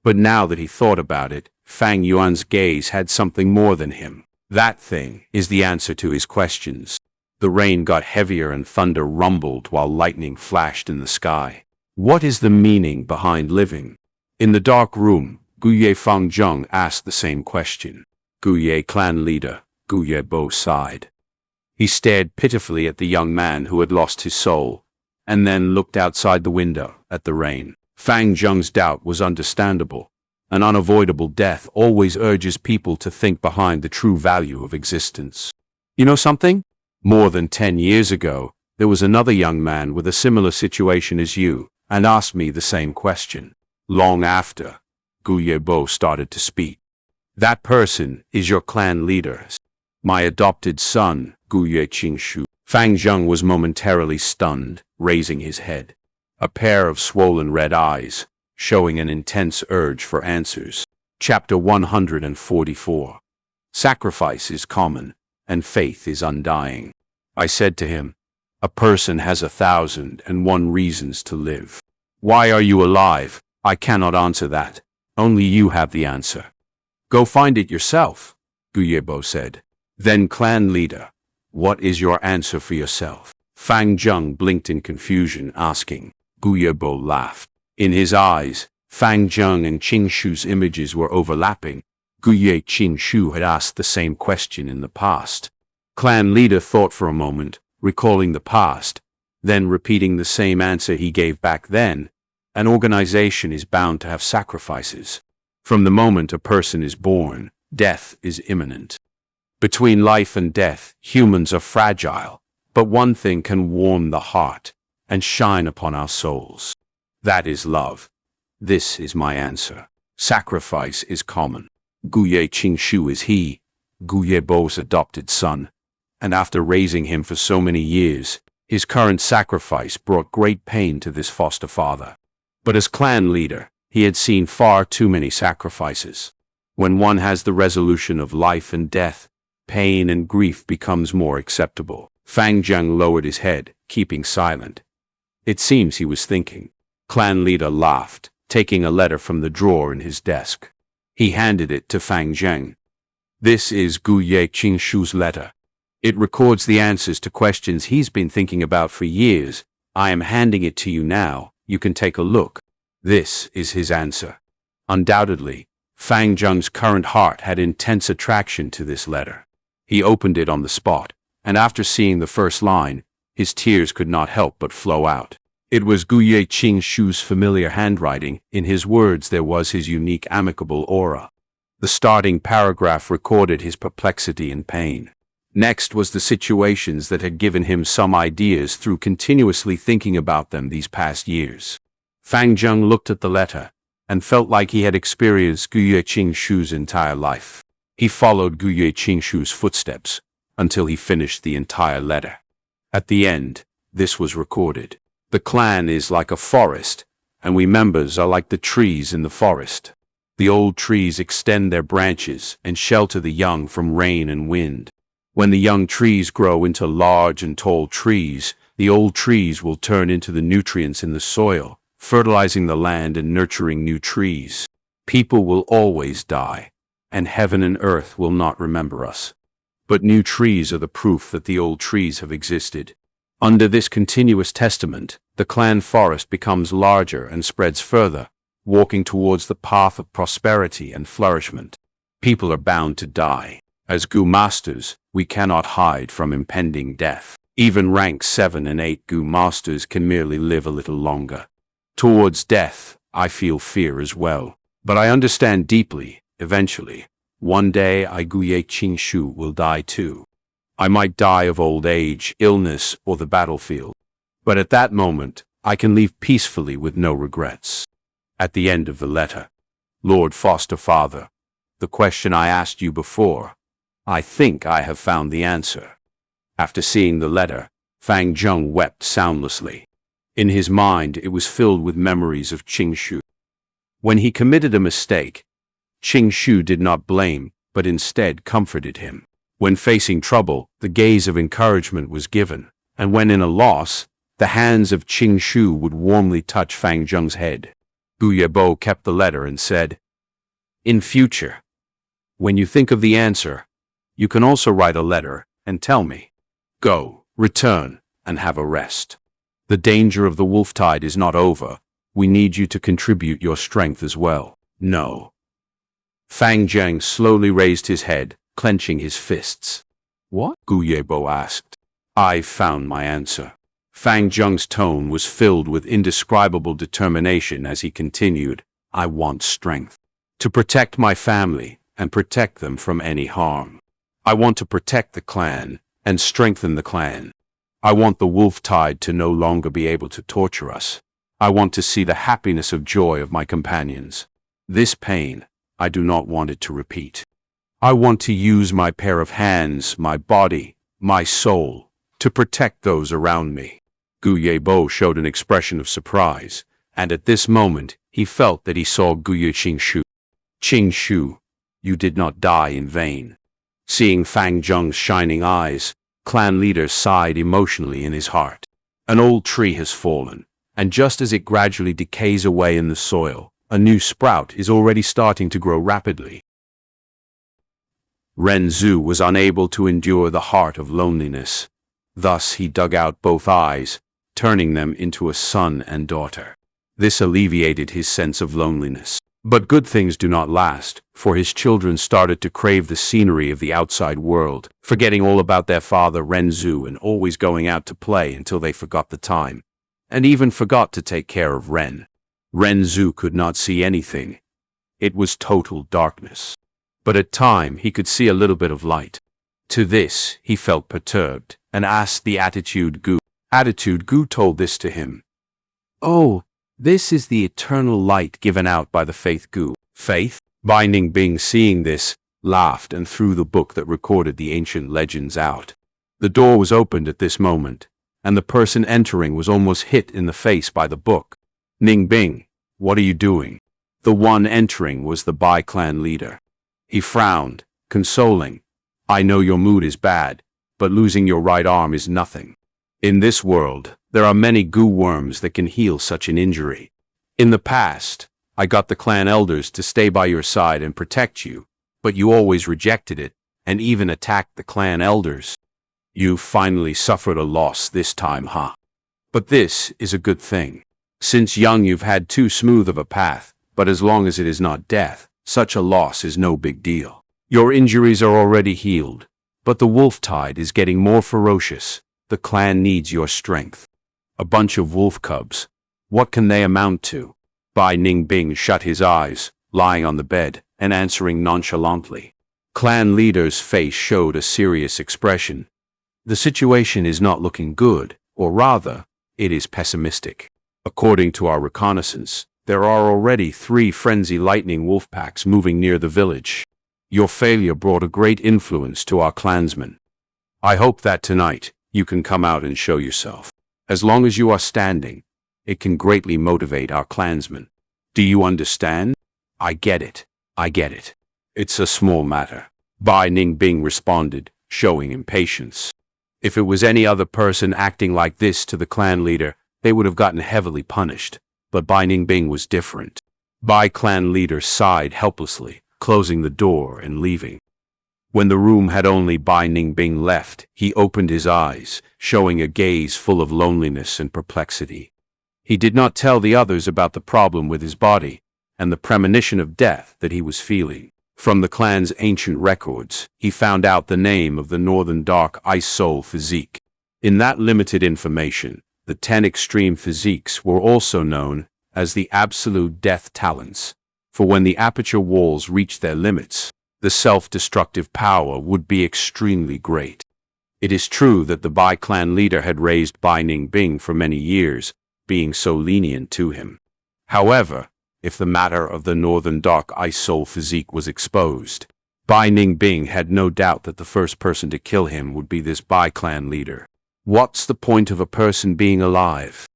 But now that he thought about it, Fang Yuan's gaze had something more than him. That thing is the answer to his questions. The rain got heavier and thunder rumbled while lightning flashed in the sky. What is the meaning behind living? In the dark room, Guye Fangjung asked the same question. Guye clan leader, Guye Bo sighed. He stared pitifully at the young man who had lost his soul, and then looked outside the window at the rain. Fang Zheng's doubt was understandable. An unavoidable death always urges people to think behind the true value of existence. You know something? More than 10 years ago, there was another young man with a similar situation as you, and asked me the same question. Long after, Gu Yebo started to speak. That person is your clan leader, my adopted son, Gu Yeqingshu. Fang Zheng was momentarily stunned, raising his head. A pair of swollen red eyes, showing an intense urge for answers. Chapter 144. Sacrifice is common, and faith is undying. I said to him, a person has 1,001 reasons to live. Why are you alive? I cannot answer that. Only you have the answer. Go find it yourself, Gu Yebo said. Then clan leader, what is your answer for yourself? Fang Zheng blinked in confusion, asking. Gu Yebo laughed. In his eyes, Fang Zheng and Qingshu's images were overlapping. Gu Yeqingshu had asked the same question in the past. Clan leader thought for a moment, recalling the past, then repeating the same answer he gave back then. An organization is bound to have sacrifices. From the moment a person is born, death is imminent. Between life and death, humans are fragile, but one thing can warm the heart and shine upon our souls. That is love. This is my answer. Sacrifice is common. Gu Yeqingshu is he, Gu Yebo's adopted son, and after raising him for so many years, his current sacrifice brought great pain to this foster father. But as clan leader, he had seen far too many sacrifices. When one has the resolution of life and death, pain and grief becomes more acceptable. Fang Zheng lowered his head, keeping silent. It seems he was thinking. Clan leader laughed, taking a letter from the drawer in his desk. He handed it to Fang Zheng. This is Gu Yeqingshu's letter. It records the answers to questions he's been thinking about for years. I am handing it to you now. You can take a look. This is his answer. Undoubtedly, Fang Zheng's current heart had intense attraction to this letter. He opened it on the spot, and after seeing the first line, his tears could not help but flow out. It was Gu Yeqingshu's familiar handwriting. In his words there was his unique amicable aura. The starting paragraph recorded his perplexity and pain. Next was the situations that had given him some ideas through continuously thinking about them these past years. Fang Zheng looked at the letter and felt like he had experienced Gu Yeqingshu's entire life. He followed Gu Yeqingshu's footsteps until he finished the entire letter. At the end, this was recorded. The clan is like a forest, and we members are like the trees in the forest. The old trees extend their branches and shelter the young from rain and wind. When the young trees grow into large and tall trees, the old trees will turn into the nutrients in the soil, fertilizing the land and nurturing new trees. People will always die, and heaven and earth will not remember us. But new trees are the proof that the old trees have existed. Under this continuous testament, the clan forest becomes larger and spreads further, walking towards the path of prosperity and flourishment. People are bound to die. As Gu Masters, we cannot hide from impending death. Even rank 7 and 8 Gu Masters can merely live a little longer. Towards death, I feel fear as well. But I understand deeply, eventually. One day I Gu Yeqingshu will die too. I might die of old age, illness, or the battlefield. But at that moment, I can leave peacefully with no regrets. At the end of the letter, Lord Foster Father, the question I asked you before, I think I have found the answer. After seeing the letter, Fang Zheng wept soundlessly. In his mind, it was filled with memories of Qingshu. When he committed a mistake, Qingshu did not blame, but instead comforted him. When facing trouble, the gaze of encouragement was given, and when in a loss, the hands of Qingshu would warmly touch Fang Zheng's head. Gu Yebo kept the letter and said, "In future, when you think of the answer, you can also write a letter and tell me. Go, return, and have a rest. The danger of the wolf tide is not over. We need you to contribute your strength as well." No. Fang Zheng slowly raised his head, clenching his fists. What? Gu Yebo asked. I found my answer. Fang Zheng's tone was filled with indescribable determination as he continued, I want strength. To protect my family and protect them from any harm. I want to protect the clan and strengthen the clan. I want the wolf tide to no longer be able to torture us. I want to see the happiness of joy of my companions. This pain, I do not want it to repeat. I want to use my pair of hands, my body, my soul, to protect those around me. Gu Yebo showed an expression of surprise, and at this moment he felt that he saw Guye Qingshu. Qingshu, you did not die in vain. Seeing Fang Zheng's shining eyes, clan leader sighed emotionally in his heart. An old tree has fallen, and just as it gradually decays away in the soil, a new sprout is already starting to grow rapidly. Ren Zhu was unable to endure the heart of loneliness. Thus he dug out both eyes, turning them into a son and daughter. This alleviated his sense of loneliness. But good things do not last, for his children started to crave the scenery of the outside world, forgetting all about their father Ren Zhu and always going out to play until they forgot the time, and even forgot to take care of Ren. Ren Zhu could not see anything. It was total darkness. But at times he could see a little bit of light. To this, he felt perturbed, and asked the Attitude Gu. Attitude Gu told this to him. Oh, this is the eternal light given out by the Faith Gu. Faith? Bai Ningbing, seeing this, laughed and threw the book that recorded the ancient legends out. The door was opened at this moment, and the person entering was almost hit in the face by the book. Ningbing, what are you doing? The one entering was the Bai clan leader. He frowned, consoling. I know your mood is bad, but losing your right arm is nothing. In this world, there are many goo worms that can heal such an injury. In the past, I got the clan elders to stay by your side and protect you, but you always rejected it, and even attacked the clan elders. You finally suffered a loss this time, huh? But this is a good thing. Since young you've had too smooth of a path, but as long as it is not death, such a loss is no big deal. Your injuries are already healed, but the wolf tide is getting more ferocious. The clan needs your strength. A bunch of wolf cubs. What can they amount to? Bai Ningbing shut his eyes, lying on the bed, and answering nonchalantly. Clan leader's face showed a serious expression. The situation is not looking good, or rather, it is pessimistic. According to our reconnaissance, there are already 3 frenzy lightning wolf packs moving near the village. Your failure brought a great influence to our clansmen. I hope that tonight, you can come out and show yourself. As long as you are standing, it can greatly motivate our clansmen. Do you understand? I get it. I get it. It's a small matter. Bai Ningbing responded, showing impatience. If it was any other person acting like this to the clan leader, they would have gotten heavily punished. But Bai Ningbing was different. Bai clan leader sighed helplessly, closing the door and leaving. When the room had only Bai Ningbing left, he opened his eyes, showing a gaze full of loneliness and perplexity. He did not tell the others about the problem with his body, and the premonition of death that he was feeling. From the clan's ancient records, he found out the name of the Northern Dark Ice Soul Physique. In that limited information, the 10 extreme physiques were also known as the Absolute Death Talents, for when the aperture walls reached their limits, the self-destructive power would be extremely great. It is true that the Bai clan leader had raised Bai Ningbing for many years, being so lenient to him. However, if the matter of the Northern Dark Ice Soul Physique was exposed, Bai Ningbing had no doubt that the first person to kill him would be this Bai clan leader. What's the point of a person being alive?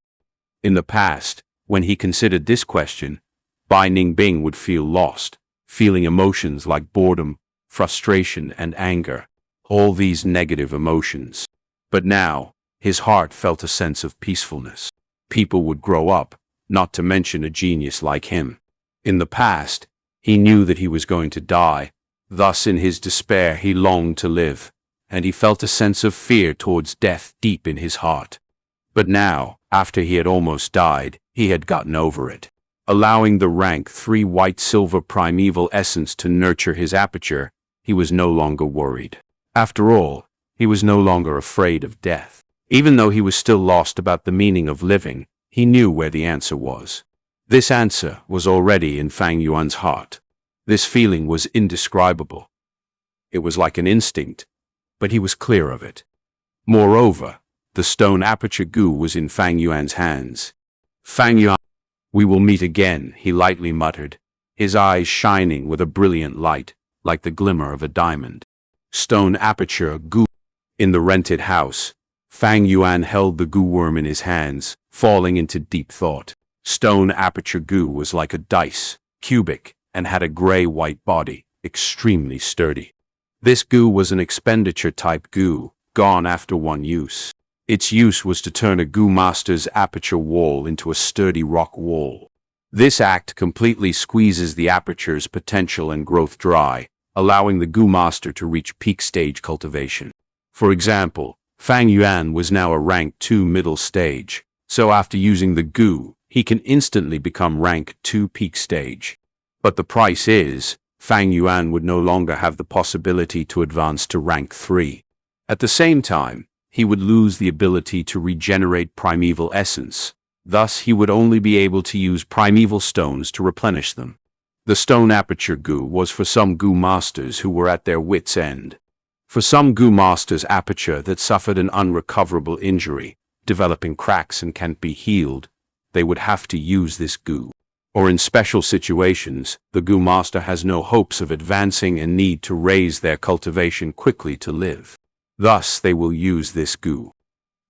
In the past, when he considered this question, Bai Ningbing would feel lost, feeling emotions like boredom, frustration, and anger, all these negative emotions. But now, his heart felt a sense of peacefulness. People would grow up, not to mention a genius like him. In the past, he knew that he was going to die, thus in his despair he longed to live, and he felt a sense of fear towards death deep in his heart. But now, after he had almost died, he had gotten over it. Allowing the rank 3 white-silver primeval essence to nurture his aperture, he was no longer worried. After all, He was no longer afraid of death. Even though he was still lost about the meaning of living, he knew where the answer was. This answer was already in Fang Yuan's heart. This feeling was indescribable. It was like an instinct, but he was clear of it. Moreover, the stone aperture gu was in Fang Yuan's hands. "Fang Yuan, we will meet again," he lightly muttered, his eyes shining with a brilliant light, like the glimmer of a diamond. Stone aperture gu. In the rented house, Fang Yuan held the gu worm in his hands, falling into deep thought. Stone aperture gu was like a dice, cubic, and had a gray-white body, extremely sturdy. This gu was an expenditure-type gu, gone after one use. Its use was to turn a gu master's aperture wall into a sturdy rock wall. This act completely squeezes the aperture's potential and growth dry, allowing the gu master to reach peak stage cultivation. For example, Fang Yuan was now a rank 2 middle stage, so after using the gu, he can instantly become rank 2 peak stage. But the price is, Fang Yuan would no longer have the possibility to advance to rank 3. At the same time, he would lose the ability to regenerate primeval essence. Thus, he would only be able to use primeval stones to replenish them. The stone aperture gu was for some gu masters who were at their wits' end. For some gu masters' aperture that suffered an unrecoverable injury, developing cracks and can't be healed, they would have to use this gu. Or in special situations, the gu master has no hopes of advancing and need to raise their cultivation quickly to live. Thus, they will use this gu.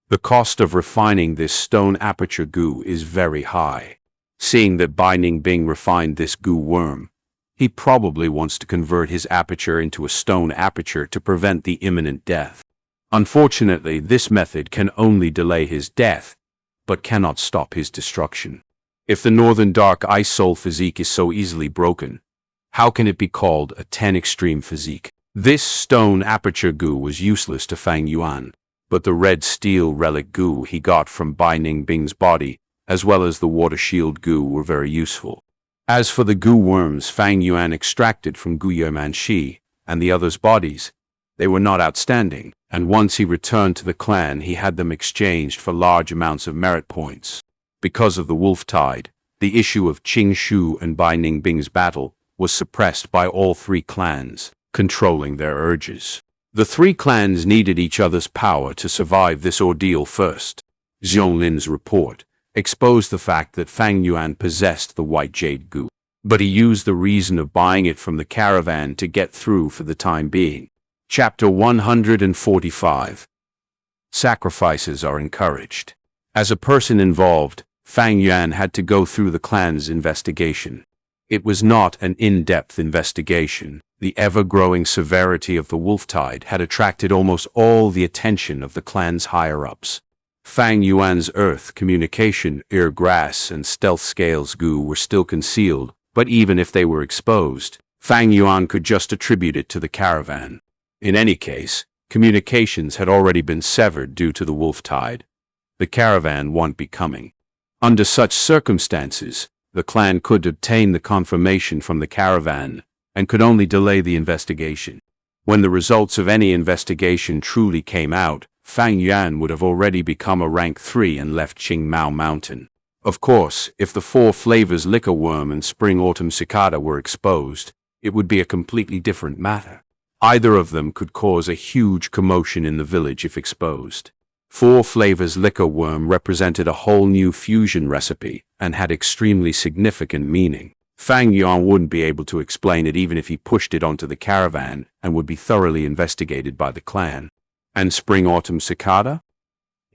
The cost of refining this stone aperture gu is very high. Seeing that Bai Ningbing refined this gu worm, he probably wants to convert his aperture into a stone aperture to prevent the imminent death. Unfortunately, this method can only delay his death, but cannot stop his destruction. If the Northern Dark Ice Soul physique is so easily broken, how can it be called a 10 extreme physique? This stone aperture gu was useless to Fang Yuan, but the red steel relic gu he got from Bai Ningbing's body, as well as the water shield gu, were very useful. As for the gu worms Fang Yuan extracted from Gu Yamanshi and the others' bodies, they were not outstanding, and once he returned to the clan he had them exchanged for large amounts of merit points. Because of the wolf tide, the issue of Qing Shu and Bai Ningbing's battle was suppressed by all three clans, controlling their urges. The three clans needed each other's power to survive this ordeal first. Zhonglin's report exposed the fact that Fang Yuan possessed the white jade gu, but he used the reason of buying it from the caravan to get through for the time being. Chapter 145. Sacrifices are encouraged. As a person involved, Fang Yuan had to go through the clan's investigation. It was not an in-depth investigation. The ever-growing severity of the wolf tide had attracted almost all the attention of the clan's higher-ups. Fang Yuan's earth, communication, ear grass, and stealth scales gu were still concealed, but even if they were exposed, Fang Yuan could just attribute it to the caravan. In any case, communications had already been severed due to the wolf tide. The caravan won't be coming. Under such circumstances, the clan could obtain the confirmation from the caravan and could only delay the investigation. When the results of any investigation truly came out, Fang Yuan would have already become a rank 3 and left Qingmao Mountain. Of course, if the 4 flavors liquor worm and Spring Autumn Cicada were exposed, it would be a completely different matter. Either of them could cause a huge commotion in the village if exposed. 4 flavors liquor worm represented a whole new fusion recipe and had extremely significant meaning. Fang Yuan wouldn't be able to explain it even if he pushed it onto the caravan and would be thoroughly investigated by the clan. And Spring Autumn Cicada?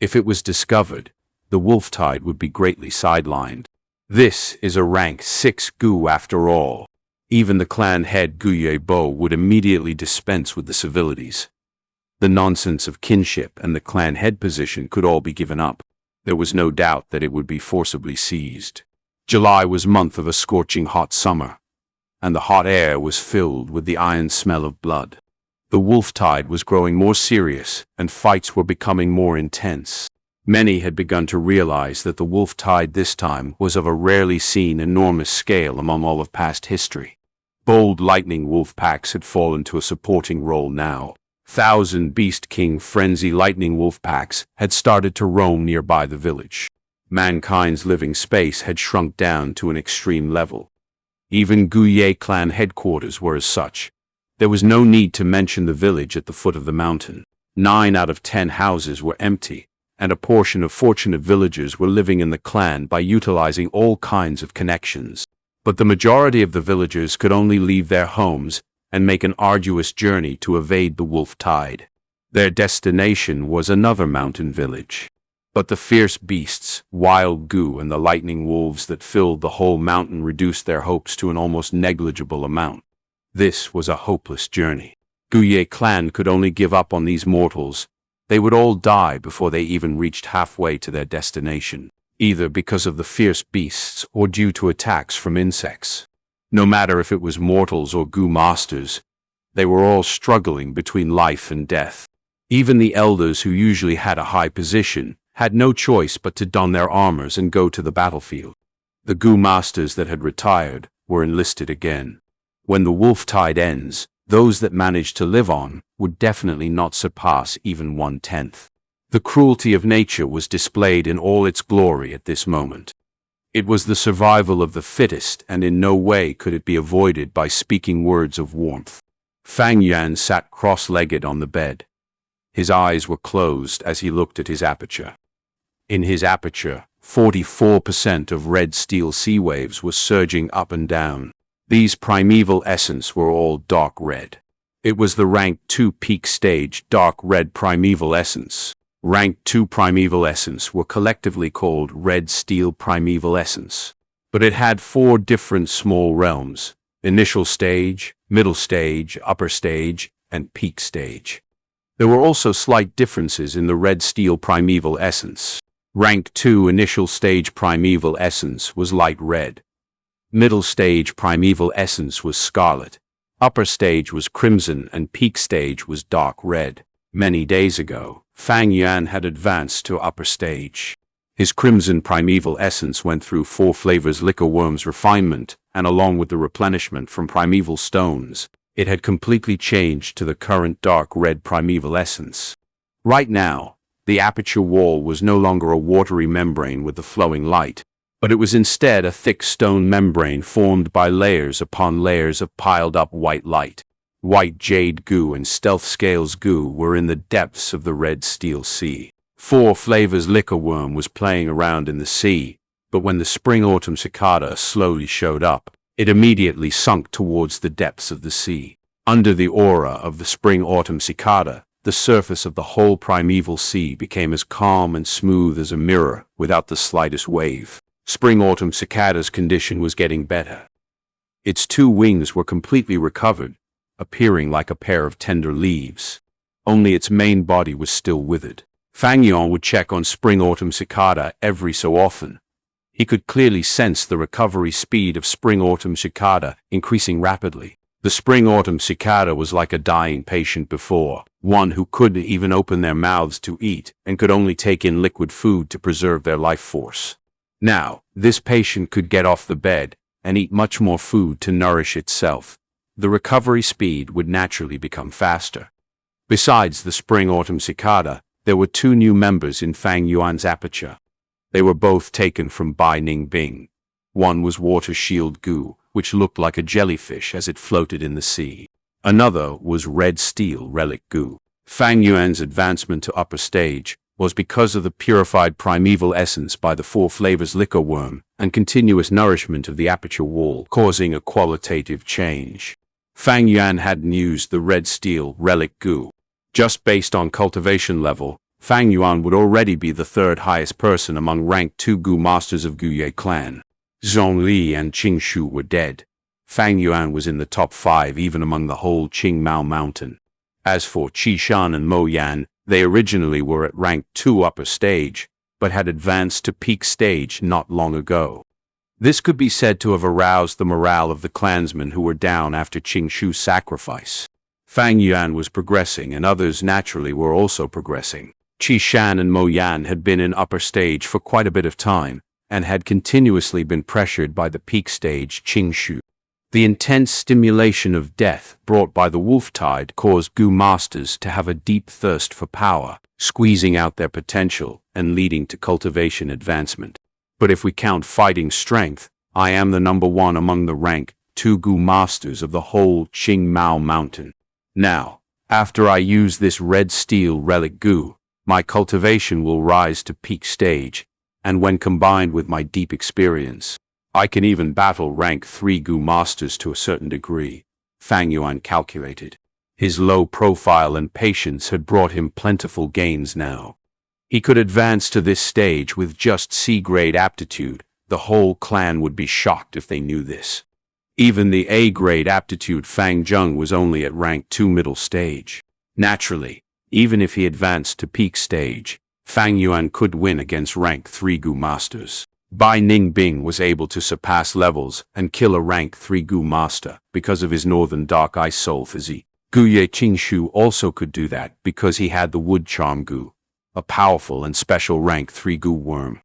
If it was discovered, the wolf tide would be greatly sidelined. This is a rank 6 gu after all. Even the clan head Gu Yebo would immediately dispense with the civilities. The nonsense of kinship and the clan head position could all be given up. There was no doubt that it would be forcibly seized. July was month of a scorching hot summer, and the hot air was filled with the iron smell of blood. The wolf tide was growing more serious, and fights were becoming more intense. Many had begun to realize that the wolf tide this time was of a rarely seen enormous scale among all of past history. Bold lightning wolf packs had fallen to a supporting role now. Thousand Beast King Frenzy Lightning Wolf packs had started to roam nearby the village. Mankind's living space had shrunk down to an extreme level. Even Guye clan headquarters were as such. There was no need to mention the village at the foot of the mountain. 9 out of 10 houses were empty, and a portion of fortunate villagers were living in the clan by utilizing all kinds of connections. But the majority of the villagers could only leave their homes and make an arduous journey to evade the wolf tide. Their destination was another mountain village. But the fierce beasts, wild goo, and the lightning wolves that filled the whole mountain reduced their hopes to an almost negligible amount. This was a hopeless journey. Guye clan could only give up on these mortals. They would all die before they even reached halfway to their destination, either because of the fierce beasts or due to attacks from insects. No matter if it was mortals or goo masters, they were all struggling between life and death. Even the elders, who usually had a high position, had no choice but to don their armors and go to the battlefield. The goo masters that had retired were enlisted again. When the wolf tide ends, those that managed to live on would definitely not surpass even 1/10. The cruelty of nature was displayed in all its glory at this moment. It was the survival of the fittest, and in no way could it be avoided by speaking words of warmth. Fang Yuan sat cross-legged on the bed. His eyes were closed as he looked at his aperture. In his aperture, 44% of red steel sea waves were surging up and down. These primeval essence were all dark red. It was the Rank 2 peak stage dark red primeval essence. Rank 2 primeval essence were collectively called red steel primeval essence. But it had 4 different small realms: initial stage, middle stage, upper stage, and peak stage. There were also slight differences in the red steel primeval essence. Rank 2 initial stage primeval essence was light red. Middle stage primeval essence was scarlet. Upper stage was crimson, and peak stage was dark red. Many days ago, Fang Yuan had advanced to upper stage. His crimson primeval essence went through 4 flavors liquor worm's refinement, and along with the replenishment from primeval stones, it had completely changed to the current dark red primeval essence. Right now, the aperture wall was no longer a watery membrane with the flowing light, but it was instead a thick stone membrane formed by layers upon layers of piled-up white light. White jade goo and stealth scales goo were in the depths of the red steel sea. 4 flavors liquor worm was playing around in the sea, but when the Spring Autumn Cicada slowly showed up, it immediately sunk towards the depths of the sea. Under the aura of the Spring Autumn Cicada, the surface of the whole primeval sea became as calm and smooth as a mirror without the slightest wave. Spring Autumn Cicada's condition was getting better. Its 2 wings were completely recovered, appearing like a pair of tender leaves. Only its main body was still withered. Fang Yuan would check on Spring Autumn Cicada every so often. He could clearly sense the recovery speed of Spring Autumn Cicada increasing rapidly. The Spring Autumn Cicada was like a dying patient before, one who couldn't even open their mouths to eat and could only take in liquid food to preserve their life force. Now, this patient could get off the bed and eat much more food to nourish itself. The recovery speed would naturally become faster. Besides the Spring Autumn Cicada, there were 2 new members in Fang Yuan's aperture. They were both taken from Bai Ning Bing. One was Water Shield Goo, which looked like a jellyfish as it floated in the sea. Another was Red Steel Relic Goo. Fang Yuan's advancement to upper stage was because of the purified primeval essence by the 4 flavors liquor worm and continuous nourishment of the aperture wall, causing a qualitative change. Fang Yuan hadn't used the Red Steel Relic Goo. Just based on cultivation level, Fang Yuan would already be the 3rd highest person among rank 2 Goo masters of Guye clan. Zhongli and Qingshu were dead. Fang Yuan was in the top 5 even among the whole Qingmao mountain. As for Qishan and Mo Yan, they originally were at rank 2 upper stage, but had advanced to peak stage not long ago. This could be said to have aroused the morale of the clansmen who were down after Qingshu's sacrifice. Fang Yuan was progressing, and others naturally were also progressing. Qishan and Mo Yan had been in upper stage for quite a bit of time, and had continuously been pressured by the peak stage Qingshu. The intense stimulation of death brought by the wolf tide caused Gu masters to have a deep thirst for power, squeezing out their potential and leading to cultivation advancement. But if we count fighting strength, I am the number one among the rank 2 Gu masters of the whole Qingmao mountain. Now, after I use this red steel relic Gu, my cultivation will rise to peak stage, and when combined with my deep experience, I can even battle rank 3 Gu masters to a certain degree, Fang Yuan calculated. His low profile and patience had brought him plentiful gains now. He could advance to this stage with just C-grade aptitude. The whole clan would be shocked if they knew this. Even the A-grade aptitude Fang Zheng was only at rank 2 middle stage. Naturally, even if he advanced to peak stage, Fang Yuan could win against rank 3 Gu masters. Bai Ningbing was able to surpass levels and kill a rank 3 Gu master because of his northern dark ice soul physique. Gu Ye Qingshu also could do that because he had the wood charm Gu, a powerful and special rank 3 Gu worm.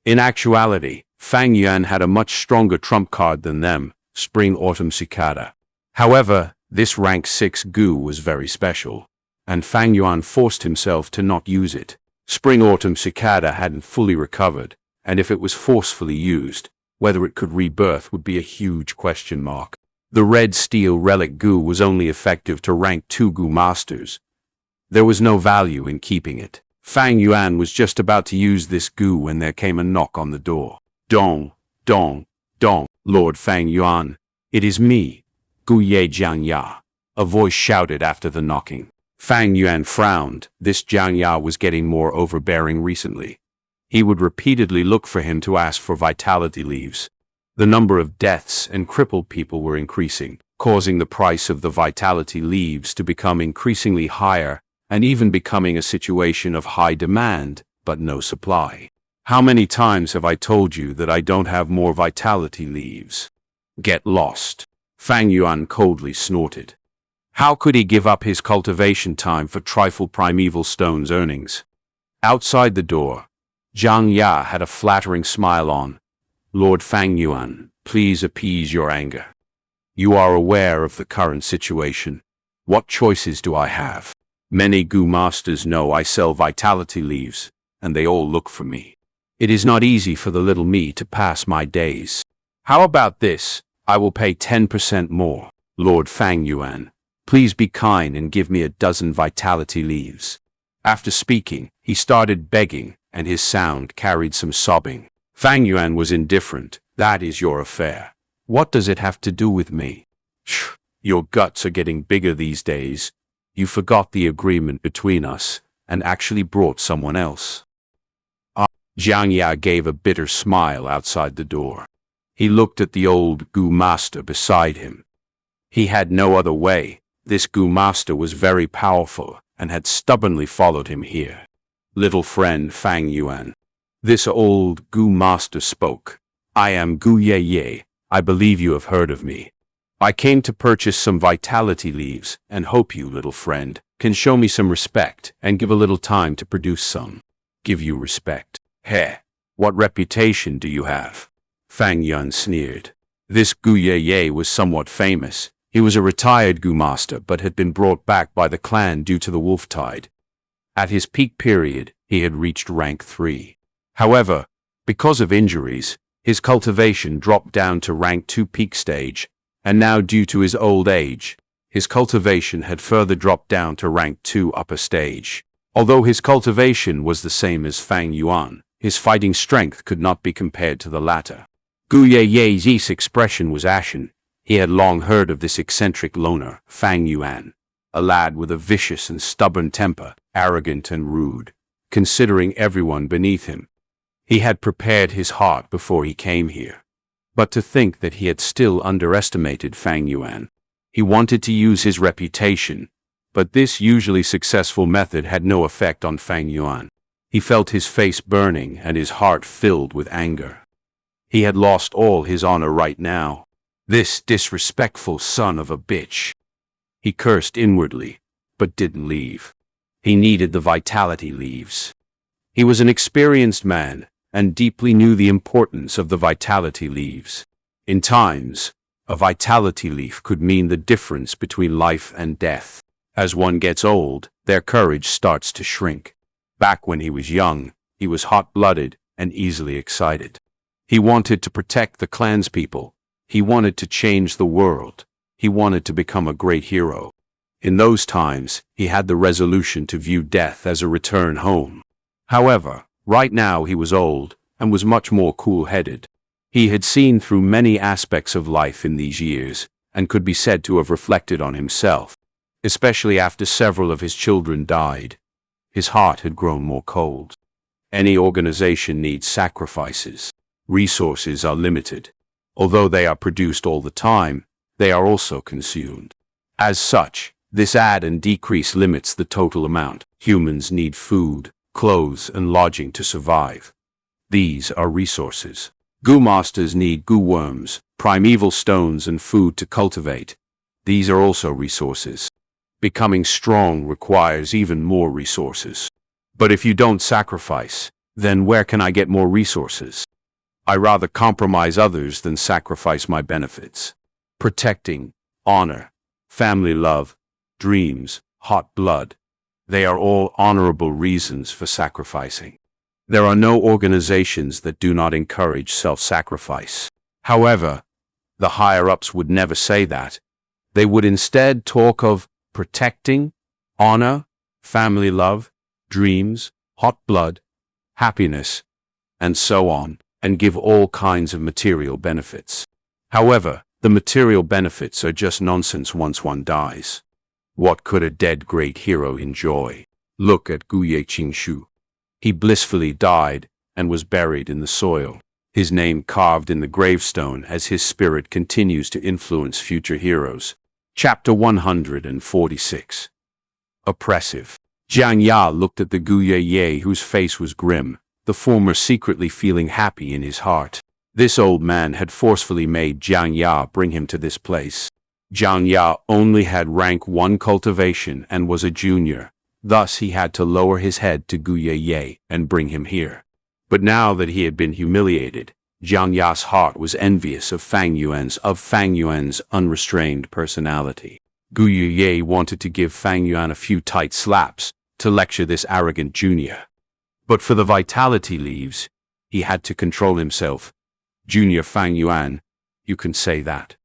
In actuality, Fang Yuan had a much stronger trump card than them, Spring Autumn Cicada. However, this rank 6 Gu was very special, and Fang Yuan forced himself to not use it. Spring Autumn Cicada hadn't fully recovered, and if it was forcefully used, whether it could rebirth would be a huge question mark. The red steel relic Gu was only effective to rank 2 Gu masters. There was no value in keeping it. Fang Yuan was just about to use this Gu when there came a knock on the door. Dong, dong, dong. Lord Fang Yuan, it is me, Gu Ye Xianxia, a voice shouted after the knocking. Fang Yuan frowned. This Xianxia was getting more overbearing recently. He would repeatedly look for him to ask for vitality leaves. The number of deaths and crippled people were increasing, causing the price of the vitality leaves to become increasingly higher and even becoming a situation of high demand, but no supply. How many times have I told you that I don't have more vitality leaves? Get lost. Fang Yuan coldly snorted. How could he give up his cultivation time for trifle primeval stone's earnings? Outside the door, Zhang Ya had a flattering smile on. Lord Fang Yuan, please appease your anger. You are aware of the current situation. What choices do I have? Many Gu masters know I sell vitality leaves, and they all look for me. It is not easy for the little me to pass my days. How about this? I will pay 10% more. Lord Fang Yuan, please be kind and give me a dozen vitality leaves. After speaking, he started begging, and his sound carried some sobbing. Fang Yuan was indifferent. That is your affair. What does it have to do with me? Your guts are getting bigger these days. You forgot the agreement between us and actually brought someone else. Zhang Ya gave a bitter smile outside the door. He looked at the old Gu master beside him. He had no other way. This Gu master was very powerful and had stubbornly followed him here. Little friend Fang Yuan. This old Gu master spoke. I am Gu Ye. I believe you have heard of me. I came to purchase some vitality leaves and hope you, little friend, can show me some respect and give a little time to produce some. Give you respect? Heh, what reputation do you have? Fang Yuan sneered. This Gu Ye was somewhat famous. He was a retired Gu master but had been brought back by the clan due to the wolf tide. At his peak period, he had reached rank 3. However, because of injuries, his cultivation dropped down to rank 2 peak stage, and now due to his old age, his cultivation had further dropped down to rank 2 upper stage. Although his cultivation was the same as Fang Yuan, his fighting strength could not be compared to the latter. Gu Ye's expression was ashen. He had long heard of this eccentric loner, Fang Yuan, a lad with a vicious and stubborn temper, arrogant and rude, considering everyone beneath him. He had prepared his heart before he came here. But to think that he had still underestimated Fang Yuan. He wanted to use his reputation, but this usually successful method had no effect on Fang Yuan. He felt his face burning and his heart filled with anger. He had lost all his honor right now. This disrespectful son of a bitch. He cursed inwardly, but didn't leave. He needed the vitality leaves. He was an experienced man and deeply knew the importance of the vitality leaves. In times A vitality leaf could mean the difference between life and death. As one gets old, their courage starts to shrink. Back when he was young, he was hot-blooded and easily excited. He wanted to protect the clanspeople. He wanted to change the world. He wanted to become a great hero. In those times, he had the resolution to view death as a return home. However, right now he was old and was much more cool-headed. He had seen through many aspects of life in these years and could be said to have reflected on himself, especially after several of his children died. His heart had grown more cold. Any organization needs sacrifices. Resources are limited. Although they are produced all the time, they are also consumed. As such, this add and decrease limits the total amount. Humans need food, clothes, and lodging to survive. These are resources. Goo masters need goo worms, primeval stones, and food to cultivate. These are also resources. Becoming strong requires even more resources. But if you don't sacrifice, then where can I get more resources? I rather compromise others than sacrifice my benefits. Protecting, honor, family love, dreams, hot blood. They are all honorable reasons for sacrificing. There are no organizations that do not encourage self-sacrifice. However, the higher-ups would never say that. They would instead talk of protecting, honor, family love, dreams, hot blood, happiness, and so on, and give all kinds of material benefits. However, the material benefits are just nonsense once one dies. What could a dead great hero enjoy? Look at Gu Yeqingshu. He blissfully died and was buried in the soil, his name carved in the gravestone as his spirit continues to influence future heroes. Chapter 146. Oppressive. Xianxia looked at the Guye whose face was grim, the former secretly feeling happy in his heart. This old man had forcefully made Xianxia bring him to this place. Xianxia only had rank 1 cultivation and was a junior. Thus he had to lower his head to Guye and bring him here. But now that he had been humiliated, Xianxia's heart was envious of Fang Yuan's unrestrained personality. Guye wanted to give Fang Yuan a few tight slaps to lecture this arrogant junior. But for the vitality leaves, he had to control himself. Junior Fang Yuan, you can say that.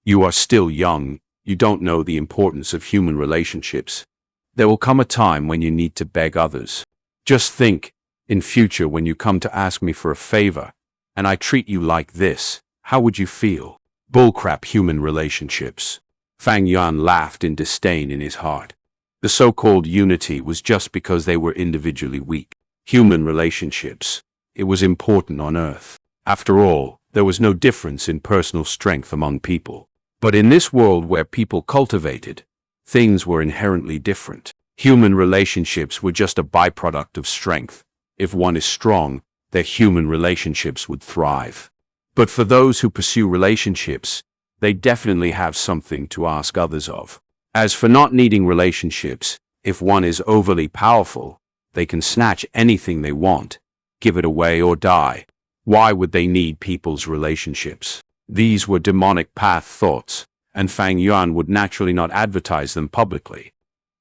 You are still young, you don't know the importance of human relationships. There will come a time when you need to beg others. Just think, in future when you come to ask me for a favor, and I treat you like this, how would you feel? Bullcrap human relationships. Fang Yuan laughed in disdain in his heart. The so-called unity was just because they were individually weak. Human relationships. It was important on Earth. After all, there was no difference in personal strength among people. But in this world where people cultivated, things were inherently different. Human relationships were just a byproduct of strength. If one is strong, their human relationships would thrive. But for those who pursue relationships, they definitely have something to ask others of. As for not needing relationships, if one is overly powerful, they can snatch anything they want, give it away or die. Why would they need people's relationships? These were demonic path thoughts, and Fang Yuan would naturally not advertise them publicly.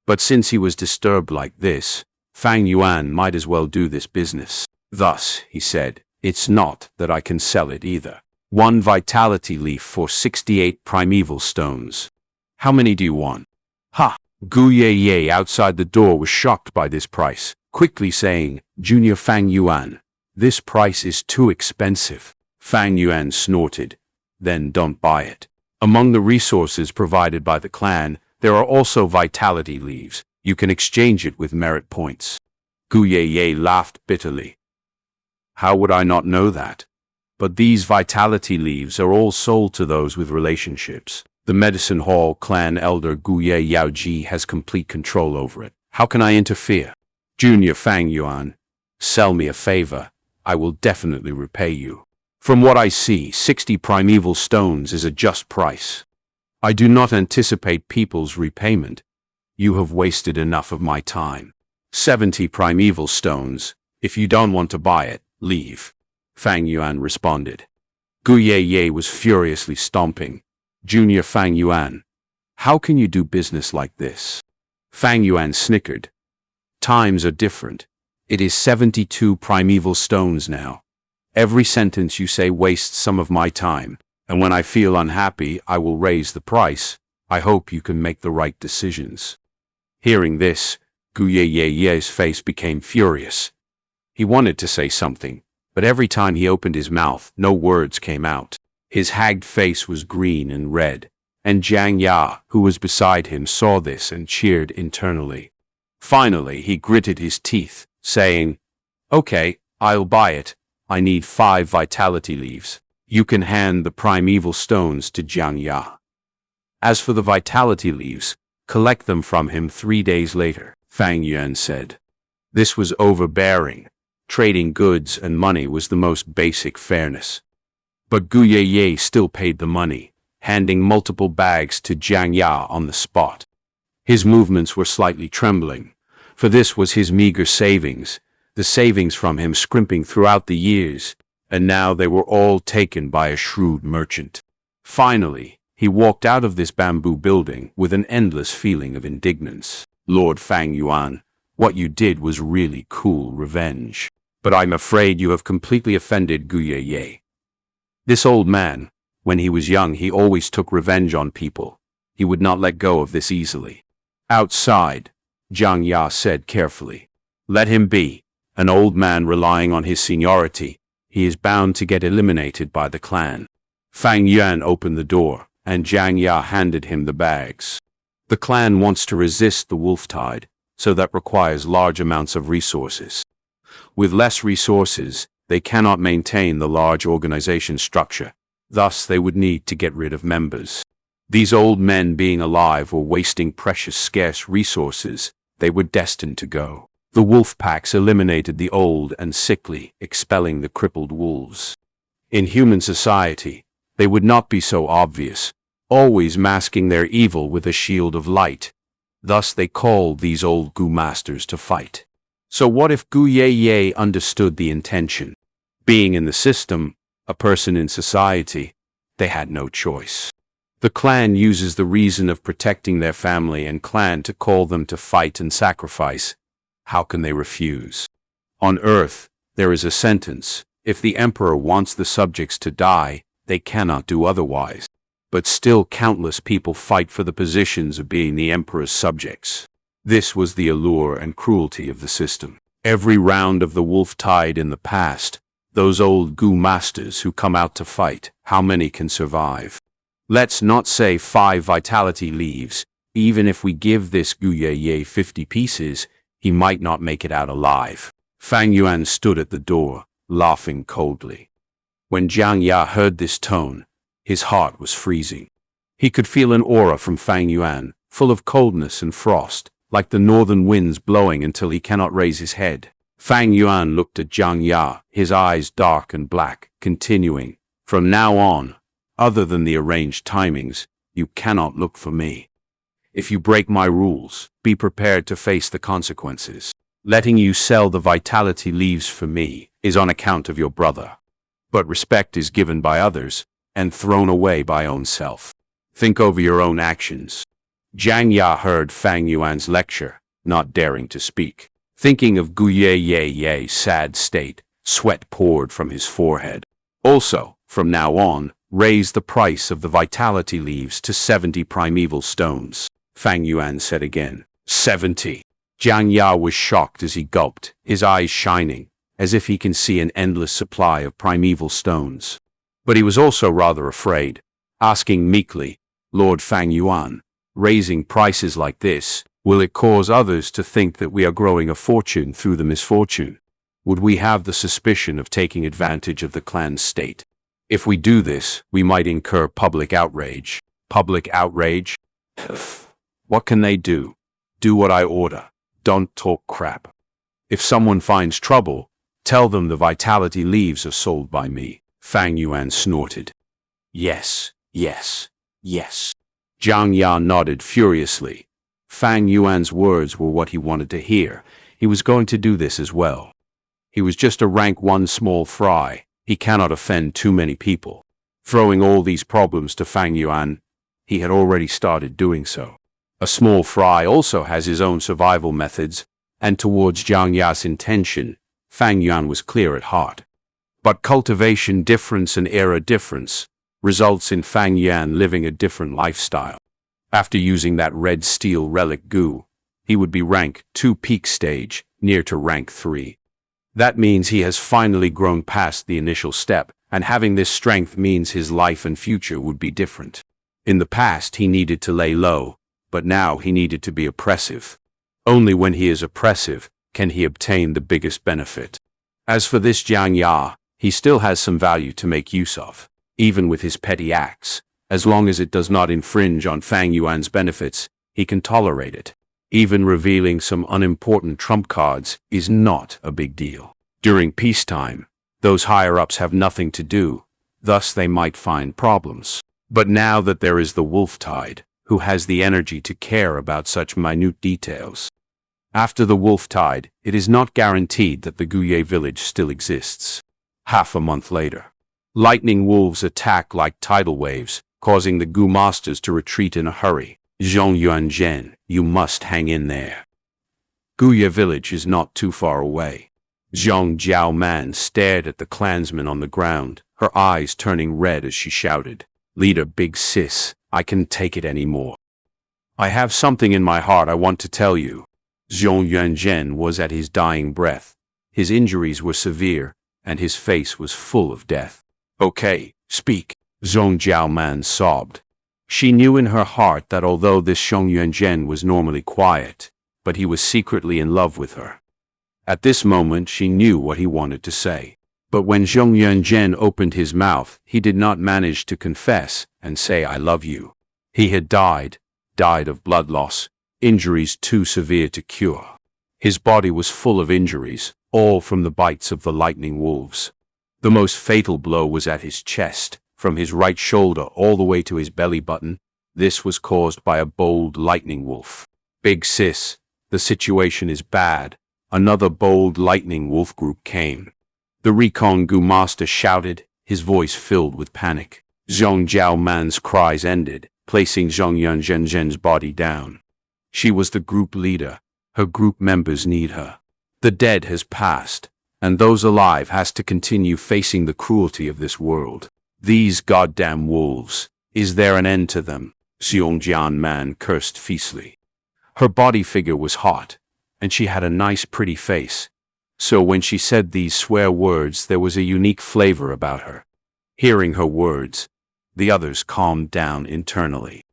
But since he was disturbed like this, Fang Yuan might as well do this business. Thus, he said, it's not that I can sell it either. 1 vitality leaf for 68 primeval stones. How many do you want? Ha! Gu Ye outside the door was shocked by this price, quickly saying, Junior Fang Yuan, this price is too expensive. Fang Yuan snorted. Then don't buy it. Among the resources provided by the clan, there are also vitality leaves. You can exchange it with merit points. Gu Ye laughed bitterly. How would I not know that? But these vitality leaves are all sold to those with relationships. The Medicine Hall clan elder Guye Yaoji has complete control over it. How can I interfere? Junior Fang Yuan, sell me a favor. I will definitely repay you. From what I see, 60 primeval stones is a just price. I do not anticipate people's repayment. You have wasted enough of my time. 70 primeval stones. If you don't want to buy it, leave. Fang Yuan responded. Gu Ye was furiously stomping. Junior Fang Yuan, how can you do business like this? Fang Yuan snickered. Times are different. It is 72 primeval stones now. Every sentence you say wastes some of my time, and when I feel unhappy, I will raise the price. I hope you can make the right decisions. Hearing this, Gu Ye's face became furious. He wanted to say something, but every time he opened his mouth, no words came out. His haggard face was green and red, and xianxia, who was beside him, saw this and cheered internally. Finally, he gritted his teeth, saying, "Okay, I'll buy it. I need 5 vitality leaves. You can hand the primeval stones to xianxia. As for the vitality leaves, collect them from him 3 days later," Fang Yuan said. This was overbearing. Trading goods and money was the most basic fairness. But Gu Ye still paid the money, handing multiple bags to xianxia on the spot. His movements were slightly trembling, for this was his meager savings, the savings from him scrimping throughout the years, and now they were all taken by a shrewd merchant. Finally, he walked out of this bamboo building with an endless feeling of indignance. "Lord Fang Yuan, what you did was really cool revenge. But I'm afraid you have completely offended Gu Ye. This old man, when he was young, he always took revenge on people. He would not let go of this easily." Outside, xianxia said carefully, "Let him be. An old man relying on his seniority. He is bound to get eliminated by the clan." Fang Yuan opened the door, and xianxia handed him the bags. The clan wants to resist the wolf tide, so that requires large amounts of resources. With less resources, they cannot maintain the large organization structure. Thus, they would need to get rid of members. These old men being alive were wasting precious scarce resources. They were destined to go. The wolf packs eliminated the old and sickly, expelling the crippled wolves. In human society, they would not be so obvious, always masking their evil with a shield of light. Thus they called these old Gu masters to fight. So what if Gu Ye understood the intention? Being in the system, a person in society, they had no choice. The clan uses the reason of protecting their family and clan to call them to fight and sacrifice. How can they refuse? On Earth, there is a sentence: if the emperor wants the subjects to die, they cannot do otherwise. But still countless people fight for the positions of being the emperor's subjects. This was the allure and cruelty of the system. Every round of the wolf tide in the past, those old Gu masters who come out to fight, how many can survive? Let's not say 5 vitality leaves. Even if we give this Gu Ye 50 pieces, he might not make it out alive. Fang Yuan stood at the door, laughing coldly. When xianxia heard this tone, his heart was freezing. He could feel an aura from Fang Yuan, full of coldness and frost, like the northern winds blowing until he cannot raise his head. Fang Yuan looked at xianxia, his eyes dark and black, continuing, "From now on, other than the arranged timings, you cannot look for me. If you break my rules, be prepared to face the consequences. Letting you sell the vitality leaves for me is on account of your brother. But respect is given by others and thrown away by own self. Think over your own actions." xianxia heard Fang Yuan's lecture, not daring to speak. Thinking of Gu Ye's sad state, sweat poured from his forehead. "Also, from now on, raise the price of the vitality leaves to 70 primeval stones," Fang Yuan said again. 70. xianxia was shocked as he gulped, his eyes shining, as if he can see an endless supply of primeval stones. But he was also rather afraid, asking meekly, "Lord Fang Yuan, raising prices like this, will it cause others to think that we are growing a fortune through the misfortune? Would we have the suspicion of taking advantage of the clan's state? If we do this, we might incur public outrage." Public outrage? What can they do? Do what I order. Don't talk crap. If someone finds trouble, tell them the vitality leaves are sold by me. Fang Yuan snorted. Yes, yes, yes. xianxia nodded furiously. Fang Yuan's words were what he wanted to hear. He was going to do this as well. He was just a rank 1 small fry. He cannot offend too many people. Throwing all these problems to Fang Yuan, he had already started doing so. A small fry also has his own survival methods, and towards Xianxia's intention, Fang Yuan was clear at heart. But cultivation difference and era difference results in Fang Yuan living a different lifestyle. After using that red steel relic goo, he would be rank 2 peak stage, near to rank 3. That means he has finally grown past the initial step, and having this strength means his life and future would be different. In the past he needed to lay low, but now he needed to be oppressive. Only when he is oppressive can he obtain the biggest benefit. As for this Xianxia, he still has some value to make use of, even with his petty acts. As long as it does not infringe on Fang Yuan's benefits, he can tolerate it. Even revealing some unimportant trump cards is not a big deal. During peacetime, those higher-ups have nothing to do, thus they might find problems. But now that there is the wolf tide, who has the energy to care about such minute details? After the wolf tide, it is not guaranteed that the Guye village still exists. Half a month later, lightning wolves attack like tidal waves, causing the Gu masters to retreat in a hurry. Zhen, you must hang in there. Guye village is not too far away. Zhong Jiaoman stared at the clansman on the ground, her eyes turning red as she shouted, "Leader Big Sis, I can't take it anymore. I have something in my heart I want to tell you." Zhen was at his dying breath. His injuries were severe, and his face was full of death. "Okay, speak," Zhong Jiaoman sobbed. She knew in her heart that although this Zhen was normally quiet, but he was secretly in love with her. At this moment she knew what he wanted to say. But when Zhen opened his mouth, he did not manage to confess and say "I love you." He had died of blood loss, injuries too severe to cure. His body was full of injuries, all from the bites of the lightning wolves. The most fatal blow was at his chest, from his right shoulder all the way to his belly button. This was caused by a bold lightning wolf. "Big Sis, the situation is bad." Another bold lightning wolf group came. The Recon Gu master shouted, his voice filled with panic. Zhong Jiaoman's cries ended, placing Zhen's body down. She was the group leader. Her group members need her. The dead has passed, and those alive has to continue facing the cruelty of this world. These goddamn wolves, is there an end to them? Zhong Jiaoman cursed fiercely. Her body figure was hot, and she had a nice pretty face. So when she said these swear words, there was a unique flavor about her. Hearing her words, the others calmed down internally.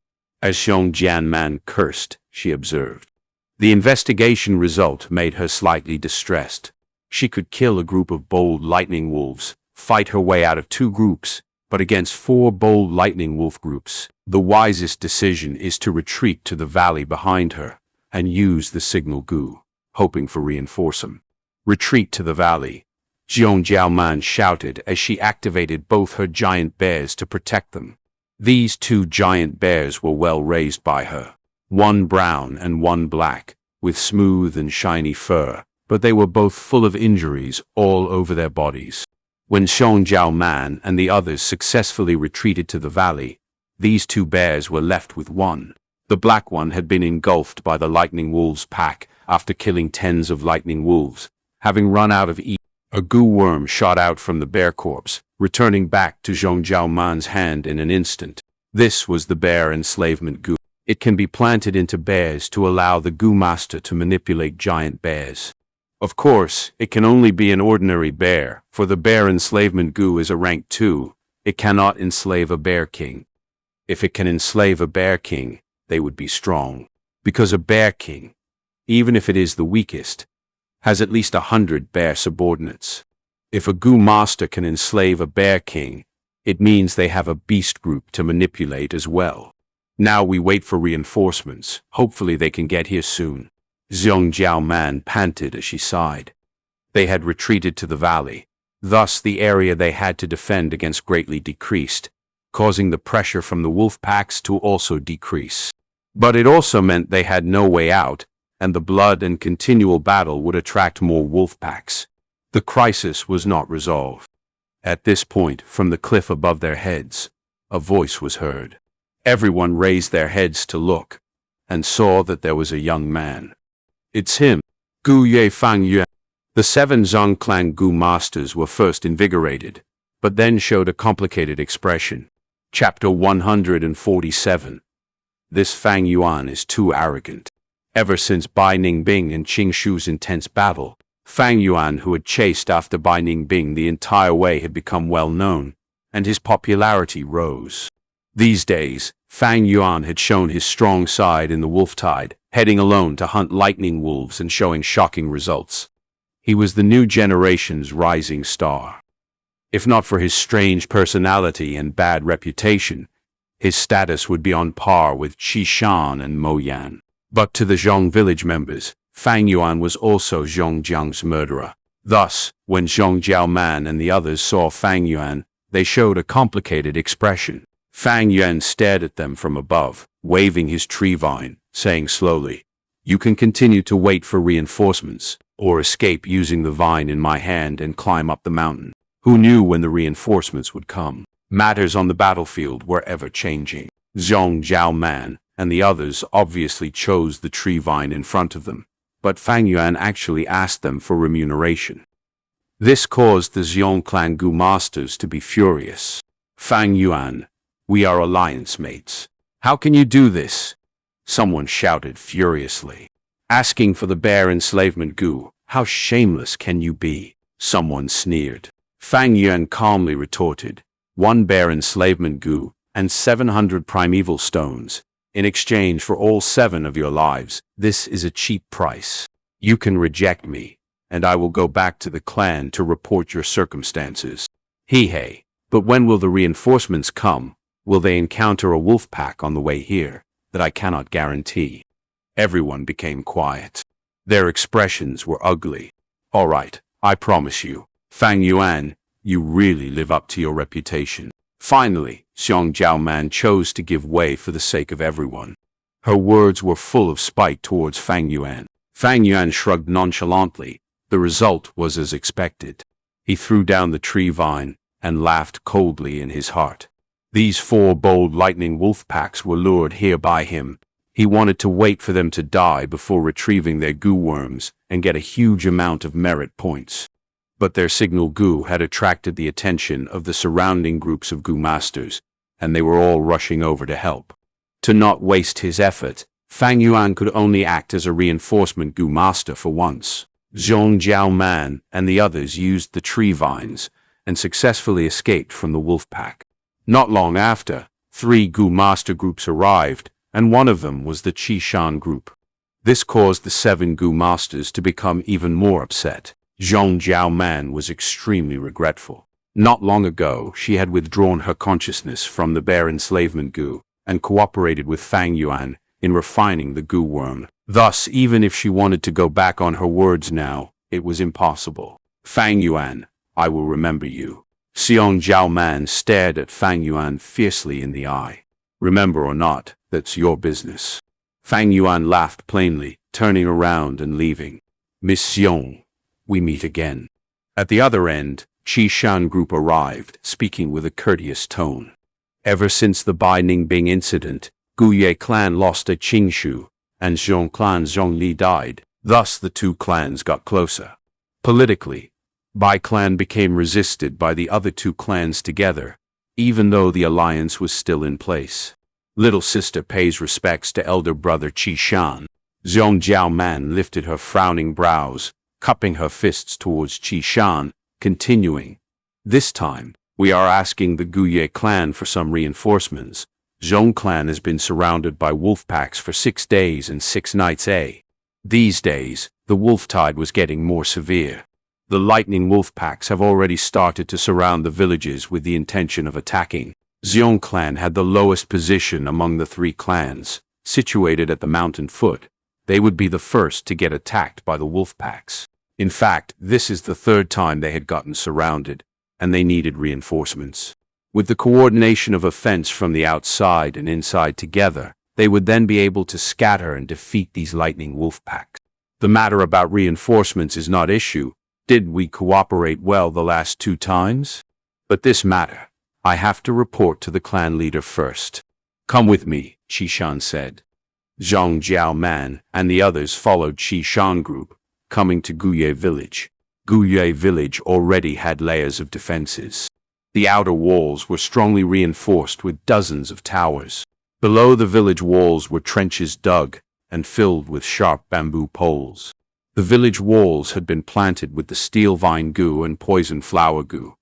As Zhong Jiaoman cursed, she observed. The investigation result made her slightly distressed. She could kill a group of bold lightning wolves, fight her way out of 2 groups, but against 4 bold lightning wolf groups, the wisest decision is to retreat to the valley behind her and use the signal Gu, hoping for reinforcement. "Retreat to the valley," Zhong Jiaoman shouted as she activated both her giant bears to protect them. These 2 giant bears were well raised by her, one brown and one black, with smooth and shiny fur, but they were both full of injuries all over their bodies. When Zhong Jiaoman and the others successfully retreated to the valley, these 2 bears were left with one. The black one had been engulfed by the lightning wolves pack after killing tens of lightning wolves. Having run out of eat, a goo worm shot out from the bear corpse, returning back to Zhong Jiaoman's hand in an instant. This was the bear enslavement goo. It can be planted into bears to allow the goo master to manipulate giant bears. Of course, it can only be an ordinary bear, for the bear enslavement goo is a rank 2. It cannot enslave a bear king. If it can enslave a bear king, they would be strong. Because a bear king, even if it is the weakest, has at least 100 bear subordinates. If a goo master can enslave a bear king, it means they have a beast group to manipulate as well. Now we wait for reinforcements. Hopefully they can get here soon. Zhong Jiaoman panted as she sighed. They had retreated to the valley. Thus the area they had to defend against greatly decreased, causing the pressure from the wolf packs to also decrease. But it also meant they had no way out, and the blood and continual battle would attract more wolf packs. The crisis was not resolved. At this point, from the cliff above their heads, a voice was heard. Everyone raised their heads to look, and saw that there was a young man. It's him, Gu Ye Fang Yuan. The 7 Zhang clan Gu masters were first invigorated, but then showed a complicated expression. Chapter 147. This Fang Yuan is too arrogant. Ever since Bai Ningbing and Qing Shu's intense battle, Fang Yuan, who had chased after Bai Ningbing the entire way, had become well known, and his popularity rose. These days, Fang Yuan had shown his strong side in the wolf tide, heading alone to hunt lightning wolves and showing shocking results. He was the new generation's rising star. If not for his strange personality and bad reputation, his status would be on par with Qi Shan and Mo Yan. But to the Zhong village members, Fang Yuan was also Zhongjiang's murderer. Thus, when Zhong Jiaoman and the others saw Fang Yuan, they showed a complicated expression. Fang Yuan stared at them from above, waving his tree vine, saying slowly, "You can continue to wait for reinforcements, or escape using the vine in my hand and climb up the mountain." Who knew when the reinforcements would come? Matters on the battlefield were ever-changing. Zhong Jiaoman and the others obviously chose the tree vine in front of them, but Fang Yuan actually asked them for remuneration. This caused the Zhong clan Gu masters to be furious. "Fang Yuan, we are alliance mates. How can you do this?" Someone shouted furiously. "Asking for the bear enslavement Gu, how shameless can you be?" Someone sneered. Fang Yuan calmly retorted, "1 bear enslavement Gu and 700 primeval stones. In exchange for all 7 of your lives, this is a cheap price. You can reject me, and I will go back to the clan to report your circumstances." Hey, but when will the reinforcements come? Will they encounter a wolf pack on the way here? That I cannot guarantee. Everyone became quiet. Their expressions were ugly. "All right, I promise you. Fang Yuan, you really live up to your reputation." Finally, Zhong Jiaoman chose to give way for the sake of everyone. Her words were full of spite towards Fang Yuan. Fang Yuan shrugged nonchalantly. The result was as expected. He threw down the tree vine and laughed coldly in his heart. These 4 bold lightning wolf packs were lured here by him. He wanted to wait for them to die before retrieving their goo worms and get a huge amount of merit points. But their signal goo had attracted the attention of the surrounding groups of goo masters, and they were all rushing over to help. To not waste his effort, Fang Yuan could only act as a reinforcement goo master for once. Zhong Jiaoman and the others used the tree vines and successfully escaped from the wolf pack. Not long after, 3 Gu master groups arrived, and one of them was the Qi Shan group. This caused the 7 Gu masters to become even more upset. Zhong Jiaoman was extremely regretful. Not long ago, she had withdrawn her consciousness from the bear enslavement Gu and cooperated with Fang Yuan in refining the Gu worm. Thus, even if she wanted to go back on her words now, it was impossible. "Fang Yuan, I will remember you." Zhong Jiaoman stared at Fang Yuan fiercely in the eye. "Remember or not, that's your business." Fang Yuan laughed plainly, turning around and leaving. "Miss Zhong, we meet again." At the other end, Qi Shan group arrived, speaking with a courteous tone. Ever since the Bai Ningbing incident, Guye clan lost a Qingshu, and Zhong clan Zhongli died. Thus the 2 clans got closer. Politically, Bai clan became resisted by the other 2 clans together, even though the alliance was still in place. Little sister pays respects to elder brother Qi Shan. Zhong Jiaoman lifted her frowning brows, cupping her fists towards Qi Shan, continuing, "This time, we are asking the Guye clan for some reinforcements. Zhong clan has been surrounded by wolf packs for 6 days and 6 nights. These days, the wolf tide was getting more severe. The lightning wolf packs have already started to surround the villages with the intention of attacking. Zhong clan had the lowest position among the 3 clans, situated at the mountain foot. They would be the first to get attacked by the wolf packs. In fact, this is the 3rd time they had gotten surrounded, and they needed reinforcements. With the coordination of offense from the outside and inside together, they would then be able to scatter and defeat these lightning wolf packs. The matter about reinforcements is not issue. Did we cooperate well the last 2 times? But this matter, I have to report to the clan leader first. Come with me, Qishan said. Zhang Jiaoman and the others followed Qishan group, coming to Guye village. Guye village already had layers of defenses. The outer walls were strongly reinforced with dozens of towers. Below the village walls were trenches dug and filled with sharp bamboo poles. The village walls had been planted with the steel vine goo and poison flower goo.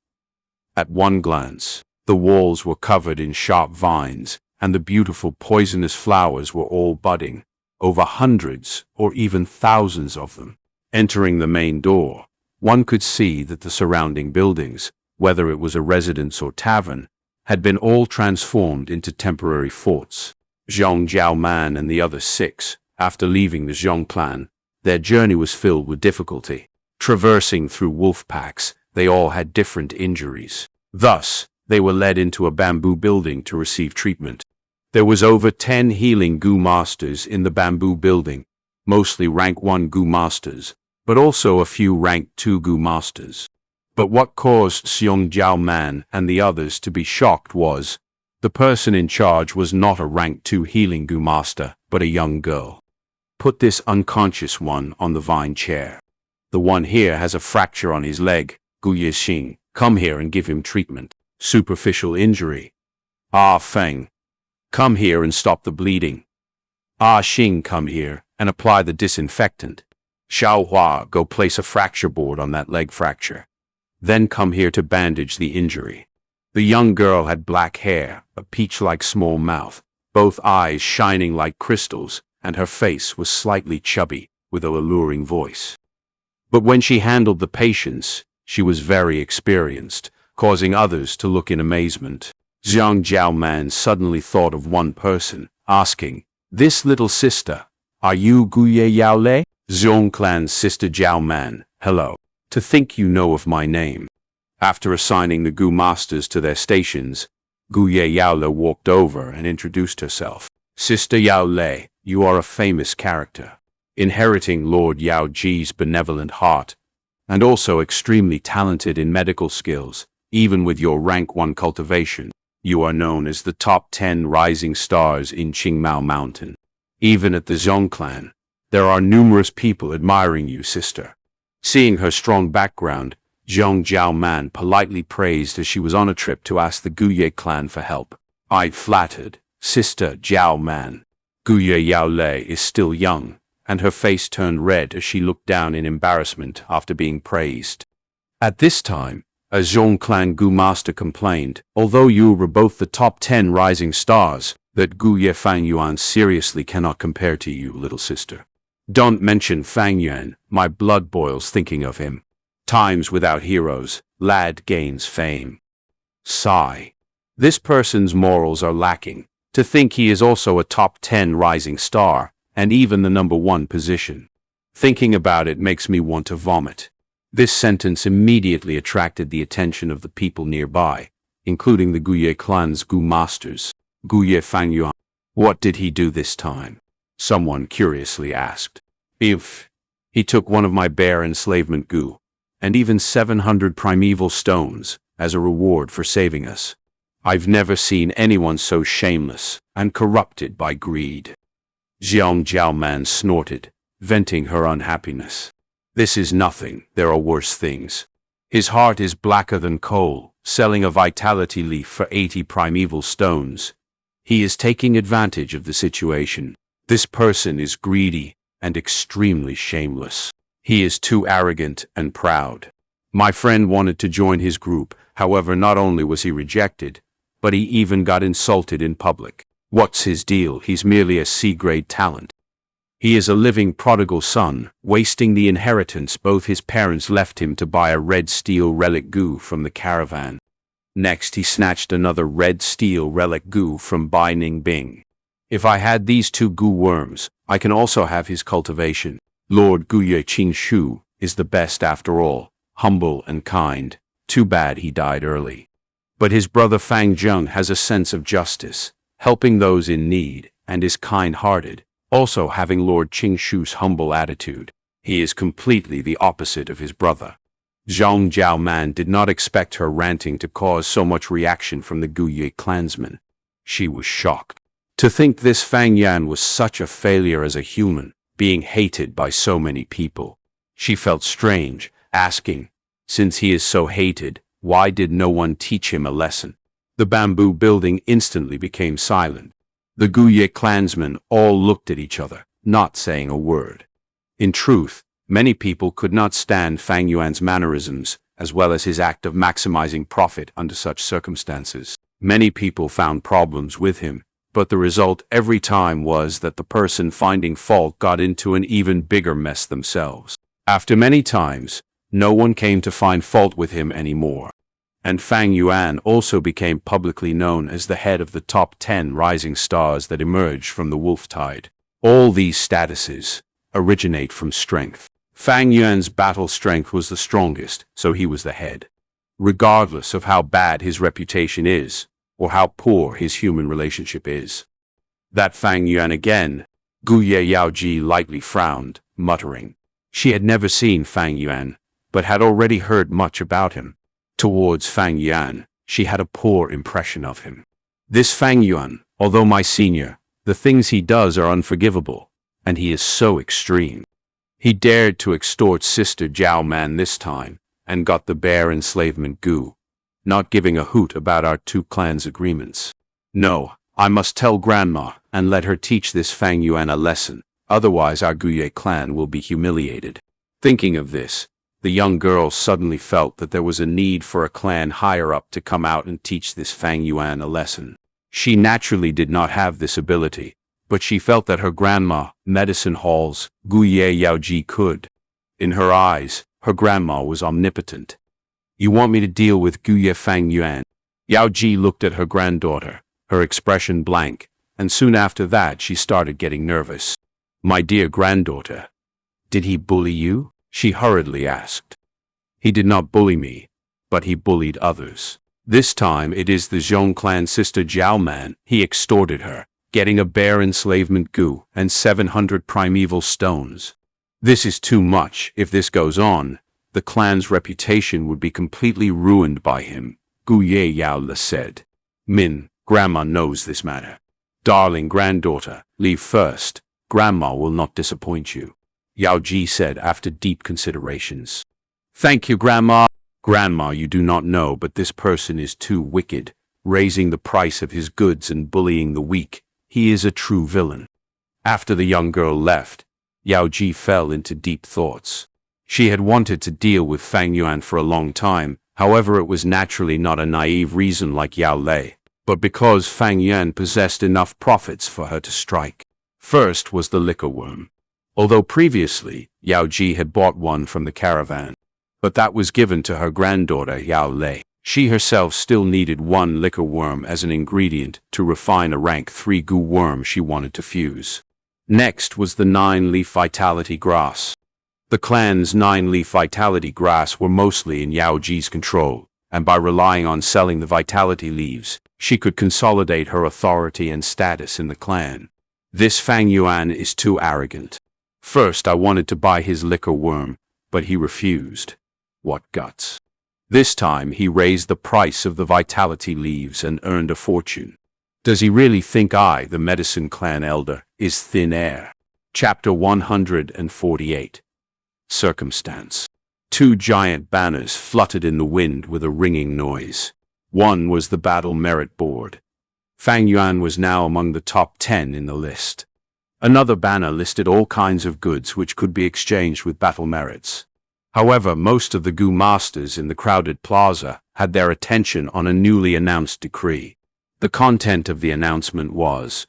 At one glance, the walls were covered in sharp vines, and the beautiful poisonous flowers were all budding, over hundreds or even thousands of them. Entering the main door, one could see that the surrounding buildings, whether it was a residence or tavern, had been all transformed into temporary forts. Zhang Jiaoman and the other 6, after leaving the Zhong clan, their journey was filled with difficulty. Traversing through wolf packs, they all had different injuries. Thus, they were led into a bamboo building to receive treatment. There was over 10 healing Gu masters in the bamboo building, mostly rank 1 Gu masters, but also a few rank 2 Gu masters. But what caused Xiong Jiaoman and the others to be shocked was, the person in charge was not a rank 2 healing Gu master, but a young girl. Put this unconscious one on the vine chair. The one here has a fracture on his leg. Gu Yixing, come here and give him treatment. Superficial injury. Ah Feng, come here and stop the bleeding. Ah Xing, come here and apply the disinfectant. Xiao Hua, go place a fracture board on that leg fracture. Then come here to bandage the injury. The young girl had black hair, a peach-like small mouth, both eyes shining like crystals, and her face was slightly chubby, with a alluring voice. But when she handled the patients, she was very experienced, causing others to look in amazement. Zhang Jiaoman suddenly thought of one person, asking, "This little sister, are you Guye Yaole?" Zhong clan's sister Jiaoman, hello. To think you know of my name. After assigning the Gu masters to their stations, Guye Yaole walked over and introduced herself. Sister Yaole, you are a famous character, inheriting Lord Yao Ji's benevolent heart, and also extremely talented in medical skills, even with your rank 1 cultivation. You are known as the top 10 rising stars in Qingmao Mountain. Even at the Zhong clan, there are numerous people admiring you, sister. Seeing her strong background, Zhang Jiaoman politely praised as she was on a trip to ask the Guye clan for help. I flattered, Sister Jiaoman. Guye Yaole is still young, and her face turned red as she looked down in embarrassment after being praised. At this time, a Zhong clan Gu master complained, although you were both the top 10 rising stars, that Guye Fang Yuan seriously cannot compare to you, little sister. Don't mention Fang Yuan, my blood boils thinking of him. Times without heroes, lad gains fame. Sigh. This person's morals are lacking. To think he is also a top 10 rising star, and even the number 1 position. Thinking about it makes me want to vomit. This sentence immediately attracted the attention of the people nearby, including the Guye clan's Gu masters. Guye Fang Yuan. What did he do this time? Someone curiously asked. He took one of my bear enslavement Gu, and even 700 primeval stones, as a reward for saving us. I've never seen anyone so shameless and corrupted by greed. Zhang Jiaoman snorted, venting her unhappiness. This is nothing, there are worse things. His heart is blacker than coal, selling a vitality leaf for 80 primeval stones. He is taking advantage of the situation. This person is greedy and extremely shameless. He is too arrogant and proud. My friend wanted to join his group, however not only was he rejected, but he even got insulted in public. What's his deal? He's merely a C-grade talent. He is a living prodigal son, wasting the inheritance both his parents left him to buy a red steel relic Gu from the caravan. Next he snatched another red steel relic Gu from Bai Ningbing. If I had these 2 Gu worms, I can also have his cultivation. Lord Guye Qingshu is the best after all, humble and kind. Too bad he died early. But his brother Fang Zheng has a sense of justice, helping those in need, and is kind-hearted, also having Lord Qingshu's humble attitude. He is completely the opposite of his brother. Zhang Jiaoman did not expect her ranting to cause so much reaction from the Guye clansmen. She was shocked. To think this Fang Yuan was such a failure as a human, being hated by so many people. She felt strange, asking, since he is so hated, why did no one teach him a lesson? The bamboo building instantly became silent. The Guye clansmen all looked at each other, not saying a word. In truth, many people could not stand Fang Yuan's mannerisms, as well as his act of maximizing profit under such circumstances. Many people found problems with him, but the result every time was that the person finding fault got into an even bigger mess themselves. After many times, no one came to find fault with him anymore. And Fang Yuan also became publicly known as the head of the top 10 rising stars that emerged from the wolf tide. All these statuses originate from strength. Fang Yuan's battle strength was the strongest, so he was the head. Regardless of how bad his reputation is, or how poor his human relationship is. That Fang Yuan again, Guye Yaoji lightly frowned, muttering. She had never seen Fang Yuan, but had already heard much about him. Towards Fang Yuan, she had a poor impression of him. This Fang Yuan, although my senior, the things he does are unforgivable, and he is so extreme. He dared to extort Sister Jiao Man this time, and got the bear enslavement gu, not giving a hoot about our two clans' agreements. No, I must tell Grandma, and let her teach this Fang Yuan a lesson, otherwise our Guye clan will be humiliated. Thinking of this, the young girl suddenly felt that there was a need for a clan higher up to come out and teach this Fang Yuan a lesson. She naturally did not have this ability, but she felt that her grandma, Medicine Hall's Guye Yaoji could. In her eyes, her grandma was omnipotent. You want me to deal with Guye Fang Yuan? Yaoji looked at her granddaughter, her expression blank, and soon after that she started getting nervous. My dear granddaughter, did he bully you? She hurriedly asked. He did not bully me, but he bullied others. This time it is the Zhong clan sister Jiao Man. He extorted her, getting a bear enslavement gu and 700 primeval stones. This is too much. If this goes on, the clan's reputation would be completely ruined by him, Guye Yaola said. Min, Grandma knows this matter. Darling granddaughter, leave first. Grandma will not disappoint you, Yaoji said after deep considerations. Thank you, Grandma. Grandma, you do not know, but this person is too wicked, raising the price of his goods and bullying the weak. He is a true villain. After the young girl left, Yaoji fell into deep thoughts. She had wanted to deal with Fang Yuan for a long time, however it was naturally not a naive reason like Yao Lei, but because Fang Yuan possessed enough profits for her to strike. First was the liquor worm. Although previously, Yaoji had bought one from the caravan, but that was given to her granddaughter Yao Lei. She herself still needed one liquor worm as an ingredient to refine a rank 3 gu worm she wanted to fuse. Next was the 9-leaf vitality grass. The clan's 9-leaf vitality grass were mostly in Yaoji's control, and by relying on selling the vitality leaves, she could consolidate her authority and status in the clan. This Fang Yuan is too arrogant. First I wanted to buy his liquor worm, but he refused. What guts. This time he raised the price of the vitality leaves and earned a fortune. Does he really think I, the medicine clan elder, is thin air? Chapter 148. Circumstance. 2 giant banners fluttered in the wind with a ringing noise. One was the battle merit board. Fang Yuan was now among the top 10 in the list. Another banner listed all kinds of goods which could be exchanged with battle merits. However, most of the gu masters in the crowded plaza had their attention on a newly announced decree. The content of the announcement was,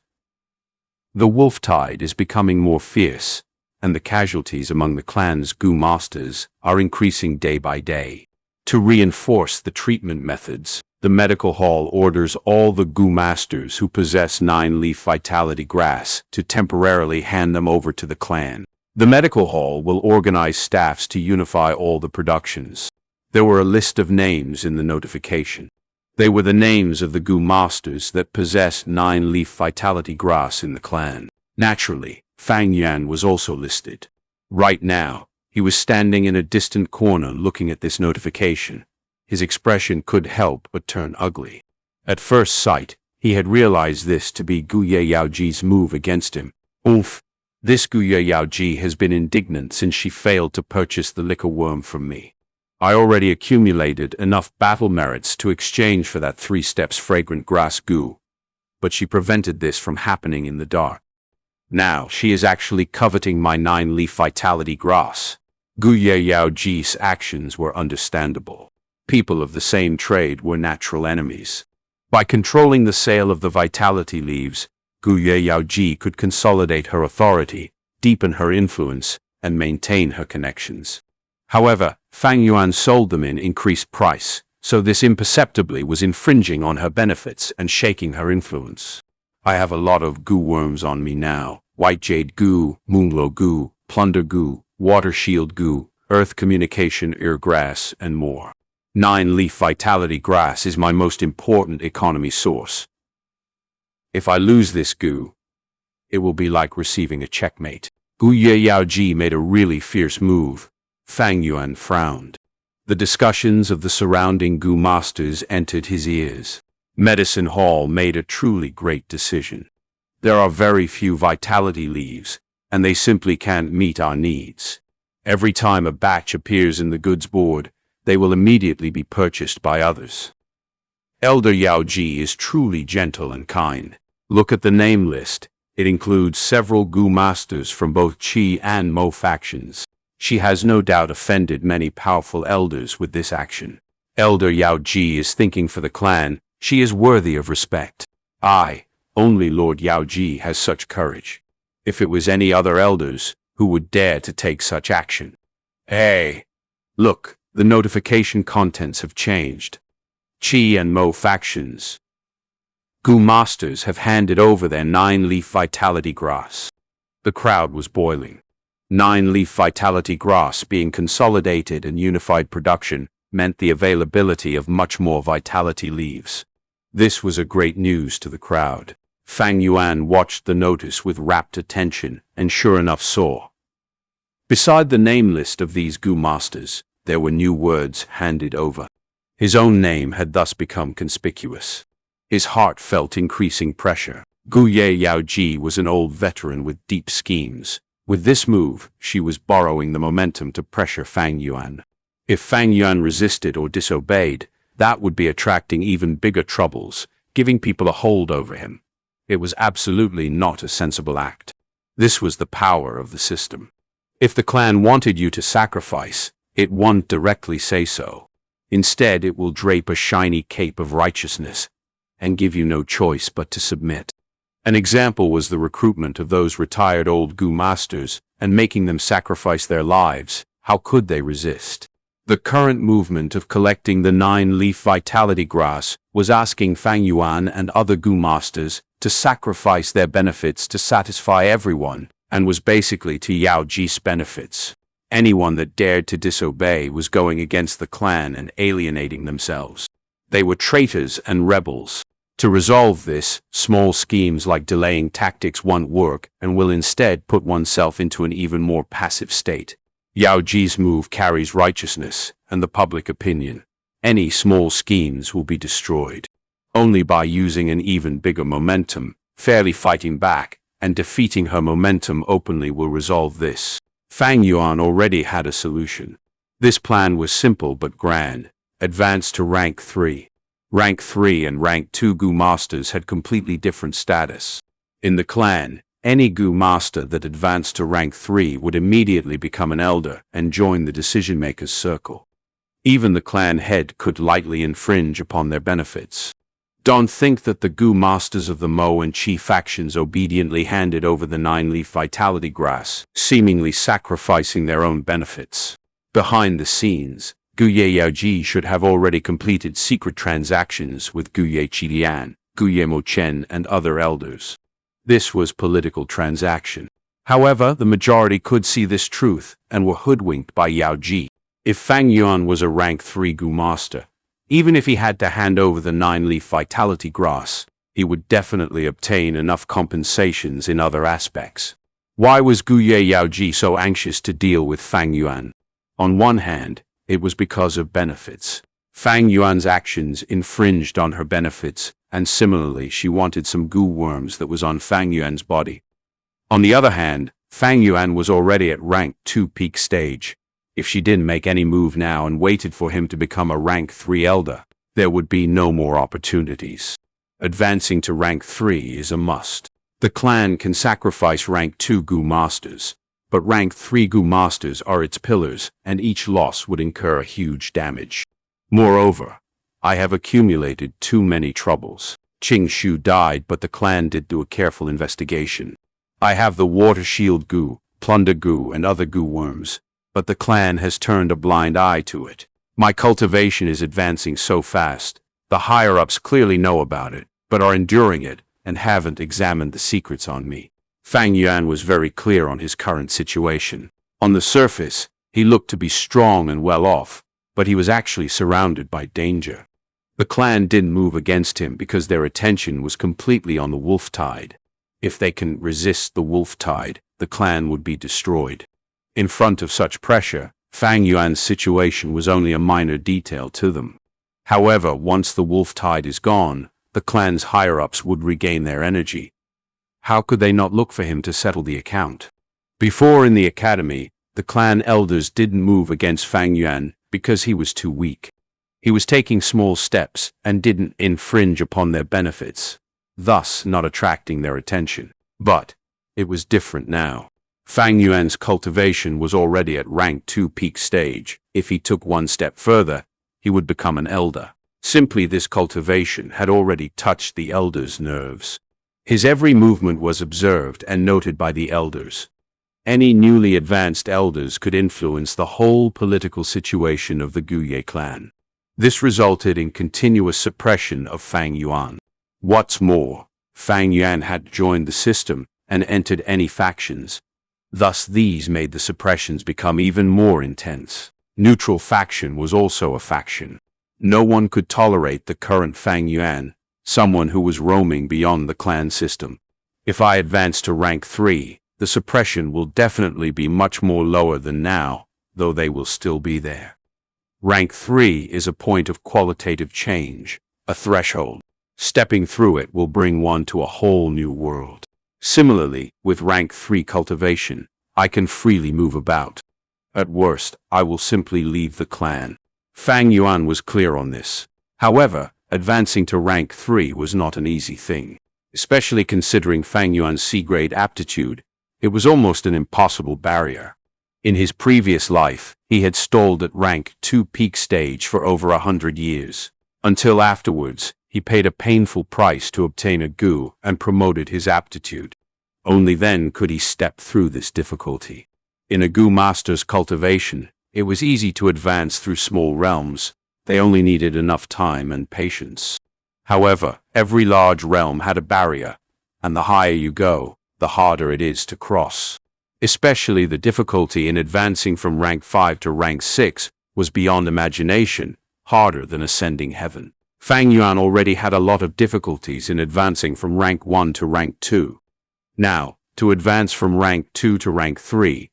the wolf tide is becoming more fierce, and the casualties among the clan's gu masters are increasing day by day. To reinforce the treatment methods, the medical hall orders all the gu masters who possess 9-leaf vitality grass to temporarily hand them over to the clan. The medical hall will organize staffs to unify all the productions. There were a list of names in the notification. They were the names of the gu masters that possessed 9-leaf vitality grass in the clan. Naturally, Fang Yuan was also listed. Right now, he was standing in a distant corner looking at this notification. His expression could help but turn ugly. At first sight, He had realized this to be Gu Yaoji's move against him. Oof! This Gu Yaoji has been indignant since she failed to purchase the liquor worm from me. I already accumulated enough battle merits to exchange for that 3 steps fragrant grass goo, but she prevented this from happening in the dark. Now she is actually coveting my 9-leaf vitality grass. Gu Yaoji's actions were understandable. People of the same trade were natural enemies. By controlling the sale of the vitality leaves, Gu Yaoji could consolidate her authority, deepen her influence, and maintain her connections. However, Fang Yuan sold them in increased price, so this imperceptibly was infringing on her benefits and shaking her influence. I have a lot of goo worms on me now: white jade goo, moonglow goo, plunder goo, water shield goo, earth communication ear grass, and more. 9-leaf vitality grass is my most important economy source. If I lose this goo, it will be like receiving a checkmate. Gu Yaoji made a really fierce move. Fang Yuan frowned. The discussions of the surrounding Gu masters entered his ears. Medicine Hall made a truly great decision. There are very few vitality leaves, and they simply can't meet our needs. Every time a batch appears in the goods board, they will immediately be purchased by others. Elder Yaoji is truly gentle and kind. Look at the name list. It includes several Gu masters from both Qi and Mo factions. She has no doubt offended many powerful elders with this action. Elder Yaoji is thinking for the clan. She is worthy of respect. Only Lord Yaoji has such courage. If it was any other elders, who would dare to take such action? Hey! Look, the notification contents have changed. Qi and Mo factions. Gu masters have handed over their 9-leaf vitality grass. The crowd was boiling. 9-leaf vitality grass being consolidated and unified production meant the availability of much more vitality leaves. This was a great news to the crowd. Fang Yuan watched the notice with rapt attention and sure enough saw. Beside the name list of these Gu masters, there were new words handed over. His own name had thus become conspicuous. His heart felt increasing pressure. Gu Yaoji was an old veteran with deep schemes. With this move, she was borrowing the momentum to pressure Fang Yuan. If Fang Yuan resisted or disobeyed, that would be attracting even bigger troubles, giving people a hold over him. It was absolutely not a sensible act. This was the power of the system. If the clan wanted you to sacrifice, it won't directly say so. Instead, it will drape a shiny cape of righteousness and give you no choice but to submit. An example was the recruitment of those retired old Gu masters and making them sacrifice their lives. How could they resist? The current movement of collecting the 9-leaf vitality grass was asking Fang Yuan and other Gu masters to sacrifice their benefits to satisfy everyone, and was basically to Yaoji's benefits. Anyone that dared to disobey was going against the clan and alienating themselves. They were traitors and rebels. To resolve this, small schemes like delaying tactics won't work and will instead put oneself into an even more passive state. Yaoji's move carries righteousness and the public opinion. Any small schemes will be destroyed. Only by using an even bigger momentum, fairly fighting back, and defeating her momentum openly will resolve this. Fang Yuan already had a solution. This plan was simple but grand. Advance to rank 3. Rank 3 and Rank 2 Gu Masters had completely different status. In the clan, any Gu Master that advanced to Rank 3 would immediately become an elder and join the decision-maker's circle. Even the clan head could lightly infringe upon their benefits. Don't think that the Gu Masters of the Mo and Qi factions obediently handed over the 9-leaf vitality grass, seemingly sacrificing their own benefits. Behind the scenes, Gu Yaoji should have already completed secret transactions with Gu Qilian, Gu Mo Chen, and other elders. This was political transaction. However, the majority could see this truth and were hoodwinked by Yaoji. If Fang Yuan was a rank 3 Gu Master, even if he had to hand over the 9-leaf vitality grass, he would definitely obtain enough compensations in other aspects. Why was Gu Yaoji so anxious to deal with Fang Yuan? On one hand, it was because of benefits. Fang Yuan's actions infringed on her benefits, and similarly she wanted some goo worms that was on Fang Yuan's body. On the other hand, Fang Yuan was already at rank 2 peak stage. If she didn't make any move now and waited for him to become a rank 3 elder, there would be no more opportunities. Advancing to rank 3 is a must. The clan can sacrifice rank 2 goo masters, but rank 3 goo masters are its pillars, and each loss would incur a huge damage. Moreover, I have accumulated too many troubles. Qing Shu died, but the clan did do a careful investigation. I have the water shield goo, plunder goo, and other goo worms, but the clan has turned a blind eye to it. My cultivation is advancing so fast. The higher-ups clearly know about it, but are enduring it and haven't examined the secrets on me. Fang Yuan was very clear on his current situation. On the surface, he looked to be strong and well off, but he was actually surrounded by danger. The clan didn't move against him because their attention was completely on the wolf tide. If they can resist the wolf tide, the clan would be destroyed. In front of such pressure, Fang Yuan's situation was only a minor detail to them. However, once the wolf tide is gone, the clan's higher-ups would regain their energy. How could they not look for him to settle the account? Before in the academy, the clan elders didn't move against Fang Yuan because he was too weak. He was taking small steps and didn't infringe upon their benefits, thus not attracting their attention. But it was different now. Fang Yuan's cultivation was already at rank 2 peak stage. If he took one step further, he would become an elder. Simply this cultivation had already touched the elders' nerves. His every movement was observed and noted by the elders. Any newly advanced elders could influence the whole political situation of the Guye clan. This resulted in continuous suppression of Fang Yuan. What's more, Fang Yuan had joined the system and entered any factions. Thus these made the suppressions become even more intense. Neutral faction was also a faction. No one could tolerate the current Fang Yuan, someone who was roaming beyond the clan system. If I advance to rank 3, the suppression will definitely be much more lower than now, though they will still be there. Rank 3 is a point of qualitative change, a threshold. Stepping through it will bring one to a whole new world. Similarly, with rank 3 cultivation, I can freely move about. At worst, I will simply leave the clan. Fang Yuan was clear on this. However, advancing to rank 3 was not an easy thing. Especially considering Fang Yuan's C-grade aptitude, it was almost an impossible barrier. In his previous life, he had stalled at rank 2 peak stage for over 100 years. Until afterwards, he paid a painful price to obtain a goo and promoted his aptitude. Only then could he step through this difficulty. In a goo master's cultivation, it was easy to advance through small realms. They only needed enough time and patience. However, every large realm had a barrier, and the higher you go, the harder it is to cross. Especially the difficulty in advancing from rank 5 to rank 6 was beyond imagination, harder than ascending heaven. Fang Yuan already had a lot of difficulties in advancing from rank 1 to rank 2. Now, to advance from rank 2 to rank 3,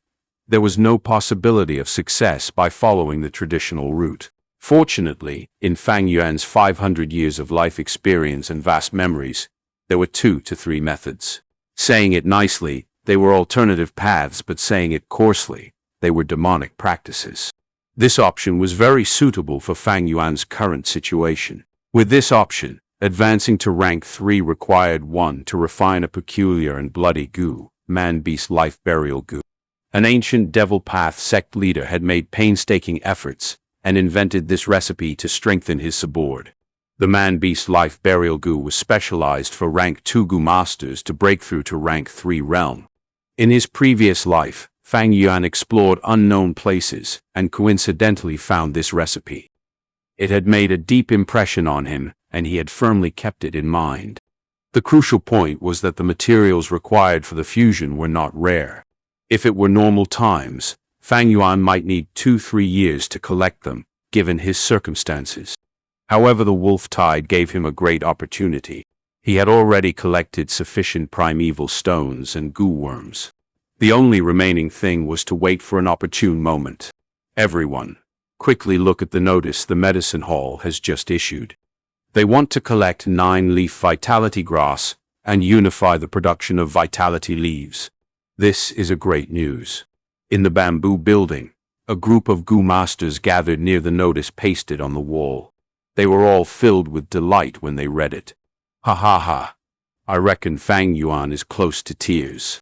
there was no possibility of success by following the traditional route. Fortunately, in Fang Yuan's 500 years of life experience and vast memories, there were 2 to 3 methods. Saying it nicely, they were alternative paths, but saying it coarsely, they were demonic practices. This option was very suitable for Fang Yuan's current situation. With this option, advancing to rank 3 required 1 to refine a peculiar and bloody goo, man-beast life burial goo. An ancient devil path sect leader had made painstaking efforts and invented this recipe to strengthen his subboard. The man-beast life burial goo was specialized for rank 2 goo masters to break through to rank 3 realm. In his previous life, Fang Yuan explored unknown places and coincidentally found this recipe. It had made a deep impression on him, and he had firmly kept it in mind. The crucial point was that the materials required for the fusion were not rare. If it were normal times, Fang Yuan might need 2-3 years to collect them, given his circumstances. However, the wolf tide gave him a great opportunity. He had already collected sufficient primeval stones and goo worms. The only remaining thing was to wait for an opportune moment. Everyone, quickly look at the notice the medicine hall has just issued. They want to collect 9-leaf vitality grass and unify the production of vitality leaves. This is a great news. In the bamboo building, a group of Gu masters gathered near the notice pasted on the wall. They were all filled with delight when they read it. Ha ha ha. I reckon Fang Yuan is close to tears.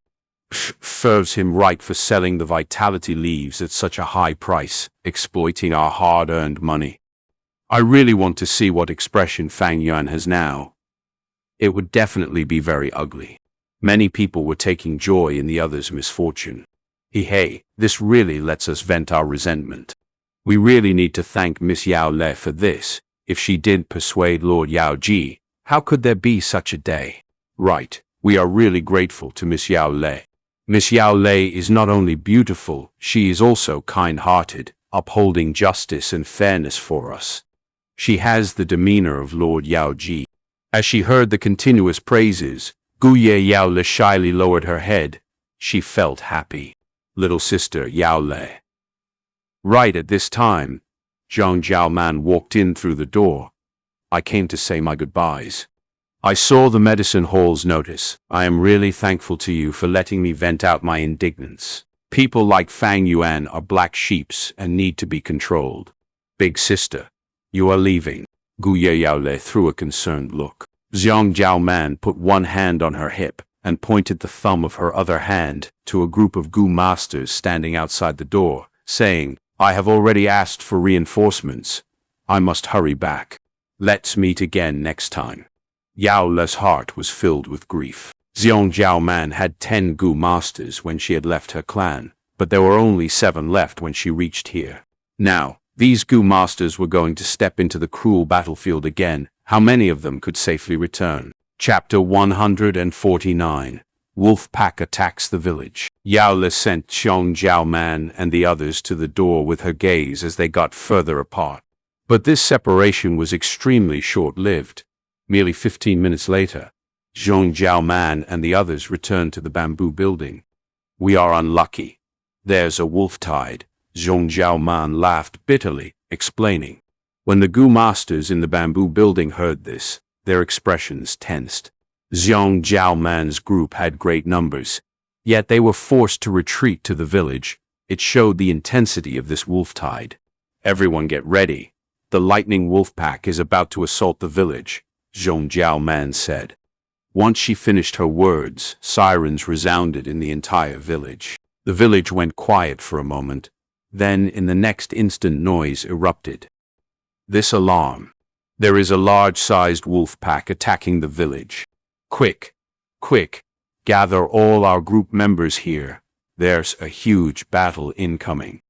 Serves him right for selling the vitality leaves at such a high price, exploiting our hard-earned money. I really want to see what expression Fang Yuan has now. It would definitely be very ugly. Many people were taking joy in the other's misfortune. Hey, this really lets us vent our resentment. We really need to thank Miss Yao Le for this. If she did persuade Lord Yao Ji, how could there be such a day? Right, we are really grateful to Miss Yao Le. Miss Yao Le is not only beautiful, she is also kind-hearted, upholding justice and fairness for us. She has the demeanor of Lord Yao Ji. As she heard the continuous praises, Guye Yao Le shyly lowered her head. She felt happy. Little sister Yao Le. Right at this time, Zhang Jiaoman walked in through the door. I came to say my goodbyes. I saw the medicine hall's notice. I am really thankful to you for letting me vent out my indignance. People like Fang Yuan are black sheeps and need to be controlled. Big sister, you are leaving. Guye Yao Le threw a concerned look. Zhang Jiaoman put one hand on her hip and pointed the thumb of her other hand to a group of Gu masters standing outside the door, saying, I have already asked for reinforcements. I must hurry back. Let's meet again next time. Yao Le's heart was filled with grief. Zhang Jiaoman had 10 Gu masters when she had left her clan, but there were only 7 left when she reached here. Now, these Gu masters were going to step into the cruel battlefield again. How many of them could safely return? Chapter 149. Wolf Pack attacks the village. Yao Le sent Zhang Jiaoman and the others to the door with her gaze as they got further apart. But this separation was extremely short-lived. Merely 15 minutes later, Zhang Jiaoman and the others returned to the bamboo building. We are unlucky. There's a wolf tide. Zhang Jiaoman laughed bitterly, explaining. When the Gu masters in the bamboo building heard this, their expressions tensed. Zhang Jiaoman's group had great numbers, yet they were forced to retreat to the village. It showed the intensity of this wolf tide. Everyone get ready. The lightning wolf pack is about to assault the village, Zhang Jiaoman said. Once she finished her words, sirens resounded in the entire village. The village went quiet for a moment. Then, in the next instant, noise erupted. This alarm. There is a large-sized wolf pack attacking the village. Quick, quick, gather all our group members here. There's a huge battle incoming.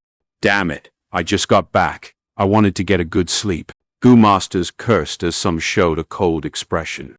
Damn it, I just got back. I wanted to get a good sleep. Gu masters cursed as some showed a cold expression.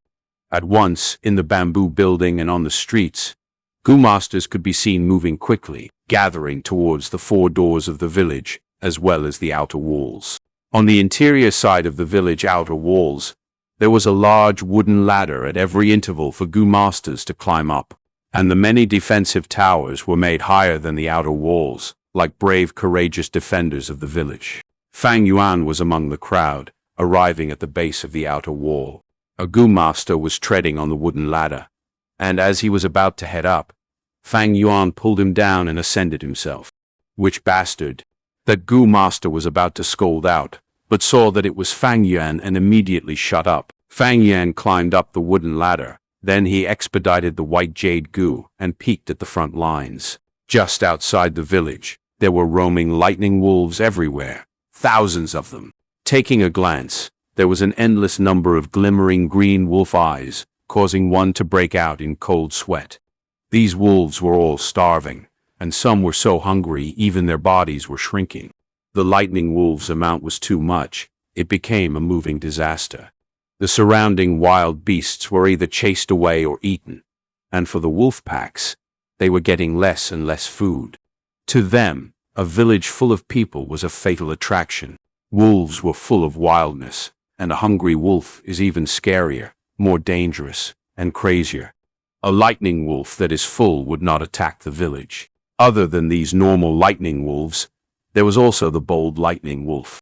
At once, in the bamboo building and on the streets, Gu masters could be seen moving quickly, gathering towards the 4 doors of the village, as well as the outer walls. On the interior side of the village outer walls, there was a large wooden ladder at every interval for Gu masters to climb up, and the many defensive towers were made higher than the outer walls, like brave, courageous defenders of the village. Fang Yuan was among the crowd, arriving at the base of the outer wall. A Gu master was treading on the wooden ladder, and as he was about to head up, Fang Yuan pulled him down and ascended himself. Which bastard? That Gu master was about to scold out, but saw that it was Fang Yuan and immediately shut up. Fang Yuan climbed up the wooden ladder. Then he expedited the white jade Gu and peeked at the front lines. Just outside the village, there were roaming lightning wolves everywhere, thousands of them. Taking a glance, there was an endless number of glimmering green wolf eyes, causing one to break out in cold sweat. These wolves were all starving, and some were so hungry even their bodies were shrinking. The lightning wolves' amount was too much. It became a moving disaster. The surrounding wild beasts were either chased away or eaten, and for the wolf packs, they were getting less and less food. To them, a village full of people was a fatal attraction. Wolves were full of wildness, and a hungry wolf is even scarier, more dangerous, and crazier. A lightning wolf that is full would not attack the village. Other than these normal lightning wolves, there was also the bold lightning wolf.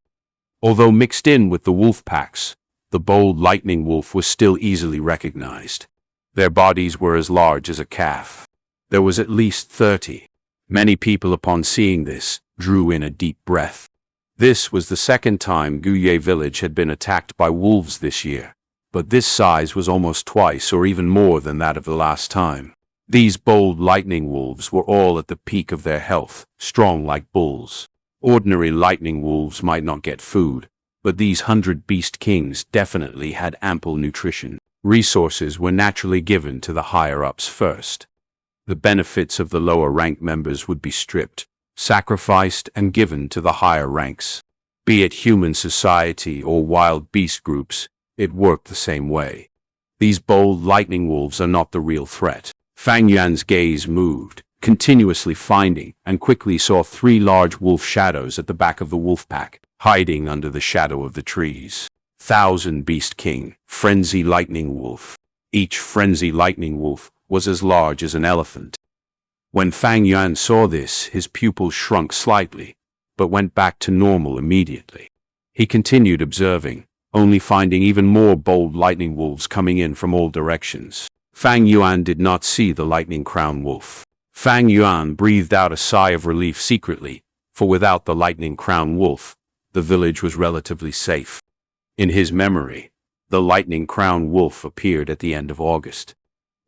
Although mixed in with the wolf packs, the bold lightning wolf was still easily recognized. Their bodies were as large as a calf. There was at least 30. Many people, upon seeing this, drew in a deep breath. This was the second time Guye village had been attacked by wolves this year, but this size was almost twice or even more than that of the last time. These bold lightning wolves were all at the peak of their health, strong like bulls. Ordinary lightning wolves might not get food, but these 100 beast kings definitely had ample nutrition. Resources were naturally given to the higher-ups first. The benefits of the lower rank members would be stripped, sacrificed, and given to the higher ranks. Be it human society or wild beast groups, it worked the same way. These bold lightning wolves are not the real threat. Fang Yuan's gaze moved, continuously finding, and quickly saw 3 large wolf shadows at the back of the wolf pack, hiding under the shadow of the trees. 1,000 Beast King, Frenzy Lightning Wolf. Each Frenzy Lightning Wolf was as large as an elephant. When Fang Yuan saw this, his pupils shrunk slightly, but went back to normal immediately. He continued observing, only finding even more bold lightning wolves coming in from all directions. Fang Yuan did not see the lightning crown wolf. Fang Yuan breathed out a sigh of relief secretly, for without the lightning crown wolf, the village was relatively safe. In his memory, the lightning crown wolf appeared at the end of August.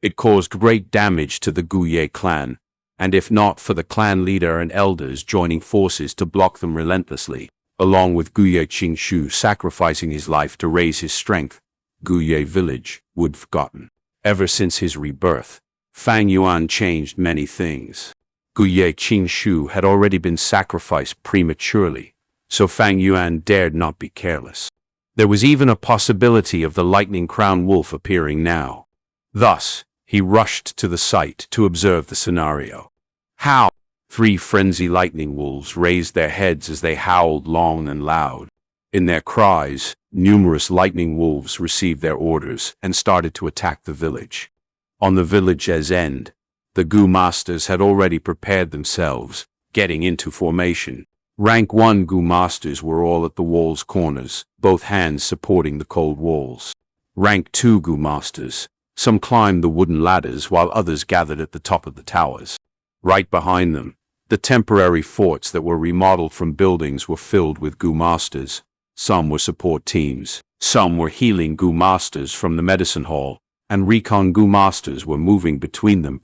It caused great damage to the Guye clan, and if not for the clan leader and elders joining forces to block them relentlessly, along with Guye Qingshu sacrificing his life to raise his strength, Guye village would have forgotten. Ever since his rebirth, Fang Yuan changed many things. Guye Qingshu had already been sacrificed prematurely, so Fang Yuan dared not be careless. There was even a possibility of the lightning crown wolf appearing now. Thus, he rushed to the site to observe the scenario. How? 3 frenzy lightning wolves raised their heads as they howled long and loud. In their cries, numerous lightning wolves received their orders and started to attack the village. On the village's end, the Gu masters had already prepared themselves, getting into formation. Rank 1 Gu masters were all at the wall's corners, both hands supporting the cold walls. Rank 2 Gu masters, some climbed the wooden ladders while others gathered at the top of the towers. Right behind them, the temporary forts that were remodeled from buildings were filled with Gu masters. Some were support teams, some were healing Gu masters from the medicine hall, and recon Gu masters were moving between them.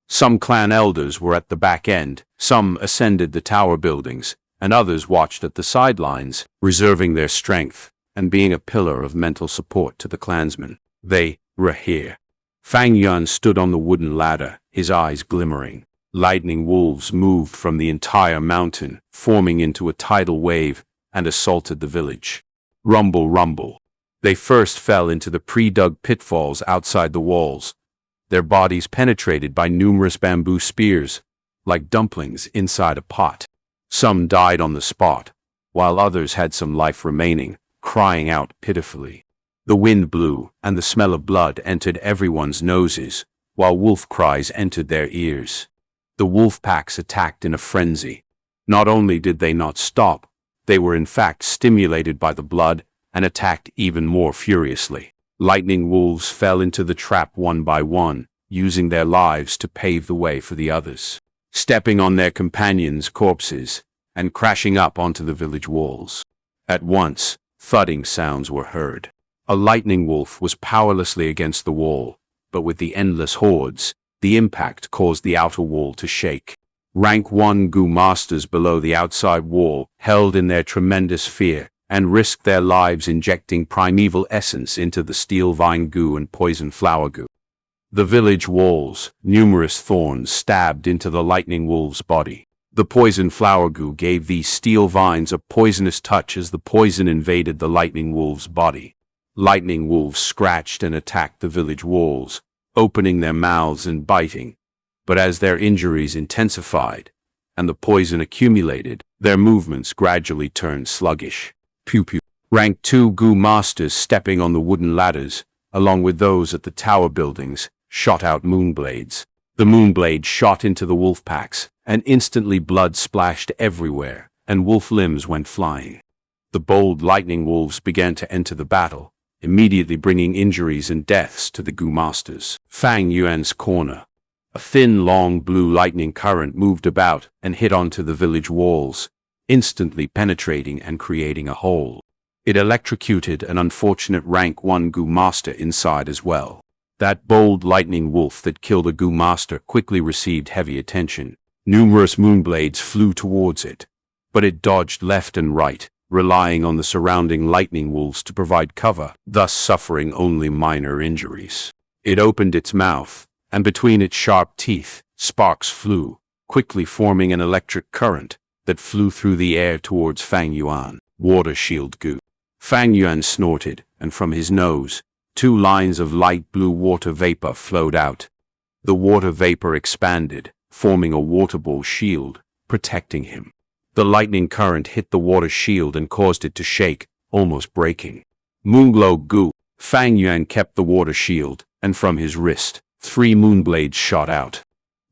Some clan elders were at the back end, some ascended the tower buildings, and others watched at the sidelines, reserving their strength and being a pillar of mental support to the clansmen. They were here. Fang Yuan stood on the wooden ladder, his eyes glimmering. Lightning wolves moved from the entire mountain, forming into a tidal wave, and assaulted the village. Rumble, rumble. They first fell into the pre-dug pitfalls outside the walls, their bodies penetrated by numerous bamboo spears, like dumplings inside a pot. Some died on the spot, while others had some life remaining, crying out pitifully. The wind blew, and the smell of blood entered everyone's noses, while wolf cries entered their ears. The wolf packs attacked in a frenzy. Not only did they not stop, they were in fact stimulated by the blood and attacked even more furiously. Lightning wolves fell into the trap one by one, using their lives to pave the way for the others, stepping on their companions' corpses and crashing up onto the village walls. At once, thudding sounds were heard. A lightning wolf was powerlessly against the wall, but with the endless hordes, the impact caused the outer wall to shake. Rank 1 Gu masters below the outside wall held in their tremendous fear and risked their lives injecting primeval essence into the steel vine goo and poison flower goo. The village walls, numerous thorns stabbed into the lightning wolf's body. The poison flower goo gave these steel vines a poisonous touch as the poison invaded the lightning wolf's body. Lightning wolves scratched and attacked the village walls, opening their mouths and biting. But as their injuries intensified and the poison accumulated, their movements gradually turned sluggish. Pew-pew. Rank 2 Gu masters stepping on the wooden ladders, along with those at the tower buildings, shot out moonblades. The moonblade shot into the wolf packs, and instantly blood splashed everywhere, and wolf limbs went flying. The bold lightning wolves began to enter the battle, immediately bringing injuries and deaths to the Gu masters. Fang Yuan's corner. A thin, long blue lightning current moved about and hit onto the village walls, instantly penetrating and creating a hole. It electrocuted an unfortunate rank 1 Gu master inside as well. That bold lightning wolf that killed a Gu master quickly received heavy attention. Numerous moonblades flew towards it, but it dodged left and right, relying on the surrounding lightning wolves to provide cover, thus suffering only minor injuries. It opened its mouth, and between its sharp teeth, sparks flew, quickly forming an electric current that flew through the air towards Fang Yuan. Water shield Gu. Fang Yuan snorted, and from his nose, 2 lines of light blue water vapor flowed out. The water vapor expanded, forming a water ball shield, protecting him. The lightning current hit the water shield and caused it to shake, almost breaking. Moonglow Gu. Fang Yuan kept the water shield, and from his wrist, 3 moonblades shot out.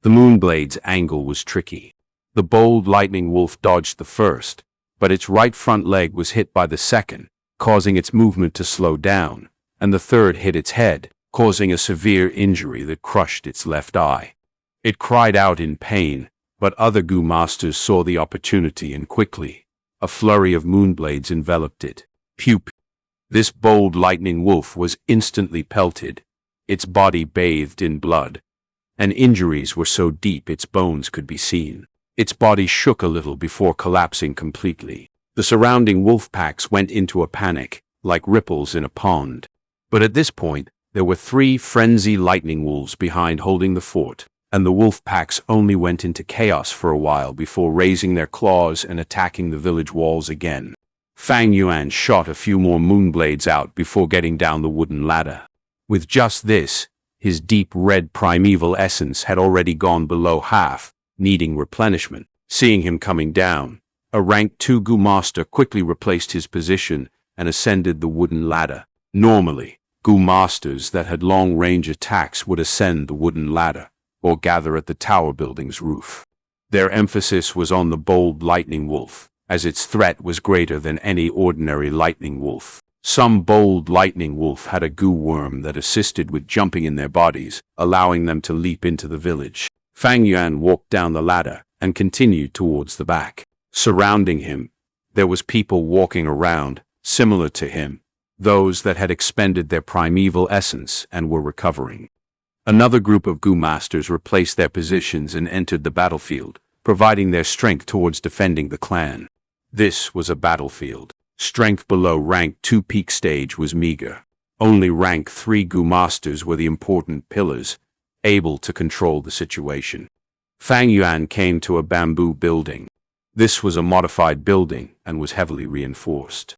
The moonblade's angle was tricky. The bold lightning wolf dodged the first, but its right front leg was hit by the second, causing its movement to slow down, and the third hit its head, causing a severe injury that crushed its left eye. It cried out in pain, but other Gu masters saw the opportunity and quickly, a flurry of moonblades enveloped it. Pup. This bold lightning wolf was instantly pelted, its body bathed in blood, and injuries were so deep its bones could be seen. Its body shook a little before collapsing completely. The surrounding wolf packs went into a panic, like ripples in a pond. But at this point, there were 3 frenzy lightning wolves behind holding the fort, and the wolf packs only went into chaos for a while before raising their claws and attacking the village walls again. Fang Yuan shot a few more moonblades out before getting down the wooden ladder. With just this, his deep red primeval essence had already gone below half, needing replenishment. Seeing him coming down, a rank 2 Gu master quickly replaced his position and ascended the wooden ladder. Normally, Gu masters that had long-range attacks would ascend the wooden ladder, or gather at the tower building's roof. Their emphasis was on the bold lightning wolf, as its threat was greater than any ordinary lightning wolf. Some bold lightning wolf had a Gu worm that assisted with jumping in their bodies, allowing them to leap into the village. Fang Yuan walked down the ladder and continued towards the back. Surrounding him, there was people walking around, similar to him, those that had expended their primeval essence and were recovering. Another group of Gu masters replaced their positions and entered the battlefield, providing their strength towards defending the clan. This was a battlefield. Strength below rank 2 peak stage was meager. Only rank 3 Gu masters were the important pillars, able to control the situation. Fang Yuan came to a bamboo building. This was a modified building and was heavily reinforced.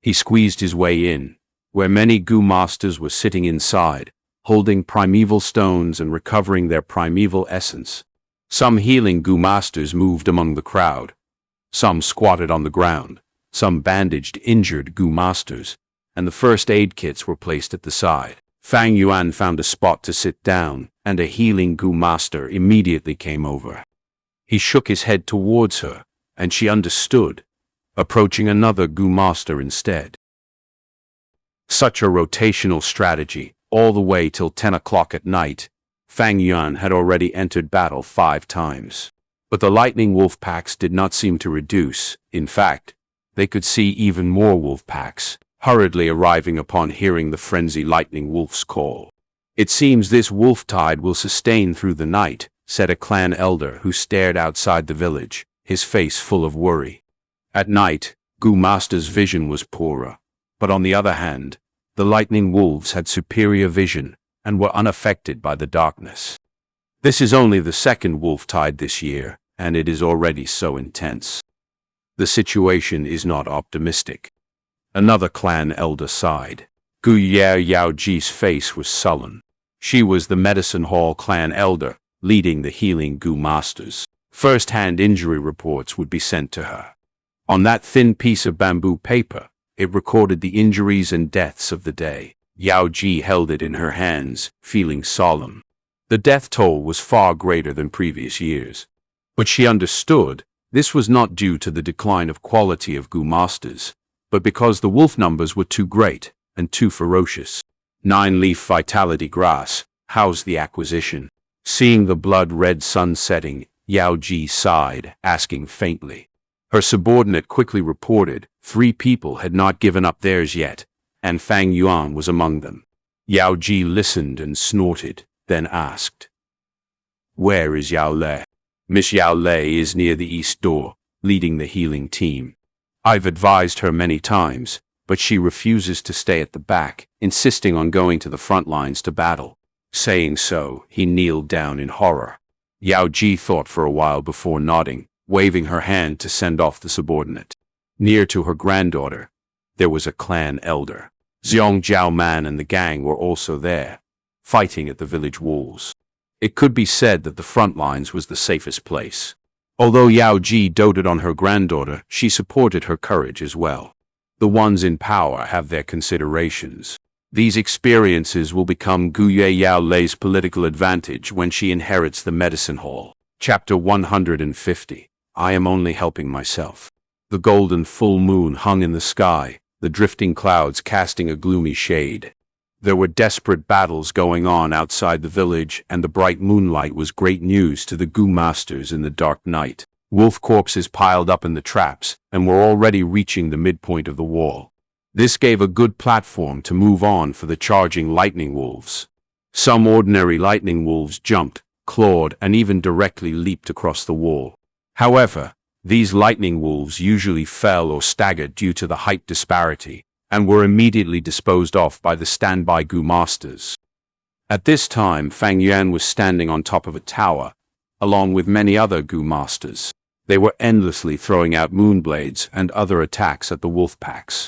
He squeezed his way in, where many Gu masters were sitting inside, holding primeval stones and recovering their primeval essence. Some healing Gu masters moved among the crowd. Some squatted on the ground. Some bandaged injured Gu masters, and the first aid kits were placed at the side. Fang Yuan found a spot to sit down, and a healing Gu master immediately came over. He shook his head towards her, and she understood, approaching another Gu master instead. Such a rotational strategy, all the way till 10 o'clock at night. Fang Yuan had already entered battle 5 times. But the lightning wolf packs did not seem to reduce. In fact, they could see even more wolf packs, hurriedly arriving upon hearing the frenzy lightning wolf's call. "It seems this wolf tide will sustain through the night," said a clan elder who stared outside the village, his face full of worry. At night, Gu master's vision was poorer, but on the other hand, the lightning wolves had superior vision and were unaffected by the darkness. "This is only the second wolf tide this year, and it is already so intense. The situation is not optimistic." Another clan elder sighed. Gu Yaoji's face was sullen. She was the Medicine Hall clan elder, leading the healing Gu masters. First-hand injury reports would be sent to her. On that thin piece of bamboo paper, it recorded the injuries and deaths of the day. Yaoji held it in her hands, feeling solemn. The death toll was far greater than previous years. But she understood this was not due to the decline of quality of Gu masters, but because the wolf numbers were too great, and too ferocious. 9-leaf vitality grass housed the acquisition. Seeing the blood-red sun setting, Yao Ji sighed, asking faintly. Her subordinate quickly reported 3 people had not given up theirs yet, and Fang Yuan was among them. Yao Ji listened and snorted, then asked, "Where is Yao Lei?" "Miss Yao Lei is near the east door, leading the healing team. I've advised her many times, but she refuses to stay at the back, insisting on going to the front lines to battle." Saying so, he kneeled down in horror. Yao Ji thought for a while before nodding, waving her hand to send off the subordinate. Near to her granddaughter, there was a clan elder. Zhong Jiaoman and the gang were also there, fighting at the village walls. It could be said that the front lines was the safest place. Although Yao Ji doted on her granddaughter, she supported her courage as well. The ones in power have their considerations. These experiences will become Guye Yao Lei's political advantage when she inherits the medicine hall. Chapter 150. I am only helping myself. The golden full moon hung in the sky, the drifting clouds casting a gloomy shade. There were desperate battles going on outside the village, and the bright moonlight was great news to the Gu masters in the dark night. Wolf corpses piled up in the traps, and were already reaching the midpoint of the wall. This gave a good platform to move on for the charging lightning wolves. Some ordinary lightning wolves jumped, clawed, and even directly leaped across the wall. However, these lightning wolves usually fell or staggered due to the height disparity, and were immediately disposed of by the standby Gu masters. At this time, Fang Yuan was standing on top of a tower, along with many other Gu masters. They were endlessly throwing out moonblades and other attacks at the wolf packs.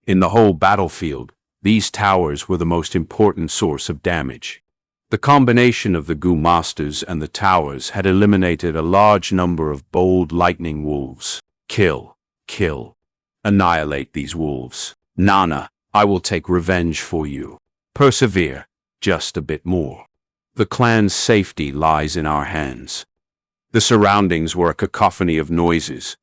In the whole battlefield, these towers were the most important source of damage. The combination of the Gu masters and the towers had eliminated a large number of bold lightning wolves. Kill, kill, annihilate these wolves. Nana, I will take revenge for you. Persevere, just a bit more. The clan's safety lies in our hands. The surroundings were a cacophony of noises.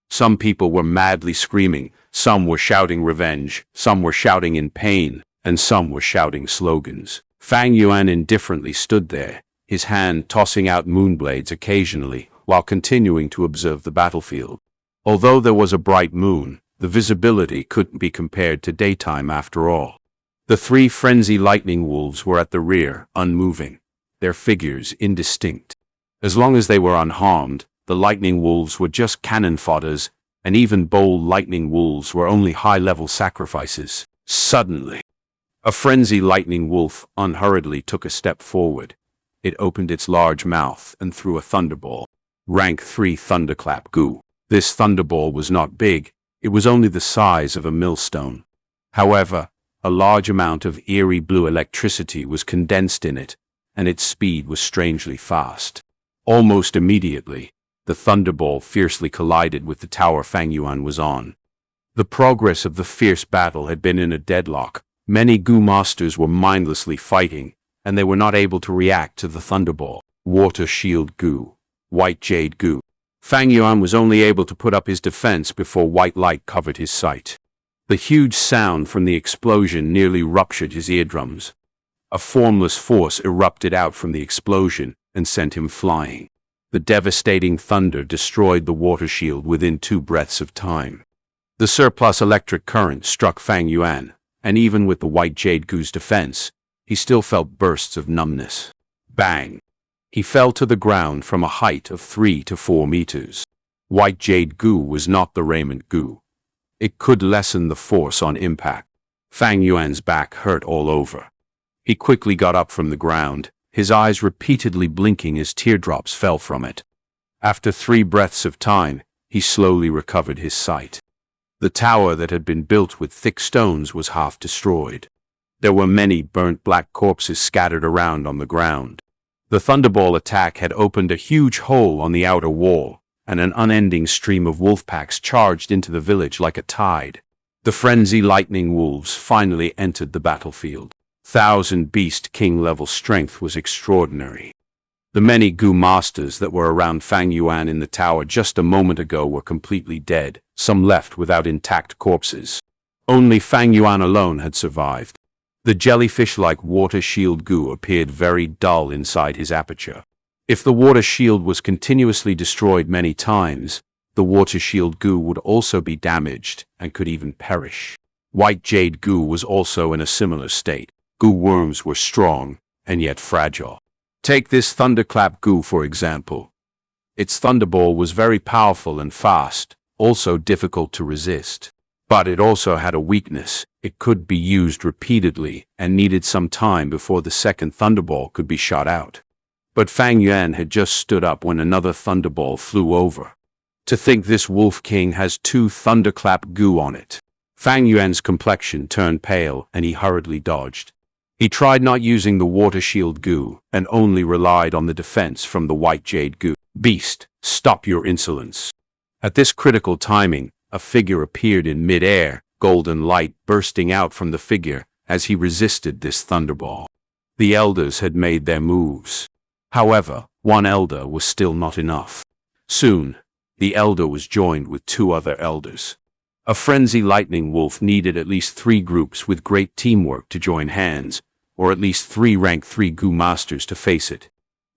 Some people were madly screaming, some were shouting revenge, some were shouting in pain, and some were shouting slogans. Fang Yuan indifferently stood there, his hand tossing out moonblades occasionally, while continuing to observe the battlefield. Although there was a bright moon, the visibility couldn't be compared to daytime after all. The 3 frenzy lightning wolves were at the rear, unmoving, their figures indistinct. As long as they were unharmed, the lightning wolves were just cannon fodders, and even bold lightning wolves were only high-level sacrifices. Suddenly, a frenzy lightning wolf unhurriedly took a step forward. It opened its large mouth and threw a thunderball. Rank 3 Thunderclap Gu. This thunderball was not big, it was only the size of a millstone. However, a large amount of eerie blue electricity was condensed in it, and its speed was strangely fast. Almost immediately, the thunderball fiercely collided with the tower Fang Yuan was on. The progress of the fierce battle had been in a deadlock. Many Gu masters were mindlessly fighting, and they were not able to react to the thunderball. Water Shield Gu, White Jade Gu. Fang Yuan was only able to put up his defense before white light covered his sight. The huge sound from the explosion nearly ruptured his eardrums. A formless force erupted out from the explosion and sent him flying. The devastating thunder destroyed the water shield within 2 breaths of time. The surplus electric current struck Fang Yuan, and even with the White Jade Gu's defense, he still felt bursts of numbness. Bang! He fell to the ground from a height of 3 to 4 meters. White Jade Gu was not the Raiment Gu. It could lessen the force on impact. Fang Yuan's back hurt all over. He quickly got up from the ground, his eyes repeatedly blinking as teardrops fell from it. After 3 breaths of time, he slowly recovered his sight. The tower that had been built with thick stones was half destroyed. There were many burnt black corpses scattered around on the ground. The thunderball attack had opened a huge hole on the outer wall, and an unending stream of wolf packs charged into the village like a tide. The frenzy lightning wolves finally entered the battlefield. 1,000 Beast King level strength was extraordinary. The many Gu masters that were around Fang Yuan in the tower just a moment ago were completely dead, some left without intact corpses. Only Fang Yuan alone had survived. The jellyfish-like water shield goo appeared very dull inside his aperture. If the water shield was continuously destroyed many times, the water shield goo would also be damaged and could even perish. White jade goo was also in a similar state. Goo worms were strong and yet fragile. Take this thunderclap goo for example. Its thunderball was very powerful and fast, also difficult to resist. But it also had a weakness. It could be used repeatedly and needed some time before the second thunderball could be shot out. But Fang Yuan had just stood up when another thunderball flew over. To think this Wolf King has 2 thunderclap goo on it. Fang Yuan's complexion turned pale and he hurriedly dodged. He tried not using the water shield goo and only relied on the defense from the white jade goo. Beast, stop your insolence. At this critical timing, a figure appeared in mid-air, golden light bursting out from the figure as he resisted this thunderball. The elders had made their moves. However, one elder was still not enough. Soon, the elder was joined with 2 other elders. A frenzy lightning wolf needed at least 3 groups with great teamwork to join hands, or at least 3 rank 3 goo masters to face it.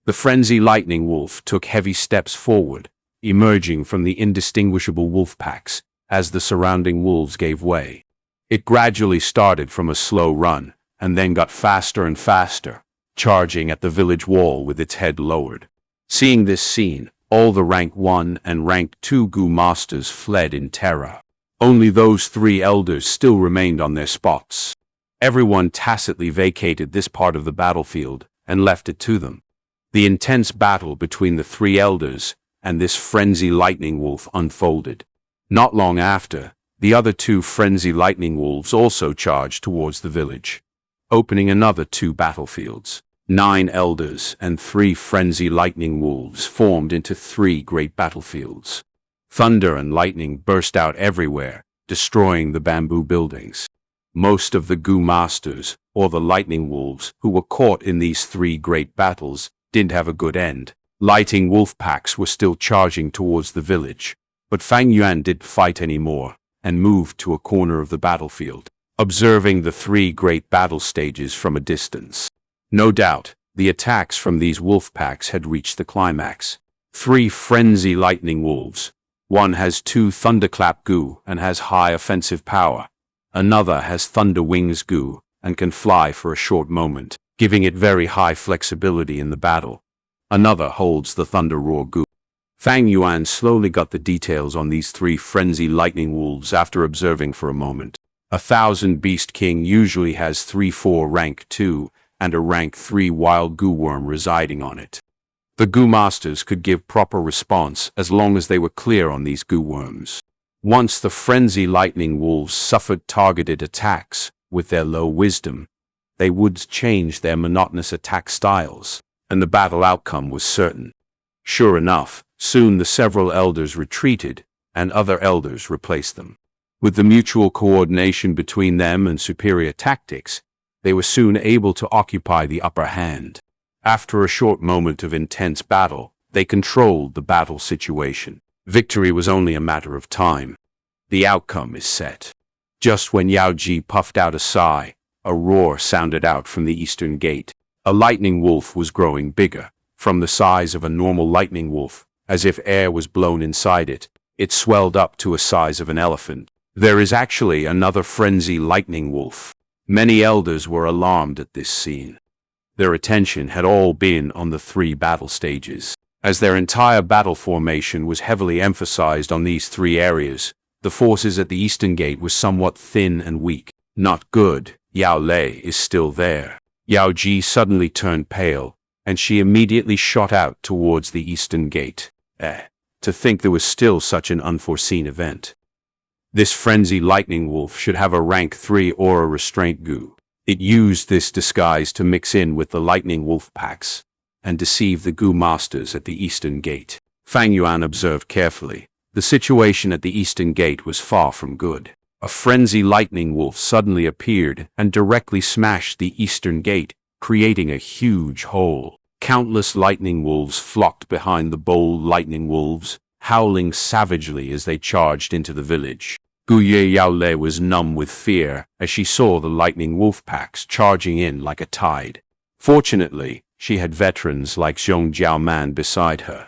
The frenzy lightning wolf took heavy steps forward, emerging from the indistinguishable wolf packs as the surrounding wolves gave way. It gradually started from a slow run, and then got faster and faster, charging at the village wall with its head lowered. Seeing this scene, all the rank 1 and rank 2 goo masters fled in terror. Only those 3 elders still remained on their spots. Everyone tacitly vacated this part of the battlefield and left it to them. The intense battle between the 3 elders and this frenzy lightning wolf unfolded. Not long after, the other 2 frenzy lightning wolves also charged towards the village, opening another 2 battlefields. 9 elders and 3 frenzy lightning wolves formed into 3 great battlefields. Thunder and lightning burst out everywhere, destroying the bamboo buildings. Most of the goo masters, or the lightning wolves, who were caught in these 3 great battles, didn't have a good end. Lightning wolf packs were still charging towards the village, but Fang Yuan didn't fight anymore and moved to a corner of the battlefield, observing the 3 great battle stages from a distance. No doubt, the attacks from these wolf packs had reached the climax. 3 frenzy lightning wolves. One has 2 thunderclap goo and has high offensive power. Another has thunder wings goo and can fly for a short moment, giving it very high flexibility in the battle. Another holds the thunder roar goo. Fang Yuan slowly got the details on these 3 frenzy lightning wolves after observing for a moment. 1,000 Beast King usually has 3-4 rank 2 and a rank 3 wild goo worm residing on it. The goo masters could give proper response as long as they were clear on these goo worms. Once the frenzy lightning wolves suffered targeted attacks with their low wisdom, they would change their monotonous attack styles, and the battle outcome was certain. Sure enough, soon the several elders retreated, and other elders replaced them. With the mutual coordination between them and superior tactics, they were soon able to occupy the upper hand. After a short moment of intense battle, they controlled the battle situation. Victory was only a matter of time. The outcome is set. Just when Yao Ji puffed out a sigh, a roar sounded out from the eastern gate. A lightning wolf was growing bigger. From the size of a normal lightning wolf, as if air was blown inside it, it swelled up to a size of an elephant. There is actually another frenzy lightning wolf. Many elders were alarmed at this scene. Their attention had all been on the 3 battle stages. As their entire battle formation was heavily emphasized on these 3 areas, the forces at the eastern gate were somewhat thin and weak. Not good. Yao Lei is still there. Yao Ji suddenly turned pale, and she immediately shot out towards the eastern gate. To think there was still such an unforeseen event. This frenzy lightning wolf should have a rank 3 aura restraint goo. It used this disguise to mix in with the lightning wolf packs and deceive the goo masters at the eastern gate. Fang Yuan observed carefully. The situation at the eastern gate was far from good. A frenzy lightning wolf suddenly appeared and directly smashed the eastern gate, creating a huge hole. Countless lightning wolves flocked behind the bold lightning wolves, howling savagely as they charged into the village. Gu Yaolei was numb with fear as she saw the lightning wolf packs charging in like a tide. Fortunately, she had veterans like Xiong Jiaoman beside her.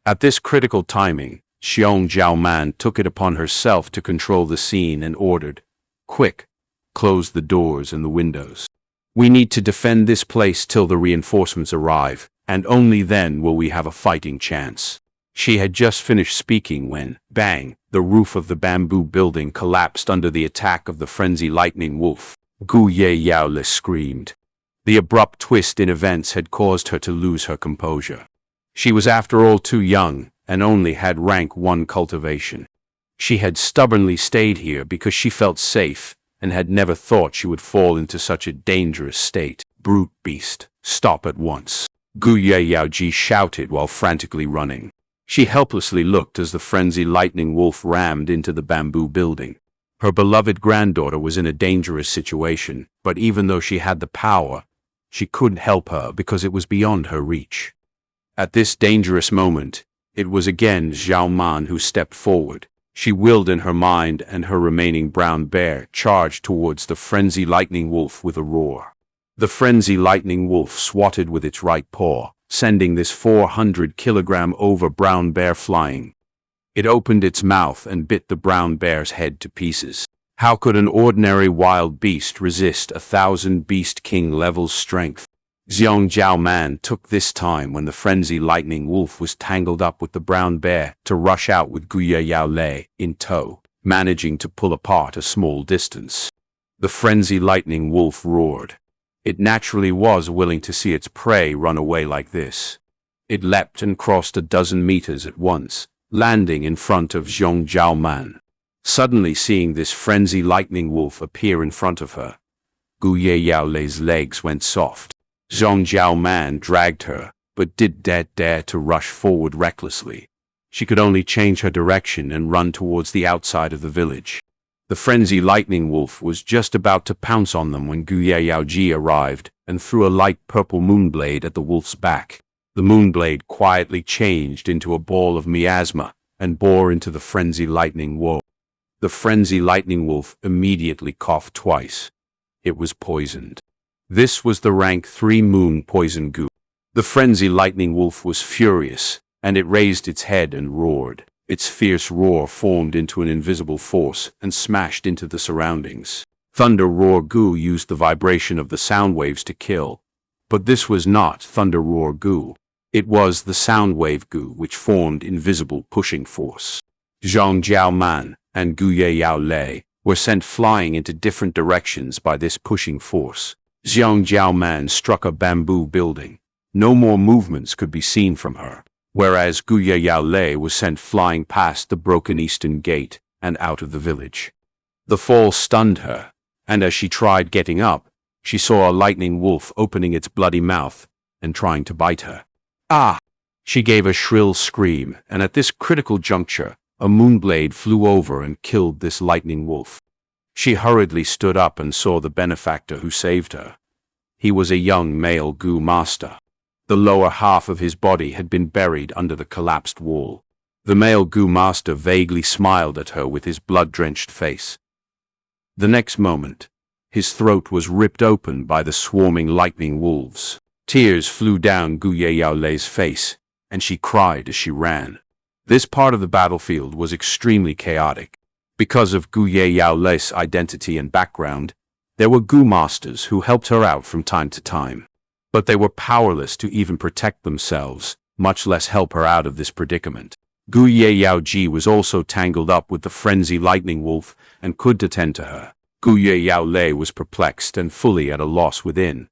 At this critical timing, Xiong Jiaoman took it upon herself to control the scene and ordered, "Quick, close the doors and the windows. We need to defend this place till the reinforcements arrive, and only then will we have a fighting chance." She had just finished speaking when, bang, the roof of the bamboo building collapsed under the attack of the frenzied lightning wolf. Gu Yaolei screamed. The abrupt twist in events had caused her to lose her composure. She was after all too young, and only had rank 1 cultivation. She had stubbornly stayed here because she felt safe, and had never thought she would fall into such a dangerous state. "Brute beast, stop at once," Gu Yaoji shouted while frantically running. She helplessly looked as the frenzied lightning wolf rammed into the bamboo building. Her beloved granddaughter was in a dangerous situation, but even though she had the power, she couldn't help her because it was beyond her reach. At this dangerous moment, it was again Zhao Man who stepped forward. She willed in her mind, and her remaining brown bear charged towards the frenzied lightning wolf with a roar. The frenzied lightning wolf swatted with its right paw, sending this 400-kilogram brown bear flying. It opened its mouth and bit the brown bear's head to pieces. How could an ordinary wild beast resist 1,000 Beast King level strength? Xiong Jiaoman took this time when the frenzied lightning wolf was tangled up with the brown bear to rush out with Gu Yaolei in tow, managing to pull apart a small distance. The frenzied lightning wolf roared. It naturally was willing to see its prey run away like this. It leapt and crossed a dozen meters at once, landing in front of Xiong Jiaoman. Suddenly seeing this frenzied lightning wolf appear in front of her, Gu Yaolei's legs went soft. Xiong Jiaoman dragged her, but did dare to rush forward recklessly. She could only change her direction and run towards the outside of the village. The frenzied lightning wolf was just about to pounce on them when Gu Yaoji arrived and threw a light purple moonblade at the wolf's back. The moonblade quietly changed into a ball of miasma and bore into the frenzied lightning wolf. The frenzied lightning wolf immediately coughed twice. It was poisoned. This was the rank 3 moon poison goo. The frenzied lightning wolf was furious, and it raised its head and roared. Its fierce roar formed into an invisible force and smashed into the surroundings. Thunder Roar Goo used the vibration of the sound waves to kill, but this was not Thunder Roar Goo. It was the sound wave Goo which formed invisible pushing force. Zhang Jiaoman and Gu Yaolei were sent flying into different directions by this pushing force. Xiong Jiaoman struck a bamboo building. No more movements could be seen from her, whereas Gu Yaolei was sent flying past the broken eastern gate and out of the village. The fall stunned her, and as she tried getting up, she saw a lightning wolf opening its bloody mouth and trying to bite her. "Ah!" She gave a shrill scream, and at this critical juncture, a moonblade flew over and killed this lightning wolf. She hurriedly stood up and saw the benefactor who saved her. He was a young male Gu master. The lower half of his body had been buried under the collapsed wall. The male Gu master vaguely smiled at her with his blood-drenched face. The next moment, his throat was ripped open by the swarming lightning wolves. Tears flew down Gu Yaolei's face, and she cried as she ran. This part of the battlefield was extremely chaotic. Because of Gu Yaolei's identity and background, there were Gu masters who helped her out from time to time. But they were powerless to even protect themselves, much less help her out of this predicament. Gu Yaoji was also tangled up with the frenzied lightning wolf and could attend to her. Gu Yaolei was perplexed and fully at a loss within.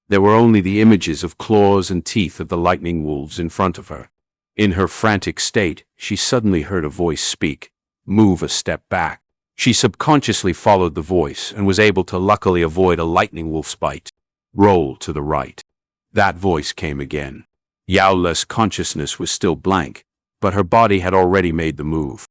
There were only the images of claws and teeth of the lightning wolves in front of her. In her frantic state, she suddenly heard a voice speak. "Move a step back." She subconsciously followed the voice and was able to luckily avoid a lightning wolf's bite. "Roll to the right." That voice came again. Yaolei's consciousness was still blank, but her body had already made the move.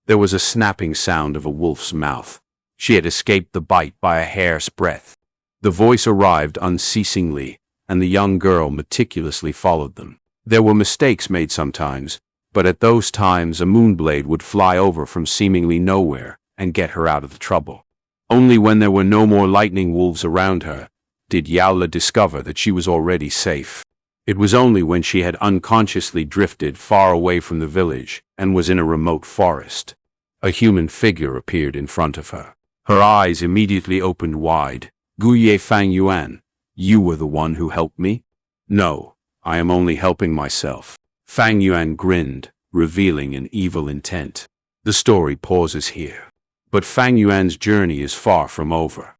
There was a snapping sound of a wolf's mouth. She had escaped the bite by a hair's breadth. The voice arrived unceasingly, and the young girl meticulously followed them. There were mistakes made sometimes, but at those times a moonblade would fly over from seemingly nowhere and get her out of the trouble. Only when there were no more lightning wolves around her did Yaola discover that she was already safe. It was only when she had unconsciously drifted far away from the village and was in a remote forest. A human figure appeared in front of her. Her eyes immediately opened wide. "Guye Fang Yuan, you were the one who helped me?" "No, I am only helping myself." Fang Yuan grinned, revealing an evil intent. The story pauses here. But Fang Yuan's journey is far from over.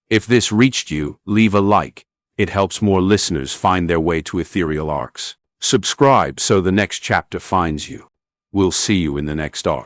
If this reached you, leave a like. It helps more listeners find their way to EtherealArcs. Subscribe so the next chapter finds you. We'll see you in the next arc.